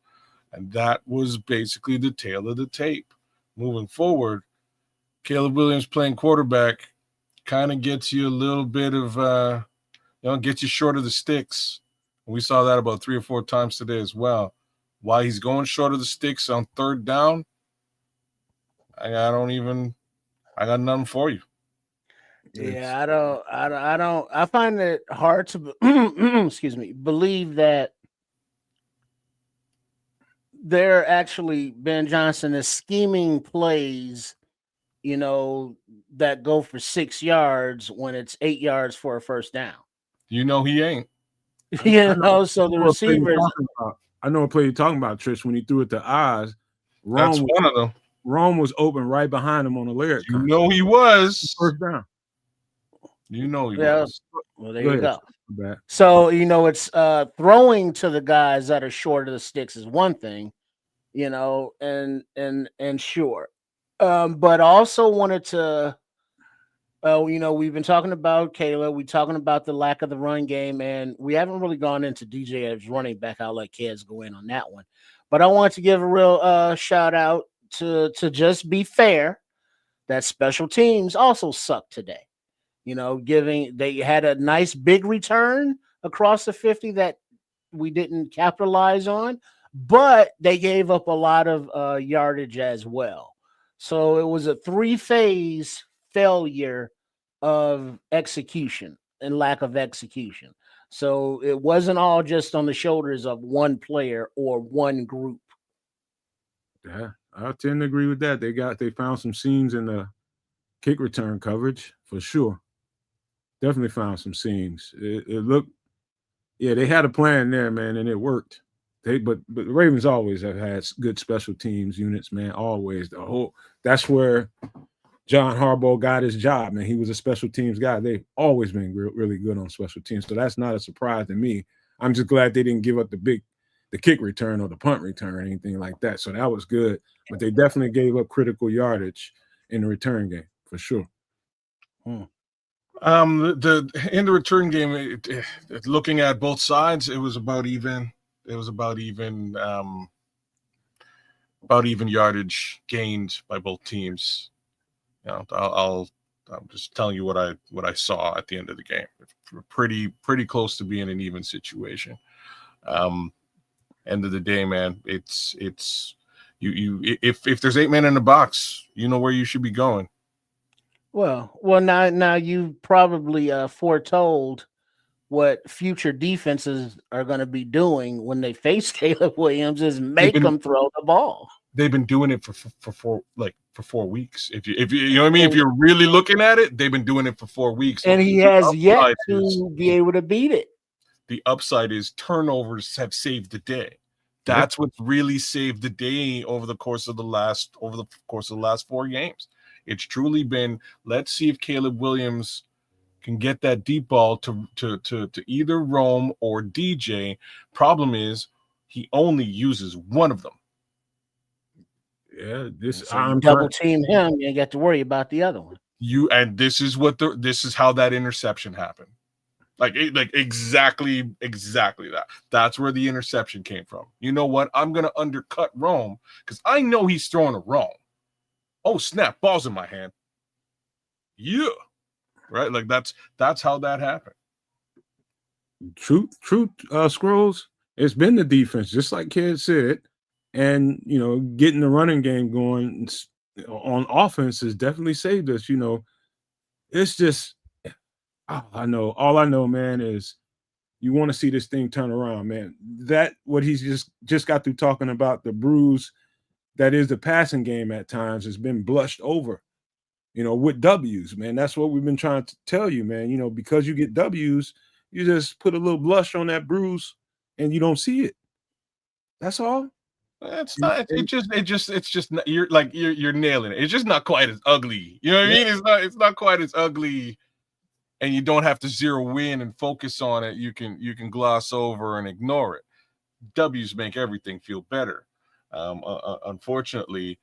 And that was basically the tail of the tape. Moving forward, Caleb Williams playing quarterback kind of gets you a little bit of, gets you short of the sticks. We saw that about 3 or 4 times today as well. While he's going short of the sticks on 3rd down, I got nothing for you. Yeah, I find it hard to excuse me, believe that they're actually Ben Johnson is scheming plays, that go for 6 yards when it's 8 yards for a first down. He ain't. So the receivers. I know what play you're talking about, Trish, when he threw it to Oz. That's one of them. Rome was open right behind him on the lyric. He was. First down. He was. Well, there you go. So, it's throwing to the guys that are short of the sticks is one thing, and sure. But also wanted to, we've been talking about Caleb. We're talking about the lack of the run game, and we haven't really gone into DJ as running back. I'll let Kez go in on that one. But I want to give a real shout out to just be fair that special teams also sucked today. They had a nice big return across the 50 that we didn't capitalize on, but they gave up a lot of yardage as well. So it was a 3-phase failure of execution and lack of execution. So it wasn't all just on the shoulders of one player or one group. Yeah, I tend to agree with that. They found some seams in the kick return coverage for sure. Definitely found some seams. It looked, they had a plan there, man, and it worked. But the Ravens always have had good special teams units, man. Always. That's where John Harbaugh got his job, man. He was a special teams guy. They've always been really good on special teams, so that's not a surprise to me. I'm just glad they didn't give up the kick return or the punt return or anything like that. So that was good, but they definitely gave up critical yardage in the return game for sure. The in the return game, looking at both sides, it was about even. It was about even yardage gained by both teams. You know, I'm just telling you what I saw at the end of the game. Pretty close to being an even situation. End of the day, man, it's you if there's 8 men in the box, you know where you should be going. Well, now you probably foretold what future defenses are going to be doing when they face Caleb Williams is make them throw the ball. They've been doing it for 4 weeks. If you know what I mean, if you're really looking at it, they've been doing it for 4 weeks, and he has yet to be able to beat it. The upside is turnovers have saved the day. That's what's really saved the day over the course of the last 4 games. It's truly been, let's see if Caleb Williams can get that deep ball to either Rome or DJ. Problem is, he only uses one of them. Yeah, so double team him. You ain't got to worry about the other one. This is how that interception happened. Like exactly that. That's where the interception came from. You know what? I'm gonna undercut Rome because I know he's throwing a wrong. Oh snap! Ball's in my hand. Yeah, right. Like that's how that happened. Truth, Scrolls. It's been the defense, just like Kid said, and getting the running game going on offense has definitely saved us. It's just. I know. All I know, man, is you want to see this thing turn around, man. That what he's just got through talking about, the bruise that is the passing game at times has been blushed over, with W's, man. That's what we've been trying to tell you, man. Because you get W's, you just put a little blush on that bruise and you don't see it. That's all. It's not. It's just not, you're nailing it. It's just not quite as ugly. You know what I mean? It's not quite as ugly. And you don't have to zero in and focus on it. You can gloss over and ignore it. W's make everything feel better. Unfortunately,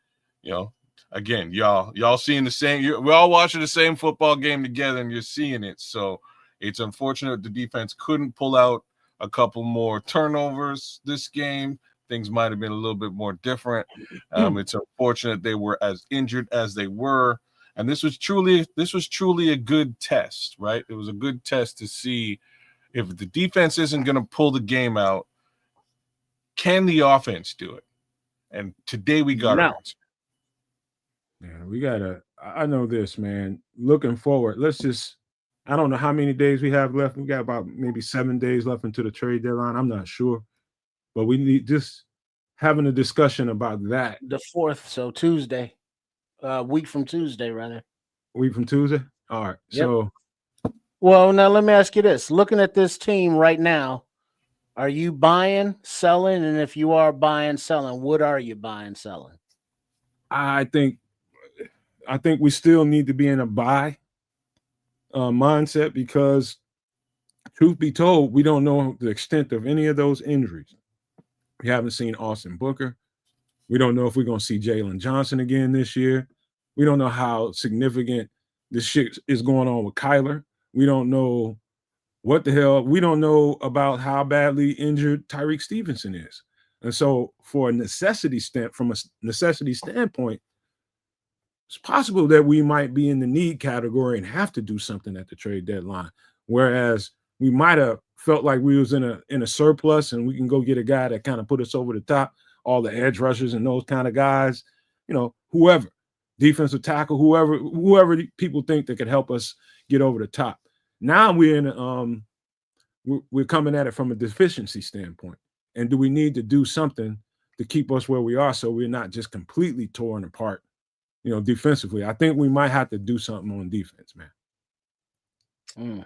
again, y'all seeing the same. We're all watching the same football game together, and you're seeing it. So it's unfortunate the defense couldn't pull out a couple more turnovers this game. Things might have been a little bit more different. It's unfortunate they were as injured as they were. And this was truly a good test, right? It was a good test to see if the defense isn't going to pull the game out, can the offense do it? And today we got our answer. Yeah, we gotta. I know this, man. Looking forward, I don't know how many days we have left. We got about maybe 7 days left into the trade deadline. I'm not sure, but we need just having a discussion about that. The 4th, so Tuesday. Week from Tuesday, rather. Week from Tuesday? All right. Yep. So. Well, now let me ask you this. Looking at this team right now, are you buying, selling? And if you are buying, selling, what are you buying, selling? I think we still need to be in a buy mindset because, truth be told, we don't know the extent of any of those injuries. We haven't seen Austin Booker. We don't know if we're going to see Jalen Johnson again this year. We don't know how significant this shit is going on with Kyler. We don't know what the hell. We don't know about how badly injured Tyreek Stevenson is. And so from a necessity standpoint, it's possible that we might be in the need category and have to do something at the trade deadline. Whereas we might have felt like we was in a surplus and we can go get a guy that kind of put us over the top. All the edge rushers and those kind of guys, whoever, defensive tackle, whoever people think that could help us get over the top. Now we're coming at it from a deficiency standpoint. And do we need to do something to keep us where we are so we're not just completely torn apart, defensively? I think we might have to do something on defense, man. What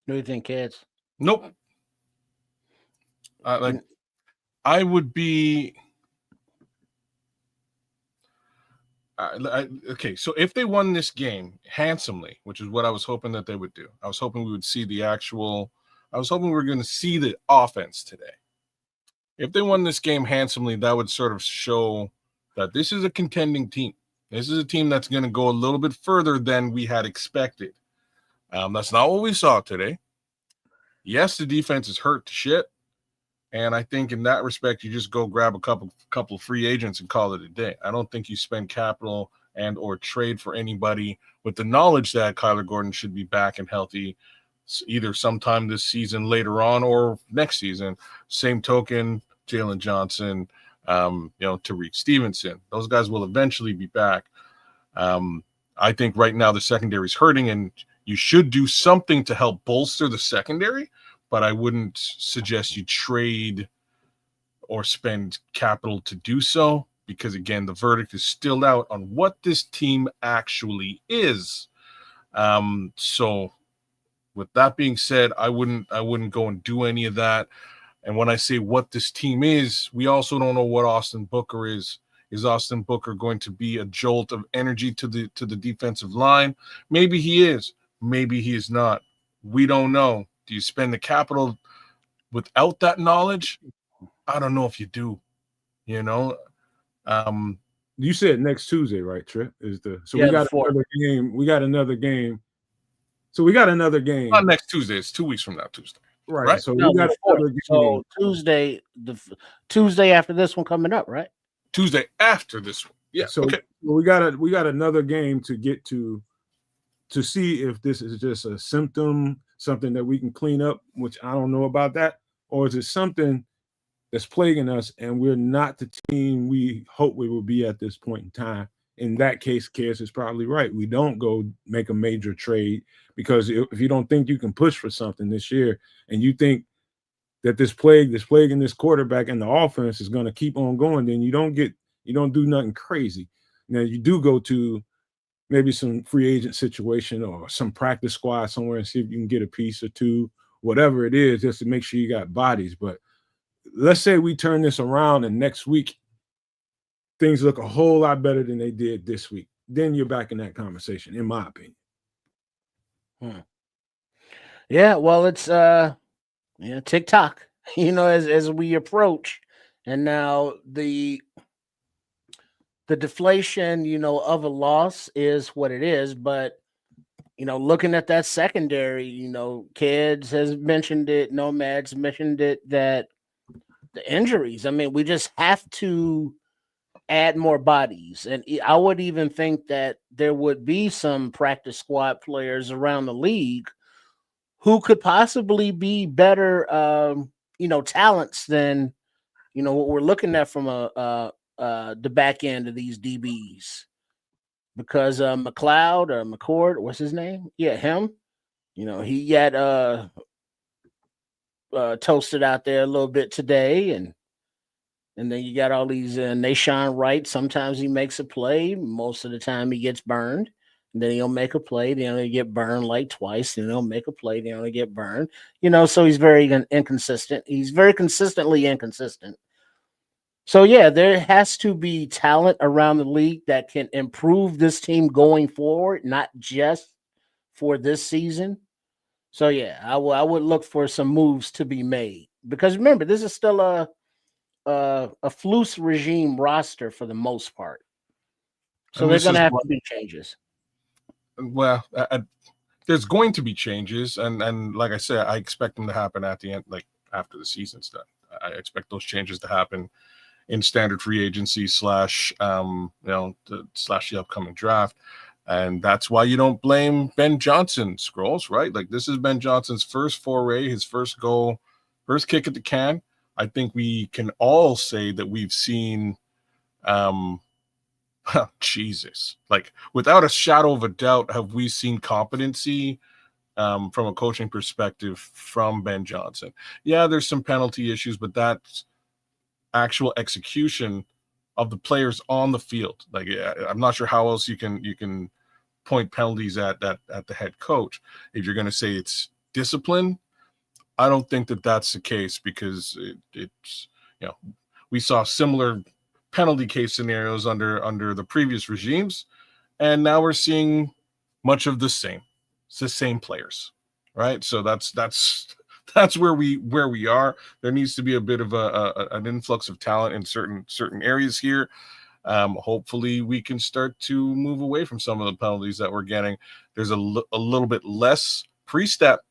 do you think, kids? Nope. I would be Okay, so if they won this game handsomely, which is what I was hoping that they would do, I was hoping we would see I was hoping we were going to see the offense today. If they won this game handsomely, that would sort of show that this is a contending team. This is a team that's going to go a little bit further than we had expected. That's not what we saw today. Yes, the defense is hurt to shit. And I think in that respect, you just go grab a couple free agents and call it a day. I don't think you spend capital and or trade for anybody with the knowledge that Kyler Gordon should be back and healthy either sometime this season later on or next season. Same token, Jalen Johnson, Tariq Stevenson. Those guys will eventually be back. I think right now the secondary is hurting, and you should do something to help bolster the secondary, but I wouldn't suggest you trade or spend capital to do so because, again, the verdict is still out on what this team actually is. So with that being said, I wouldn't go and do any of that. And when I say what this team is, we also don't know what Austin Booker is. Is Austin Booker going to be a jolt of energy to the defensive line? Maybe he is. Maybe he is not. We don't know. Do you spend the capital without that knowledge? I don't know if you do. You know, you said next Tuesday, right? Trip we got another game. We got another game. So we got another game. Not next Tuesday. It's 2 weeks from now, Tuesday. Right. So we got another game. So Tuesday after this one coming up, right? Tuesday after this one. Yeah. So okay. we got another game to get to see if this is just a symptom, something that we can clean up, which I don't know about that, or is it something that's plaguing us and we're not the team we hope we will be at this point in time. In that case, Cass is probably right. We don't go make a major trade because if you don't think you can push for something this year and you think that this plague in this quarterback and the offense is going to keep on going, then you don't do nothing crazy. Now you do go to maybe some free agent situation or some practice squad somewhere and see if you can get a piece or two, whatever it is, just to make sure you got bodies. But let's say we turn this around and next week things look a whole lot better than they did this week. Then you're back in that conversation, in my opinion. Yeah, well, it's TikTok, as we approach, and now the deflation, of a loss is what it is. But looking at that secondary, Kids has mentioned it, Nomad's mentioned it, that the injuries. I mean, we just have to add more bodies. And I would even think that there would be some practice squad players around the league who could possibly be better, talents than, what we're looking at from the back end of these DBs. Because McLeod or McCord, what's his name? Yeah, him. He got toasted out there a little bit today, and then you got all these Nashawn Wright. Sometimes he makes a play. Most of the time he gets burned. And then he'll make a play. Then he'll get burned like twice. Then he'll make a play. Then he'll get burned. So he's very inconsistent. He's very consistently inconsistent. So, yeah, there has to be talent around the league that can improve this team going forward, not just for this season. So, yeah, I would look for some moves to be made. Because, remember, this is still a Flus regime roster for the most part. So there's going to have to be changes. Well, there's going to be changes. And like I said, I expect them to happen at the end, like after the season's done. I expect those changes to happen in standard free agency slash the upcoming draft. And that's why you don't blame Ben Johnson, Scrolls, right? Like this is Ben Johnson's first foray, his first goal, first kick at the can. I think we can all say that we've seen, Jesus, like without a shadow of a doubt, have we seen competency from a coaching perspective from Ben Johnson? Yeah, there's some penalty issues, but that's actual execution of the players on the field. Like I'm not sure how else you can point penalties at the head coach. If you're going to say it's discipline, I don't think that that's the case because it's we saw similar penalty case scenarios under the previous regimes, and now we're seeing much of the same. It's the same players, right? So that's where we are. There needs to be a bit of an influx of talent in certain areas here. Hopefully, we can start to move away from some of the penalties that we're getting. There's a little bit less pre-snap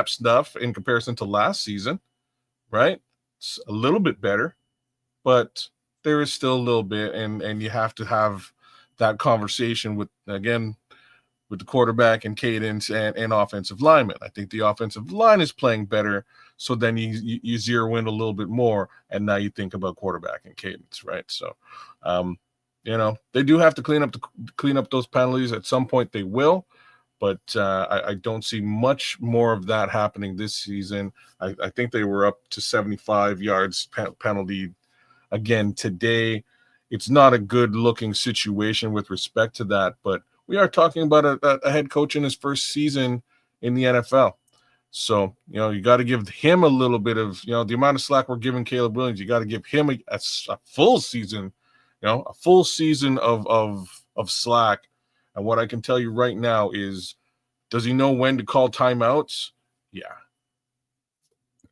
stuff in comparison to last season, right? It's a little bit better, but there is still a little bit, and you have to have that conversation with the quarterback and cadence and offensive lineman. I think the offensive line is playing better, so then you zero in a little bit more, and now you think about quarterback and cadence, right? So, they do have to clean up those penalties at some point. They will, but I don't see much more of that happening this season. I think they were up to 75 yards penalty again today. It's not a good looking situation with respect to that, but we are talking about a head coach in his first season in the NFL. So, you got to give him a little bit of, the amount of slack we're giving Caleb Williams, you got to give him a full season, a full season of slack. And what I can tell you right now is, does he know when to call timeouts? Yeah.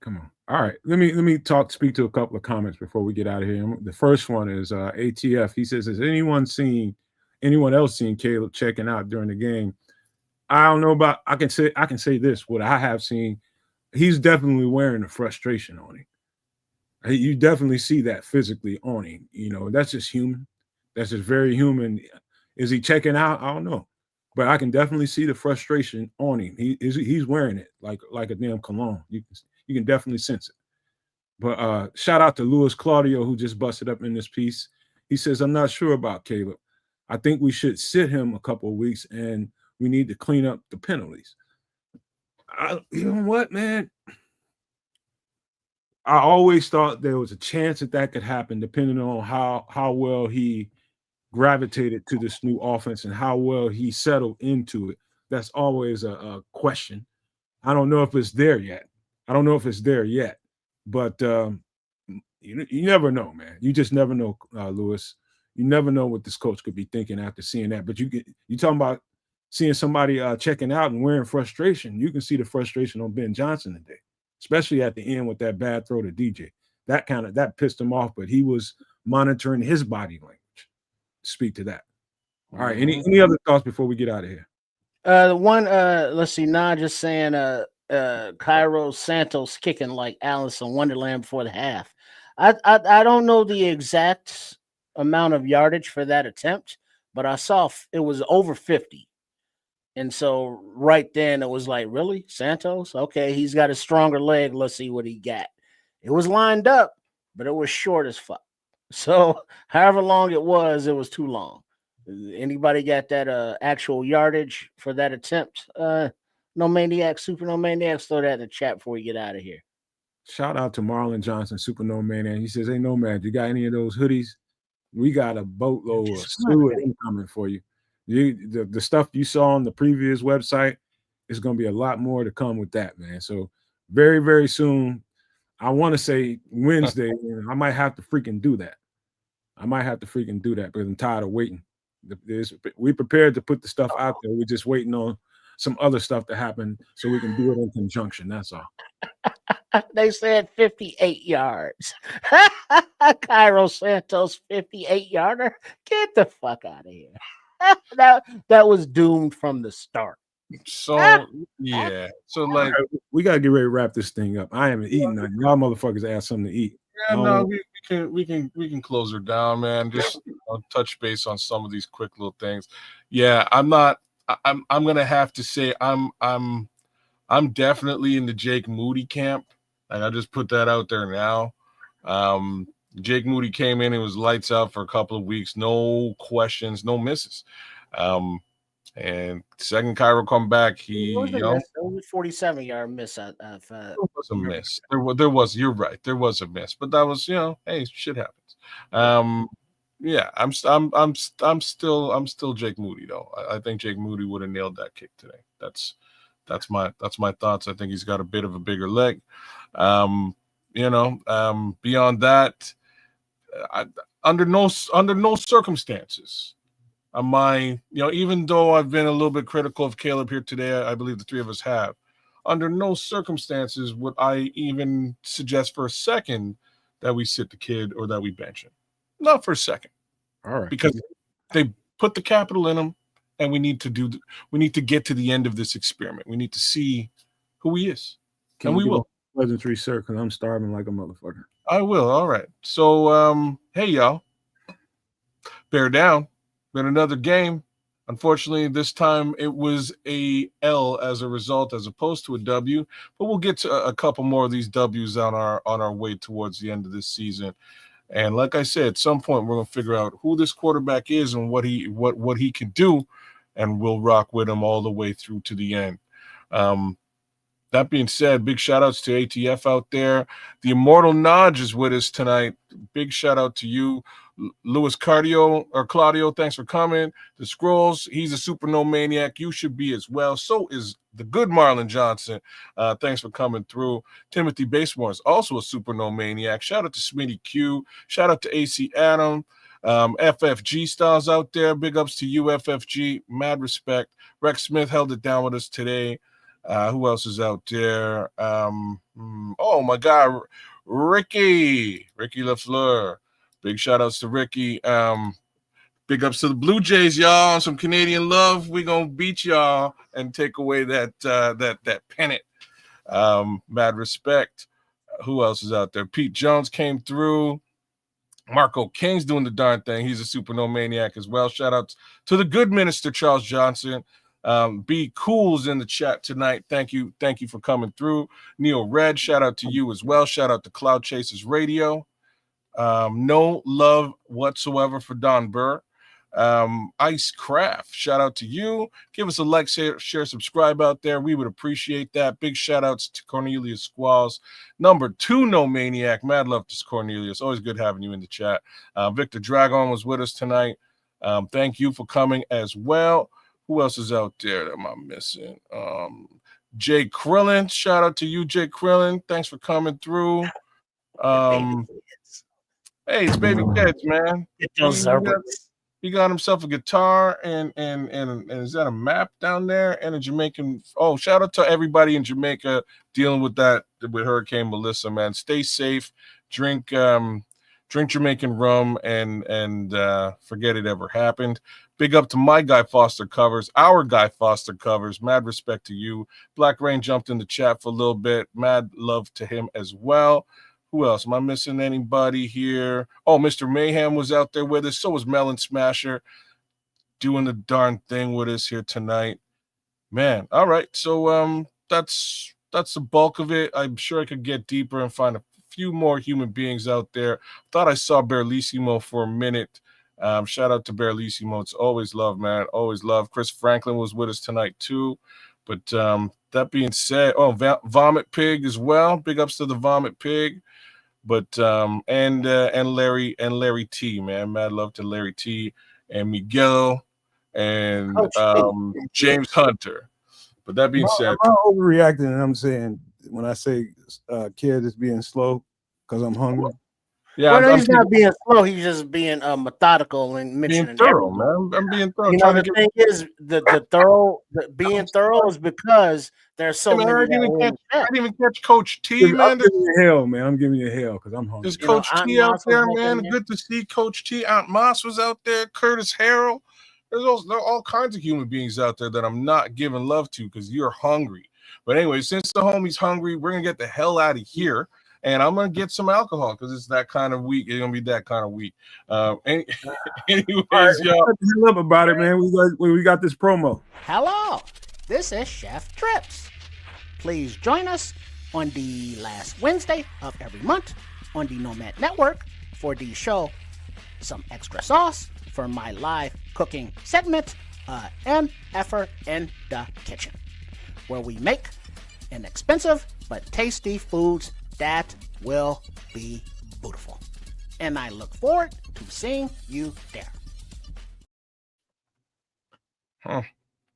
Come on. All right. Let me speak to a couple of comments before we get out of here. The first one is ATF. He says, has anyone else seen Caleb checking out during the game? I don't know about, I can say this, what I have seen, he's definitely wearing a frustration on him. You definitely see that physically on him. That's just human. That's just very human. Is he checking out? I don't know. But I can definitely see the frustration on him. He's wearing it like a damn cologne. You can definitely sense it. But shout out to Luis Claudio, who just busted up in this piece. He says, I'm not sure about Caleb. I think we should sit him a couple of weeks, and we need to clean up the penalties. You know what, man? I always thought there was a chance that could happen, depending on how well he gravitated to this new offense and how well he settled into it. That's always a question. I don't know if it's there yet. But you never know, man. You just never know, Lewis. You never know what this coach could be thinking after seeing that. But you talking about seeing somebody checking out and wearing frustration. You can see the frustration on Ben Johnson today, especially at the end with that bad throw to DJ. That pissed him off, but he was monitoring his body language. Speak to that. All right. Any other thoughts before we get out of here? Let's see. Nah, just saying. Cairo Santos kicking like Alice in Wonderland before the half. I don't know the exact amount of yardage for that attempt, but I saw it was over 50. And so right then it was like, really? Santos? Okay, he's got a stronger leg. Let's see what he got. It was lined up, but it was short as fuck. So however long it was too long. Anybody got that actual yardage for that attempt? No Maniacs, Super No Maniacs, throw that in the chat before we get out of here. Shout out to Marlon Johnson, Super No Maniac. He says, hey, Nomad, you got any of those hoodies? We got a boatload of slew incoming for you. The stuff you saw on the previous website is going to be a lot more to come with that, man. So very, very soon, I want to say Wednesday, I might have to freaking do that. Because I'm tired of waiting. We prepared to put the stuff out there. We're just waiting on some other stuff to happen so we can do it in conjunction. That's all. They said 58 yards. Cairo Santos 58-yarder. Get the fuck out of here. that was doomed from the start. So yeah. So like we gotta get ready to wrap this thing up. I haven't eaten nothing. Y'all motherfuckers ask something to eat. Yeah, no, we can close her down, man. Just touch base on some of these quick little things. Yeah, I'm gonna have to say I'm definitely in the Jake Moody camp. And I just put that out there now. Jake Moody came in and was lights out for a couple of weeks, no questions, no misses. And second Cairo come back, he was a 47-yard miss. It was a miss. There was. You're right. There was a miss, but that was hey, shit happens. Yeah, I'm still Jake Moody though. I think Jake Moody would have nailed that kick today. That's my thoughts. I think he's got a bit of a bigger leg. Beyond that, under no circumstances am I, even though I've been a little bit critical of Caleb here today, I believe the three of us have. Under no circumstances would I even suggest for a second that we sit the kid or that we bench him. Not for a second. All right. Because they put the capital in him, and we need to get to the end of this experiment. We need to see who he is. And we will. Pleasantry, sir, because I'm starving like a motherfucker. I will. All right. So, hey, y'all. Bear down. Been another game. Unfortunately, this time it was a L as a result, as opposed to a W. But we'll get to a couple more of these W's on our way towards the end of this season. And like I said, at some point we're gonna figure out who this quarterback is and what he can do, and we'll rock with him all the way through to the end. That being said, big shout outs to ATF out there. The Immortal Nodge is with us tonight. Big shout out to you. Louis Claudio, thanks for coming. The Scrolls, he's a super no maniac. You should be as well. So is the good Marlon Johnson. Thanks for coming through. Timothy Basemore is also a super no maniac. Shout out to Smitty Q. Shout out to AC Adam. FFG styles out there. Big ups to you, FFG. Mad respect. Rex Smith held it down with us today. Who else is out there? Oh my God, Ricky LaFleur. Big shout outs to Ricky. Big ups to the Blue Jays, y'all. Some Canadian love. We gonna beat y'all and take away that pennant. Mad respect. Who else is out there? Pete Jones came through. Marco King's doing the darn thing. He's a super no maniac as well. Shout out to the good minister Charles Johnson. Be Cool's in the chat tonight. Thank you for coming through. Neil Red, shout out to you as well. Shout out to Cloud Chasers Radio. No love whatsoever for Don Burr. Ice Craft, shout out to you. Give us a like, share, subscribe out there. We would appreciate that. Big shout outs to Cornelius Squalls. Number 2 no maniac. Mad love to Cornelius. Always good having you in the chat. Victor Dragon was with us tonight. Thank you for coming as well. Who else is out there that am I missing? Jay Krillin. Shout out to you, Jay Krillin. Thanks for coming through. Hey, it's baby kids, man. He got himself a guitar and is that a map down there and a Jamaican? Oh, shout out to everybody in Jamaica dealing with Hurricane Melissa, man. Stay safe. Drink Jamaican rum and forget it ever happened. Big up to my Guy Foster covers, our Guy Foster covers. Mad respect to you. Black Rain jumped in the chat for a little bit. Mad love to him as well. Who else? Am I missing anybody here? Oh, Mr. Mayhem was out there with us. So was Melon Smasher doing the darn thing with us here tonight. Man, all right. So that's the bulk of it. I'm sure I could get deeper and find a few more human beings out there. Thought I saw Berlissimo for a minute. Shout out to Berlissimo. It's always love, man. Always love. Chris Franklin was with us tonight too. But that being said, Vomit Pig as well. Big ups to the Vomit Pig. But and Larry T, man. Mad love to Larry T and Miguel and James Hunter. But that being said, I'm not overreacting, and I'm saying when I say kid is being slow because I'm hungry. Yeah, well, he's not being slow. He's just being methodical and mentioning thorough, man. I'm being thorough. You know, the thing is, being thorough is because there's so many. I didn't even catch Coach T, man. I'm giving you hell, man. I'm giving you hell because I'm hungry. There's Coach T out there, man. Good to see Coach T. Aunt Moss was out there. Curtis Harrell. There are all kinds of human beings out there that I'm not giving love to because you're hungry. But anyway, since the homie's hungry, we're gonna get the hell out of here. And I'm going to get some alcohol because it's that kind of week. It's going to be that kind of week. Anyways, y'all. Love about it, man. We got this promo. Hello. This is Chef Trips. Please join us on the last Wednesday of every month on the Nomad Network for the show Some Extra Sauce for my live cooking segment, MFR in the Kitchen, where we make inexpensive but tasty foods that will be beautiful. And I look forward to seeing you there.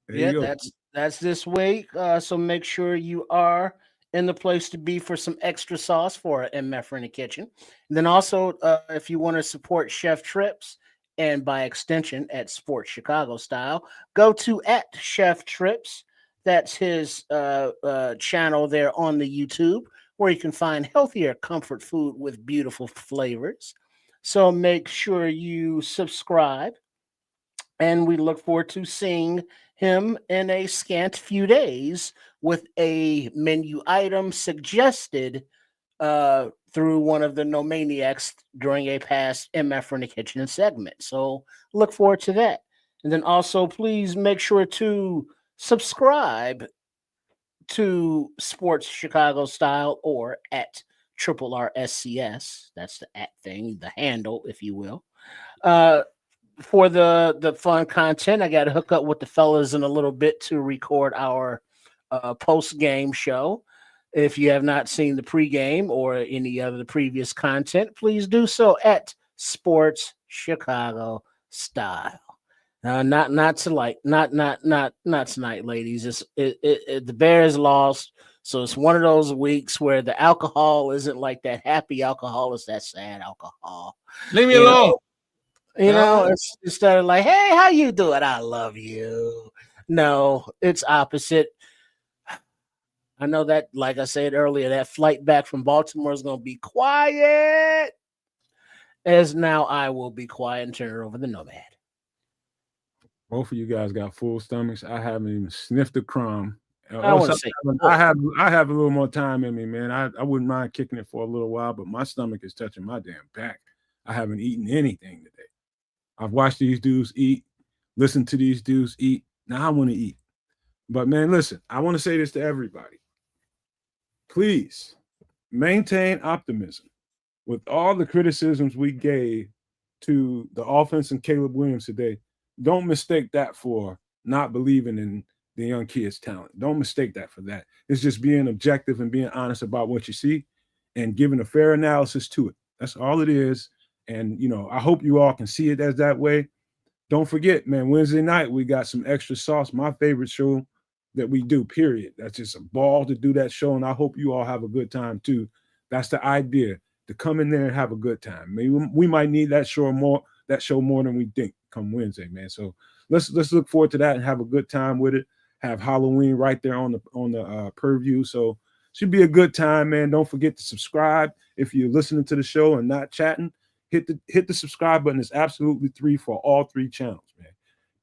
There that's this week. So make sure you are and the place to be for some extra sauce for MF in the kitchen. And then also, if you want to support Chef Trips and by extension at Sports Chicago Style, go to at Chef Trips. That's his channel there on the YouTube, where you can find healthier comfort food with beautiful flavors. So make sure you subscribe, and we look forward to seeing him in a scant few days with a menu item suggested through one of the No Maniacs during a past MF in the Kitchen segment. So look forward to that. And then also, please make sure to subscribe to Sports Chicago Style or at Triple RSCS. That's the at thing, the handle, if you will. For the fun content, I got to hook up with the fellas in a little bit to record our post game show. If you have not seen the pregame or any other previous content, please do so at Sports Chicago Style. Not tonight, not tonight, ladies. The Bears lost, so it's one of those weeks where the alcohol isn't like that happy alcohol; it's that sad alcohol. Leave me You alone. It's instead of like, "Hey, how you doing? I love you." No, it's opposite. I know that, like I said earlier, that flight back from Baltimore is going to be quiet. As now, I will be quiet and turn it over to the Nomad. Both of you guys got full stomachs. I haven't even sniffed a crumb. I want to say, I have a little more time in me, man. I wouldn't mind kicking it for a little while, but my stomach is touching my damn back. I haven't eaten anything today. I've watched these dudes eat, listened to these dudes eat. Now I want to eat. But man, listen, I want to say this to everybody. Please maintain optimism. With all the criticisms we gave to the offense and Caleb Williams today, don't mistake that for not believing in the young kid's talent. Don't mistake that for that. It's just being objective and being honest about what you see and giving a fair analysis to it. That's all it is. And, I hope you all can see it as that way. Don't forget, man, Wednesday night, we got some extra sauce, my favorite show that we do, period. That's just a ball to do that show, and I hope you all have a good time, too. That's the idea, to come in there and have a good time. Maybe we might need that show more than we think come Wednesday, man. So let's look forward to that and have a good time with it. Have Halloween right there on the purview. So should be a good time, man. Don't forget to subscribe if you're listening to the show and not chatting. Hit the subscribe button. It's absolutely free for all 3 channels, man.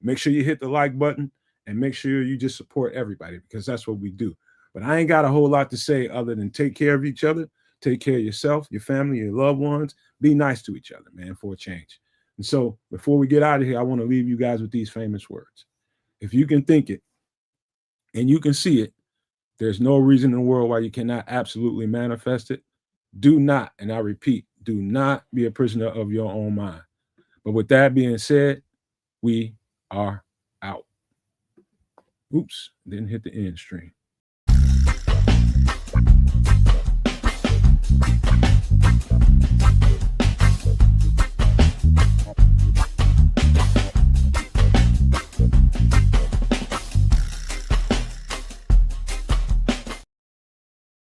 Make sure you hit the like button and make sure you just support everybody, because that's what we do. But I ain't got a whole lot to say other than take care of each other, take care of yourself, your family, your loved ones. Be nice to each other, man, for a change. And so before we get out of here, I want to leave you guys with these famous words. If you can think it and you can see it, there's no reason in the world why you cannot absolutely manifest it. Do not, and I repeat, do not be a prisoner of your own mind. But with that being said, we are out. Oops, didn't hit the end stream.